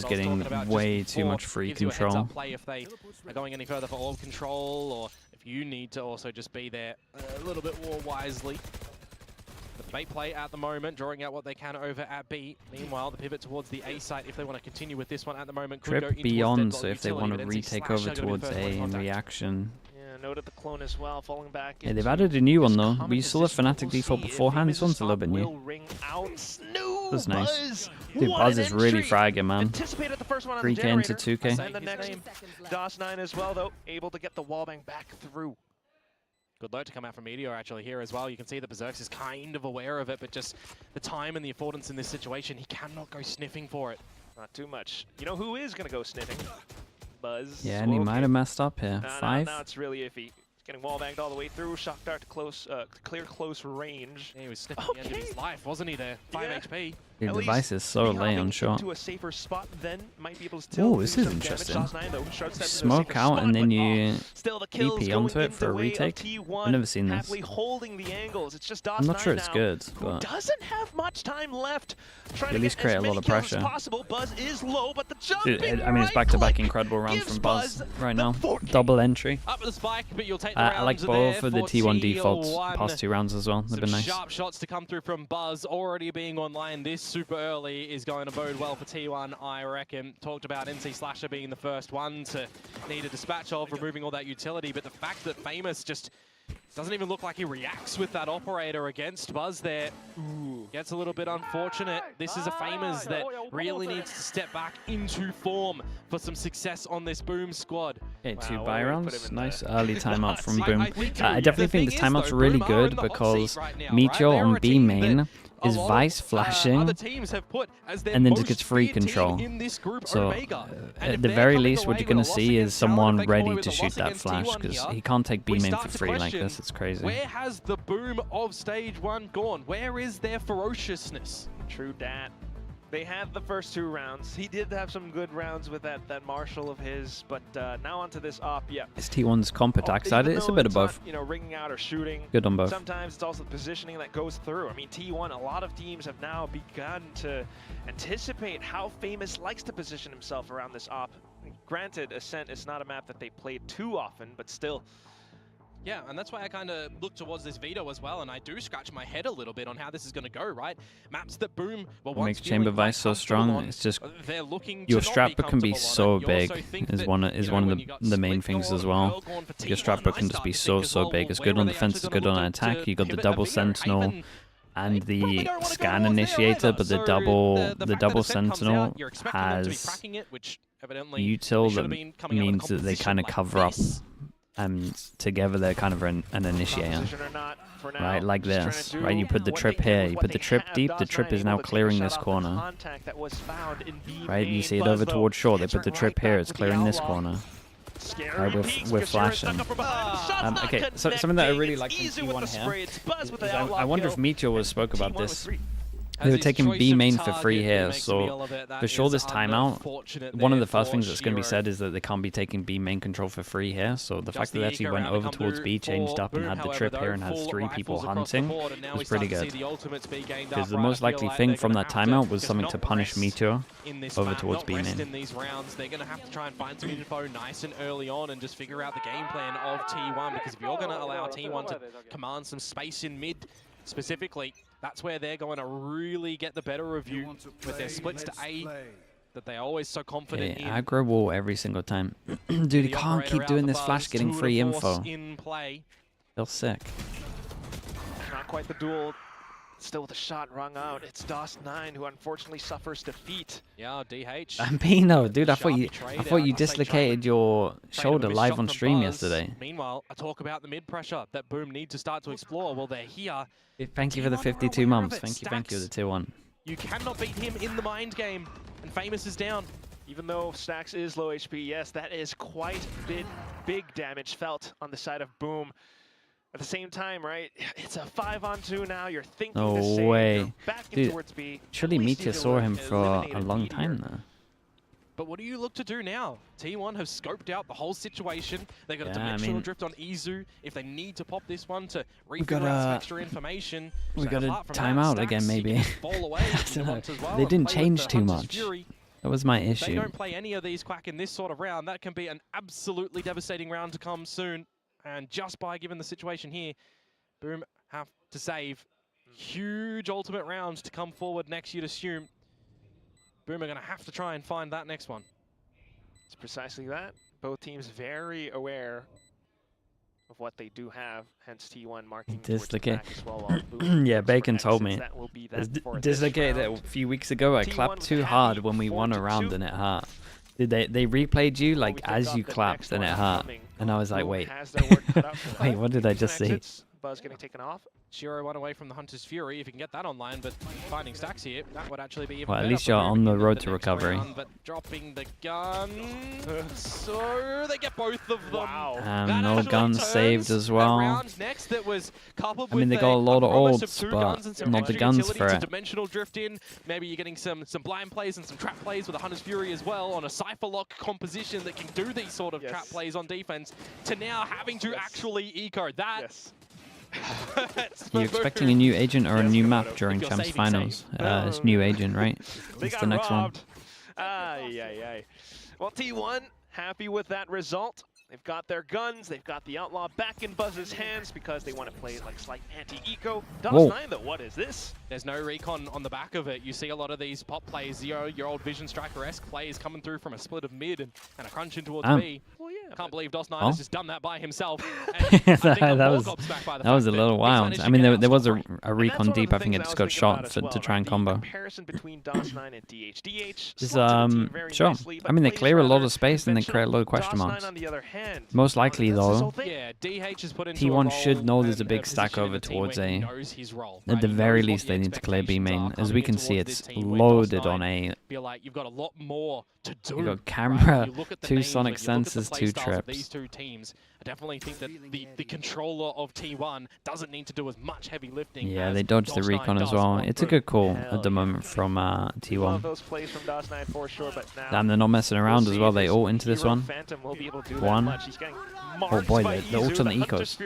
getting way too much free control. Play if they are going any further for orb control, or if you need to also just be there a little bit more wisely. The bait play at the moment, drawing out what they can over at B. Meanwhile, the pivot towards the A site, if they want to continue with this one at the moment, could go Trip into beyond, so if they want to retake over towards A in reaction. Yeah, note at the clone as well, falling back. Yeah, they've added a new one though. We saw the Fnatic default beforehand. This one's a little bit new. That's nice. Dude, Buzz is really fragging, man. 3K into 2K. And the next DOS9 as well, though, able to get the wallbang back through. Good load to come out from Meteor actually here as well. You can see that Berserks is kind of aware of it, but just the time and the affordance in this situation, he cannot go sniffing for it. Not too much. You know who is going to go sniffing? Buzz. Yeah, and he might have messed up here. 5. Now it's really iffy. Getting wall banged all the way through. Shock dart to close, clear close range. Yeah, he was sniffing the end of his life, wasn't he? There, 5 HP. The device is so late on shot. To a safer spot, then might be able to still oh, this is interesting. Smoke out and then you EP onto it for a retake. I've never seen this. Holding the angles. It's just I'm not sure it's good, but doesn't have much time left. At least create a lot of pressure. Buzz is low, but the Dude, I mean, it's back-to-back incredible rounds from Buzz right now. Double entry. Up with the spike, but you'll take the I like both of the T1 defaults past 2 rounds as well. They've been nice. Sharp shots to come through from Buzz already being online. This super early is going to bode well for T1, I reckon. Talked about NC Slasher being the first one to need a dispatch of, removing all that utility, but the fact that Famous just doesn't even look like he reacts with that operator against Buzz there gets a little bit unfortunate. This is a Famous that really needs to step back into form for some success on this Boom squad. Okay, 2 buy rounds. Nice early timeout from Boom. I definitely think this timeout's really good because Meteor on B main is Vice flashing and then just gets free control. So at the very least what you're going to see is someone ready to shoot that flash because he can't take B main for free like this. It's crazy. Where has the Boom of Stage 1 gone? Where is their ferociousness? True dat. They had the first 2 rounds. He did have some good rounds with that Marshall of his, but now onto this op, yeah. Is T1's comp attack side? It's a bit of both. Ringing out or shooting. Good on both. Sometimes it's also the positioning that goes through. I mean, T1, a lot of teams have now begun to anticipate how Famous likes to position himself around this op. Granted, Ascent is not a map that they play too often, but still. Yeah, and that's why I kind of look towards this veto as well, and I do scratch my head a little bit on how this is going to go, right? Maps that Boom what makes Chamber Vice so strong. It's just your strat book can be so big is one of the main things as well. Your strat book can just be so big. It's good on defense, it's good on attack. You got the double sentinel and the scan initiator, but the double sentinel has util that means that they kind of cover up. And together they're kind of an initiator, right, like this, right? You put the trip here, you put the trip deep, the trip is now clearing this corner, right? You see it over towards shore, they put the trip here, it's clearing this corner, right, we're flashing. Okay, so something that I really like from T1 here is I wonder if Meteor spoke about this. They were taking B main for free here, so for sure this timeout, one of the first things that's going to be said is that they can't be taking B main control for free here, so the fact that they actually went over towards B, changed up and had the trip here and has 3 people hunting was pretty good. Because the most likely thing from that timeout was something to punish Meteor over towards B main. In these rounds, they're going to have to try and find some info nice and early on and just figure out the game plan of T1, because if you're going to allow T1 to command some space in mid, specifically, that's where they're going to really get the better of you with their splits to A that they're always so confident in. Aggro wall every single time. Dude, he can't keep doing this flash, getting free info. In play. Feels sick. Not quite the duel. Still with a shot rung out. It's DOS9 who unfortunately suffers defeat. Yeah, DH. Bambino, dude, I thought you dislocated your shoulder live on stream yesterday. Meanwhile, I talk about the mid pressure that Boom need to start to explore. Well, they're here. Thank you for the 52 months. Thank you, the tier 1. You cannot beat him in the mind game, and Famous is down. Even though Stax is low HP, yes, that is quite big damage felt on the side of Boom. At the same time, right, it's a 5-on-2 now. You're thinking the same. No way. You're back Dude, towards B. surely Meteor saw him for a long time now. But what do you look to do now? T1 have scoped out the whole situation. They've got a dimensional drift on Izu. If they need to pop this one to refigure out some extra information. We got a timeout again, maybe. They didn't change too much. That was my issue. If they don't play any of these Quack in this sort of round, that can be an absolutely devastating round to come soon. And just by given the situation here, Boom have to save huge ultimate rounds to come forward next, you'd assume. Boom are going to have to try and find that next one. It's precisely that. Both teams very aware of what they do have, hence T1 marking dislocate. As well. Yeah, Bacon told me. That Dislocated it a few weeks ago. I clapped too hard when we won a round and it hurt. Did they replayed you like as you clapped and it hurt? And I was like, wait, wait, what did I just see? Buzz getting taken off. Shiro one away from the Hunter's Fury, if you can get that online, but finding Stax here, that would actually be even well, at better least you're on the road to recovery. Round, but dropping the gun, so they get both of them. Wow. No guns saved as well. Next that was coupled I mean, they got a lot of ults, but not the guns for it. Dimensional drift in. Maybe you're getting some blind plays and some trap plays with the Hunter's Fury as well on a Cypher Lock composition that can do these sort of trap plays on defense, to now having to actually eco that. Yes. Are you expecting a new agent or a new map during Champs Finals? It's new agent, right? That's the next one. Well, T1 happy with that result. They've got their guns, they've got the Outlaw back in Buzz's hands because they want to play like slight anti-eco. DOS9 though, what is this? There's no recon on the back of it. You see a lot of these pop plays, your old Vision Striker-esque plays coming through from a split of mid and a crunch in towards B. Well, yeah, can't believe DOS9 has just done that by himself. that was a little wild. I mean, there was a recon deep. I think it just got shot to try and combo. Comparison between DOS9 and DH. Sure. I mean, they clear a lot of space and they create a lot of question marks. Most likely, though, T1 should know there's a big stack over towards A. At the very least, they need to clear B main. As we can see, it's loaded on A. You've got a lot more to do. You've got camera, 2 sonic sensors, 2 trips. These two teams, I definitely think that the controller of T1 doesn't need to do as much heavy lifting. Yeah, they dodged the recon as well. It's a good call at the moment from T1. Damn, they're not messing around as well. They ult into this one. One. Oh boy, the ult on the ecos.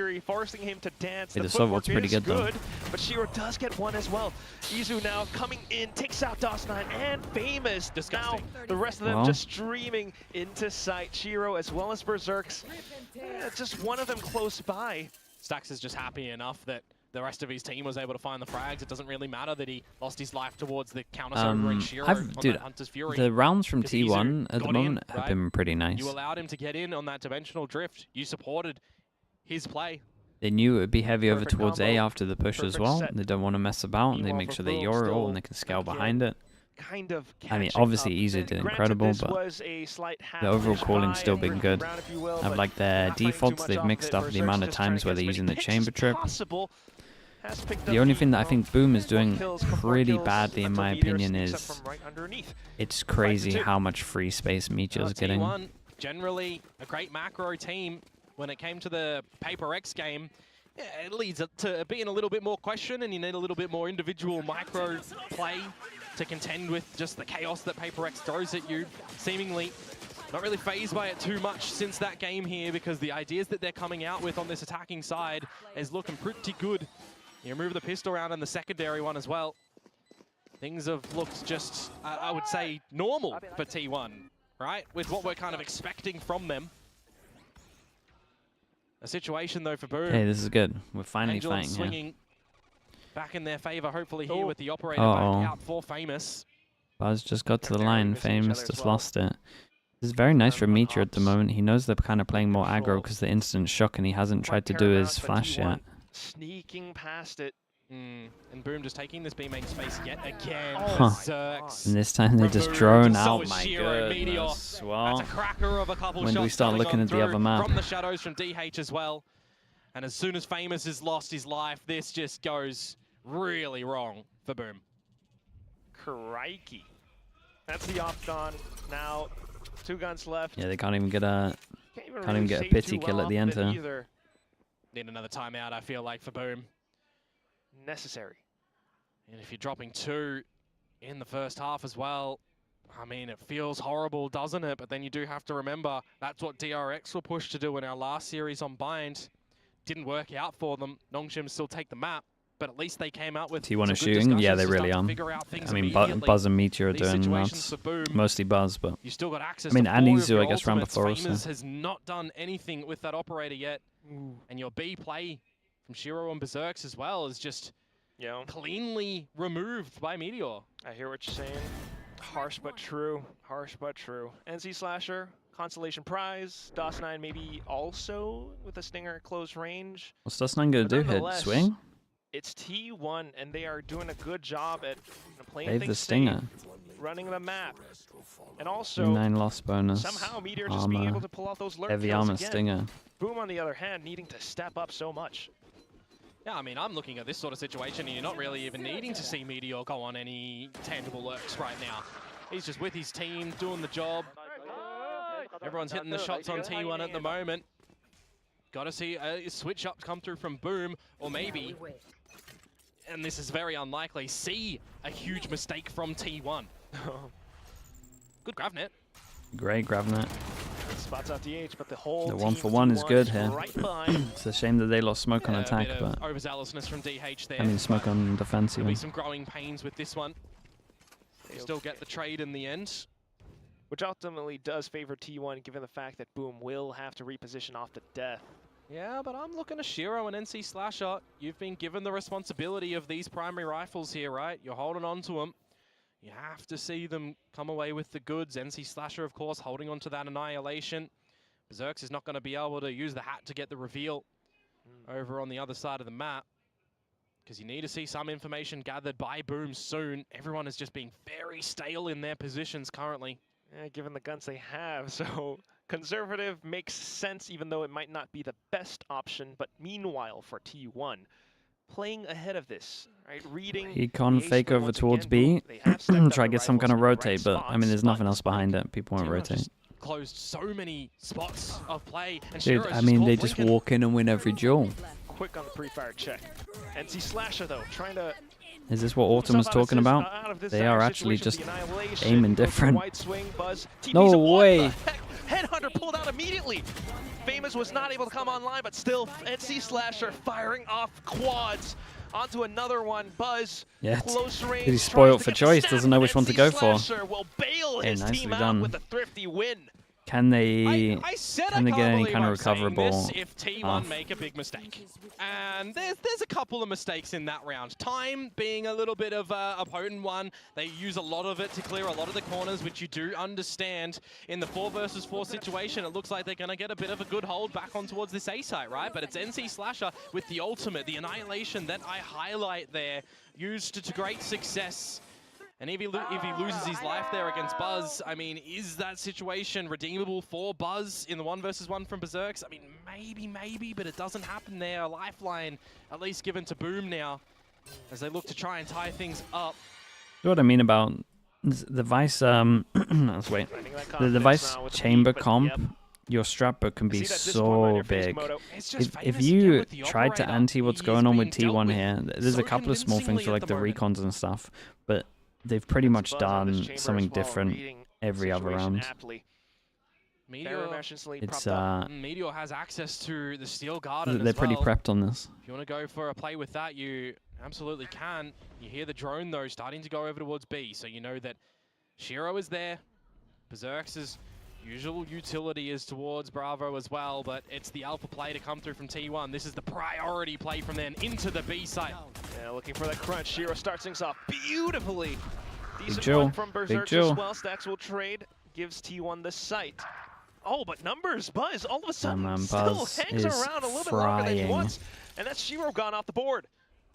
The sub ult's pretty good though. But Shiro does get one as well. Izu now coming in, takes out DOS9 and Famous. Now the rest of them just streaming into sight. Shiro as well as Berserks. Just one of them close by. Stax is just happy enough that the rest of his team was able to find the frags. It doesn't really matter that he lost his life towards the counter sobering Shiro on that Hunter's Fury. The rounds from T1 at the moment have been pretty nice. You allowed him to get in on that dimensional drift. You supported his play. They knew it would be heavy over towards A after the push as well. They don't want to mess about, and they make sure they Euro ult and they can scale behind it. I mean, obviously, Easy did incredible, but the overall calling's still been good. I've liked their defaults. They've mixed up the amount of times where they're using the chamber trip. The only thing that I think Boom is doing pretty badly, in my opinion, is it's crazy how much free space Meteor's getting. T1, generally a great macro team. When it came to the Paper X game, it leads to being a little bit more question, and you need a little bit more individual micro play to contend with just the chaos that Paper X throws at you. Seemingly not really phased by it too much since that game here, because the ideas that they're coming out with on this attacking side is looking pretty good. You remove the pistol round and the secondary one as well. Things have looked just, I would say, normal for T1, right? With what we're kind of expecting from them. A situation, though, for Boom. Hey, this is good. We're finally fighting swinging back in their favor, hopefully here with the operator back out for Famous. Buzz just got to the line. Famous just lost it. This is very nice from Meteor at the moment. He knows they're kind of playing more aggro because the instant shock, and he hasn't tried to do his flash yet. Sneaking past it. And Boom just taking this B main space yet again. And this time they just drone out. My goodness. Well, that's a cracker of a couple when do we start looking at the other map? From the shadows from DH as well. And as soon as Famous has lost his life, this just goes really wrong for Boom. Crikey. That's the opt-on. Now, 2 guns left. Yeah, they can't even get a pity kill at the end here. Need another timeout, I feel like, for Boom. Necessary. And if you're dropping 2 in the first half as well, I mean, it feels horrible, doesn't it? But then you do have to remember that's what DRX were pushed to do in our last series on Bind. Didn't work out for them. NONGSHIM still take the map, but at least they came out with T1 is shooting. Yeah, they really are. I mean, Buzz and Meteor are doing rounds. Mostly Buzz, but you still got access. I mean, and Izu, I guess, round before us. Famous has not done anything with that operator yet, and your B play from Shiro and Berserks as well is just cleanly removed by Meteor. I hear what you're saying. Harsh but true. Harsh but true. NC Slasher, Constellation Prize. DOS9 maybe also with a Stinger at close range. What's DOS9 going to do? Hit swing? It's T1, and they are doing a good job at playing the things Stinger. safe, running the map. And also, 9 loss bonus. Somehow Meteor just being able to pull out those lurk heavy kills armor again. Stinger. Boom, on the other hand, needing to step up so much. Yeah, I mean, I'm looking at this sort of situation, and you're not really even needing to see Meteor go on any tangible lurks right now. He's just with his team, doing the job. Everyone's hitting the shots on T1 at the moment. Got to see a switch up come through from Boom, or maybe, and this is very unlikely, see a huge mistake from T1. Good Gravnet. Great Gravnet. Spots out DH, but the whole the 1-for-1 is good here. Right It's a shame that they lost smoke on attack, but overzealousness from DH there. I mean, smoke on defense There'll even. be some growing pains with this one. They still get the trade in the end, which ultimately does favor T1, given the fact that Boom will have to reposition off to death. Yeah, but I'm looking at Shiro and NC Slasher. You've been given the responsibility of these primary rifles here, right? You're holding on to them. You have to see them come away with the goods. NC Slasher, of course, holding on to that Annihilation. Berserks is not going to be able to use the hat to get the reveal over on the other side of the map, because you need to see some information gathered by Boom soon. Everyone is just being very stale in their positions currently. Yeah, given the guns they have, so conservative makes sense, even though it might not be the best option. But meanwhile, for T1, playing ahead of this, right? Reading. He can't fake over towards B. Try to get some kind of rotate, but I mean, there's nothing else behind it. People won't rotate. Closed so many spots of play. And dude, I mean, they just walk in and win every duel. Quick on the pre-fire check. NC Slasher, though, trying to... Is this what Autumn was talking about? They are actually just aiming different. No way! Headhunter pulled out immediately. Famous was not able to come online, but still, NC Slasher firing off quads onto another one. Buzz, close range. He's spoiled for choice, doesn't know which one to go for. Will bail his nicely team done. out with a thrifty win. Can they get any kind of recoverable recoverable? If T1 make a big mistake, and there's a couple of mistakes in that round. Time being a little bit of a potent one. They use a lot of it to clear a lot of the corners, which you do understand in the 4 versus 4 situation. It looks like they're going to get a bit of a good hold back on towards this A site, right? But it's NC Slasher with the ultimate, the Annihilation that I highlight there, used to great success. And if he loses his life there against Buzz, I mean, is that situation redeemable for Buzz in the 1 versus 1 from Berserks? I mean, maybe, but it doesn't happen there. A lifeline at least given to Boom now as they look to try and tie things up. You know what I mean about the Vice, let's wait. The device chamber comp, your strap book can be so big. If you tried to anti what's going on with T1 here, there's a couple of small things for like the recons and stuff, but they've pretty much done something different every other round. Meteor has access to the Steel Garden. They're pretty prepped on this. If you want to go for a play with that, you absolutely can. You hear the drone though starting to go over towards B, so you know that Shiro is there. Berserks is Usual utility is towards Bravo as well, but it's the alpha play to come through from T1. This is the priority play from then into the B site. Yeah, looking for that crunch. Shiro starts things off beautifully. Decent Joe. one from Berserk as well. Stacks will trade, gives T1 the site. Oh, but numbers, Buzz, all of a sudden still Buzz hangs is around a little bit longer than he frying. wants. And that's Shiro gone off the board.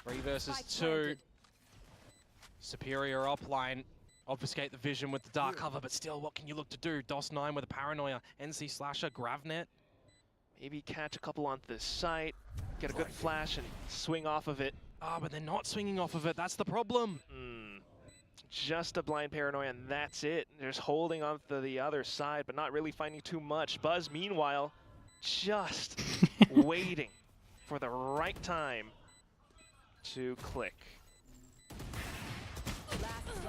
3 versus 2. Superior upline. Obfuscate the vision with the dark cover, but still, what can you look to do? DOS9 with a paranoia. NC Slasher, Gravnet. Maybe catch a couple onto this site, get a good flash and swing off of it. Ah, but they're not swinging off of it. That's the problem. Just a blind paranoia, and that's it. They're just holding on to the other side, but not really finding too much. Buzz, meanwhile, just waiting for the right time to click.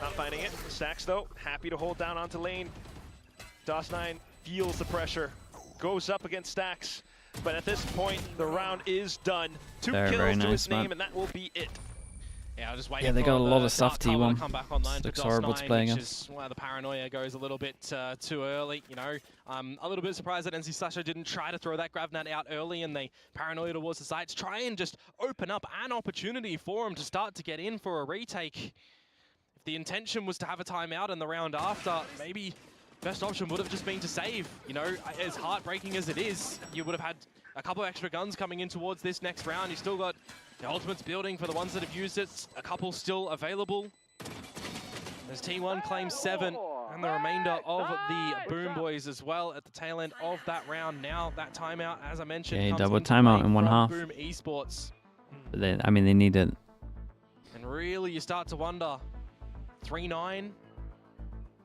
Not finding it. Stacks, though, happy to hold down onto lane. DOS9 feels the pressure, goes up against Stacks, but at this point, the round is done. 2 kills to his name, and that will be it. Yeah, I'll just wait. Yeah, they got a lot of stuff, T1. Come back online Looks for horrible to DOS9, play which against. is why the paranoia goes a little bit too early. You know, a little bit surprised that NC Slasher didn't try to throw that Gravnet out early, and they paranoia towards the sites, try and just open up an opportunity for him to start to get in for a retake. If the intention was to have a timeout in the round after, maybe best option would have just been to save. You know, as heartbreaking as it is, you would have had a couple extra guns coming in towards this next round. You still got the ultimates building for the ones that have used it. A couple still available. As T1 claims 7, and the remainder of the Boom Boys as well at the tail end of that round. Now that timeout, as I mentioned, Yeah, comes double into timeout play in one from half. Boom Esports. But they, I mean, they need it. And really, you start to wonder, 3-9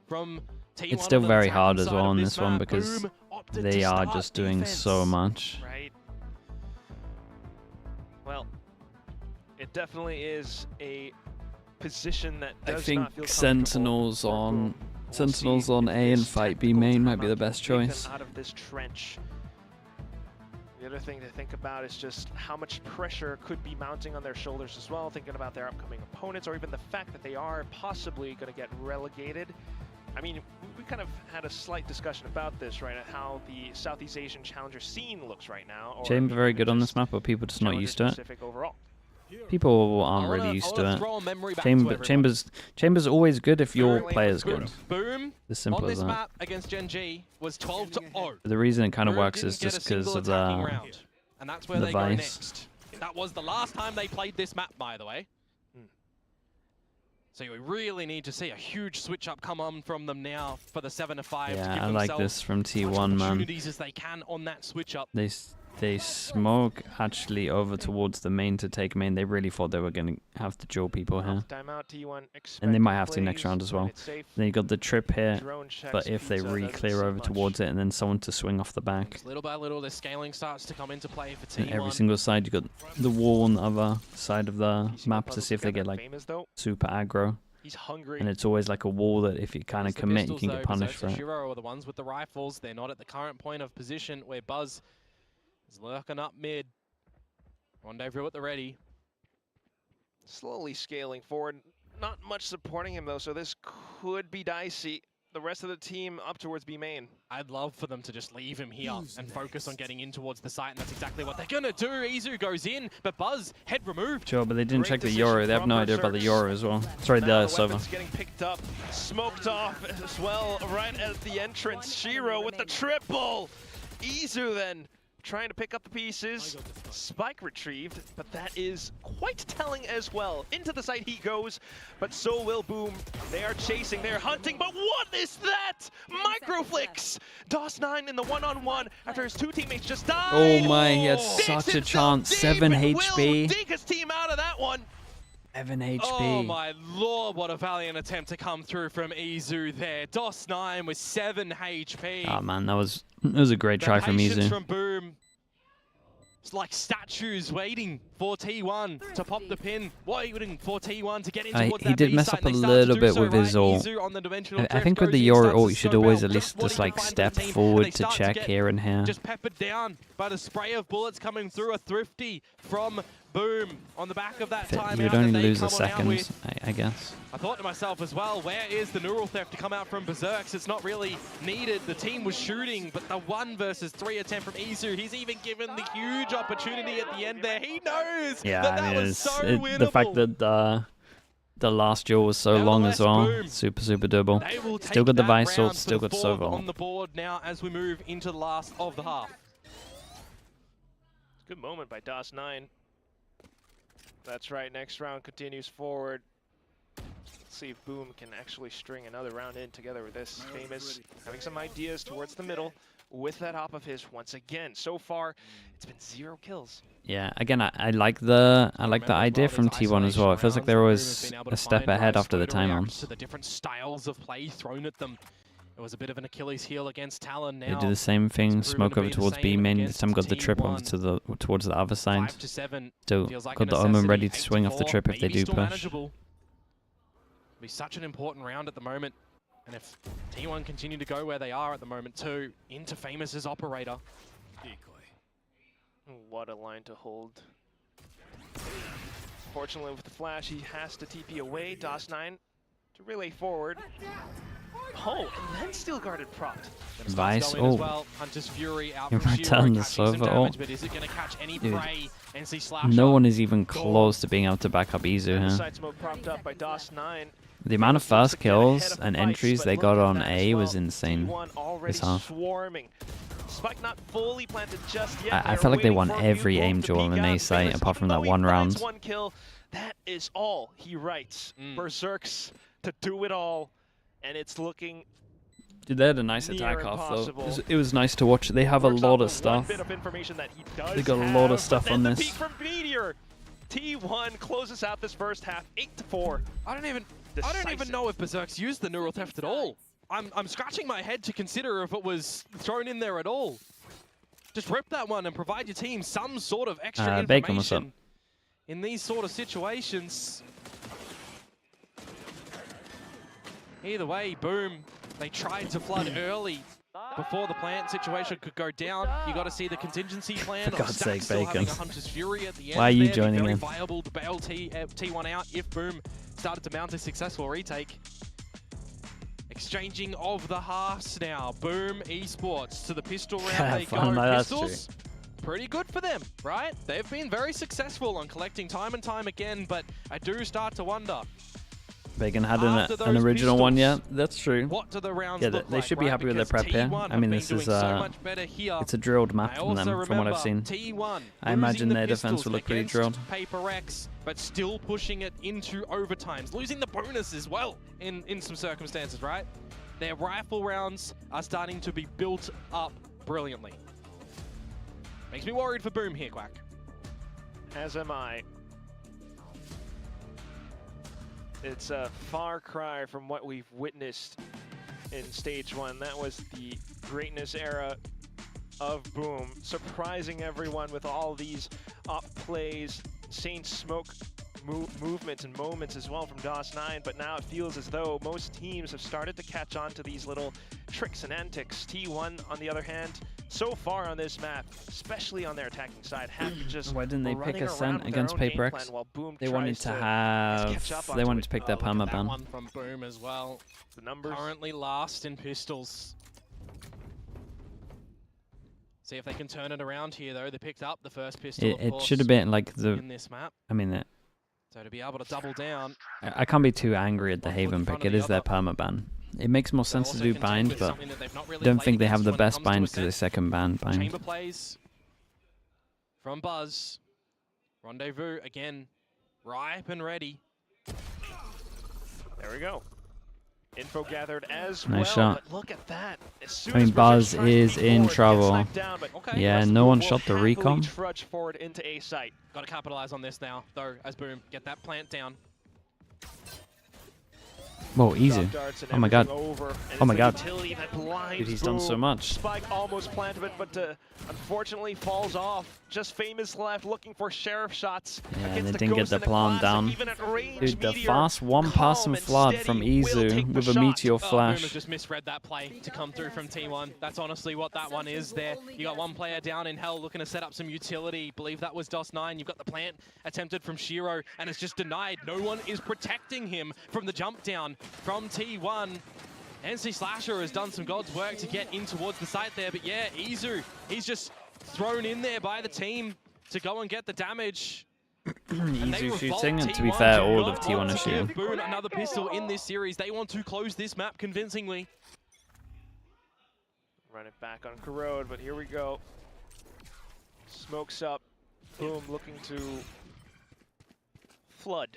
from T1. It's still on the very attacking hard as side well of on this this one map. because Boom opted they to are start just doing defense. so much. Right. Well, it definitely is a position that I does think not feel Sentinels comfortable for on Boom. We'll Sentinels see on if A and this Fight B tactical main might be timeout the can best take them choice. out of this trench. The other thing to think about is just how much pressure could be mounting on their shoulders as well, thinking about their upcoming opponents, or even the fact that they are possibly going to get relegated. I mean, we kind of had a slight discussion about this, right, at how the Southeast Asian challenger scene looks right now. Or Chamber very even good on just this map, but people just not challenger used to it. specific overall. People aren't really used to it. Chamber's always good if your player's good. Boom As simple on as this that. map against Gen G was 12-0. But the reason it kind of Boom works didn't is get just a single because of attacking the round, and that's where the they go vice. next. That was the last time they played this map, by the way. So you really need to see a huge switch up come on from them now for the 7-5 to give Yeah, I like themselves this from much T1, man. opportunities as they can on that switch up. They smoke actually over towards the main to take main. They really thought they were going to have to duel people here. Timeout, T1 And they might have to plays, next round as well. playing it safe. Then you got the trip here, Drone checks, but if they pizza doesn't re-clear see over much. towards it and then someone to swing off the back. Just little by little, the scaling starts to come into play for And T1. every single side, you got the wall on the other side of the Piecing map the to see if they puzzle get like together. Famous, though, super aggro. he's hungry. And it's always like a wall that if you kind of It's the commit, you pistols, can though, get punished for Berserk it. and Shiro are the ones with the rifles. They're not at the current point of position where Buzz is lurking up mid. Rendezvous at the ready. Slowly scaling forward. Not much supporting him, though, so this could be dicey. The rest of the team up towards B main. I'd love for them to just leave him here and focus on getting in towards the site, and that's exactly what they're gonna do. Izu goes in, but Buzz, head removed. Sure, but they didn't Great check the decision Yoru. They have from no idea about the Berserkers. Yoru as well. Sorry, Now the server. weapons getting picked up, smoked off as well right at the entrance. Shiro with the triple. Izu then trying to pick up the pieces. Spike retrieved, but that is quite telling as well. Into the site he goes, but so will Boom. They are chasing, they're hunting, but what is that? Microflicks! DOS9 in the one-on-one after his two teammates just died. Oh my, he had Digs such a himself chance. deep 7 and will HP. dig his team out of that one. 7 HP. Oh my lord, what a valiant attempt to come through from Izu there. DOS9 with 7 HP. Oh man, that was a great The try from patience Izu. from Boom. It's like statues waiting for T1 to pop the pin, waiting for T1 to get in towards He that did B mess site, up a and they start to little do bit so, with his right? ult. Izu on the dimensional I drift think with goes the in, Yoru starts ult, to you should scope always out at least just what just he like can find step from the team, forward and they to start check get here and here. just peppered down by the spray of bullets coming through. A thrifty from Boom, on the back of that timeout. You would only that they lose a come on out second, with. I guess. I thought to myself as well, where is the neural theft to come out from Berserks? It's not really needed. The team was shooting, but the 1 versus 3 attempt from Isu, he's even given the huge opportunity at the end there. He knows that was so winnable. The fact that the last duel was so long as well. Boom. Super doable. Still got the Vice Sword, still got Sova. On the board now as we move into the last of the half. Good moment by DOS9. That's right, next round continues forward. Let's see if Boom can actually string another round in together with this Famous. Having some ideas towards the middle with that hop of his once again. So far, it's been 0 kills. Yeah, again, I like the idea from T1 as well. It feels like they're always a step ahead after the timeouts. The different styles of play thrown at them. It was a bit of an Achilles heel against Talon. Now They do the same thing, smoke over towards B main. This time got the trip over to towards the other side. 5-7. Still got the Omen ready to swing off the trip if they do push. It'll be such an important round at the moment. And if T1 continue to go where they are at the moment too, into Famous's operator. What a line to hold. Fortunately with the flash, he has to TP away. DOS9 to relay forward. Oh, and then still guarded propped. Vice, as well. Hunter's Fury out from right Shiro, down the catching some server damage, ult. but is it going to catch any Dude. prey? NC Slash No up. one is even close to being able to back up Izu The here. side smoke propped up by DOS9. The amount of first kills and entries they got on A was insane T1 already this half. swarming. Spike not fully planted just yet. I felt like they They're won waiting for every Mute aim Wolf to duel on peek an A out. site Famous, apart from even that though one he finds round. 1 kill, that is all he writes. Berserks to do it all, and it's looking Dude, they had a nice near attack half though. impossible. It was nice to watch. They have a Works lot off of the one stuff. bit of information that he does They got a lot of have, stuff but on then the this. peek from Meteor. T1 closes out this first half 8-4. I don't even know if Berserk's used the neural theft at all. I'm scratching my head to consider if it was thrown in there at all. Just rip that one and provide your team some sort of extra Bacon, what's up? information in these sort of situations. Either way, Boom. They tried to flood early before the plant situation could go down. You got to see the contingency plan. For God's Stack sake, still having Bacon. a Hunter's Fury at the end. Why are you there. joining Very in? viable to bail T1 out if Boom started to mount a successful retake. Exchanging of the halves now. Boom Esports to the pistol round they Fun, go. that's Pistols, pretty good for them, right? They've been very successful on collecting time and time again, but I do start to wonder. Bacon had After an those original one, yeah. pistols, That's true. What do the rounds Yeah, look they like, should be right? happy with their Because prep here. T1 I have mean, been this doing is so much better here. it's a drilled map I from also them, from what I've remember seen. T1 I imagine losing the their defense pistols will look pretty against drilled. Paper X, but still pushing it into overtimes, losing the bonus as well in some circumstances, right? Their rifle rounds are starting to be built up brilliantly. Makes me worried for Boom here, Quack. As am I. It's a far cry from what we've witnessed in Stage 1. That was the greatness era of Boom, surprising everyone with all these up plays, insane smoke movements and moments as well from DOS9, but now it feels as though most teams have started to catch on to these little tricks and antics. T1, on the other hand, so far on this map, especially on their attacking side, have to just Why didn't they pick running Ascent around with their against own game Paper plan X? while Boom They tries wanted to catch up have. They onto wanted it. to pick their Look at that permaban. one from Boom as well. The numbers. Currently last in pistols. See if they can turn it around here, though. They picked up the first pistol, of It course, should have been like in this map. I mean, So to be able to double down. I can't be too angry at the One foot in Haven front pick. of It the is their other. permaban. It makes more sense to also do contend bind, with but something that they've not really I don't played think they have against the when it best comes to bind because Ascent. they second ban bind. Chamber plays from Buzz. Rendezvous again, ripe and ready. There we go. Info gathered as Nice well, shot. but look at that. As soon I mean, as Buzz Berserk's trying to is peek in forward, gets trouble. sniped down, but Okay. Yeah, rest of no the one will shot the happily recon. trudge forward into A site. Got to capitalize on this now, though, as Boom get that plant down. Whoa, easy. Oh my god. Oh my god. Dude, he's done so much. Spike almost planted it, but unfortunately falls off. Just Famous left looking for sheriff shots. Yeah, and against they didn't get the plan down. Dude, the fast one-passing flood from Izu with a meteor Boom flash. has just misread that play to come through from T1. That's honestly what that one is there. You got one player down in hell looking to set up some utility. Believe that was DOS9. You've got the plant attempted from Shiro, and it's just denied. No one is protecting him from the jump down from T1. NC Slasher has done some God's work to get in towards the site there, but yeah, Izu, he's just thrown in there by the team to go and get the damage. Izu shooting, and to be fair, all of T1 are shooting. Boom, another pistol in this series. They want to close this map convincingly. Run it back on Corrode, but here we go. Smokes up. Boom, looking to flood.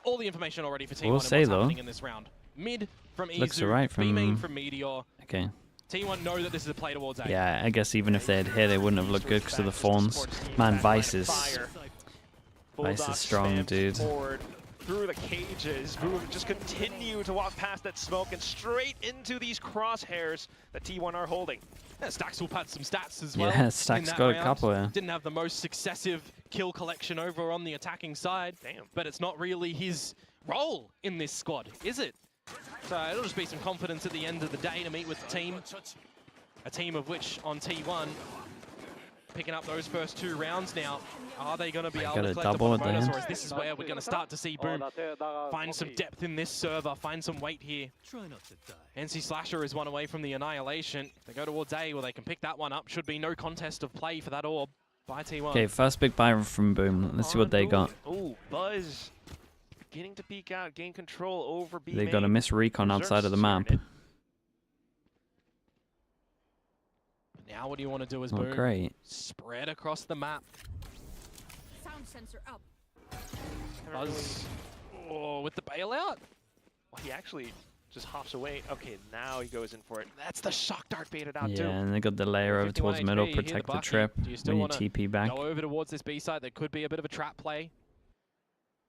All the information already for T1 We'll and what's say, though, happening in this round. Mid from Izu, looks alright B main from from Meteor. Okay. T1 know that this is a play towards A. Yeah, I guess even if they had hit, they wouldn't have looked good because of the fawns. Man, Vice is strong, dude. Forward through the cages. Boom, just continue to walk past that smoke and straight into these crosshairs that T1 are holding. Yeah, Stacks will pad some stats as well. Yeah, Stacks got a couple, yeah. Didn't have the most successive kill collection over on the attacking side. Damn. But it's not really his role in this squad, is it? So it'll just be some confidence at the end of the day to meet with the team. A team of which on T1, picking up those first 2 rounds now. Are they going to be able to collect double up on at the bonus, end. or is this where we're going to start to see Boom find some depth in this server, find some weight here? NC Slasher is one away from the annihilation. If they go towards A, well, they can pick that one up. Should be no contest of play for that orb by T1. Okay, first big buy from Boom. Let's see what they got. Ooh, Buzz beginning to peek out, gain control over B. They got a miss recon outside of the map. Now what do you want to do as Oh, Boom? great. Spread across the map. Sound sensor up. Buzz with the bailout. Well, he actually just hops away. Okay, now he goes in for it. That's the shock dart baited out too. Yeah, and they got the layer over 51 towards the middle, HP, you hear protect the the bucket. trip Do you still when you wanna TP back. Go over towards this B side. That could be a bit of a trap play.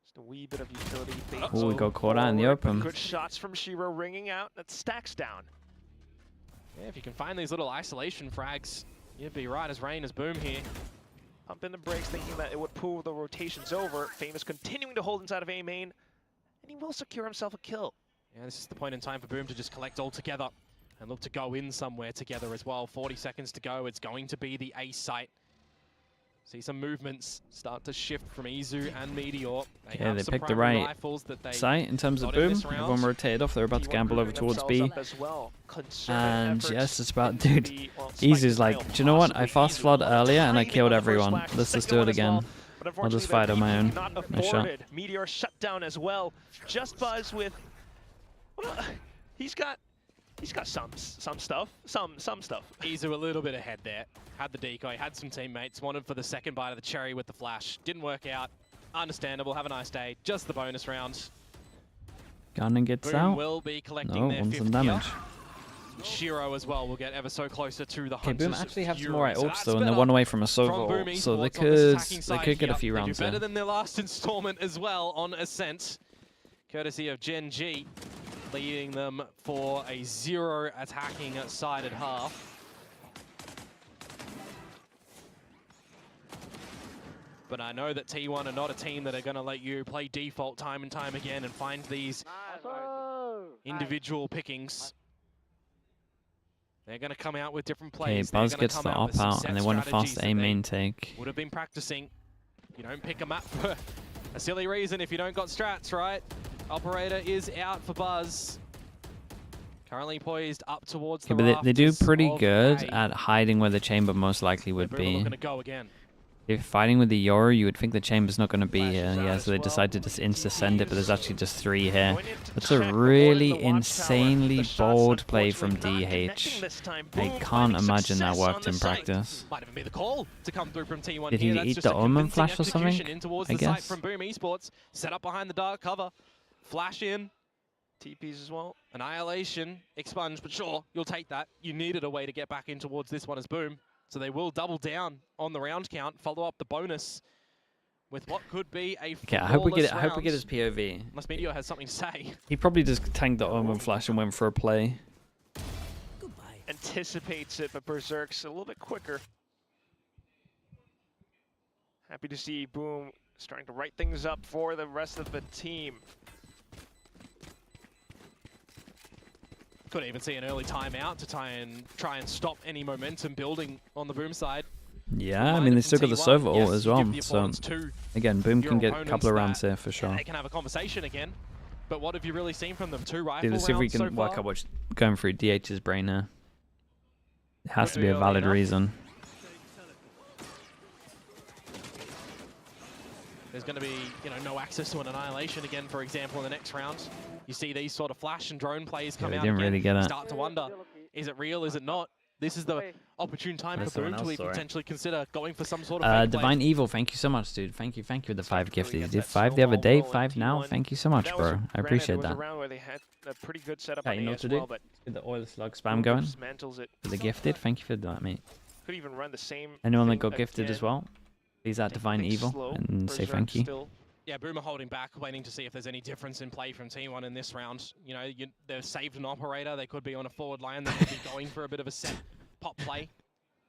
Just a wee bit of utility. Oh, we got caught out in the open. Good shots from Shiro ringing out. That stacks down. Yeah, if you can find these little isolation frags, you'd be right as rain as Boom here. Pump in the brakes, thinking that it would pull the rotations over. Famous continuing to hold inside of A main, and he will secure himself a kill. Yeah, this is the point in time for Boom to just collect all together and look to go in somewhere together as well. 40 seconds to go. It's going to be the A site. See some movements start to shift from Izu and Meteor. Yeah, they picked the right site in terms of Boom. Everyone rotated off. They're about to gamble over towards B. And yes, it's about, dude, Izu's like, do you know what? I fast flood earlier and I killed everyone. Let's just do it again. I'll just fight on my own. Nice shot. Meteor shut down as well. Just Buzz with, well, he's got some stuff. Izu a little bit ahead there. Had the decoy, had some teammates, wanted for the second bite of the cherry with the flash. Didn't work out. Understandable. Have a nice day. Just the bonus round. Gunning gets Boom out. will be collecting No, their wants 5th some damage. kill. Shiro as well will get ever so closer to the Okay, Hunters. Boom actually have some Fury. alright So orbs that's though, and they're better one away from a from Sova Boom orb, so they Esports on this attacking could side get a here. few They rounds do better there. than their last installment as well on Ascent, courtesy of Gen G, leading them for a 0 attacking side at half. But I know that T1 are not a team that are going to let you play default time and time again and find these individual pickings. They're going to come out with different Okay, plays. Buzz gets the op out, and they want a fast A main take. Would have been practicing. You don't pick a map for a silly reason if you don't got strats, right? Operator is out for Buzz. Currently poised up towards the Okay, but they do rafters pretty of good A. at hiding where the chamber most likely would Boom are be. going to go again. If you're fighting with the Yoru, you would think the chamber's not going to be here. Yeah, so they decided to just insta-send it, but there's actually just 3 here. That's a really insanely bold play from DH. I can't imagine that worked in practice. Might even be the call to come through from T1 Did here. he That's eat just the a Omen convincing flash or something? execution in towards I the site guess. from Boom Esports. Set up behind the dark cover. Flash in. TPs as well. Annihilation. Expunge, but sure, you'll take that. You needed a way to get back in towards this one as Boom. So they will double down on the round count, follow up the bonus with what could be a Okay, I hope we get flawless his POV. Unless Meteor has something to say. He probably just tanked the Omen Flash and went for a play. Anticipates it, but Berserk's a little bit quicker. Happy to see Boom starting to write things up for the rest of the team. Could even see an early timeout to try and stop any momentum building on the Boom side. Yeah, I mean, they still got the Sova ult as well. So, two again, Boom can get a opponents couple of rounds that- here for sure. They can have a conversation again. But what have you really seen from them? 2 rifle Dude, let's see if we rounds can so work far? out what's going through DH's brain here. It has to be a valid reason. There's going to be, no access to an Annihilation again, for example, in the next round. You see these sort of flash and drone plays come Yeah, out we didn't again. really get You it. start to wonder, is it real, is it not? This is the opportune time That's for Boom someone to else, sorry. potentially consider going for some sort of fake play. Divine Evil, thank you so much, dude. Thank you with the 5 gifted. You did 5 the other day, 5 now. Thank you so much, bro. I appreciate that. Round where they had a pretty good setup Yeah, on you know A what to as do? well, but Get the oil slug spam going. dismantles it. For the gifted, thank you for that, mate. Could even run the same. Anyone that thing got gifted as again. well, please add Divine Things Evil slow. and say Berserk thank you. still Yeah, Boomer holding back, waiting to see if there's any difference in play from T1 in this round. They've saved an operator. They could be on a forward line. They could be going for a bit of a set pop play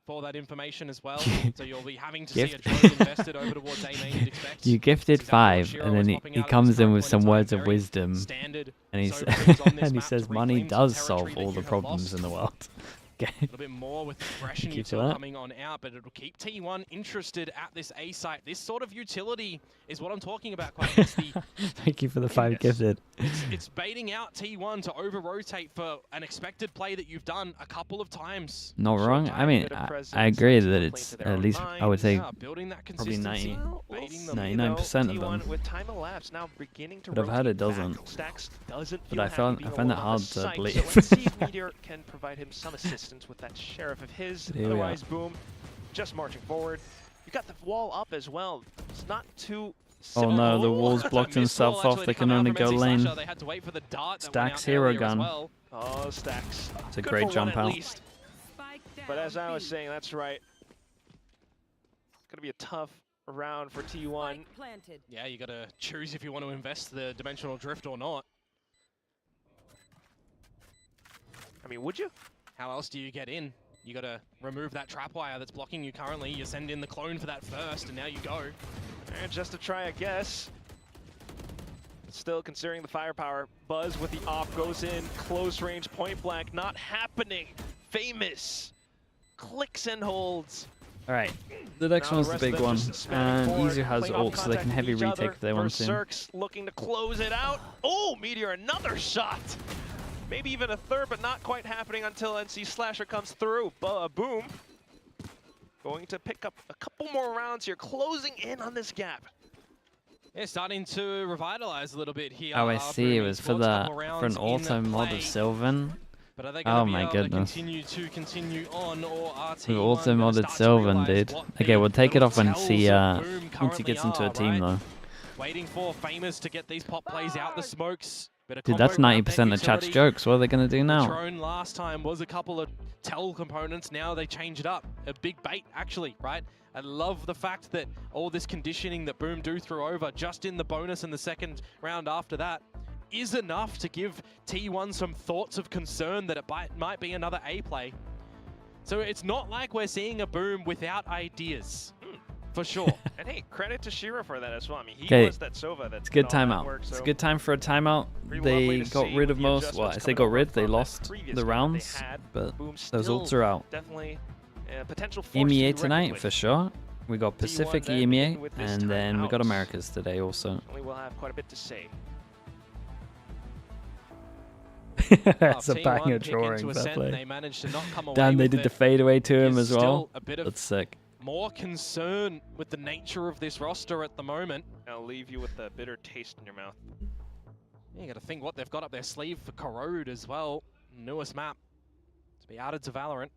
for that information as well. So you'll be having to see a drone invested over towards A main, you'd expect. You gifted That's exactly 5, what and Shiro then was he popping out at comes this in current with point some in words time. of Very wisdom, standard and he Sova says, moves on this and he map says to money reclaim some does solve territory that all you the have problems lost. in the world. Okay. A little bit more with the aggression Keep util that. coming on out, but it'll keep T1 interested at this A site. This sort of utility is what I'm talking about, Quite. It's the Thank you for the 5 gifted. it's baiting out T1 to over-rotate for an expected play that you've done a couple of times. Not wrong. I mean, I agree that it's at least, I would say, Yeah, building that probably consistency, 90, baiting them. 99% of them. With time elapsed, now beginning to But I've heard it rotate doesn't. back. Stacks doesn't But feel I found- happy I being find that alone on hard the to site, believe. So let's see if Meteor can provide him some assistance with that sheriff of his. Here we are. Otherwise, Boom, just marching forward. You got the wall up as well. It's not too. Oh no, the simple. wall's That's a blocked missed himself wall, off. actually, They to can come out only from go NC lane. Slasher. They had to wait for the dart that went Stacks out hero earlier as gun. well. Oh, Stacks. It's a Good great for jump one out. at least. But as I was saying, that's right. Gonna be a tough round for T1. Yeah, you got to choose if you want to invest the dimensional drift or not. I mean, would you? How else do you get in? You got to remove that trap wire that's blocking you currently. You send in the clone for that first, and now you go. And just to try a guess. Still considering the firepower. Buzz with the off goes in. Close range, point blank. Not happening. Famous. Clicks and holds. All right, the next Now one's the rest of big them one. just spamming And forward, Easier has playing off ult, so they can contact heavy with each retake other. if they want to. Berserk's looking to close it out. Oh, Meteor, another shot. Maybe even a third, but not quite happening until NC Slasher comes through. Boom. Going to pick up a couple more rounds here, closing in on this gap. Yeah, starting to revitalize a little bit here. Oh, I see. It was for an auto mod of Sylvan. But are they Oh gonna be my able goodness. to continue on, or are We've T1 auto gonna modded start to Sylvan, realize dude. what Okay, the we'll take it off when little he tells of Boom once he currently gets into a are, team right? though. Waiting for Famous to get these pop plays out the smokes. Bit of Dude, combo that's grab 90% that of chat's utility. jokes. What are they gonna do The now? drone last time was a couple of tell components. Now they change it up. A big bait, actually, right? I love the fact that all this conditioning that Boom do through over just in the bonus in the second round after that is enough to give T1 some thoughts of concern that it might be another A play. So it's not like we're seeing a Boom without ideas, for sure. And hey, credit to Shira for that as well. I mean, he 'Kay, was that Sova. It's a good timeout. It's a good time for a timeout. Pretty They lovely to got see rid with of the most. Well, I adjustments say coming got over rid. They from that lost previous the game that they rounds, had. but Boom those still ults are out. Definitely potential force EMEA to be tonight reckoned for with. sure. We got Pacific then EMEA, begin with this and then we got timeout. Americas today also. Certainly we'll have quite a bit to say. That's a T1 banger pick drawing. into Fair Ascent, play. They managed to not come away Damn, they with did it. the fadeaway to him There's as well. still a bit of That's sick. more concern with the nature of this roster at the moment. I'll leave you with a bitter taste in your mouth. You got to think what they've got up their sleeve for Corrode as well. Newest map to be added to Valorant.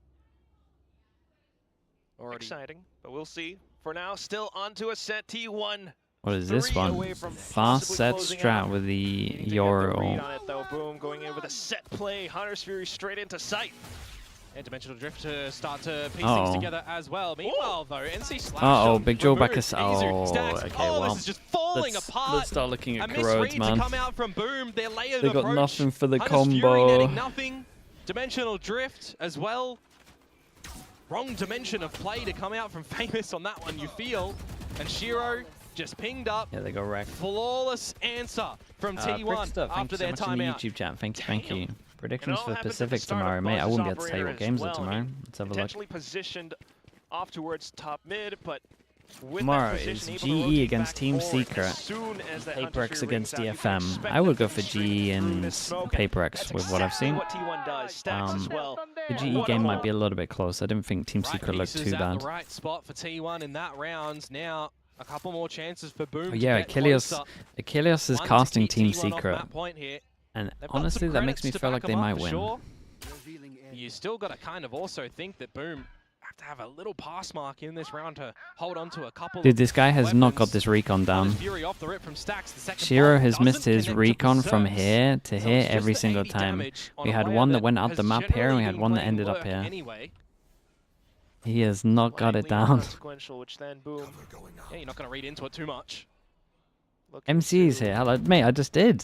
Already. Exciting, but we'll see. For now, still on to Ascent. T1. What is this 3 one? away from Fast possibly set closing strat out. with the Needing to get the Yoro read ult. on it though. Boom, going in with a set play. Hunter's Fury straight into sight. And Dimensional Drift to start to piece things together as well. Meanwhile, though, NC Slash. Big Joe back us. Oh, okay, well. This is just falling apart. Let's start looking at a corrodes, misread man. to come out from Boom. Their layered They got approach. nothing for the Hunter's Fury combo. netting nothing. Dimensional Drift as well. Wrong dimension of play to come out from Famous on that one, you feel. And Shiro just pinged up. Yeah, they go wrecked. Flawless answer from T1 after their timeout. In the timeout. YouTube chat. Thank you. Predictions for happens at the Pacific start of tomorrow, mate. I wouldn't be able to Buzz's tell you what operator games as are well. tomorrow. Let's have a look. Potentially positioned off towards top mid, but with Tomorrow that is position, able to GE rotate against back Team forward Secret. as soon as that Paper Hunter X Fury against rings out, you can DFM. expect I would them go to for streak GE through and this smoke, Paper X that's with what I've exactly seen. what T1 does. Stacks as well. The GE game might be a little bit close. I didn't think Team Secret looked too At bad. the right spot for T1 in that round. Now a couple more chances for Boom. Oh yeah, Achilles is casting Team Secret. And honestly, that makes me feel like they might win. You still got to kind of also think that Boom have to have a little pass mark in this round to hold on to a couple. Dude, this guy has not got this recon down. Shiro has missed his recon from here to here every single time. We had one that went out the map here, and we had one that ended up here. He has not got it down. Which then Boom. Yeah, you're not going to read into it too much. MC's here. Hello, mate. I just did.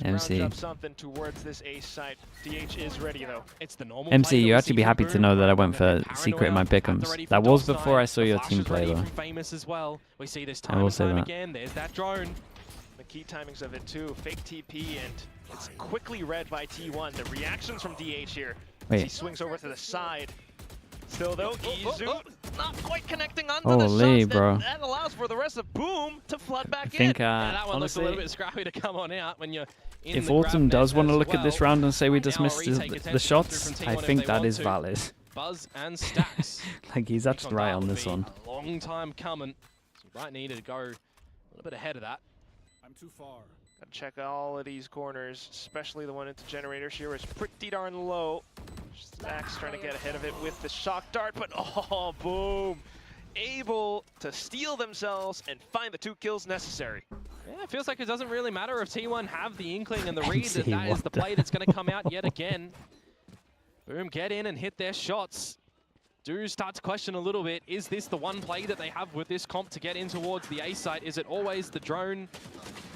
MC. Up something towards this ace site. DH is ready though. It's the normal MC, you actually be happy to know that I went for Secret in my pick'ems. That was before I saw your team play though. Famous as well. We see this I will say that. again. There's that drone. The key timings of it too. Fake TP and it's quickly read by T1. The reactions from DH here. Wait. He swings over to the side. Still though, Izu not quite connecting onto Holy, the shots. bro. That allows for the rest of Boom to flood back I think, in. Yeah, that one honestly, looks a little bit scrappy to come on out when you're in if the Autumn grab does net want to as look at this well. round and say we Now dismissed retake the attention shots, through from I T1 if think they that want is to. valid. Buzz and Stacks. Like, he's actually right on this one. A long time coming. So you might need to go a little bit ahead of that. I'm too far. Gotta check all of these corners, especially the one into Generator. Shiro is pretty darn low. Stacks trying to get ahead of it with the shock dart, but oh, Boom. Able to steal themselves and find the 2 kills necessary. Yeah, it feels like it doesn't really matter if T1 have the inkling and the read that MC, that is what the the- play that's going to come out yet again. Boom, get in and hit their shots. Do start to question a little bit, is this the one play that they have with this comp to get in towards the A site? Is it always the drone,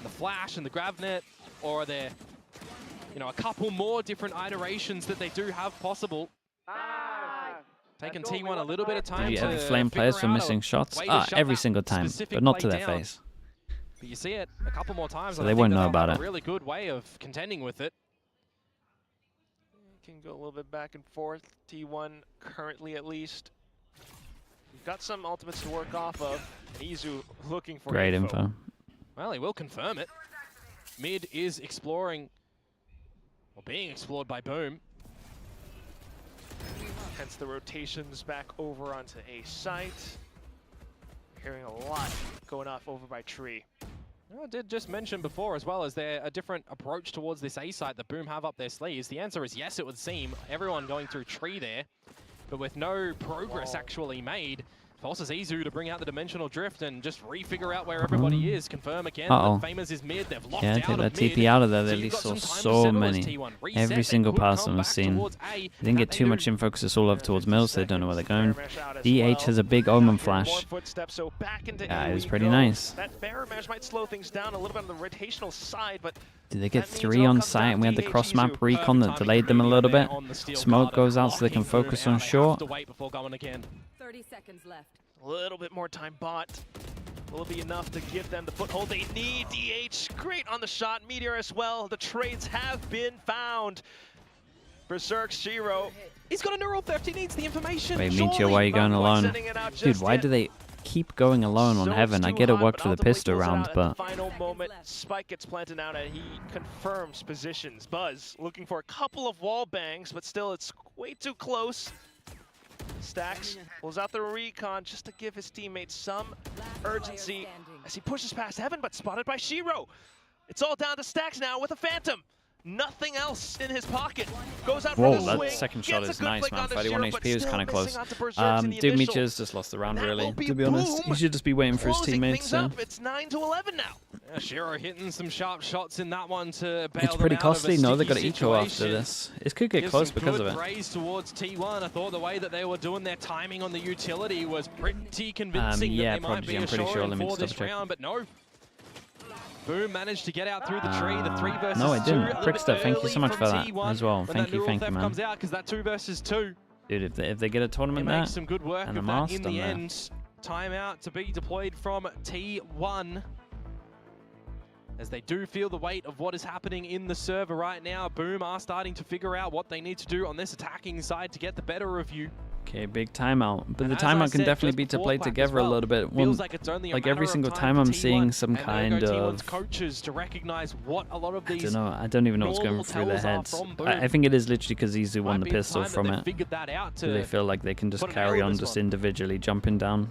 the flash, and the grab net? Or are there, you know, a couple more different iterations that they do have possible? Taking T1 a little bit of time Yeah, to the flame figure players for out a missing shots. way to shut Every that single time, specific but not to play their down. face. But you see it a couple more times. So and they I think won't that know they'll about have it. a really good way of contending with it. Can go a little bit back and forth. T1 currently at least. We've got some ultimates to work off of. And Izu looking for Great info. Well, he will confirm it. Mid is exploring, or being explored by Boom. Hence the rotations back over onto a site. Hearing a lot going off over by Tree. I did just mention before as well, is there a different approach towards this A site that Boom have up their sleeves? The answer is yes, it would seem. Everyone going through Tree there, but with no progress actually made. Forces Izu to bring out the Dimensional Drift and just refigure out where everybody is. Confirm again that Famous is mid. They've locked Yeah, out take of that mid. TP out of there. So They you've got saw some time to so settle as many. T1 reset. Every They single could pass come I've back seen. towards A, They didn't get that too they much do. info because it's all over towards Mills. They don't know where they're going. Bear Mesh out as DH well. has a big Omen More flash. footsteps, so back into Yeah, A it was we pretty go. nice. That Bear Mesh might slow things down a little bit on the rotational side, but Did they get that means 3 it all on comes site down and we had the DH cross map Izu. recon that delayed them a little bit? Smoke goes out so they can focus on short. 30 seconds left. A little bit more time bought. Will it be enough to give them the foothold they need? DH, great on the shot. Meteor as well. The trades have been found. Berserk Shiro. He's got a neural theft. He needs the information. Wait, Meteor, why are you going alone? Dude, why do they keep going alone on Heaven? I get it worked for the pistol round, but... Final moment, Spike gets planted out and he confirms positions. Buzz looking for a couple of wall bangs, but still it's way too close. Stacks pulls out the recon just to give his teammates some urgency as he pushes past Heaven, but spotted by Shiro. It's all down to Stacks now with a Phantom. Nothing else in his pocket. Goes out Whoa, for the that swing, second shot gets a is good nice, flick man. onto 31 Shiro, but HP was still kind of missing close. onto Berserks in the Dude initial. Meteor's just lost the round, That really. will be To be honest, Boom he should just be waiting for his closing teammates. things So. up. It's 9-11 now. Yeah, Shiro hitting some sharp shots in that one to bail It's them pretty out of a costly. No, they've got to sticky eco after situation. this. It could get Gives close some because of good it. raise towards T1. I thought the way that they were doing their timing on the utility was pretty convincing Yeah, that they might Prodigy, be I'm pretty sure. assuring Let me for just this double check. round, but no. Boom managed to get out through the tree. The 3 versus 2. No, I didn't. A little Crickster, bit thank you early so much from for that T1 as well. when Thank that you, neural thank you, theft man. comes out because that 2 versus 2. Dude, if they get a It tournament makes there, some good work and of a that master in the there. end. Timeout to be deployed from T1. As they do feel the weight of what is happening in the server right now. Boom are starting to figure out what they need to do on this attacking side to get the better of you. Okay, big timeout. But And the as I timeout can said definitely just be to before play Quack as together well, a little bit. feels like it's only a Like matter every of single time time for I'm T1 seeing some and kind T1's of... coaches to recognize what a lot of I these don't know. I don't even know what's going normal through their tells are heads. from Boom. I think it is literally because Izu won Might the be the pistol time that from they've it. figured that out Do they to feel like they can just put an carry L in on this just one. individually jumping down?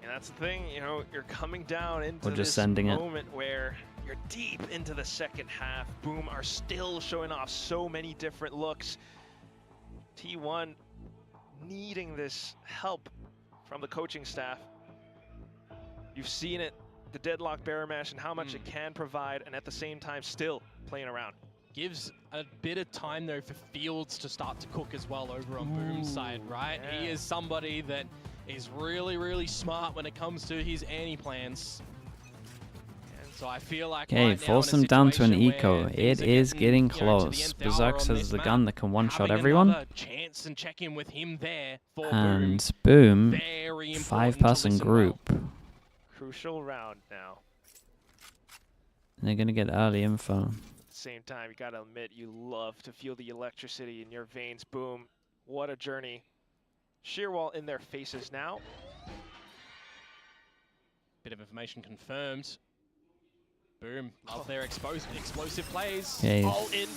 And that's the thing, you know, you're coming down into Or just this sending it. moment where you're deep into the second half. Boom are still showing off so many different looks. T1 needing this help from the coaching staff. You've seen it, the deadlock barrier mash and how much it can provide, and at the same time still playing around. Gives a bit of time though for Fields to start to cook as well over on Boom's side, right? Yeah. He is somebody that is really, really smart when it comes to his plans. And so I feel like Okay, right now force in a them down to an situation eco. where It things are is getting you know, to the close. nth hour Berserk on has this the map, gun that can one-shot having everyone. another chance and check in with him there for And Boom. boom, Very important to 5-person listen group. well. Crucial round now. And they're going to get early info. At the same time, you gotta admit, you love to feel the electricity in your veins. Boom, what a journey. Shearwall in their faces now. Bit of information confirmed. Boom, love their explosive plays. Okay, All in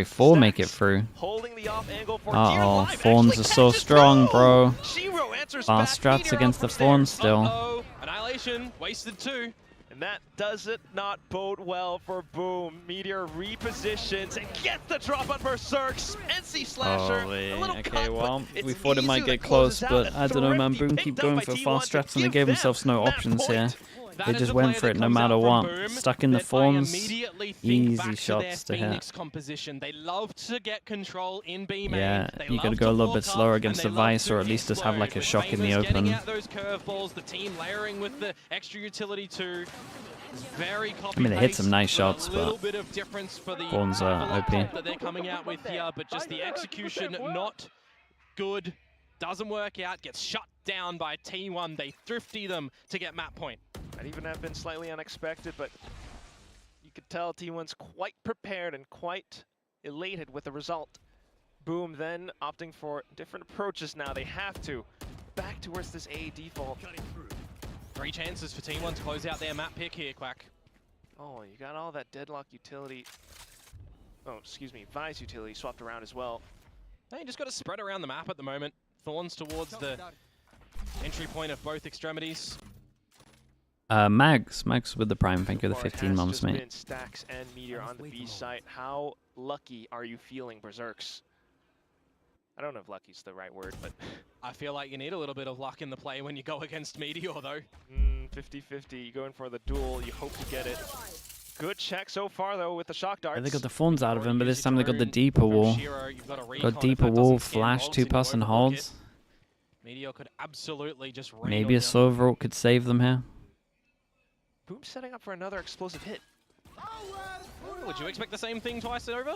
4 make it Stacks through. holding the off angle for Uh-oh, Gear Live Fawns actually are so catches strong, through. bro. Shiro answers Fast back, strats Meteor against up the from Fawns there. still. Uh-oh, Annihilation, wasted 2. And that does it not bode well for Boom. Meteor repositions and gets the drop on Berserks. NC Slasher, Holy, a little okay, cut, well, but it's we thought it might Izu get that close, closes out but a I don't know, man. thrifty Boom picked keep up going by for T1 fast to strats, and they give gave them themselves no that options here. point. That They is just a went player for it that no comes matter out what. from Boom Stuck in the that I forms, immediately think easy back shots to their to hit. Phoenix composition. They love to get control in B main. Yeah, They you gotta love go to a little walk bit up, slower and against they the love Vice, to or at least just have like a explode. shock in the Famous getting open. out those curveballs, the team layering with the extra utility too. Very I mean, they hit some nice shots, a little but bit of difference for the Fawns are overlap OP. that they're coming out with here, but just the execution not good. Doesn't work out, gets shut down by T1. They thrifty them to get map point. Might even have been slightly unexpected, but you could tell T1's quite prepared and quite elated with the result. Boom then opting for different approaches now. They have to. Back towards this A default. 3 chances for T1 to close out their map pick here, Quack. Oh, you got all that deadlock utility. Oh, excuse me, Vice utility swapped around as well. They just got to spread around the map at the moment. Thorns towards the entry point of both extremities. Mags with the prime. Thank you for the Or it 15 has months, just mate. been Stacks and Meteor on the B site. How lucky are you feeling, Berserks? I don't know if lucky's the right word, but I feel like you need a little bit of luck in the play when you go against Meteor, though. 50-50. You go in for the duel, you hope to get it. Good check so far, though, with the shock darts. They got the Fawns out of him, but this time they got the Drone deeper from wall. Shiro, you've got a recon Got if deeper that wall, doesn't scan flash, bolts and you 2-person overlook holds. it. Meteor could absolutely just rain Maybe on a Silver could save them here. Boom setting up for another explosive hit. you. Would you expect the same thing twice over?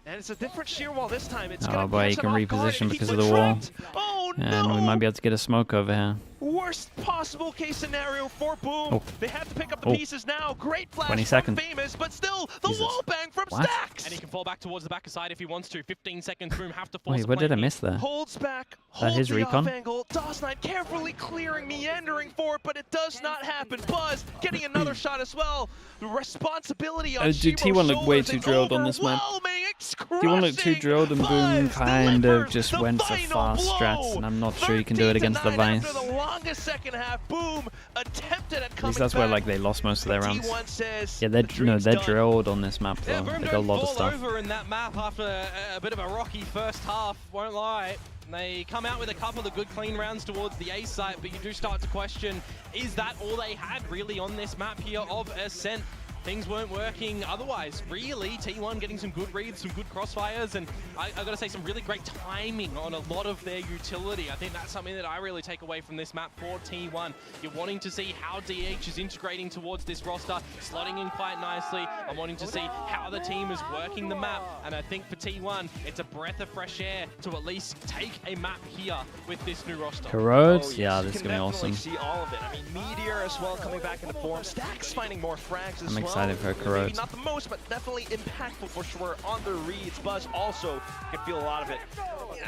And it's a different sheer wall this time. It's Oh gonna boy, catch he him can off guard reposition and because keep of the him wall. trapped. Oh And we no! might be able to get a smoke over here. Worst possible case scenario for Boom. Oh. They have to pick up the Oh. pieces now. Great flash 20 from seconds. Famous, but still the Jesus. wall bang from What? Stacks. And he can fall back towards the back side if he wants to. 15 seconds, Boom have to force Wait, a what did I plan miss there? Holds back, that holds his the recon? off angle. DOS9 carefully clearing, meandering for it, but it does not happen. Buzz getting another shot as well. The responsibility on Dude, Shiro's T1 looked way shoulders too is drilled on this map. overwhelming. It's T1 looked too crushing. drilled and Boom Buzz kind of delivers just the went for final fast blow. strats, and I'm not sure you can do it against the 13-9 Vice. after the longest this second half. Boom, attempted at At coming least that's back. where like they lost most of their rounds. T1 says Yeah, they're dream's they're done. drilled on this map Yeah, though. Boom They got a don't lot of fall stuff. over in that map after a bit of a rocky first half, won't lie. They come out with a couple of good clean rounds towards the A site, but you do start to question, is that all they had really on this map here of Ascent? Things weren't working otherwise. Really, T1 getting some good reads, some good crossfires, and I gotta say some really great timing on a lot of their utility. I think that's something that I really take away from this map for T1. You're wanting to see how DH is integrating towards this roster, slotting in quite nicely. I'm wanting to see how the team is working the map, and I think for T1, it's a breath of fresh air to at least take a map here with this new roster. Corrodes? Oh, yes, Yeah, you this is can gonna be definitely awesome. see all of it. I mean, Meteor as well coming back into form. Stacks finding more frags as I'm well. excited for Maybe Corrodes. not the most, but definitely impactful for sure on the reads. Buzz also can feel a lot of it.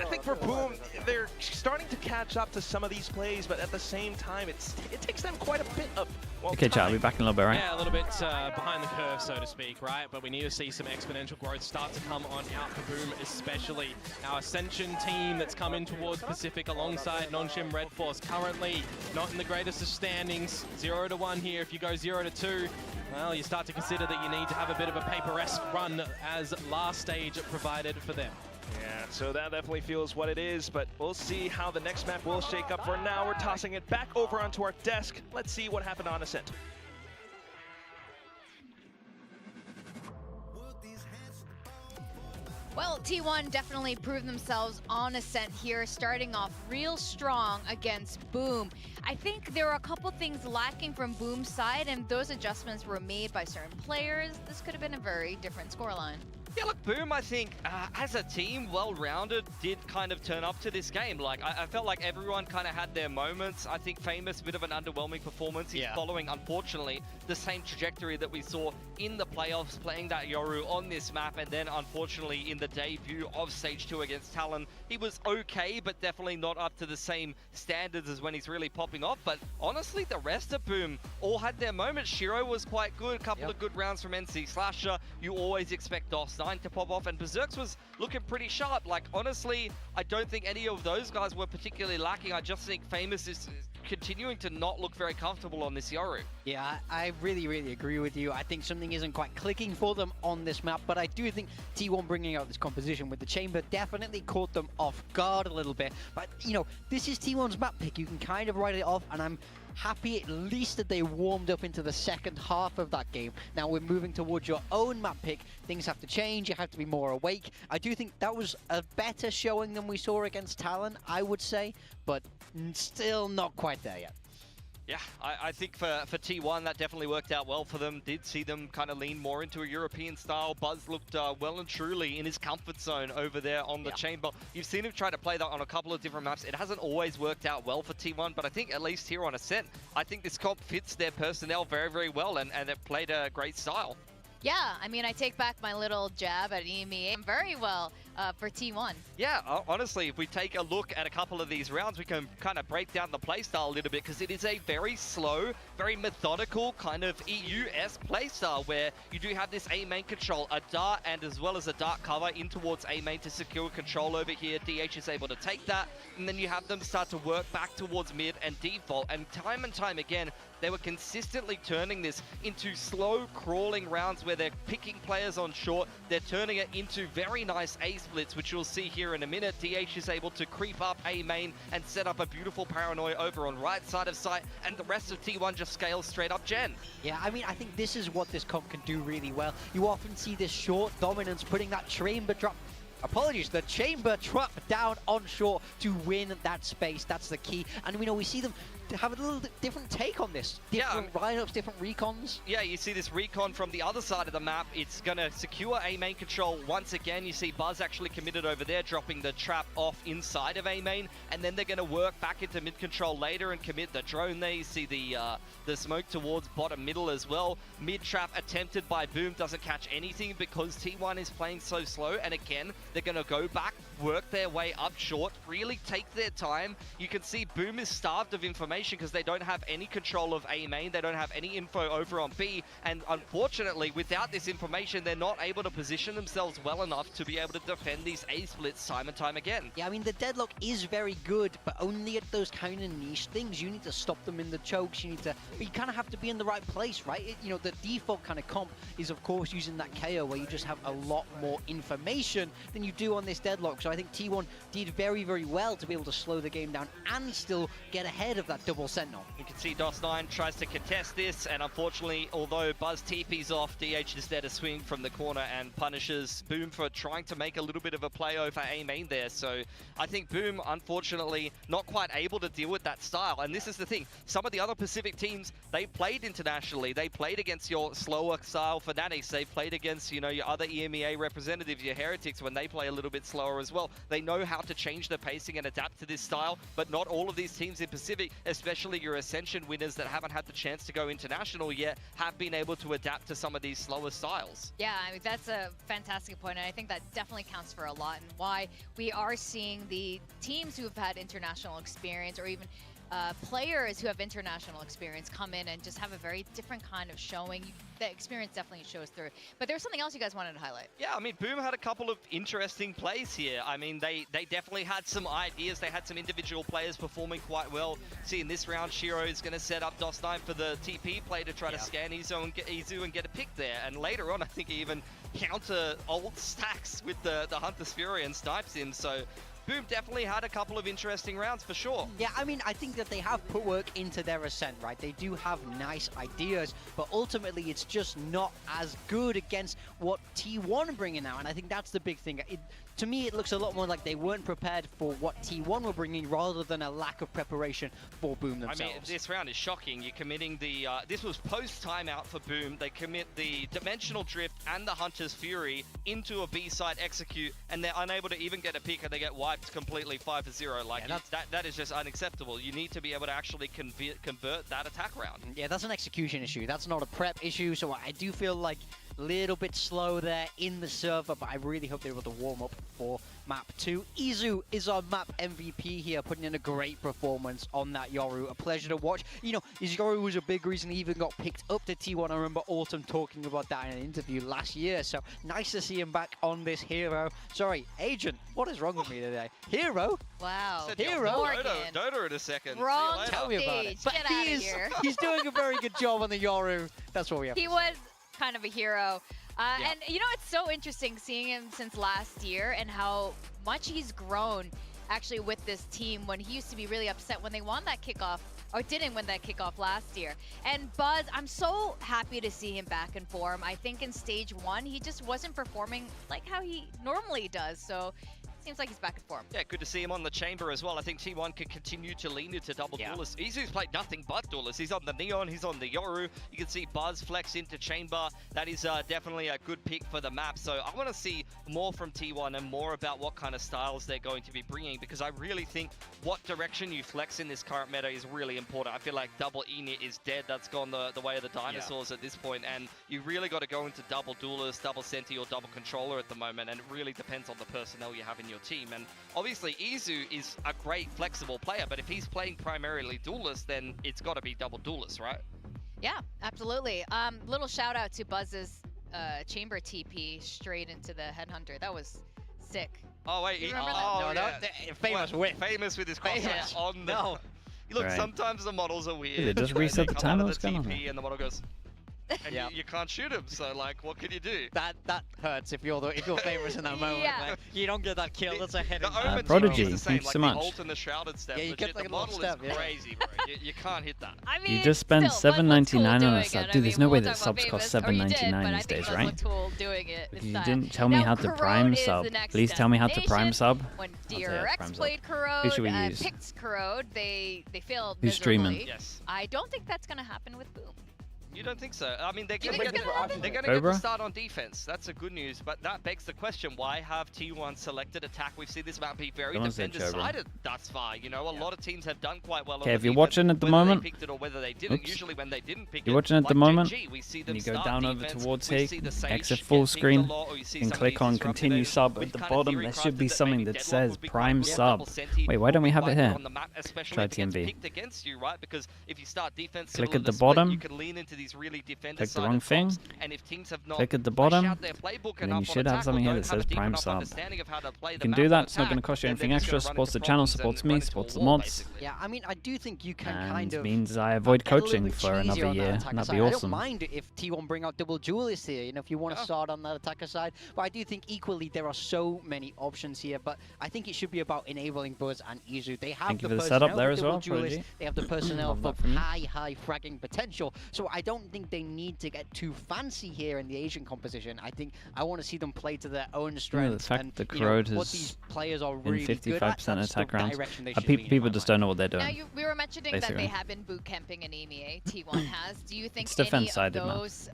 I think for Boom, they're starting to catch up to some of these plays, but at the same time, it takes them quite a bit of Okay, chat, I'll be back in a little bit, right? Yeah, a little bit behind the curve, so to speak, right? But we need to see some exponential growth start to come on out for Boom, especially our Ascension team that's come in towards Pacific alongside NONGSHIM REDFORCE. Currently not in the greatest of standings, 0-1 here. If you go 0-2, well, you start to consider that you need to have a bit of a paper-esque run as last stage provided for them. Yeah, so that definitely feels what it is, but we'll see how the next map will shake up. For now, we're tossing it back over onto our desk. Let's see what happened on Ascent. Well, T1 definitely proved themselves on Ascent here, starting off real strong against Boom. I think there were a couple things lacking from Boom's side, and those adjustments were made by certain players. This could have been a very different scoreline. Yeah, look, Boom, I think, as a team, well-rounded, did kind of turn up to this game. Like, I felt like everyone kind of had their moments. I think Famous, a bit of an underwhelming performance. He's following, unfortunately, the same trajectory that we saw in the playoffs, playing that Yoru on this map, and then, unfortunately, in the debut of Stage 2 against Talon, he was okay, but definitely not up to the same standards as when he's really popping off. But honestly, the rest of Boom all had their moments. Shiro was quite good, a couple of good rounds from NC Slasher. You always expect DOS9 to pop off, and Berserks was looking pretty sharp. Like, honestly, I don't think any of those guys were particularly lacking. I just think Famous is continuing to not look very comfortable on this Yoru. Yeah, I really agree with you. I think something isn't quite clicking for them on this map, but I do think T1 bringing out this composition with the chamber definitely caught them off guard a little bit. But, you know, this is T1's map pick. You can kind of write it off, and I'm happy at least that they warmed up into the second half of that game. Now we're moving towards your own map pick. Things have to change. You have to be more awake. I do think that was a better showing than we saw against Talon, I would say, but still not quite there yet. Yeah, I think for T1, that definitely worked out well for them. Did see them kind of lean more into a European style. Buzz looked well and truly in his comfort zone over there on the chamber. You've seen him try to play that on a couple of different maps. It hasn't always worked out well for T1, but I think at least here on Ascent, I think this comp fits their personnel very well, and it played a great style. Yeah, I mean, I take back my little jab at EMEA very well for T1. Yeah, honestly, if we take a look at a couple of these rounds, we can kind of break down the playstyle a little bit, because it is a very slow, very methodical kind of EU-esque playstyle where you do have this A main control, a dart, and as well as a dart cover in towards A main to secure control over here. DH is able to take that, and then you have them start to work back towards mid and default, and time again, they were consistently turning this into slow crawling rounds where they're picking players on short. They're turning it into very nice A splits, which you'll see here in a minute. DH is able to creep up A main and set up a beautiful paranoia over on right side of site, and the rest of T1 just scales straight up Gen. Yeah, I mean, I think this is what this comp can do really well. You often see this short dominance putting that chamber drop. Apologies, the chamber trap down on short to win that space. That's the key. And we know we see them have a little different take on this. Different lineups, different recons. Yeah, you see this recon from the other side of the map. It's going to secure A main control once again. You see Buzz actually committed over there, dropping the trap off inside of A main, and then they're going to work back into mid control later and commit the drone there. You see the smoke towards bottom middle as well. Mid trap attempted by Boom, doesn't catch anything because T1 is playing so slow, and again, they're going to go back work their way up short, really take their time. You can see Boom is starved of information because they don't have any control of A main, they don't have any info over on B, and unfortunately, without this information, they're not able to position themselves well enough to be able to defend these A splits time and time again. Yeah, I mean, the deadlock is very good, but only at those kind of niche things. You need to stop them in the chokes, but you kind of have to be in the right place, right? You know, the default kind of comp is, of course, using that KO where you just have a lot more information than you do on this deadlock. So I think T1 did very, very well to be able to slow the game down and still get ahead of that double sentinel. You can see DOS9 tries to contest this, and unfortunately, although Buzz TP's off, DH is there to swing from the corner and punishes Boom for trying to make a little bit of a play over A main there. So I think Boom, unfortunately, not quite able to deal with that style. And this is the thing, some of the other Pacific teams, they played internationally. They played against your slower style Fanatics. They played against, you know, your other EMEA representatives, your Heretics, when they play a little bit slower as well. They know how to change the pacing and adapt to this style, but not all of these teams in Pacific, especially your Ascension winners that haven't had the chance to go international yet, have been able to adapt to some of these slower styles. Yeah, I mean, that's a fantastic point, and I think that definitely counts for a lot, and why we are seeing the teams who have had international experience, or even players who have international experience come in and just have a very different kind of showing. The experience definitely shows through. But there's something else you guys wanted to highlight. Yeah, I mean, Boom had a couple of interesting plays here. I mean, they definitely had some ideas. They had some individual players performing quite well. See, in this round, Shiro is going to set up DOS9 for the TP play to try to scan Izu and get a pick there. And later on, I think he even counter ult stacks with the Hunter's Fury and snipes him. So Boom definitely had a couple of interesting rounds for sure. Yeah, I mean, I think that they have put work into their Ascent, right? They do have nice ideas, but ultimately it's just not as good against what T1 are bringing out, and I think that's the big thing. To me, it looks a lot more like they weren't prepared for what T1 were bringing rather than a lack of preparation for Boom themselves. I mean, this round is shocking. You're committing the... this was post-timeout for Boom. They commit the Dimensional Drift and the Hunter's Fury into a B-side execute, and they're unable to even get a pick, and they get wiped completely 5-0. Like, yeah, that is just unacceptable. You need to be able to actually convert that attack round. Yeah, that's an execution issue. That's not a prep issue, so I do feel like little bit slow there in the server, but I really hope they're able to warm up for map 2. Izu is our map MVP here, putting in a great performance on that Yoru. A pleasure to watch. You know, his Yoru was a big reason he even got picked up to T1. I remember Autumn talking about that in an interview last year, so nice to see him back on this hero. Sorry, Agent, what is wrong with me today? Hero? Wow. Hero? Dota in a second. Wrong Tell me about it. But Get out of here. He's doing a very good job on the Yoru. That's what we have. He was kind of a hero. And you know, it's so interesting seeing him since last year and how much he's grown actually with this team, when he used to be really upset when they won that kickoff, or didn't win that kickoff last year. And Buzz, I'm so happy to see him back in form. I think in stage 1, he just wasn't performing like how he normally does. So seems like he's back in form. Yeah, good to see him on the chamber as well. I think T1 can continue to lean into double duelists. Izu's played nothing but duelists. He's on the Neon, he's on the Yoru. You can see Buzz flex into chamber. That is definitely a good pick for the map. So I want to see more from T1 and more about what kind of styles they're going to be bringing, because I really think what direction you flex in this current meta is really important. I feel like double Enit is dead. That's gone the way of the dinosaurs at this point, and you really got to go into double duelist, double Senti, or double controller at the moment, and it really depends on the personnel you have in your team. And obviously Izu is a great flexible player, but if he's playing primarily duelist, then it's got to be double duelist, right? Yeah, absolutely. Little shout out to Buzz's chamber TP straight into the headhunter. That was sick. Oh wait, you remember that? Famous with his crosshair on the... No. Look, sometimes the models are weird. Did it just reset the timer? What's going on? And the model goes, and you can't shoot him. So like, what can you do? That hurts if you're famous in that moment. Yeah. Like, you don't get that kill. That's a head. Prodigy, thank you so much. The ult and the shrouded step. Yeah, you get like the a little model step. is crazy, bro. you can't hit that. I mean, You just spent still, $7.99 on a it. sub. Dude, there's no way that subs cost $7.99 $7.99 these days, right? Doing it You didn't tell me how to prime sub. Please tell me how to prime sub. When DRX played Corrode, Who should we use? picked Corrode, they failed Who's streaming? miserably. Yes. I don't think that's going to happen with Boom. You don't think so? I mean, they're going to get the start on defense. That's a good news, but that begs the question, why have T1 selected attack? We've seen this map be very defender-sided thus far. You know, a lot of teams have done quite well. Okay, if you're watching at the moment, picked it or whether they didn't. Usually when they didn't pick you're watching at the moment, and you go down over towards here, exit full screen, and click on continue sub at the bottom. There should be something that says prime sub. Wait, why don't we have it here? Try TMV. Click at the bottom. Click the wrong thing. Click at the bottom, and then you should have something here that says prime sub. You can do that. It's not going to cost you anything extra. Supports the channel, supports me, supports the mods. Yeah, I mean, I do think you can kind of means I avoid coaching for another year, and that'd be awesome. I don't mind if T1 bring out double duelists here, you know, if you want to start on that attacker side. But I do think equally there are so many options here. But I think it should be about enabling Buzz and Izu. They have the setup there as well. They have the personnel for high fragging potential. So I don't think they need to get too fancy here in the Asian composition. I want to see them play to their own strengths. The fact that Corrode is in 55% attack rounds. People just don't know what they're doing. Now we were mentioning that they have been boot camping in EMEA. T1 has. Do you think any of those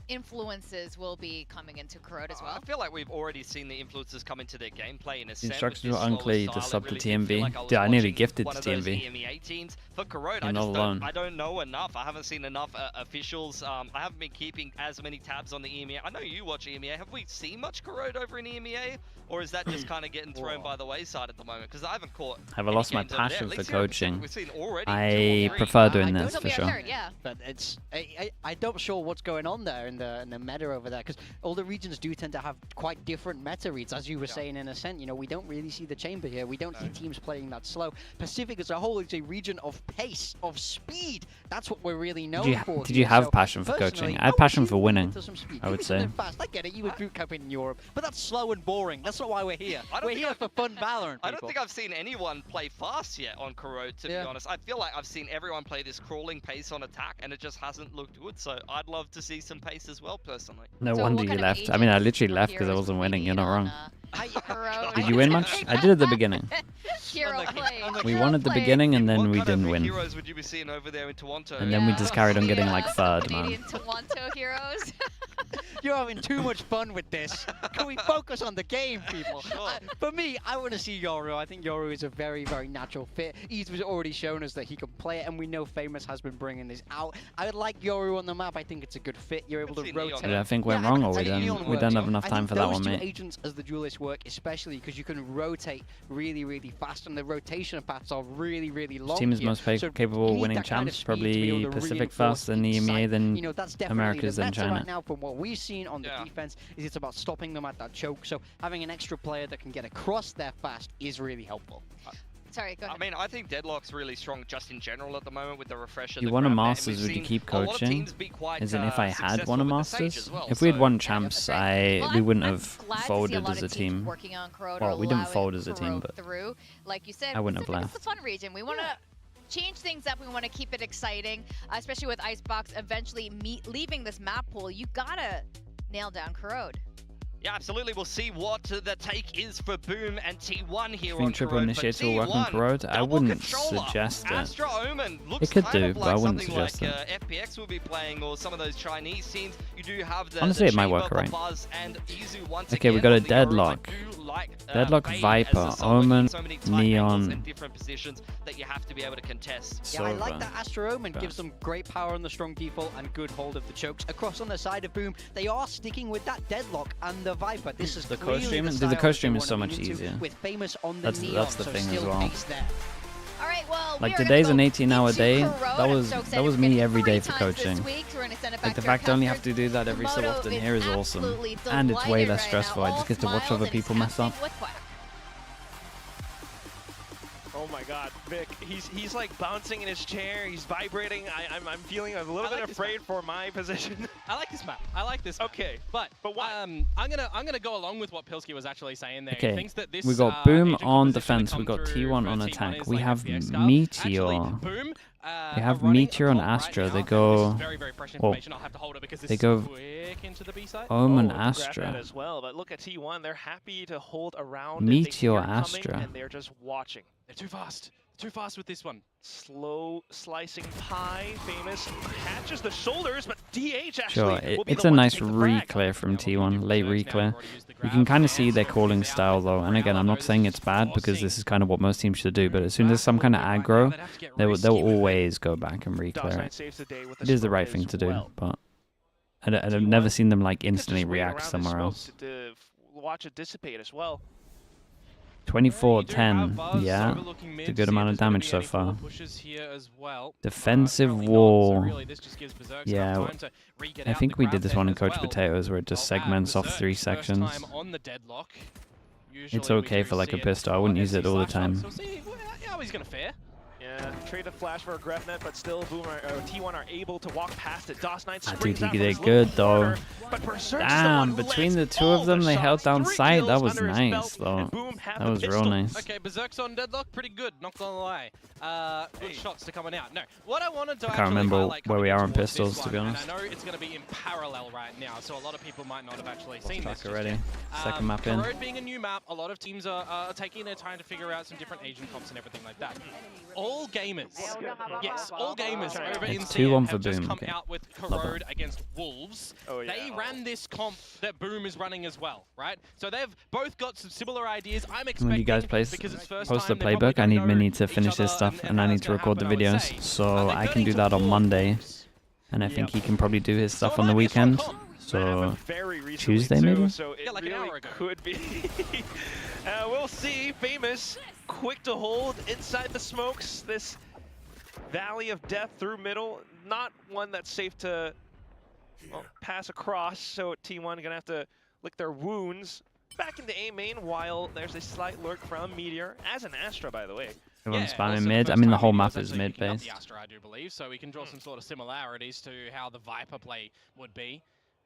influences will be coming into Corrode as well? I feel like we've already seen the influences come into their gameplay in Ascent. Instructions were unclear to sub to TMV. Yeah, I nearly gifted to TMV. For Corrode, I don't know enough. I haven't seen enough officials. I haven't been keeping as many tabs on the EMEA. I know you watch EMEA. Have we seen much Corrode over in EMEA? Or is that just kind of getting thrown by the wayside at the moment? Because I haven't caught. Have I lost my passion for coaching? I prefer doing this for sure. But it's I'm not sure what's going on there in the meta over there, because all the regions do tend to have quite different meta reads, as you were saying in Ascent. You know, we don't really see the chamber here. We don't see teams playing that slow. Pacific as a whole is a region of pace, of speed. That's what we're really known for. Did you have passion for coaching? I had passion for winning, I would say. I get it. You were boot camping in Europe, but that's slow and boring. That's not why we're here. We're here for fun VALORANT. I don't think I've seen anyone play fast yet on Corrode, to be honest. I feel like I've seen everyone play this crawling pace on attack, and it just hasn't looked good. So I'd love to see some pace as well, personally. No wonder you left. I mean, I literally left because I wasn't winning. You're not wrong. Did you win much? I did at the beginning. We won at the beginning, and then we didn't win. Would you be seeing over there in Toronto? And then we just carried on getting like third, man. Toronto heroes. You're having too much fun with this. Can we focus on the game, people? For me, I want to see Yoru. I think Yoru is a very, very natural fit. He's already shown us that he can play it, and we know Famous has been bringing this out. I would like Yoru on the map. I think it's a good fit. You're able to rotate. Did I think went wrong, or we don't have enough time for that one, mate? Agents as the duelists work, especially because you can rotate really, really fast, and the rotation paths are really, really long. Team is most capable of winning champs, probably Pacific first, then EMEA, then Americas, then China. Right now, from what we've seen on the defense, is it's about stopping them at that choke. So having an extra player that can get across there fast is really helpful. Sorry, go ahead. I mean, I think Deadlock's really strong just in general at the moment with the refresher. You won a Masters, would you keep coaching? As in, if I had won a Masters? If we had won champs, we wouldn't have folded as a team. Well, we didn't fold as a team, but like you said, I wouldn't have left. It's a fun region. We want to change things up. We want to keep it exciting, especially with Icebox eventually leaving this map pool. You gotta nail down Corrode. Yeah, absolutely. We'll see what the take is for Boom and T1 here on Corrode. Triple Initiator will work on Corrode? I wouldn't suggest it. Astra Omen looks it could kind do, of but like I wouldn't something suggest like FPX will be playing, or some of those Chinese teams. You do have the honestly, it might work right. Okay, we got a Deadlock. Deadlock, Viper, Omen, Neon, and different positions that you have to be able to contest. Yeah, I like that Astra Omen gives them great power on the strong default and good hold of the chokes. Across on the side of Boom, they are sticking with that Deadlock and the Viper. This is the co-stream. The co-stream is so much easier. With Famous on the that's the thing as well. All right, well, like today's an 18-hour day. That was me every day for coaching. Like the fact I only have to do that every so often here is awesome, and it's way less stressful. I just get to watch other people mess up. Oh my God, Vic, he's like bouncing in his chair, he's vibrating. I'm feeling a little bit afraid for my position. I like this map. I like this map. Okay, but what? I'm gonna go along with what Pilsky was actually saying there. Okay, he thinks that this, we got Boom on defense, we got T1 on attack, we have Meteor. They have Meteor and Astra. They go. Well, they go. Omen Astra. As well, but look at T1. They're happy to hold around. Meteor Astra. And they're just watching. They're too fast. Too fast with this one. Slow slicing pie. Famous hatches the shoulders, but DH actually Sure, it's a nice re-clear from T1, late re-clear. You can kind of see their calling style though, and again, I'm not saying it's bad because this is kind of what most teams should do, but as soon as there's some kind of aggro, they'll always go back and re-clear it. It is the right thing to do, but I've never seen them like instantly react somewhere else. Watch it dissipate as well. 24-10, yeah, it's a good amount of damage so far. Defensive wall, yeah, I think we did this one in Coach Potatoes where it just segments off 3 sections. It's okay for like a pistol, I wouldn't use it all the time. How he's gonna fare. Yeah, trade a flash for a Grefnet, but still T1 are able to walk past it. DOS Knight Dude, springs out he for did his good little though. corner, but Berserk's Damn, the one who between the lands 2 all of them, the they held shots. down 3 sight. That kills was under his nice belt, though. and Boom had That the was real pistol. nice. Okay, Berserk's on deadlock, pretty good, not gonna lie. Good shots to coming out. No, what I wanted to I can't remember where we are on pistols, to be honest. And I know it's going to be in parallel right now, so a lot of people might not have actually seen this. Already. Second map in. Corrode being a new map, a lot of teams are taking their time to figure out some different agent comps and everything like that. All gamers, yes, all gamers over in CN have just come out with Corrode against Wolves. They ran this comp that Boom is running as well, right? So they've both got some similar ideas. I'm expecting When you guys post the playbook, I need Minnie to finish this stuff, and I need to record the videos, so I can do that on Monday, and I think he can probably do his stuff on the weekend. So Tuesday maybe. So it really could be. We'll see. Famous, quick to hold inside the smokes. This valley of death through middle, not one that's safe to pass across. So T1 gonna have to lick their wounds. Back into A main while there's a slight lurk from Meteor as an Astra, by the way. Everyone's spamming mid. I mean, the whole map is mid-based. The Astra, I do believe, so we can draw some sort of similarities to how the Viper play would be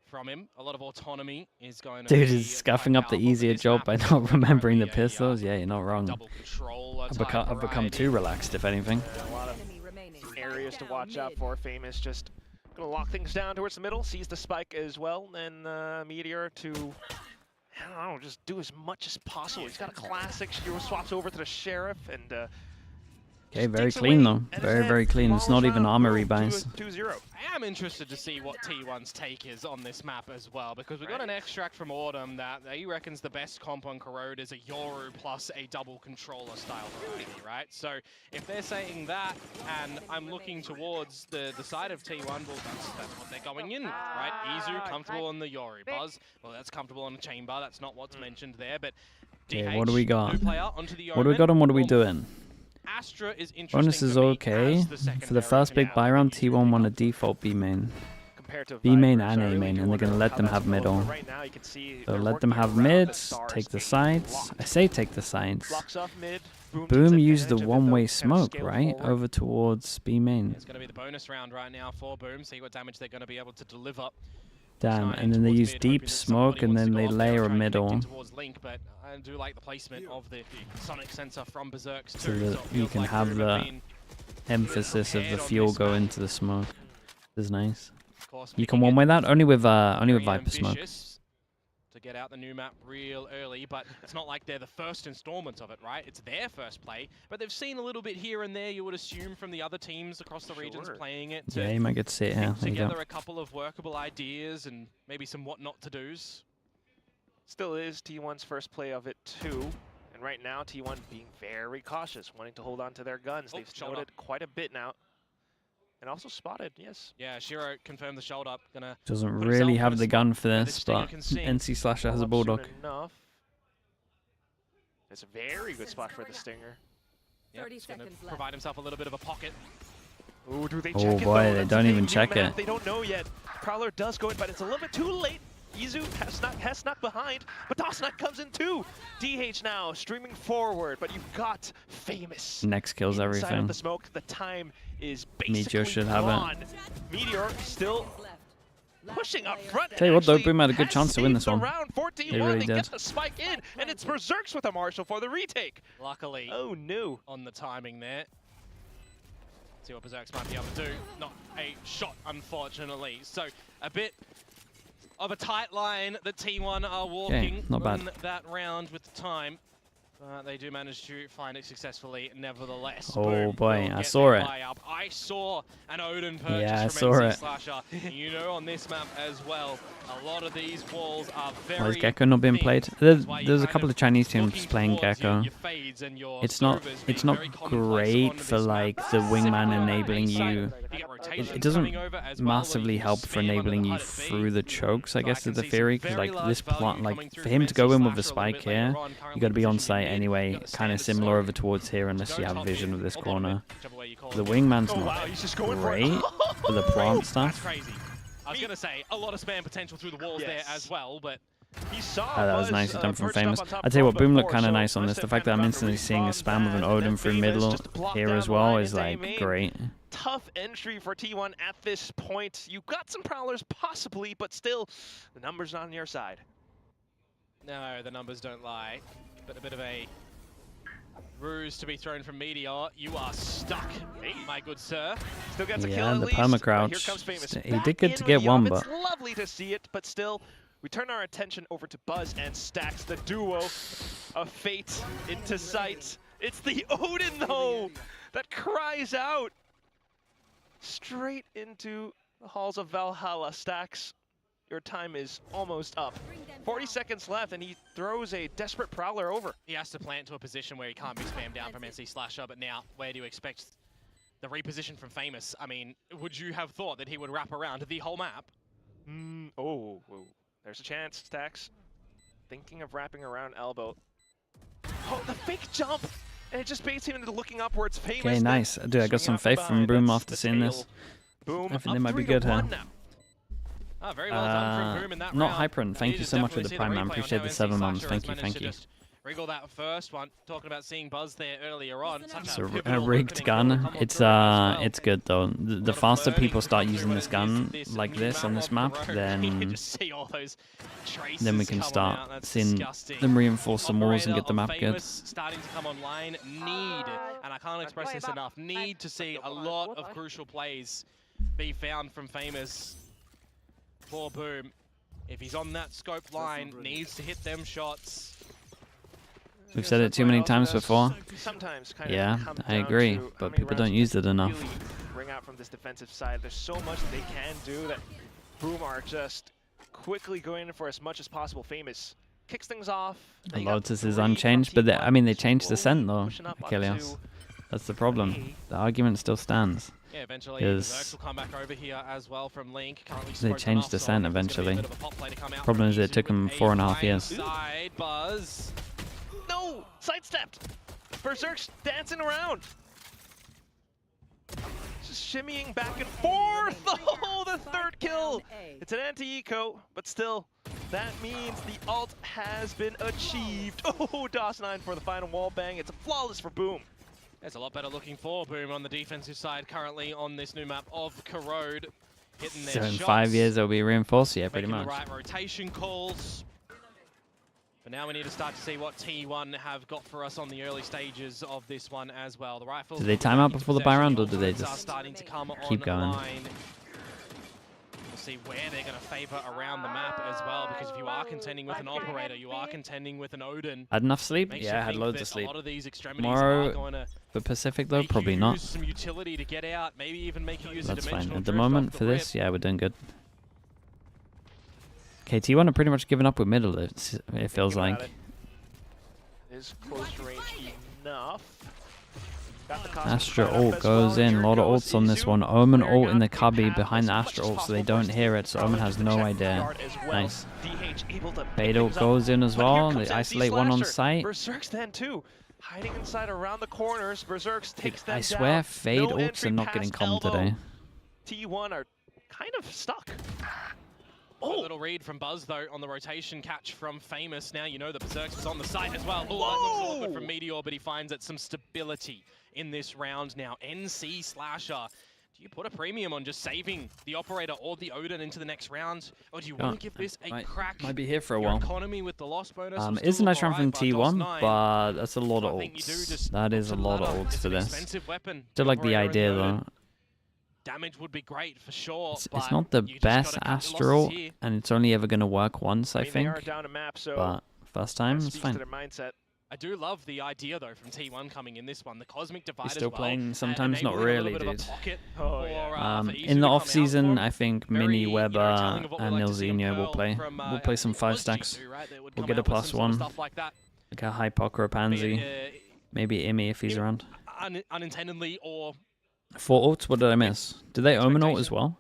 from him. A lot of autonomy is going to Dude is scuffing up the easier job by not remembering the pistols. Yeah, you're not wrong. I've become too relaxed, if anything. A lot of areas to watch out for. Famous just gonna lock things down towards the middle, sees the spike as well, and Meteor to, I don't know, just do as much as possible. He's got a classic, swaps over to the Sheriff, and okay, very clean though. Very, very clean. It's not even armor rebuys. 2-0. I am interested to see what T1's take is on this map as well, because we got an extract from Autumn that he reckons the best comp on Corrode is a Yoru plus a double controller style variety, right? So if they're saying that, and I'm looking towards the side of T1, well, that's what they're going in, right? Izu comfortable on the Yoru. Buzz, well, that's comfortable on the Chamber. That's not what's mentioned there, but Okay, what do we got? What do we Omen. got and what are we doing? Astra is interesting. Bonus is okay. For the first big buy round, T1 won a default B main. B main and A main, and they're going to let them have middle. So let them have mids, take the sides. I say take the sides. Boom used the one-way smoke, right? Over towards B main. It's going to be the bonus round right now for Boom. See what damage they're going to be able to deliver. Damn, and then they use deep smoke, and then they layer a middle. Link, but I do like the placement of the sonic sensor from Berserk So that you can have the emphasis of the fuel go into the smoke. This is nice. You can one-way that only with Viper smoke. To get out the new map real early, but it's not like they're the first installment of it, right? It's their first play, but they've seen a little bit here and there, you would assume, from the other teams across the regions playing it. Yeah, you might get to see it here. Together a couple of workable ideas and maybe some what not to do's. Still is T1's first play of it too, and right now T1 being very cautious, wanting to hold on to their guns. They've noted quite a bit now. And also spotted, yes. Yeah, Shiro confirmed the shoulder up. Gonna doesn't really have the gun for this, but NC Slasher has a bulldog. It's a very good spot for the Stinger. Yep, he's gonna provide himself a little bit of a pocket. Ooh, do they check oh boy, they don't even check it. They don't know yet. Prowler does go in, but it's a little bit too late. Izu has snuck behind, but Dawsnut comes in too. DH now streaming forward, but you've got Famous. Next kills everything. Inside of the smoke, the time is basically Meteor should have gone. it. Meteor still pushing up front. Tell you what though, Boom had a good chance to win this one. Round 14-1, they really did. Get the spike in, and it's Berserks with a Marshall for the retake. Luckily, oh no, on the timing there. See what Berserks might be able to do. Not a shot, unfortunately. So a bit of a tight line that T1 are walking not bad. in that round with the time. They do manage to find it successfully, nevertheless. Oh Boom. boy, Will I get saw their it. buy up. I saw an Odin purchase Yeah, I from saw NC it. Slasher. You know, on this map as well, a lot of these walls are very Why is Gecko not being thin. played? That's why There's a you're couple kind of Chinese looking teams playing towards Gecko. your fades and your It's not servers it's being not very commonplace great on for this like map. the wingman Similar enabling side, you. you get rotations It doesn't coming over as well, where massively you can help for spam under enabling the you HUD at B. through the chokes, I So guess can is the see some theory, because very like large this value plot, coming like through for from him to go NC in with the Slasher a little spike bit later here, on, you currently got to be on positioned site in mid. anyway, You've got the kind of standard similar zone. over towards here, unless To you go have top vision mid of this or bottom corner. mid, whichever way you call The it. wingman's Oh, not wow, he's just going for great it. for the plant That's stuff. crazy. I was going to say, a lot of spam potential through the walls there as well, but He saw Oh, that was Buzz, nicely done from perched up Famous. on top I tell you what, of Boom Bomb looked kind of before, nice on this. so The fact that I'm Rustin instantly found seeing a the spam of an respawn Odin and through then middle Famous just blocked here down as the well line is into like main. great. Tough entry for T1 at this point. You got some prowlers possibly, but still, the numbers not on your side. no, the numbers don't lie. But a bit of a ruse to be thrown from Meteor. You are stuck, my good sir. Still gets a kill Yeah, at the least. perma But crouch. Here comes Famous. He Back did good in to with get the one, up. but It's lovely to see it, but still, we turn our attention over to Buzz and Stacks, the duo of fate into sight. It's the Odin, though, that cries out straight into the halls of Valhalla. Stacks, your time is almost up. 40 seconds left, and he throws a desperate prowler over. He has to plant to a position where he can't be spammed down from NC Slasher, but now, where do you expect the reposition from Famous? I mean, would you have thought that he would wrap around the whole map? Oh, there's a chance, Stacks. Thinking of wrapping around elbow. Oh, the fake jump! And it just baits him into looking upwards. Famous. okay, nice. Dude, I got some faith from Boom after seeing this. Boom. I think they might be good here. Ah, very well done from Boom in that Not round. Hyperin, thank you so much for the prime, man. Appreciate the 7 months. Thank you, thank you. Wriggle that first one. Talking about seeing Buzz there earlier on. Such It's a a pivotal rigged opening gun. goal come on It's through as well. it's good though. The faster people start using this gun like this on this map, You then just see all those traces we can coming start out. That's seeing disgusting. them reinforce some walls and Operator get the of map good. Famous starting to come online. Need, and I can't express this enough, need to see a lot of crucial plays be found from Famous. Poor Boom. If he's on that scope line, needs to hit them shots. We've said it too many times before. Sometimes kind Yeah, of comes I down agree, to how but many people don't rounds use you it can enough. really bring out from this defensive side. There's so much that they can do that Boom are just quickly going in for as much as possible. Famous kicks things off. The Lotus is unchanged, but I mean they changed the scent though, Pushing up Achilles. onto That's the problem. The argument still stands. Yeah, eventually Because Zerx will come back over here as well from Link. Currently they spoken changed off, the so scent I think it's gonna be a eventually. bit of a pop play to come out Problem from is it Izu took him with a 4.5 years. side Buzz. No! Sidestepped! Berserk's dancing around! Just shimmying back and forth! Oh, the third kill! It's an anti-eco, but still, that means the ult has been achieved. Oh, DOS9 for the final wall bang. It's a flawless for Boom. There's a lot better looking for Boom on the defensive side currently on this new map of Corrode. Hitting their So in shots, 5 years it'll be reinforced, yeah, pretty making much. the right rotation calls. But now we need to start to see what T1 have got for us on the early stages of this one as well. The rifles. Did they time out before the buy round, or did they are just starting to come keep going? online. We'll see where they're going to favor around the map as well, because if you are contending with an operator, you are contending with an Odin. Had enough sleep? Makes Yeah, you I had think loads that of sleep. A lot of these extremities Tomorrow are going to for Pacific though, make probably you not. use some utility to get out, maybe even make you use a That's fine. dimensional At the drift moment off for the this, rip. yeah, we're doing good. Okay, T1 are pretty much giving up with middle, it feels Thinking like. about it. Is close range enough? Got the cosmic Astra fight up ult as goes well. in, Here a lot of goes ults on this Izu, one. Omen clearing ult in the out cubby path behind the as much Astra as ult so they possible don't first. hear it, so Omen has no Check the idea. guard as well. Nice. DH able to pick Bait ult things up. goes in as But here well, comes they NC isolate one on Slasher. site. Berserk's then too. Hiding inside around the corners. Berserk's takes them I down. swear fade No ults entry are not getting past common elbow. today. T1 are kind of stuck. A little read from Buzz though on the rotation catch from Famous. Now you know that Berserk was on the site as well. Oh, that looks awkward from Meteor, but he finds it some stability in this round now. NC Slasher. Do you put a premium on just saving the operator or the Odin into the next round? Or do you want to give this a crack? Might be here for a Your while. economy with the loss bonus will It's a still nice look round from alright, T1, DOS9, but that's a lot of I think you do ults. just That is a look to lot of ladder. ults It's for an this. expensive weapon. Still like the Operator and idea Odin. though. Damage would be great for sure. It's not the you just best gotta cut your losses Astral, here. and it's only ever going to work once, I mean, they think. are down a map, so But first time, that it's speaks fine. to their mindset. I do love the idea, though, from T1 coming in this one. The Cosmic Divide He's as still well, playing, sometimes not enabling a really, little bit dude. of a pocket In the off season, I think Very, Mini, you know, Weber, telling of what we and like to see in Nilzinho will Pearl play. from, We'll play some it 5 was stacks. G2, right, that would We'll come get a out with some sort of +1. stuff like that. Like a Hypoc or a Pansy. Maybe Imi if he's around. Unintendedly or 4 ults, what did I miss? Did they Omen ult as well?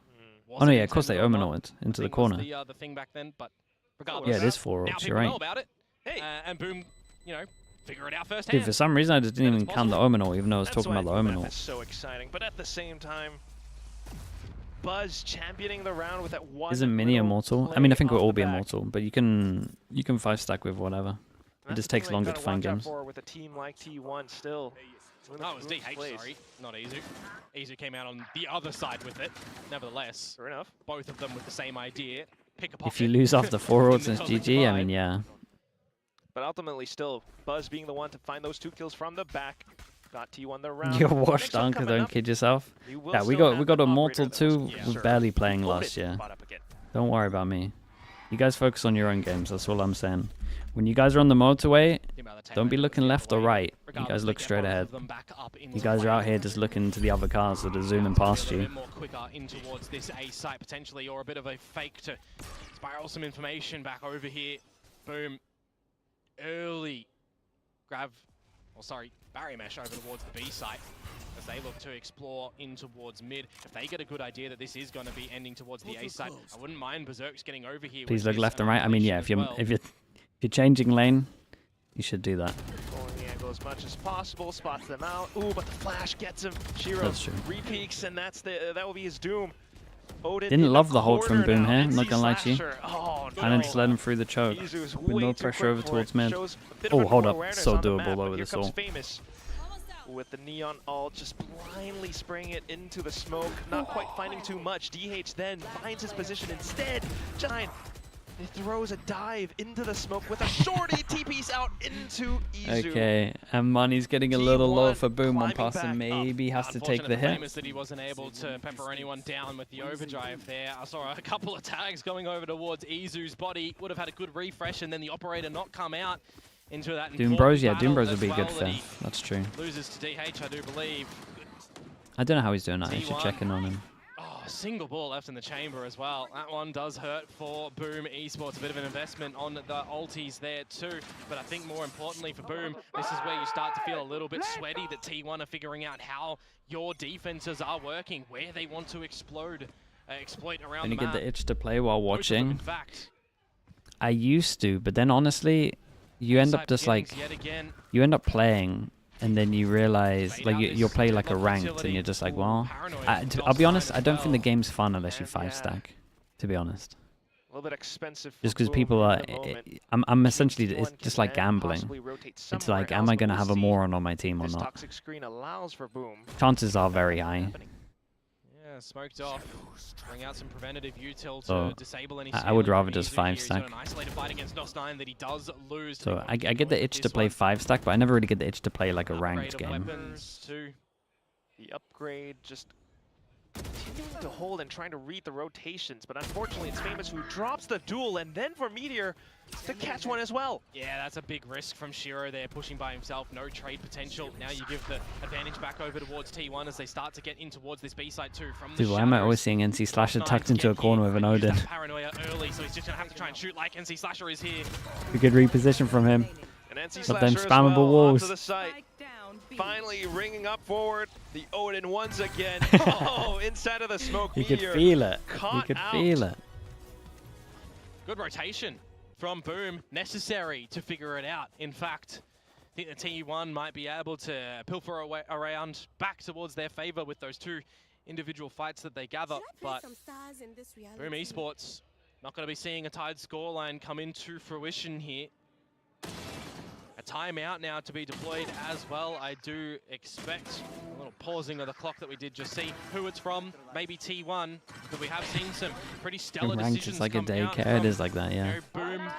Oh no, yeah, of course they Omen ulted into the corner. The thing back then, but regardless, Yeah, it is 4 now ults, people you're right. know about it. Hey, and boom, you know, figure it out first. Dude, for some reason I just didn't even count the Omen ult, even though I was talking about the Omen ult. That's so exciting, but at the same time, Buzz championing the round with that one. Isn't Mini immortal? I mean, I think we'll all be immortal, but you can 5 stack with whatever. It just takes longer to find games. With a team like T1 still. Oh, it was DH, sorry, not Izu. Izu came out on the other side with it. Nevertheless, fair enough. Both of them with the same idea. Pick a pocket. If you lose after 4 ults, it's GG. I mean, yeah. But ultimately, still, Buzz being the one to find those 2 kills from the back. Got T1 the round. You're washed, Anka, don't kid yourself. Yeah, we got Immortal too. We're barely playing last year. Don't worry about me. You guys focus on your own games, that's all I'm saying. When you guys are on the motorway, don't be looking left or right. You guys look straight ahead. You guys are out here just looking to the other cars that are zooming past you. More quicker in towards this A site potentially, or a bit of a fake to spiral some information back over here. Boom. Early barrier mesh over towards the B site as they look to explore in towards mid. If they get a good idea that this is going to be ending towards the A site, I wouldn't mind Berserk's getting over here. Please look left and right. I mean, yeah, if you're changing lane, you should do that. Pulling the angle as much as possible, spots them out. Ooh, but the flash gets him. Shiro repeaks, and that will be his doom. Odin didn't love the hold from Boom here, not gonna lie to you. Oh, Kind of just let him through the choke. With no pressure over towards mid. Oh, hold up. So doable over this ult. With the Neon ult, just blindly spraying it into the smoke, not quite finding too much. DH then finds his position instead. Giant, he throws a dive into the smoke with a shorty TP's out into Izu. Okay, and Money's getting a little low for Boom on passing. Maybe has to take the hit. Famous that he wasn't able to pepper anyone down with the overdrive there. I saw a couple of tags going over towards Izu's body. Would have had a good refresh, and then the operator not come out into that. Doom Bros, yeah, Doom Bros would be good for. That's true. Loses to DH, I do believe. I don't know how he's doing that. I should check in on him. Single ball left in the chamber as well. That one does hurt for Boom Esports. A bit of an investment on the ultis there too. But I think more importantly for Boom, this is where you start to feel a little bit sweaty that T1 are figuring out how your defenses are working, where they want to exploit around the map. Can you get the itch to play while watching? I used to, but then honestly, you end up just like, you end up playing and then you realize, like, you'll play like a ranked and you're just like, well, I'll be honest, I don't think the game's fun unless you 5-stack, to be honest. A little bit expensive. Just because people are, I'm essentially, it's just like gambling. It's like, am I going to have a moron on my team or not? Chances are very high. Yeah, smoked off. Bring out some preventative util to disable any. I would rather just 5-stack. So I get the itch to play 5-stack, but I never really get the itch to play like a ranked game. The upgrade just continuing to hold and trying to read the rotations, but unfortunately it's Famous who drops the duel, and then for Meteor to catch one as well. Yeah, that's a big risk from Shiro there, pushing by himself, no trade potential. Now you give the advantage back over towards T1 as they start to get in towards this B side too. From Dude, why am I always seeing NC Slasher tucked into a corner with an Odin? Paranoia early, so he's just gonna have to try and shoot like NC Slasher is here. We could reposition from him. Got them spammable walls. Onto the site. Finally ringing up forward, the Odin once again. Oh, inside of the smoke. You could feel it. You could feel it. Good rotation from Boom, necessary to figure it out. In fact, I think the T1 might be able to pilfer around back towards their favor with those 2 individual fights that they gather. But Boom Esports not going to be seeing a tied scoreline come into fruition here. A timeout now to be deployed as well. I do expect a little pausing of the clock that we did just see. Who it's from, maybe T1, but we have seen some pretty stellar decisions It's like a come out daycare. It from, is like that, yeah. Boom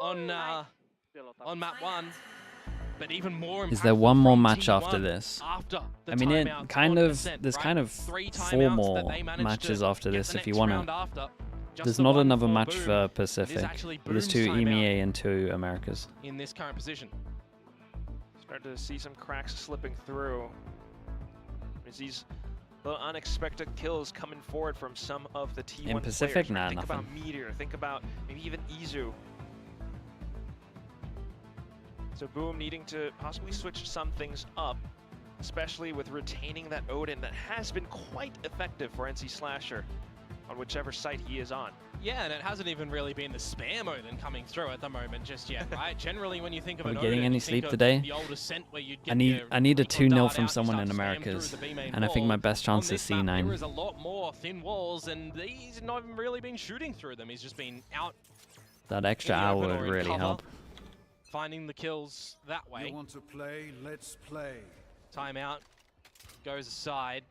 on map 1. But even more is there one more match T1 after this? After I mean, there's kind of 4 more matches after this if you want to There's the not one another for match Boom. for It is Pacific. actually There's Boom's 2 timeout EMEA and 2 Americas. in this current position. Starting to see some cracks slipping through. There's these little unexpected kills coming forward from some of the T1 In Pacific, players. nah, Think nothing. about Meteor, think about maybe even Izu. So Boom needing to possibly switch some things up, especially with retaining that Odin that has been quite effective for NC Slasher on whichever site he is on. Yeah, and it hasn't even really been the spam Odin coming through at the moment just yet, right? Generally, when you think of Are an we getting Odin, any you think sleep of today? the old Ascent where you'd get I need a your 2-0 dart from out, someone you in start to spam Americas. through the B main And I think my wall. best chance On is this map, C9. there is a lot more thin walls, and he's not even really been shooting through them. He's just been out That extra in the hour open would or in really cover, help. finding the kills that way. You want to play? Let's play. Timeout goes aside.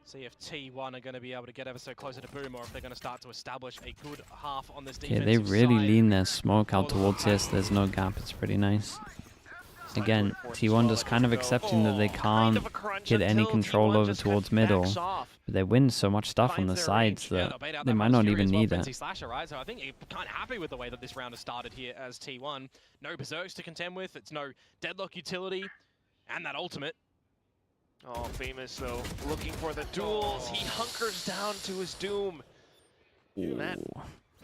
See if T1 are going to be able to get ever so closer to Boom, or if they're going to start to establish a good half on this Yeah, defensive they really side. lean their smoke out towards here, so there's no gap. It's pretty nice. Again, T1 just kind of accepting that they can't get any control over towards middle. But they win so much stuff on the sides that they might not even need it. Slasher, right? So I think you're kind of happy with the way that this round has started here as T1. No berserks to contend with. It's no deadlock utility, and that ultimate. Oh, Famous though, looking for the duels. He hunkers down to his doom. And that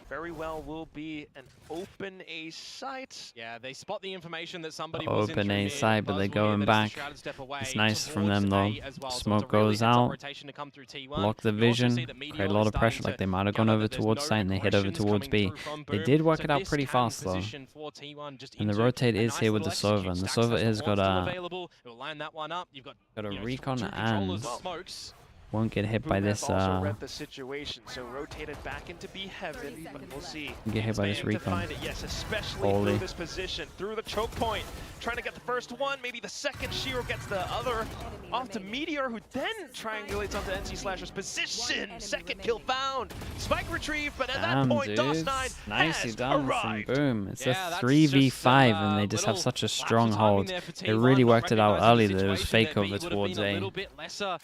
very well will be an open A site. Yeah, they spot the information that somebody was in Open through A mid, side, but they're Buzzword, going that back. it's a shrouded step away It's nice from towards them though. A as well. So Smoke it's a really goes heads-up out, rotation to come through T1. block the You also vision, see that Meteor create a lot is of pressure. starting Like they to might have gone gather over that there's towards no site and they head over aggressions towards coming B. through from They Boom. did work So it out this pretty can fast though. position for T1 just And the into rotate a is nice here with little the Sova, execute. and the Stacks Sova has has the got wall still a available. It'll line that one up. You've got a you know, recon two controllers and with smokes. won't get hit by Boom this. has also read the situation, so rotated back into B heaven, but we'll see. Get hit by this Expand to recon. find it, yes, especially Holy. through this position, through the choke point, trying to get the first one, maybe the second. Shiro gets the other off to Meteor, who then triangulates onto NC Slasher's position. Second kill found. Spike retrieved, but at that point, dudes. DOS9 Nicely has done arrived. from Boom. It's Yeah, a that's 3v5 just, and they just have little such a lapse of strong timing hold. there for They T1, really not worked it out recognizing early the that it was situation fake that over B would have towards been a A. little bit lesser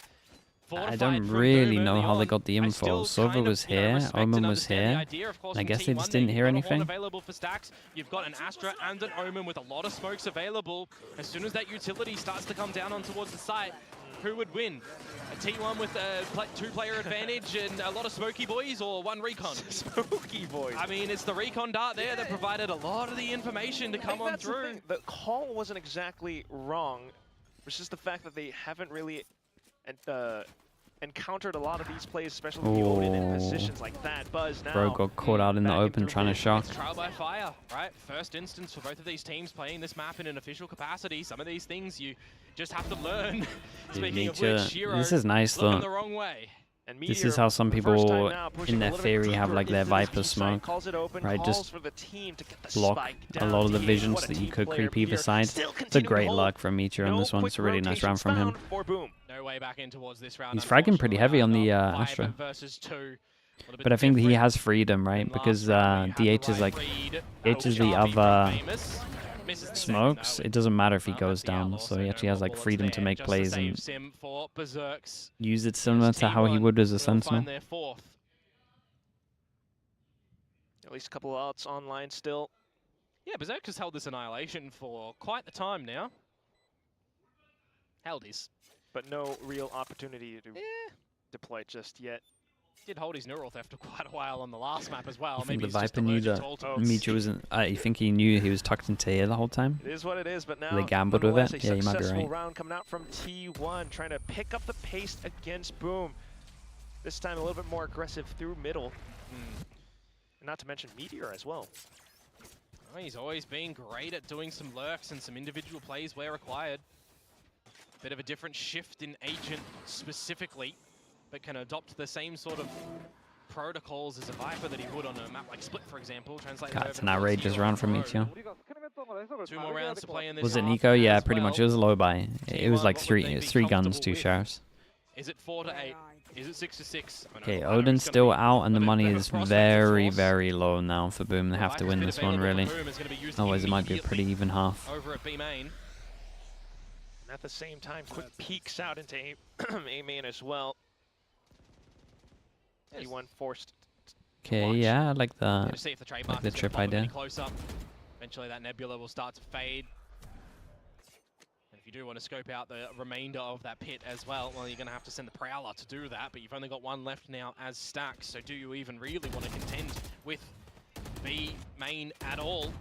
I fortified don't from really Boom know early how they on. got the I info. still Sova kind was of, you know, here, respect and Omen was understand the here. idea, of course, I from guess they T1, just didn't they've hear got a horn anything. available for stacks. You've got an Astra and an Omen with a lot of smokes available. As soon as that utility starts to come down on towards the site, who would win? A T1 with a two-player advantage and a lot of smoky boys, or one recon? Smoky boys. I mean, it's the recon dart there that provided a lot of the information to come on through. The call wasn't exactly wrong. It's just the fact that they haven't really encountered a lot of these plays, especially with the Odin in positions like that. Buzz now. Bro got caught out in the open trying to shock. It's trial by fire, right? First instance for both of these teams playing this map in an official capacity. Some of these things you just have to learn. Speaking of which, Shiro This is nice looking though. the wrong way. And This Meteor, is how some for the first time people now, in pushing their a little bit theory have deeper like their into this Viper B site, smoke, calls it open, right? calls Just for the team to get the block spike a down lot of the to visions what a that you team could player. creep either Meteor side. still It's a continuing to great hold. luck from Meteor on No this one. It's a really nice round rotations from him. found for Boom. No way back in towards this round. He's fragging pretty heavy on the unfortunately. Astra. 5 versus 2. But I think that he has freedom, right? In last Because round, you had DH the is right like, read. DH is the RB from other Famous. Misses the second, smokes. though. It doesn't matter if he Well, goes that's the outlaw, down, so so he no actually has more like bullets freedom there, to make just plays the and save sim for Berserks. use it similar to how he T1 would as a will Sentinel. find their fourth. At least a couple of outs online still. Yeah, Berserk has held this Annihilation for quite the time now. Held his. But no real opportunity to deploy just yet. Did hold his Neural Theft for quite a while on the last map as well. I think Maybe the he's just Viper knew allergic that to ultimates. Meteor wasn't. You think he knew he was tucked into here the whole time? It is what it is, but now They gambled with nonetheless, it? a Yeah, you might be successful right. round coming out from T1, trying to pick up the pace against Boom. This time a little bit more aggressive through middle. And not to mention Meteor as well. Oh, he's always been great at doing some lurks and some individual plays where required. Bit of a different shift in Agent specifically, but can adopt the same sort of protocols as a Viper that he would on a map like Split, for example. Translate God, that it's over an to outrageous Zero round from Pro. Meteor. 2 more rounds to play in this Was it half Nico? Yeah, as pretty well. much. It was a low buy. It was T1, like what would they be three guns, comfortable 2 with? shafts. Is it 4 to 8? Is it 6 to 6? I know Okay, it's Odin's gonna still be out, and the a bit money of a is prospect, of very, course. very low now for Boom. They have to Viper's win been this one, available really. for Boom is gonna be used Otherwise, it might be a pretty immediately even half. over at B main. And at the same time, quick peeks out into A main as well. T1 forced Okay, yeah, I like Yeah, that. to see if the Like trademark the is gonna trip follow any idea. closer. Eventually that nebula will start to fade. And if you do want to scope out the remainder of that pit as well, well, you're going to have to send the Prowler to do that, but you've only got one left now as Stacks, so do you even really want to contend with B main at all?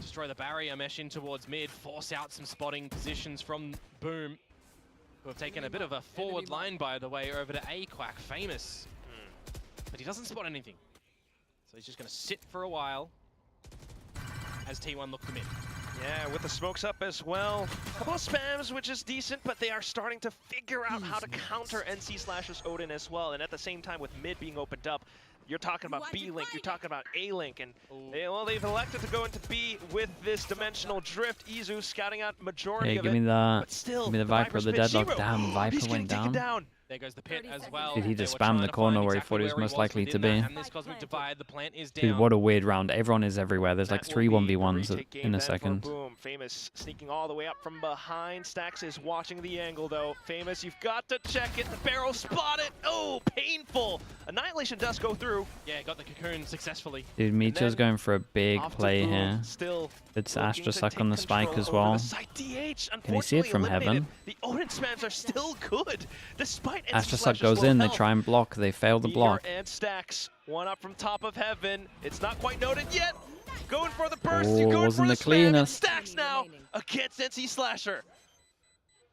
Destroy the barrier, mesh in towards mid, force out some spotting positions from Boom, who have taken a bit of a forward line, by the way, over to A-Quack, Famous. But he doesn't spot anything. So he's just going to sit for a while as T1 look to mid. Yeah, with the smokes up as well. A couple of spams, which is decent, but they are starting to figure out how to counter NC Slasher's Odin as well. And at the same time, with mid being opened up, you're talking about B-Link, you're talking about A-Link, and they've elected to go into B with this dimensional drift. Izu scouting out majority Yeah, of give it. me that. But still, Give me the Viper, the deadlock. Zero. Damn, Viper He's went getting taken down. There goes the pit as well. Did he just They were spam trying the to corner find where he exactly thought he was where most likely to within be? that, and this cosmic divide, the plant is Dude, down. what a weird round. Everyone is everywhere. There's like That 3 will be 1v1s retake game in a then for second. Boom. Famous sneaking all the way up from behind. Stacks is watching the angle though. Famous, you've got to check it. The barrel spotted. Oh, painful. Annihilation does go through. Yeah, got the cocoon successfully. Dude, Meteor's going for a big Off to play Boom, here. Still It's looking Astra to Suck take on the spike control as over well. the site. DH, Can you see it from unfortunately heaven? eliminated. The Odin spams are still good, despite NC Astra Suck Slasher's goes low in, they health. try and block, they fail the Meteor block. and Stacks, one up from top of heaven. It's not quite noted yet. Going for the burst, you're going wasn't for the the spam, and cleanest. Stacks now against NC Slasher.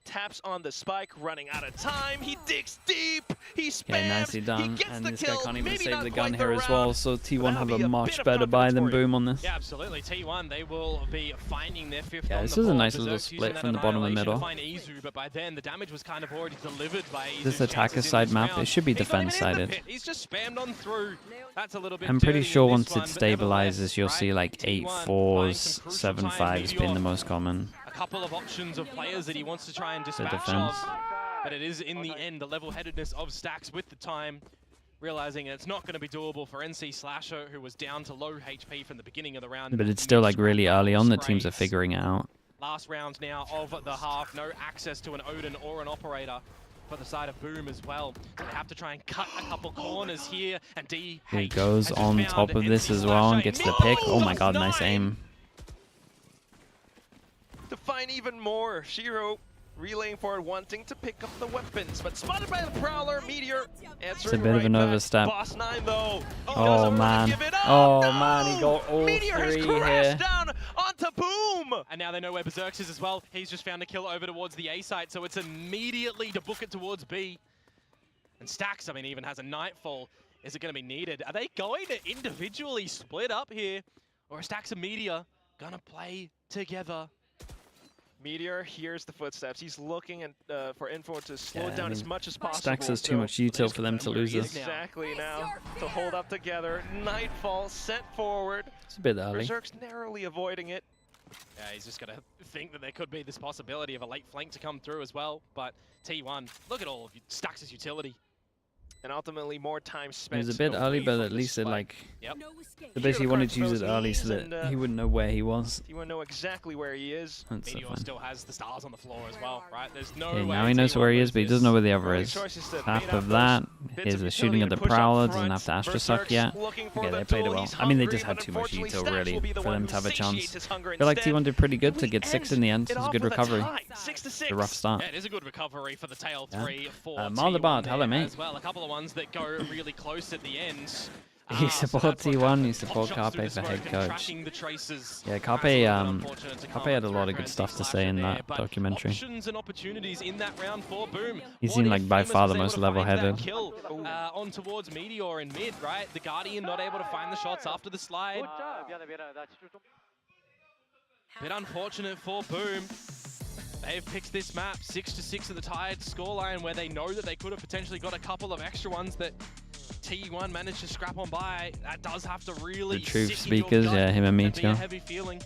Taps on the spike, running out of time. He digs deep. He spams. Okay, nicely He done. gets And the this guy kill. can't even Maybe save not the quite gun here as round, well, so T1 but have that'll a be much bit of better buy confidence than for you. Boom on this. Yeah, absolutely. T1, they will be finding their fifth Yeah, on this the is a board. nice little Berserk's split using from that the bottom and annihilation middle. to find Izu, but by then the damage was kind of already delivered by Izu's This attacker chances in side this map, round. it should be He's not even in the defense-sided. pit. He's just spammed on through. That's a little bit I'm pretty dirty sure in once this it one, but nevertheless, stabilizes, you'll right, see like T1 8 buying 4s, some crucial 7 time. 5s being the Meteor, most common. a couple of options of players that he wants to try and dispatch defense. of, but it is in the end the level-headedness of Stacks with the time, realizing it's not going to be doable for NC Slasher, who was down to low HP from the beginning of the round. But it's still like really early on, the teams are figuring it out. Last round now of the half, no access to an Odin or an operator for the side of Boom as well. They have to try and cut a couple corners here, and DH He goes has on found top of this NC as well and Slasher. gets the pick. Oh my god, nice 9. aim. To find even more, Shiro relaying forward, wanting to pick up the weapons, but spotted by the Prowler. Meteor answering It's a bit of an back. overstep. Boss 9 though. Oh doesn't man. Give it up. Oh No! man, he got all Meteor has 3 crashed here. down onto Boom. And now they know where Berserk's is as well. He's just found a kill over towards the A site, so it's immediately to book it towards B. And Stacks, I mean, even has a Nightfall. Is it going to be needed? Are they going to individually split up here? Or are Stacks and Meteor going to play together? Meteor hears the footsteps. He's looking for info to slow Yeah, it down I mean, as much as possible. Stacks has too So much util for them to lose this. exactly now to hold up together. Nightfall sent forward. It's a bit early. Berserk's narrowly avoiding it. Yeah, he's just going to think that there could be this possibility of a late flank to come through as well. But T1, look at all of Stacks' utility. And ultimately more time It spent. was a bit early, away but from at the least it spike. like... Yep. They basically wanted to use those it early so knees that and, he wouldn't know where he was. He wouldn't know exactly where he is. That's so Meteor fun. still has the stars on the floor as well, right? There's no Okay, way now he knows T1 where he is, loses but he doesn't know where the other Only is. choices to Half made of up that those bits is of the shooting of utility the and push up Prowler. Doesn't front. have to Astra Suck Berserk's yet. looking for Okay, the they played it duel. well. He's I mean, they hungry, just had but too much unfortunately util, Stacks really, will be the for one them who to have a chance. satiates his hunger I feel like instead. T1 did pretty good to We get 6th end in the end. it It was a off good with recovery. tie, 6-6. A rough start. Yeah, it is a good recovery for the tail Yeah. 3 for Maldebard, T1 hello, there mate. as well. A couple of ones that go really close at the end. You So support that's what T1, happened. you support Pot shots Carpe through the for head smoke and coach. tracking the traces. Yeah, That's Carpe, a little bit unfortunate to Carpe come had a lot through of good for stuff to NC say in Slasher that there, but documentary. Options and opportunities in that round for Boom. He What seemed if like by Famous far was the able most to find that level-headed. kill, on towards Meteor in mid, right? The Guardian not able to find the shots after the slide. Bit unfortunate for Boom. They've picked this map 6-6 at the tied scoreline, where they know that they could have potentially got a couple of extra ones that T1 managed to scrap on by. That does have to really The truth sit in your speakers, gut yeah, him and be a Meteor. heavy feeling.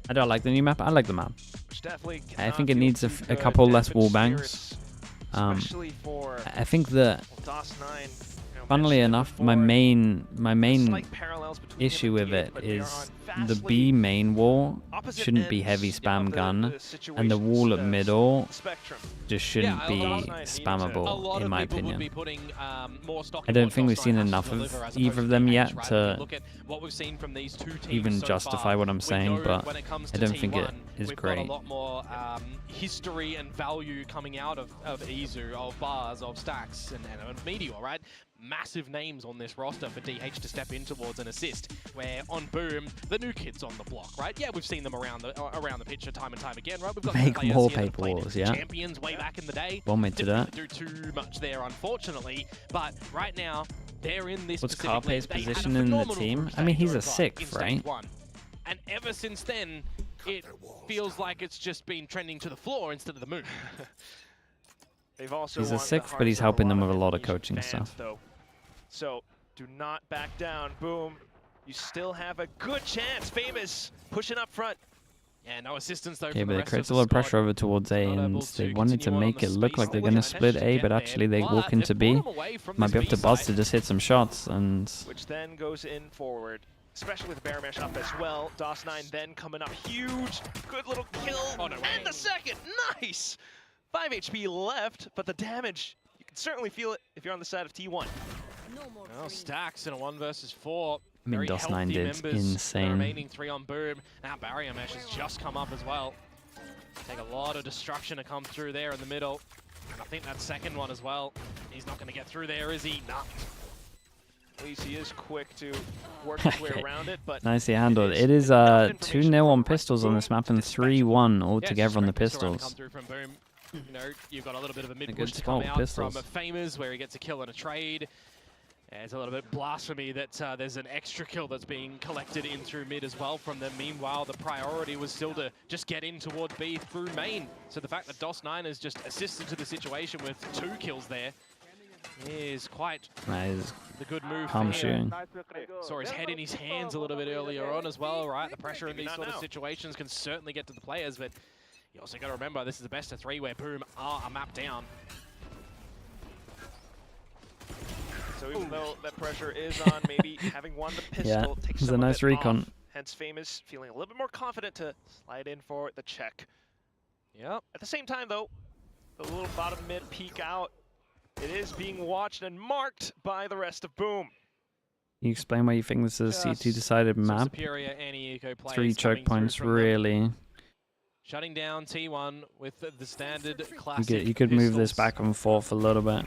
I don't like the new map. I like the map. Which definitely I cannot think it feel needs too a good. couple less Dampened wall bangs. spirits, Um, especially for I think that, DOS 9. You know, funnily mentioned it enough, my before. main Slight parallels between him issue and with DH, it but they are is on the vastly B main wall opposite shouldn't be heavy ends spam of gun, and the wall at middle spectrum. just shouldn't be spammable, in my opinion. I I don't think we've seen enough of either of them yet to even justify what I'm saying, but I don't think it is great. Got a lot more history and value coming out of Izu, of Bars, of Stacks, and Meteor, right? Massive names on this roster for DH to step in towards an assist, where on Boom, the new kids on the block, right? Yeah, we've seen them around the picture time and time again, right? We've got Make players more here that paper played walls, yeah. champions way back in the day. Want me to Didn't do too much there, unfortunately, but right now, they're in this What's specific league. Carpe's They had a position in the phenomenal team? group I mean, stage he's a over in sixth, stage right? 1. And ever since then, it feels like it's just been trending to the floor instead of the moon. They've also He's a won the sixth, but hearts he's of helping them with a Indonesian lot of coaching fans, stuff. though. So do not back down. Boom. You still have a good chance. Famous pushing up front. Yeah, no assistance though. Okay, from but the it rest creates of a lot the of pressure squad. over towards A, Not and able they to wanted to continue on make the it look space like they're that going to they split managed A, to but get actually they there, walk but into they've B. brought 'em away from Might this be up to B Buzz side. to just hit some shots, and Which then goes in forward, especially with the Bear Mesh up as well. DOS9 then coming up huge. Good little kill. Oh, no way. And the second. Nice. 5 HP left, but the damage, you can certainly feel it if you're on the side of T1. Well, Stacks in a 1 versus 4. I mean, Very DOS9 healthy did members. The insane. remaining 3 on Boom. Now Barrier Mesh has just come up as well. Take a lot of destruction to come through there in the middle. And I think that second one as well. He's not going to get through there, is he? Nah. At least he is quick to work his way Okay. around it, but nicely handled. It is enough information 2-0 on from pistols on Boom this map and to dispatch 3-1 Yeah, altogether just on the great pistol round to pistols. come through from Boom. You know, you've got a little bit of a mid good push to come spot, out pistols. from Famous, where he gets a kill and a trade. Yeah, it's a little bit blasphemy that there's an extra kill that's being collected in through mid as well from them. Meanwhile, the priority was still to just get in towards B through main. So the fact that DOS9 has just assisted to the situation with 2 kills there is quite Nice. the good move Palm for him. shooting. Saw his head in his hands a little bit earlier on as well, right? The pressure in these sort of situations can certainly get to the players, but you also got to remember this is the best of 3 where Boom are a map down. so even though that pressure is on, maybe having won the pistol takes it was some a of nice it recon. off. Hence Famous feeling a little bit more confident to slide in for the check. Yep. At the same time though, the little bottom mid peek out, it is being watched and marked by the rest of Boom. Can you explain why you think this is a Just C2 decided some map? superior anti-eco players 3 choke coming through points, from them. really. Shutting down T1 with the standard classic You could move this pistols. back and forth a little bit.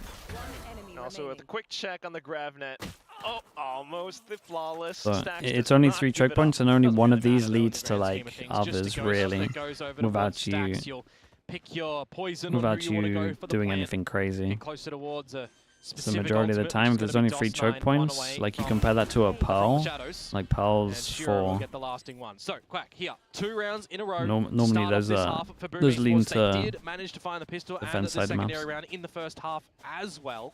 And also with a quick check on the GravNet. Oh, almost the flawless. But Stacks it's does only not 3 give choke it points, up. and only Doesn't one really of these matter, though, in leads the to grand scheme like of things. Just others, to go really, something that goes over without towards you Stacks, you'll pick your poison on without who you want to go you for the doing plant. anything crazy. Get closer towards a So the specific majority of the ultimate, time, if which there's is only gonna 3 be choke DOS9 one points, away like you from compare that to a Pearl, Shadows. like And Pearl's Shiro will 4. get the lasting one. So, Quack, here, 2 rounds in a row. Normally Start off those this are half for Boom those Esports. lean They to did manage to find the pistol and defense the side secondary maps. round in the first half as well.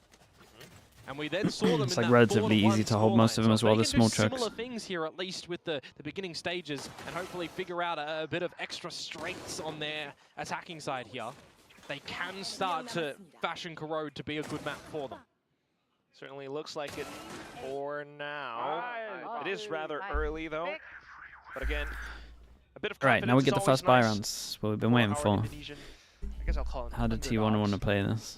And we then saw them It's in like that relatively 4-1 easy to hold most of them scoreline. as So well, they the can do small chokes. similar things here, at least with the beginning stages, and hopefully figure out a bit of extra strengths on their attacking side here. They can start to fashion Corrode to be a good map for them. Certainly looks like it for now. It is rather early though. But again, a bit of confidence. Right, now we is get the always first buy nice rounds. What we've been for waiting our for. Indonesian, I guess I'll call it How did T1 underdogs. want to play this?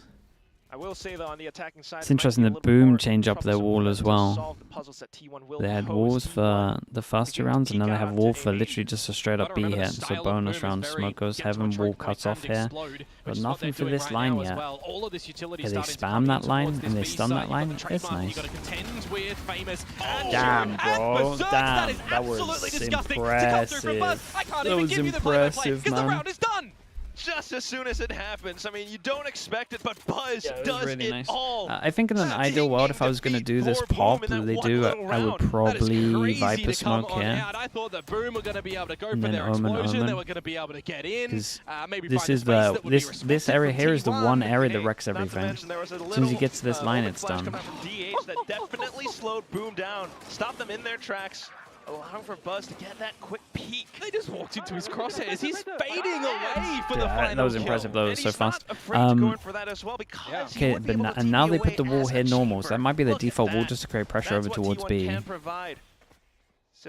I will say though on the attacking side, It's it might interesting be a that little bit Boom more change up their troublesome wall for as them to well. solve the puzzles that T1 will They had pose. walls T1 for the first 2 begin to rounds, and now peek they have out wall to for A. literally just a straight up Gotta B remember hit. the So style of bonus Boom is round, very smoke goes get to a heaven, choke wall point cuts and off here. explode, which But is what nothing they're for doing this right line now as yet. well. All of this utility Okay, they starting to spam come that in line towards and this they B stun side. that You've got line. the It's trademark, nice. you've got to contend with Famous. Damn, And bro. Berserk, that Damn, is that was absolutely disgusting to come through from Buzz. impressive. I can't That even was give you the play-by-play impressive, because the man. round is done. Just as soon as it happens. I mean, you don't expect it, but Buzz Yeah, it was does really it nice. all. I think in an ideal world, if I was going to do this pop that they do, I would probably Viper Smoke here. I thought that Boom were going to be able to go And for then their Omen, explosion. They Omen. were going to be able to get in. 'Cause Maybe this find a is space the that would be this responsive area from here is the T1. one area that Hey, wrecks not to everything. mention there was a As soon as he little, gets to this line, liquid it's flash done. coming out from DH that definitely slowed Boom down, stopped them in their tracks, allowing for Buzz to get that quick peek. They just walked into his crosshairs. He's fading away for the Yeah, final that was kill. impressive though, it was And so he's not fast. afraid to go in for that as well because he Okay, would be but able to and now TP they put away the wall as a here normals. chamber. That might be the Look at default wall that. just to create pressure That's over what towards T1 B. can provide.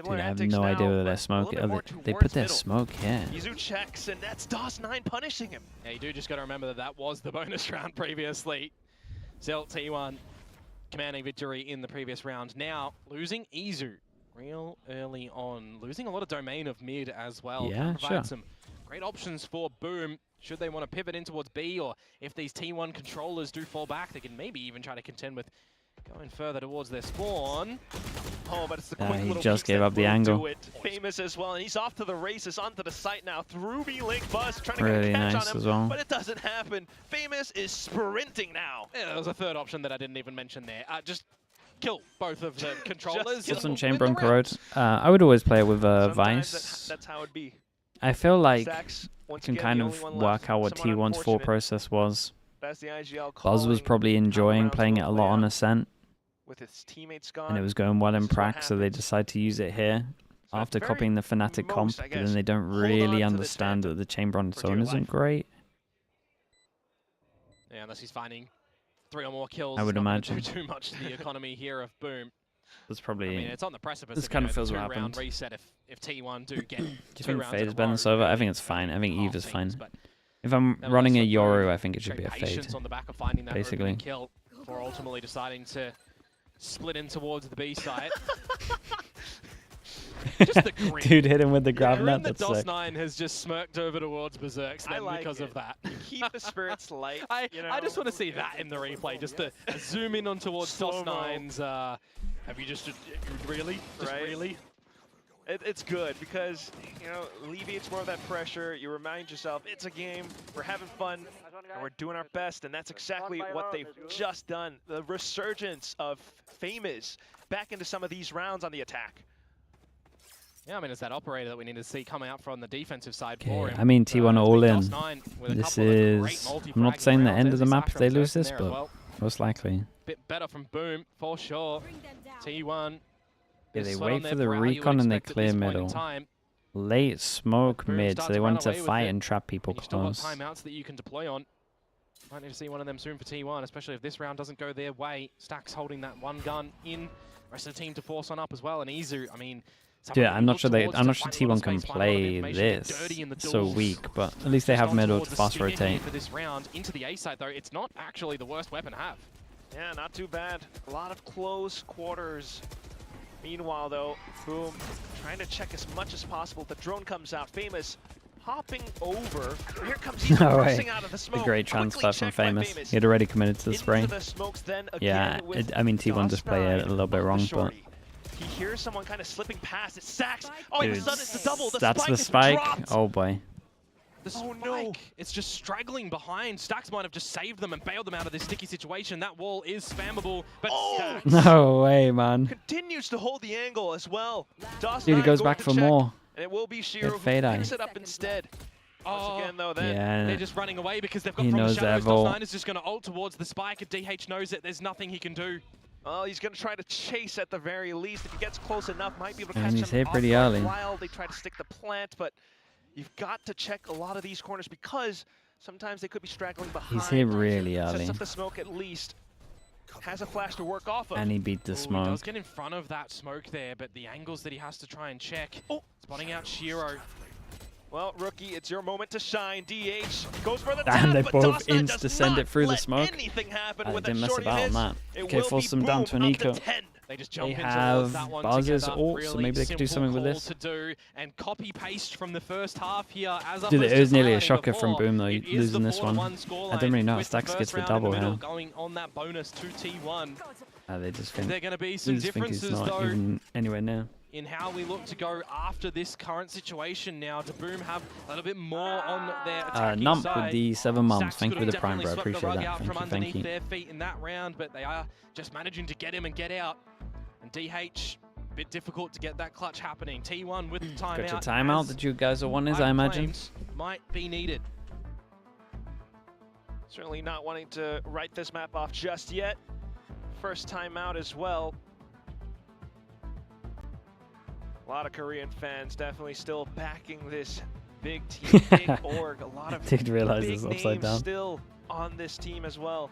Dude, I have no idea where their smoke is. They put their smoke here. Izu checks, and that's DOS9 punishing him. Yeah, you do just got to remember that that was the bonus round previously. Zelt T1 commanding victory in the previous round. Now, losing Izu real early on. Losing a lot of domain of mid as well. Yeah, sure. Some great options for Boom. Should they want to pivot in towards B, or if these T1 controllers do fall back, they can maybe even try to contend with going further towards their spawn. Oh, but it's the quick he little just peeks gave that up the will angle. do it. Famous as well, and he's off to the races, onto the site now. Through B-Link, Buzz trying to Really get a catch nice on him, as well. but it doesn't happen. Famous is sprinting now. Yeah, there was a third option that I didn't even mention there. Just kill both of the controllers. Just some win chamber the and round. corrode. I would always play it with Sometimes Vice. that's how it be. I feel like Stacks, I once can again, kind the of only one work left. out what Somewhat T1's thought unfortunate. process was. That's the IGL Buzz was calling probably how the enjoying rounds playing will it a play lot on out. Ascent, With his teammates gone. and it was going well in this is what prac, so they happens. decide to use it here So after very copying the Fnatic comp, most, I but then guess, they don't hold on really to the understand champ that the chamber on its for own dear isn't life. great. Yeah, unless he's finding 3 or more kills. I would it's not gonna imagine. do too much to the economy here of Boom. That's I probably. mean, it's on the precipice This of, kind you of know, feels the what 2-round happened. reset if T1 do get Do you 2 think rounds in Fade a is better row, than Sova? I really think it's fine. I think half Eve is things, fine. but If I'm nevertheless, running a for Boom, Yoru, I think it should showed be a Fade. patience on the back of finding that basically. opening kill before ultimately deciding to split in towards the B side. Just the grin. Dude hit him with the grab Grin net. that That's sick. DOS9 has just smirked over towards Berserk's I then like because it. of that. Keep the spirits light. I you know? just want to see that in the replay, just to zoom in on towards Slow-mo. DOS9's. Have you just really? Just Right. really? It's good because, you know, alleviates more of that pressure. You remind yourself, it's a game, we're having fun, and we're doing our best, and that's exactly what they've just done. The resurgence of Famous back into some of these rounds on the attack. Yeah, I mean, it's that operator that we need to see come out from the defensive side for Okay, him. I mean T1 all in. DOS9 with a This couple of great is. I'm not multi-fragging saying the rounds. end of the There's map his if they Astra lose in this, there as but well. most likely. Bit better from Boom, for sure. T1. Yeah, is they sweat on wait their for the brow, you would recon and they expect at clear this point in middle. time. Late smoke Boom mid, so starts they to want run to away with fight it. and trap people You still got close. timeouts that you can deploy on. Might need to see one of them soon for T1, especially if this round doesn't go their way. Stacks holding that one gun in. Rest of the team to force on up as well. And Izu, I mean, Dude, I'm not sure T1 can play this. It's so weak, but at least they have middle to fast rotate. For this round into the A side though, it's not actually the worst weapon to have. Yeah, not too bad. A lot of close quarters. Meanwhile, though, Boom trying to check as much as possible. The drone comes out. Famous hopping over. Here comes he No way. pressing out of the smoke. A great Quickly transfer from checked by Famous. He had already committed to the Into spray. the smokes then Yeah, again with I mean T1 just play it a little bit DOS9 wrong, on the but shorty. He hears someone kind of slipping past. It stacks. Oh, and dude, the sudden it's the double. The that's spike the is spike. dropped. Oh boy. The spike, it's just straggling behind. Stacks might have just saved them and bailed them out of this sticky situation. That wall is spammable, but Stacks No way, man. continues to hold the angle as well. DOS9 Dude, he goes going back to for check, more. and it will be Shiro who fade eye. picks it up instead. Once again, though, then Yeah. they're just running away because they've got He from the knows shadows. that vault. DOS9 is just going to ult towards the spike, and DH knows it. There's nothing he can do. Well, he's going to try to chase at the very least. If he gets close enough, might be able to And catch he's him hit off pretty guard early. while they try to stick the plant, but you've got to check a lot of these corners because sometimes they could be straggling behind. He's hit really Sets early. up the smoke at least. Has a flash to work off of. And he beat the Ooh, He smoke. does get in front of that smoke there, but the angles that he has to try and check. Oh, spotting out Shiro. Well, rookie, it's your moment to shine. DH goes for the Damn, tap, they but both DOS9 insta does send not it through the let smoke. anything happen They with didn't a mess shorty about on miss. that. It Okay, will force be them down to an Boom up eco. 10. They just jump They into have that one Buzz's together. ult, Really so maybe they could do simple something with call this. to do and copy paste from the first half here. As Dude, it was nearly a highlighting shocker from before, Boom though, it is losing the this one. 4-1 scoreline I didn't really know how with the Stacks gets first the round in double middle here. going on that bonus to T1. They just think, There are going to be they some just think he's differences not though even anywhere near. in how we look to go after this current situation now. To Boom have a little bit more on their attacking Nump side. with the 7 mums. Stacks Thank you could for have the prime, bro. definitely swept the Appreciate rug that. out from Thank underneath you. their feet in that round, but they are just managing to get him and get out. And DH, a bit difficult to get that clutch happening. T1 with the timeout. Got your timeout as that you guys are wanting, I imagine. claims might be needed. Certainly not wanting to write this map off just yet. First time out as well. A lot of Korean fans definitely still backing this big team, big org. A lot of Did realize big this upside names down. still on this team as well.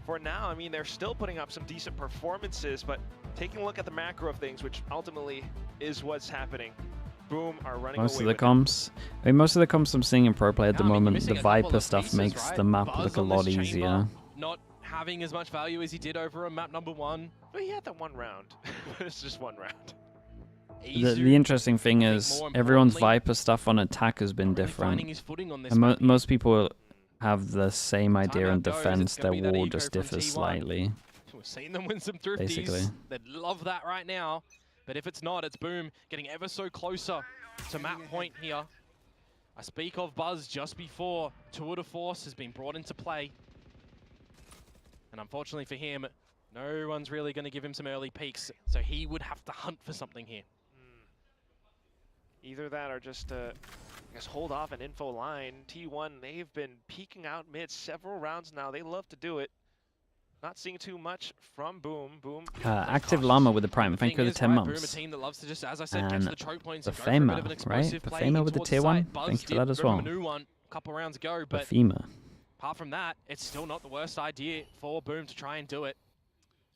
for now, I mean, they're still putting up some decent performances, but taking a look at the macro of things, which ultimately is what's happening. Boom are running Most away of the with comps, I mean, most of the comps I'm seeing in pro play at the I mean, you're moment, missing the a couple Viper of stuff pieces, makes right? the map Buzz look a on this lot chamber, easier. Not having as much value as he did over on map number 1. But he had that one round. It's just one round. The interesting thing is everyone's importantly, Viper stuff on attack has been really finding different. his footing on this And map here. most people have the same idea in Timeout goes, defense, it's gonna their be that wall eco just from differs T1. slightly. We've seen them win some thrifties. Basically. They'd love that right now. But if it's not, it's Boom getting ever so closer to map point here. I speak of Buzz just before Tour de Force has been brought into play. And unfortunately for him, no one's really going to give him some early peaks. So he would have to hunt for something here. Either that or just, I guess, hold off an info line. T1, they've been peeking out mid several rounds now. They love to do it. Not seeing too much from Boom. Boom. Active Llama with the Prime, thank you for the 10 Boom, a months. team that loves to just, as I said, get to And the choke points and go for a Bafema, bit of an explosive right? play Bafema with the towards tier 1, side. Buzz thank you for did that as give him well. a new one a couple rounds ago, but Bafema. apart from that, it's still not the worst idea for Boom to try and do it.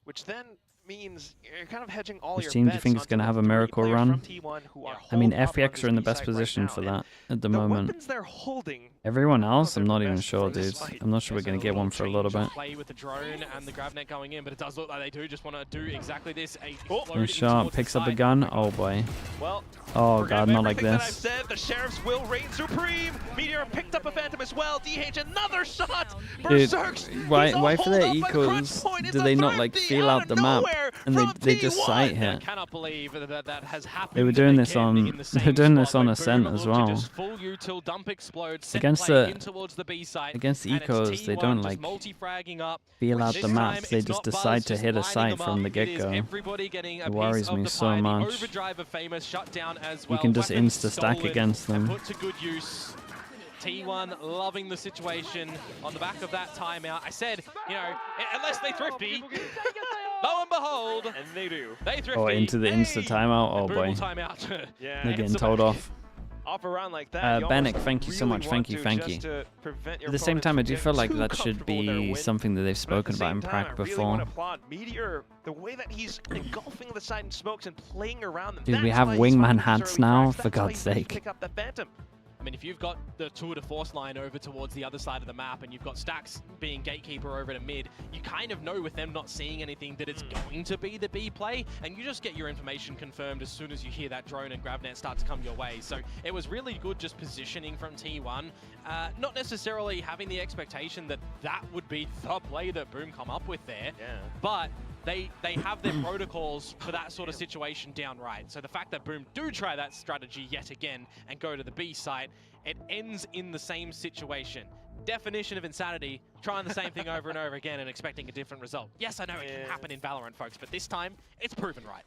Which then means you're kind of hedging all Which your team do you bets think is onto going to the have a 3 miracle players run? from T1 who are I mean, holed up on FPX this are in the B best site right position now, for and that at the the moment. weapons they're holding, Everyone else, I'm they're not the even best sure, for this dudes. fight. I'm not sure we're going to get one for a little bit. Play with the drone and the gravnet going in, but it does look like they do just want to do exactly this. Nice shot, picks up a gun. Oh boy. Well, Oh forget god, not like everything that I've this. said, the Sheriffs will reign supreme. Meteor picked up a Phantom as well. DH another shot. Dude, Berserks. why for their ecos do they not like feel out the map and they just sight I hit? cannot believe that has happened. They were doing this again on in the same spot where Ascent Boom as looked to well. just full util dump explode, set Against play the in towards the B site, against and it's ecos, they T1 don't just like multi-fragging up. feel out This the time, maps. They it's just not Buzz decide to just hit a lining site them from up. the It is get-go. everybody getting a It piece worries of me the so pie. The much. overdrive of Famous shut down as You well. can just Weapons insta-stack stolen against and them. put to good use. T1 loving the situation on the back of that timeout. I said, you know, unless they thrifty, lo and behold, And they do. they thrifty. Oh, into the insta timeout. Oh Boom boy. will timeout. Yeah. They're getting so told off. off a round like that, you Bannock, almost thank you so really much. want Thank you, to thank just you. to prevent your At the same opponents time, I from do getting feel like too that should comfortable with their be win. something that they've But at spoken the about same in time, Prague I really before. want to applaud Meteor, the way that he's engulfing the side in smokes and playing around them. Dude, we That's have why he's wingman finding these hats early now, frags. for That's why God's he can sake. Pick up that Phantom. I mean, if you've got the Tour de Force line over towards the other side of the map and you've got Stacks being gatekeeper over to mid, you kind of know with them not seeing anything that it's going to be the B play, and you just get your information confirmed as soon as you hear that drone and gravnet start to come your way. So it was really good just positioning from T1, not necessarily having the expectation that that would be the play that Boom come up with there, but they have their protocols for that sort of situation down right. So the fact that Boom do try that strategy yet again and go to the B site, it ends in the same situation. Definition of insanity, trying the same thing over and over again and expecting a different result. Yes, I know it can happen in Valorant, folks, but this time it's proven right.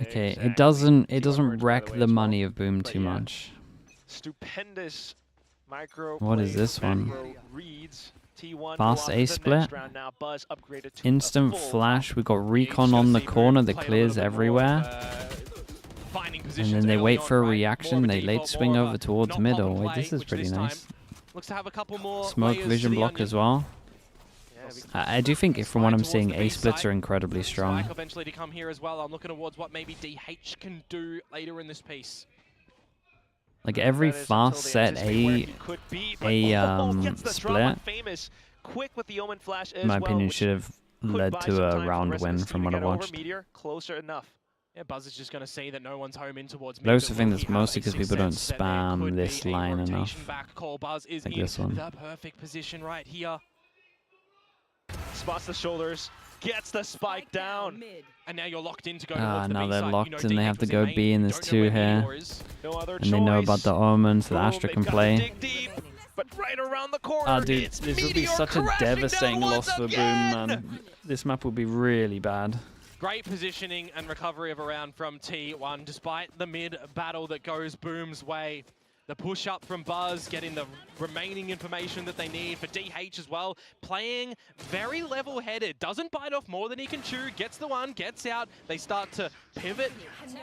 Okay, Exactly. it doesn't Teamwork, by wreck the way, the as well. money of Boom But too yeah. much. Stupendous micro. What is play, this one? macro reads. T1 Fast go A off to the split. next round now. Buzz upgraded to a Instant full flash. We got recon on the corner that clears everywhere. And then they wait for a reaction. They late swing over towards middle. Wait, this is pretty nice. Looks to have a couple more Smoke layers vision to the block onion. as well. I do think from what I'm Towards seeing, the A B splits side. are incredibly strong. Spike eventually to come here as well. I'm looking towards what maybe DH can do later in this piece. Like every That is fast until they set anticipate where A he could be, but gets the drop split, on Famous. Quick with the Omen flash as in my well, opinion, which should have could led buy to some time a for the round rest of win this from team what to I get over watched. Meteor, closer enough. Yeah, Buzz is just going to see that no one's home in towards mid. But I also but think will that's he have mostly a 'cause sixth people don't sense that there spam could this be a line rotation enough. back call. Buzz is Like in this one. the perfect position right here. Spots the shoulders, gets the spike down. And now you're locked in to go Ah, towards the now B they're side. locked You know, and they DH have to was go in main. B in You this don't know 2 where here. Meteor is. No other And they know about choice. the Omen, so the Boom, Astra they've can got to play. dig deep, but right around the corner, Ah, dude, it's this would be Meteor such a crashing down devastating once loss for Boom, again. man. This map would be really bad. Great positioning and recovery of a round from T1, despite the mid battle that goes Boom's way. the push up from Buzz, getting the remaining information that they need for DH as well. Playing very level-headed, doesn't bite off more than he can chew, gets the one, gets out. They start to pivot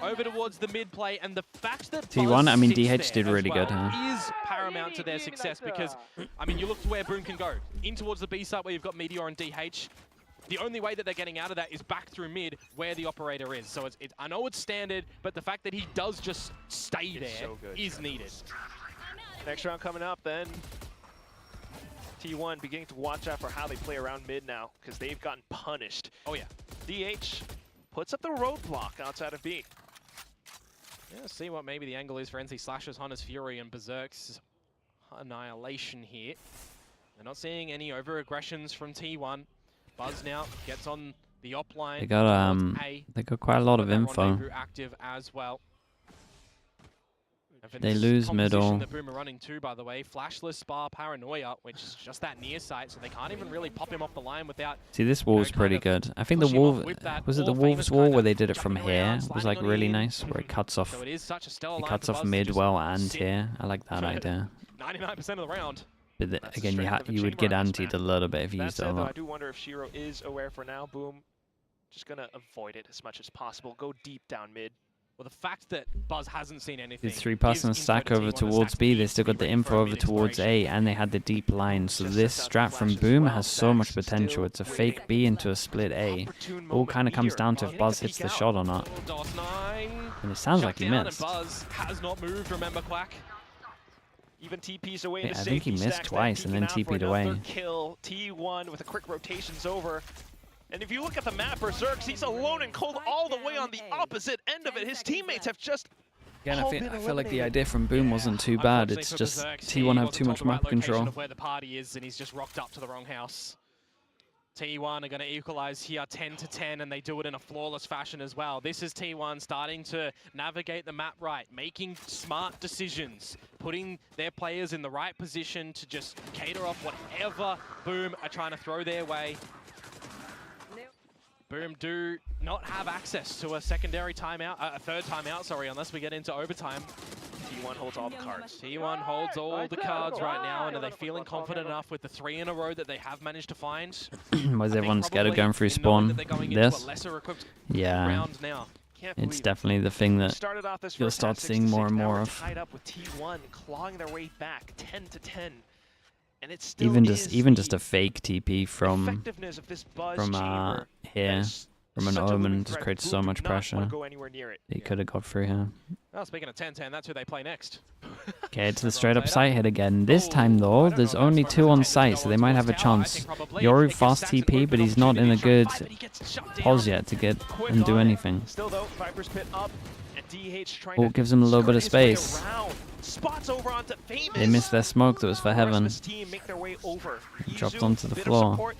over towards the mid play, and the fact that T1, I mean, DH DH did really good, is paramount to their success because, I mean, you look to where Boom can go. In towards the B site where you've got Meteor and DH. The only way that they're getting out of that is back through mid where the operator is. So I know it's standard, but the fact that he does just stay there is needed. Next round coming up, then T1 beginning to watch out for how they play around mid now, because they've gotten punished. Oh yeah. DH puts up the roadblock outside of B. Yeah, see what maybe the angle is for NC Slashers, Hunter's Fury, and Berserk's Annihilation here. They're not seeing any over-aggressions from T1. Buzz now gets on the op line. They got quite a lot of info. Active as well. They lose middle. The Boom are running too, by the way. Flashless, Spar, Paranoia, which is just that near site, so they can't even really pop him off the line without. See, this wall's pretty good. I think the wolf was it the Wolves wall where they did it from here was like really nice, where it cuts off. So it is such a stellar it line cuts for off Buzz mid to well and here. I like that idea. 99% of the round. But again, you would get antied a little bit if you used it a lot. I do wonder if Shiro is aware for now. Boom, just gonna avoid it as much as possible. Go deep down mid. Well, the fact that Buzz hasn't seen anything. These 3-person stack over towards B, they still got the info over towards A, and they had the deep line. So this strat from Boom has so much potential. It's a fake B into a split A. All kind of comes down to if Buzz hits the shot or not. And it sounds like he missed. Buzz has not moved, remember, Quack. Even TP's away. Yeah, I think he missed twice and then TP'd away. Kill T1 with a quick rotations over. And if you look at the map, Berserk, he's alone and cold all the way on the opposite end of it. His teammates have just Again, I feel like the idea from Boom wasn't too bad. It's just T1 have too much map control. Of where the party is, and he's just rocked up to the wrong house. T1 are going to equalize here 10-10, and they do it in a flawless fashion as well. This is T1 starting to navigate the map right, making smart decisions, putting their players in the right position to just cater off whatever Boom are trying to throw their way. Boom do not have access to a secondary timeout, a third timeout, sorry, unless we get into overtime. T1 holds all the cards. T1 holds all the cards right now, and are they feeling confident enough with the 3 in a row that they have managed to find? Was everyone scared of going through spawn? This? Yeah. It's definitely the thing that you'll start seeing more and more of. Tied up with T1 clawing their way back 10-10. And it's even just a fake TP from here, from an Omen, just creates so much pressure. He could have got through here. Well, speaking of 10-10, that's who they play next. Okay, it's the straight up site hit again. This time though, there's only 2 on site, so they might have a chance. Yoru fast TP, but he's not in a good pause yet to get and do anything. Oh, gives him a little bit of space. They missed their smoke that was for heaven. Dropped onto the floor.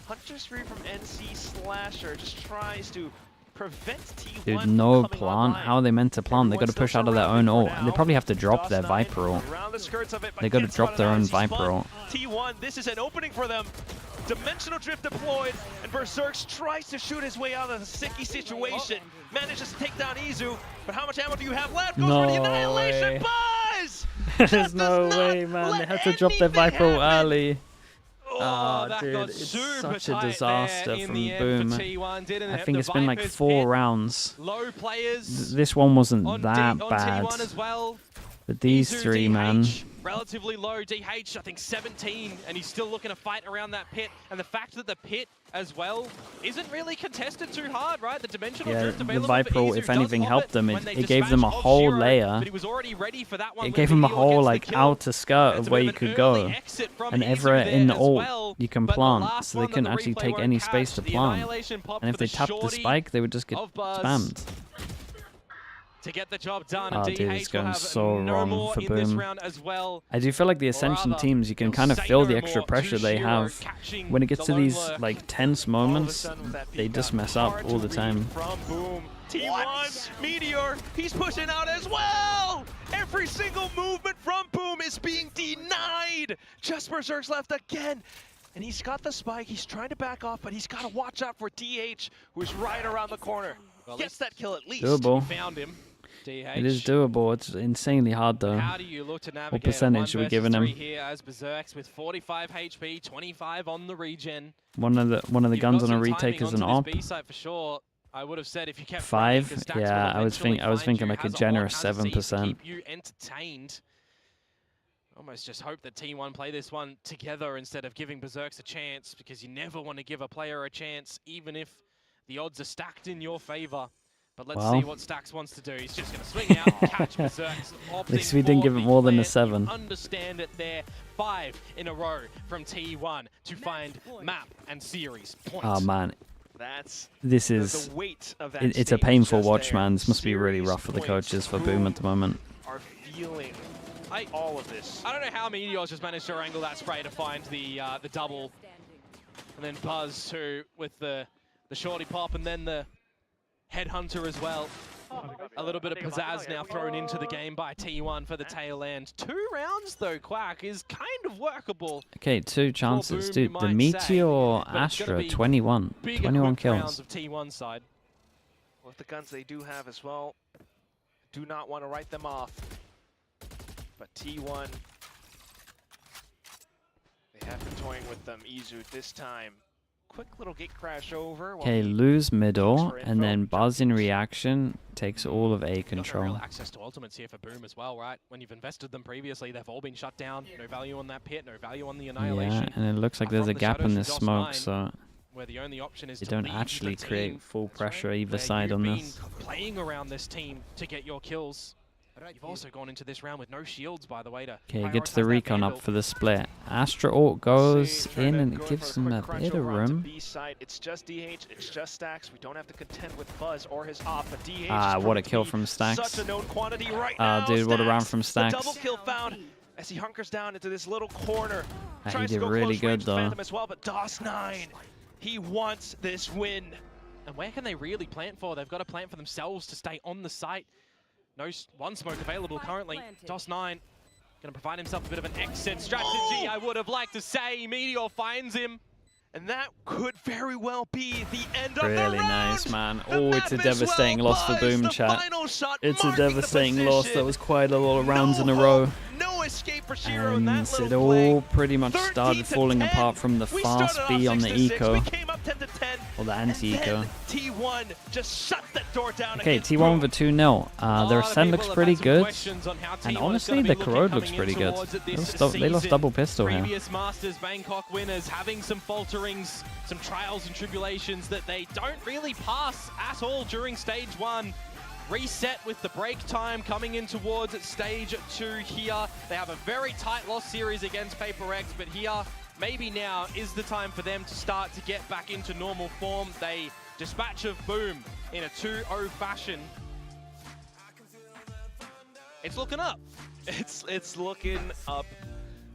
Hunter's Fury from NC Slasher just tries to prevent T1. Dude, no plant. How are they meant to plant? They got to push out of their own ult. And they probably have to drop their Viper ult. They got to drop their own Viper ult. T1, this is an opening for them. Dimensional Drift deployed, and Berserk tries to shoot his way out of the sticky situation. Manages to take down Izu, but how much ammo do you have left? Goes for the annihilation. Buzz! There's no way, man. They had to drop their Viper ult early. Oh, dude, it's such a disaster from Boom. I think it's been like 4 rounds. This one wasn't that bad. But these 3, man. Relatively low, DH, I think 17, and he's still looking to fight around that pit. And the fact that the pit as well isn't really contested too hard, right? The dimensional drift available the Viper ult, if anything, helped them. It gave them a whole Shiro, layer. but he was already ready for that one. It gave them a whole like outer skirt of where you could go. And everywhere in the ult, you can plant. So they couldn't actually take any space to plant. And if they tapped the spike, they would just get spammed. To get the job done, oh, and dude, it's going have so no wrong for Boom. I do feel like the Ascension teams, you can kind of feel the extra pressure they have. When it gets to these like tense moments, they just mess up all the time. From Boom. T1, Meteor, he's pushing out as well! Every single movement from Boom is being denied! Just Berserk's left again. And he's got the spike, he's trying to back off, but he's got to watch out for DH, who's right around the corner. Well, gets that kill at least. Doable. He found him. It is doable. It's insanely hard though. How do you look to navigate What percentage are we giving him? Here as Berserks with 45 HP, 25 on the regen. One of the guns on a retake is an op. B-site for sure. I would have said if you kept 5. Yeah, I was thinking like a generous 7%. Keep you entertained. Almost just hope that T1 play this one together instead of giving Berserks a chance, because you never want to give a player a chance, even if the odds are stacked in your favor. But let's see what Stax wants to do. He's just going to swing out, catch Berserks. At least we didn't give it more than a 7. Understand it there. 5 in a row from T1 to find map and series points. Oh man. That's this is the weight of that it's a painful watch, man. This must be really rough for the coaches for Boom at the moment. Are feeling all of this. I don't know how Meteor's just managed to wrangle that spray to find the double, and then Buzz too with the shorty pop, and then the headhunter as well. A little bit of pizzazz now thrown into the game by T1 for the tail end. 2 rounds though, Quack, is kind of workable. Okay, 2 chances, dude. The Meteor say, Astra, 21 kills. Of T1 side. With the guns they do have as well, do not want to write them off. But T1, they have been toying with them. Izu this time. Quick little gate crash over. Okay, lose middle, and then Buzz in reaction takes all of A control. Real access to ultimates here for Boom as well, right? When you've invested them previously, they've all been shut down. No value on that pit, no value on the annihilation. Yeah, and it looks like there's a gap in this smoke, so where the only option is you to don't leave actually the create team full pressure either side on this. Playing around this team to get your kills. You've also gone into this round with no shields, by the way. Okay, get to the recon up for the split. Astra ult goes in and it gives them a bit of room. It's just DH, it's just Stax. We don't have to contend with Buzz or his op, but DH what a kill from Stax. Such a known quantity right now. Dude, what a round from The double Stax. kill found as he hunkers down into this little corner. He did really good though. As well, but DOS9, he wants this win. And where can they really plant for? They've got to plant for themselves to stay on the site. No one smoke available currently. DOS9 going to provide himself a bit of an exit strategy, I would have liked to say. Meteor finds him. And that could very well be the end of the round. Really nice, man. Oh, it's a devastating loss for Boom, chat. It's a devastating loss. That was quite a lot of rounds in a row. No escape for Shiro and it all pretty much started falling apart from the fast B on the eco. Or the anti-eco. T1 just shut that door down. Okay, T1 with a 2-0. Their Ascent looks pretty good. And honestly, the Corrode looks pretty good. They lost double pistol here. Previous Masters Bangkok winners having some falterings, some trials and tribulations that they don't really pass at all during stage 1. Reset with the break time coming in towards stage 2 here. They have a very tight loss series against Paper X, but here, maybe now is the time for them to start to get back into normal form. They dispatch of Boom in a 2-0 fashion. It's looking up. It's looking up,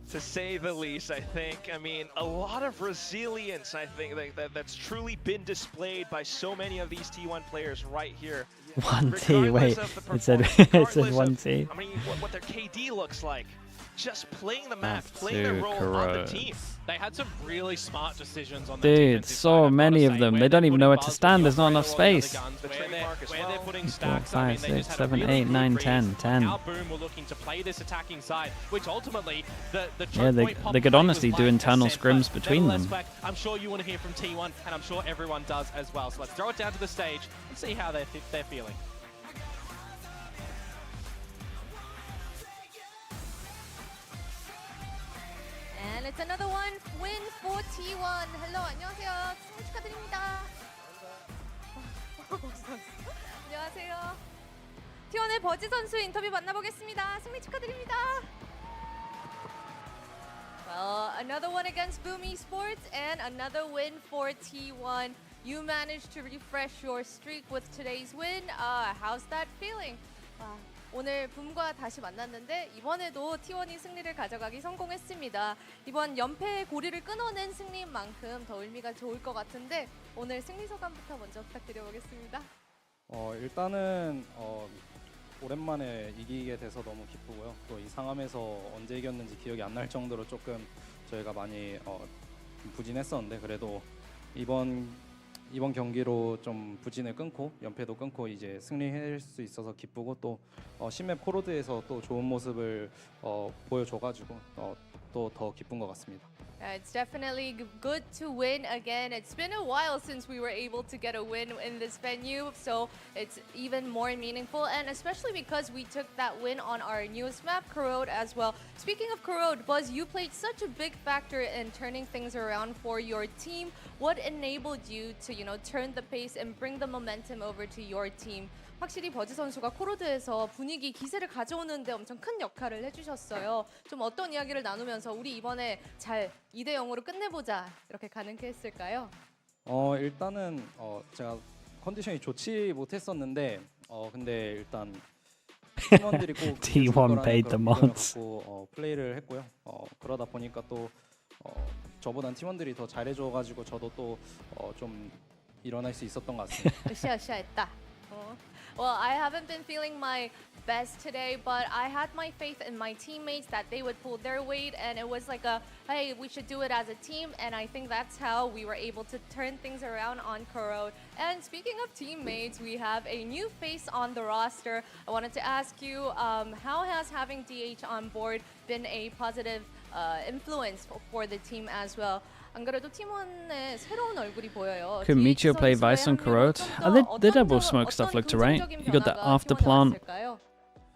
to say the least, I think. I mean, a lot of resilience, I think, that's truly been displayed by so many of these T1 players right here. 1T, wait, it said 1T. I mean, what their KD looks like. Just playing the map, playing their role on the team. They had some really smart decisions on Dude, so many of them. They don't even know where to stand. There's not enough space. Where they're putting 4, 5, 6, 7, 8, 9, 10, 10. Now Boom were looking to play this attacking side, which ultimately they could honestly do internal scrims between them. I'm sure you want to hear from T1, and I'm sure everyone does as well. So let's throw it down to the stage and see how they're feeling. And it's another one win for T1. Hello, 안녕하세요. 승리 축하드립니다. 안녕하세요. T1의 버즈 선수 인터뷰 만나보겠습니다. 승리 축하드립니다. Well, another one against Boom Esports and another win for T1. You managed to refresh your streak with today's win. How's that feeling? 오늘 붐과 다시 만났는데 이번에도 T1이 승리를 가져가기 성공했습니다. 이번 연패의 고리를 끊어낸 승리인 만큼 더 의미가 좋을 것 같은데 오늘 승리 소감부터 먼저 부탁드려보겠습니다. 일단은 오랜만에 이기게 돼서 너무 기쁘고요. 또 이 상암에서 언제 이겼는지 기억이 안 날 정도로 조금 저희가 많이 부진했었는데 그래도 이번 이번 경기로 좀 부진을 끊고 연패도 끊고 이제 승리할 수 있어서 기쁘고 또 신맵 코로드에서 또 좋은 모습을 보여줘가지고 또 더 기쁜 것 같습니다. It's definitely good to win again. It's been a while since we were able to get a win in this venue, so it's even more meaningful, and especially because we took that win on our newest map, Corrode, as well. Speaking of Corrode, Buzz, you played such a big factor in turning things around for your team. What enabled you to, turn the pace and bring the momentum over to your team? 확실히 버즈 선수가 코로드에서 분위기, 기세를 가져오는데 엄청 큰 역할을 해주셨어요. 좀 어떤 이야기를 나누면서 우리 이번에 잘 2대 0으로 끝내보자 이렇게 가능케 했을까요? 일단은 제가 컨디션이 좋지 못했었는데 근데 일단 팀원들이 꼭 T1 paid the mods. 플레이를 했고요. 그러다 보니까 또 저보단 팀원들이 더 잘해줘가지고 저도 또 좀 일어날 수 있었던 것 같습니다. 으쌰으쌰했다. Well, I haven't been feeling my best today, but I had my faith in my teammates that they would pull their weight, and it was like hey, we should do it as a team, and I think that's how we were able to turn things around on Corrode. And speaking of teammates, we have a new face on the roster. I wanted to ask you, how has having DH on board been a positive influence for the team as well? 안 그래도 팀원의 새로운 얼굴이 보여요. Could Michio play Vice on Corrode? The double smoke stuff looked alright. You got the after plant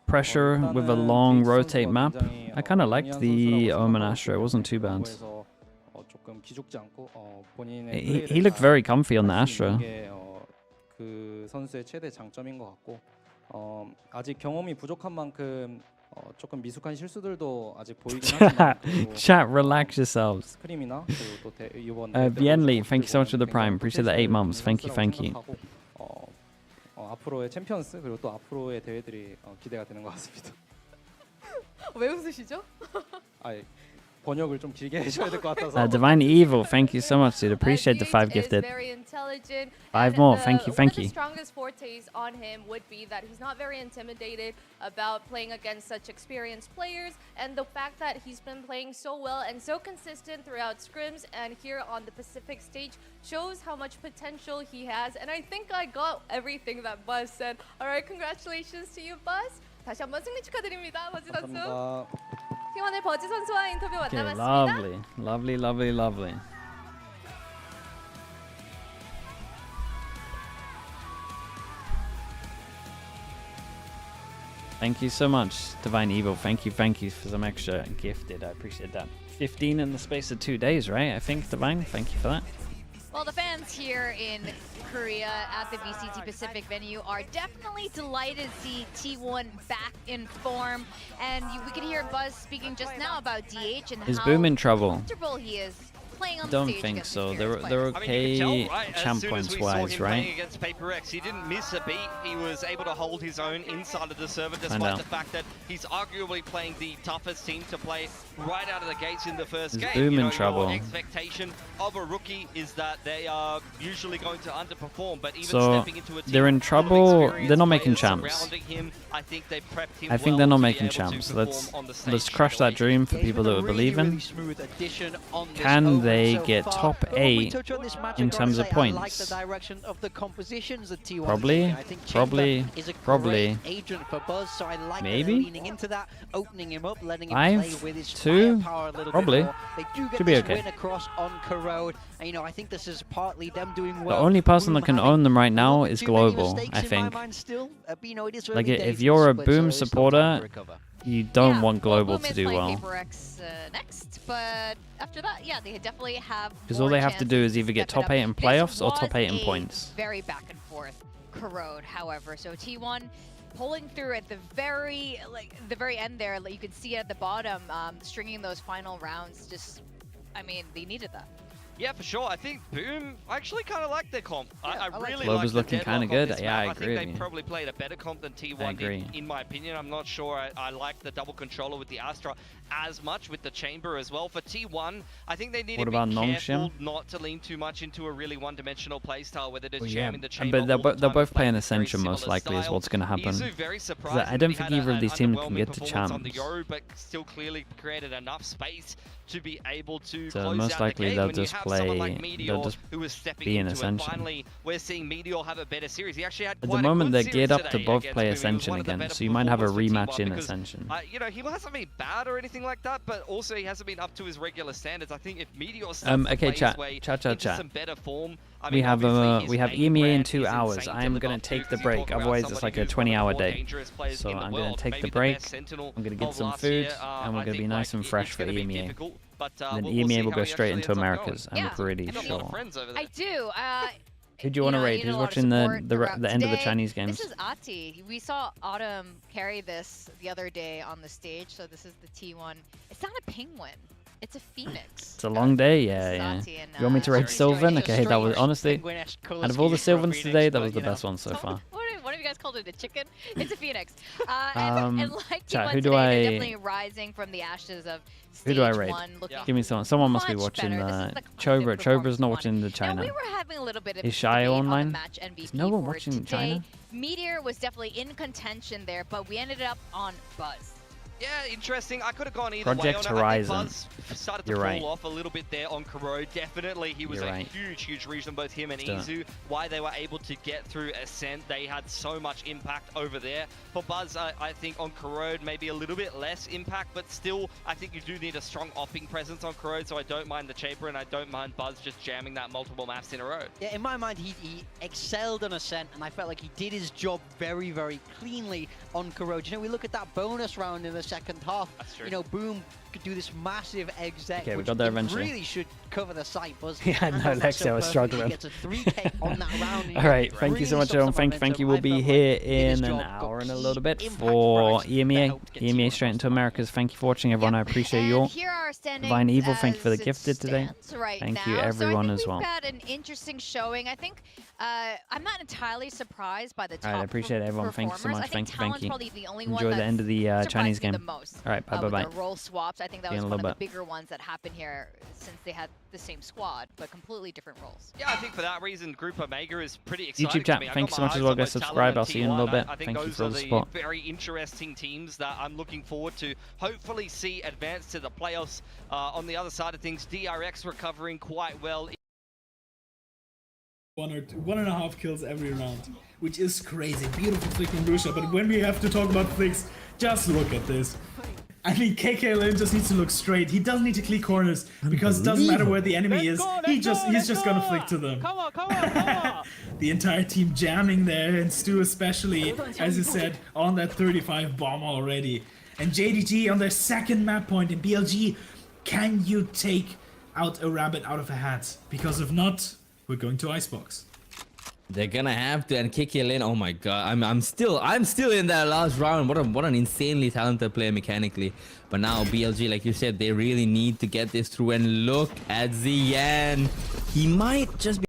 pressure with a long rotate map. I kind of liked the Omen Astra. It wasn't too bad. He looked very comfy on the Astra. 그 선수의 최대 장점인 것 같고 아직 경험이 부족한 만큼 조금 미숙한 실수들도 아직 보이긴 하지만 Chat, relax yourselves. 스크림이나 그리고 또 이번 Bienli, thank you so much for the prime. Appreciate the 8 months. Thank you, thank you. 앞으로의 챔피언스 그리고 또 앞으로의 대회들이 기대가 되는 것 같습니다. 왜 웃으시죠? 번역을 좀 길게 해줘야 될 것 같아서. Divine Evil, thank you so much, dude. Appreciate the 5 gifted. 5 more, thank you, thank you. One of the strongest fortes on him would be that he's not very intimidated about playing against such experienced players, and the fact that he's been playing so well and so consistent throughout scrims and here on the Pacific stage shows how much potential he has. And I think I got everything that Buzz said. All right, congratulations to you, Buzz. 다시 한번 승리 축하드립니다, 버즈 선수. 팀원의 버즈 선수와 인터뷰 만나봤습니다. Lovely, lovely, lovely, lovely. Thank you so much, Divine Evil. Thank you for some extra gifted. I appreciate that. 15 in the space of 2 days, right? I think, Divine. Thank you for that. Well, the fans here in Korea at the VCT Pacific venue are definitely delighted to see T1 back in form. And we can hear Buzz speaking just now about DH and Is how Boom in trouble? comfortable he is playing on the Don't stage think against so. experienced They're players. okay champ As points soon as we saw wise, him right? playing against Paper X, he didn't miss a beat. He was able to hold his own inside of the server, despite the fact that he's arguably playing the toughest team to play right out of the gates in the first game. Boom in trouble. Your expectation of a rookie is that they are usually going to underperform, but even So stepping into a team they're in full of trouble. experienced They're not making players champs. surrounding him, I think they prepped him I think well they're not to be making able to champs. perform on the stage Let's crush straight that dream for people that believe in. Can they get top 8 in terms of points? Probably. Agent for Buzz, so I like Maybe. leaning into that, opening him up, letting him 5, play with his 2, firepower a little probably. bit more. They do get Should be this okay. win across on Corrode, and I think this is partly them doing The well. only person that can own them right now is Too many Global, mistakes I in my think. mind still. It is Like early if days in you're the a split, so Boom there's still time to supporter, recover. you don't want Global Boom to is do playing well. Paper X next, but after that, yeah, they definitely have. Because all they have to do is either get top 8 in playoffs or top 8 in points. Very back and forth Corrode, however. So T1 pulling through at the very end there. You can see at the bottom, stringing those final rounds. Just, I mean, they needed that. Yeah, for sure. I think Boom, I actually kind of like their comp. I really Global's like the looking deadlock kinda on good. this Yeah, map. I I agree think with they you. probably played a better comp than T1 agree. did, in my opinion. I'm not sure I like the double controller with the Astra as much, with the chamber as well. For T1, I think they need What to be about careful NONGSHIM? not to lean too much into a really one-dimensional playstyle, where they're just Well, yeah, jamming the chamber but they'll, all the they'll time both and play in playing very Ascension most similar likely is style. what's going to happen. Izu, very 'Cause surprising I don't that he think had either of these teams can underwhelming get to performance on the champs. Euro, but still clearly created enough space to be able to So close most out likely the game. they'll When you just have someone play. like Meteor They'll just who was stepping be in into it. Ascension. Finally, we're seeing Meteor have a better series. He actually had At quite the moment, a they're good geared series up to today both against play Boom. He was Ascension one of the again, better so you might have a performers for rematch T1 in because, Ascension. you know, he hasn't been bad or anything like that, but also he hasn't been up to his regular standards. I think if Meteor starts to Okay, play chat, his way chat. into some better form, I We mean, have obviously his we have main EMEA in brand 2 is hours. insane I to am live going up to take to, the 'cause you're break. talking about Otherwise, it's somebody like a who's one of the 20-hour more day. dangerous players So in the I'm going world, to take maybe the the break. best Sentinel I'm going to get of some last food, year. and we're I going to be think, nice and like, fresh it's for gonna be EMEA. difficult, but, And then we'll EMEA see will how go he straight actually into ends up going. Americas. I'm Yeah, pretty You have a lot of sure. friends over there. I do. Who do you want to know, I raid? need a Who's lot of watching the support throughout end of the today. Chinese games? This is Ati. We saw Autumn carry this the other day on the stage, so this is the T1. It's not a penguin. It's a phoenix. It's a long day, This yeah, is yeah. Ati and, You want me to rate Ati's Sylvan? doing Okay, that was strange honestly, penguin-esque colour out of all the scheme for a Sylvans Phoenix, today, that but, was the you know. best one so far. What have you guys called it? A chicken? It's a phoenix. And like chat, T1 who do today, I- they're definitely rising from the ashes of Who stage do I rate? 1. Looking Give me someone. Someone must be much watching better. This is the the kind of Chobra. performance Chobra's not we watching the Now, China. we were having a little bit of Is a Shia debate on the online? match MVP Is no one for watching today. China? Meteor was definitely in contention there, but we ended up on Buzz. Yeah, interesting. I could have gone either Project way on it. I think Horizon. Buzz started to You're fall right. off a little bit there on Corrode. Definitely, he was You're a right. huge reason, both him and Still. Izu, why they were able to get through Ascent. They had so much impact over there. For Buzz, I think on Corrode, maybe a little bit less impact, but still, I think you do need a strong opping presence on Corrode, so I don't mind the Chamber, and I don't mind Buzz just jamming that multiple maps in a row. Yeah, in my mind, he excelled on Ascent, and I felt like he did his job very cleanly on Corrode. You know, we look at that bonus round in the second half. That's true. You know, Boom could do this massive exec, Okay, we which got there it eventually. really should cover the site. Buzz Yeah, I know, handled that Lexia was perfectly. struggling. He gets a 3K on that round. and he All right, really thank you so much, sucks everyone. the Thank you. momentum. We'll I be felt like here he did his in an job, got hour and a key little bit impact for prize that EMEA. helped get EMEA T1 straight across into the line. Americas. Thank you for watching, everyone. I appreciate you all. And here are our standings Divine Evil, thank you for the as it gifted today. stands right Thank you, now. everyone, so I as think well. we've got an interesting showing. I think I'm not entirely surprised by the top All right, I appreciate it, everyone. Thank you so performers. much. I think Thank Talon's you. probably the only one Enjoy the that's end of the Chinese surprised me game. the most. All right, With bye. the role swaps, I think that See you was in a one of little the bit. bigger ones that happened here since they had the same squad, but completely different roles. Yeah, I think for that reason, Group Omega is pretty exciting. YouTube chat, to me. I thank got you so my much as eyes well, on guys. both Subscribe. Talon I'll and see you in a little T1. bit. I think Thank you those for all are the support. very interesting teams that I'm looking forward to hopefully see advance to the playoffs. On the other side of things, DRX recovering quite well. 1.5 kills every round, which is crazy. Beautiful flick from Rusha, but when we have to talk about flicks, just look at this. I mean, KKLN just needs to look straight. He doesn't need to clean corners because it doesn't matter where the enemy is. He's just gonna flick to them. Come on. The entire team jamming there, and Stu especially, as you said, on that 35 bomb already. And JDG on their second map point in BLG. Can you take out a rabbit out of a hat? Because if not, we're going to Icebox. They're gonna have to, and KKLN, oh my god, I'm still in that last round. What an insanely talented player mechanically. But now BLG, like you said, they really need to get this through, and look at Ziyan. He might just be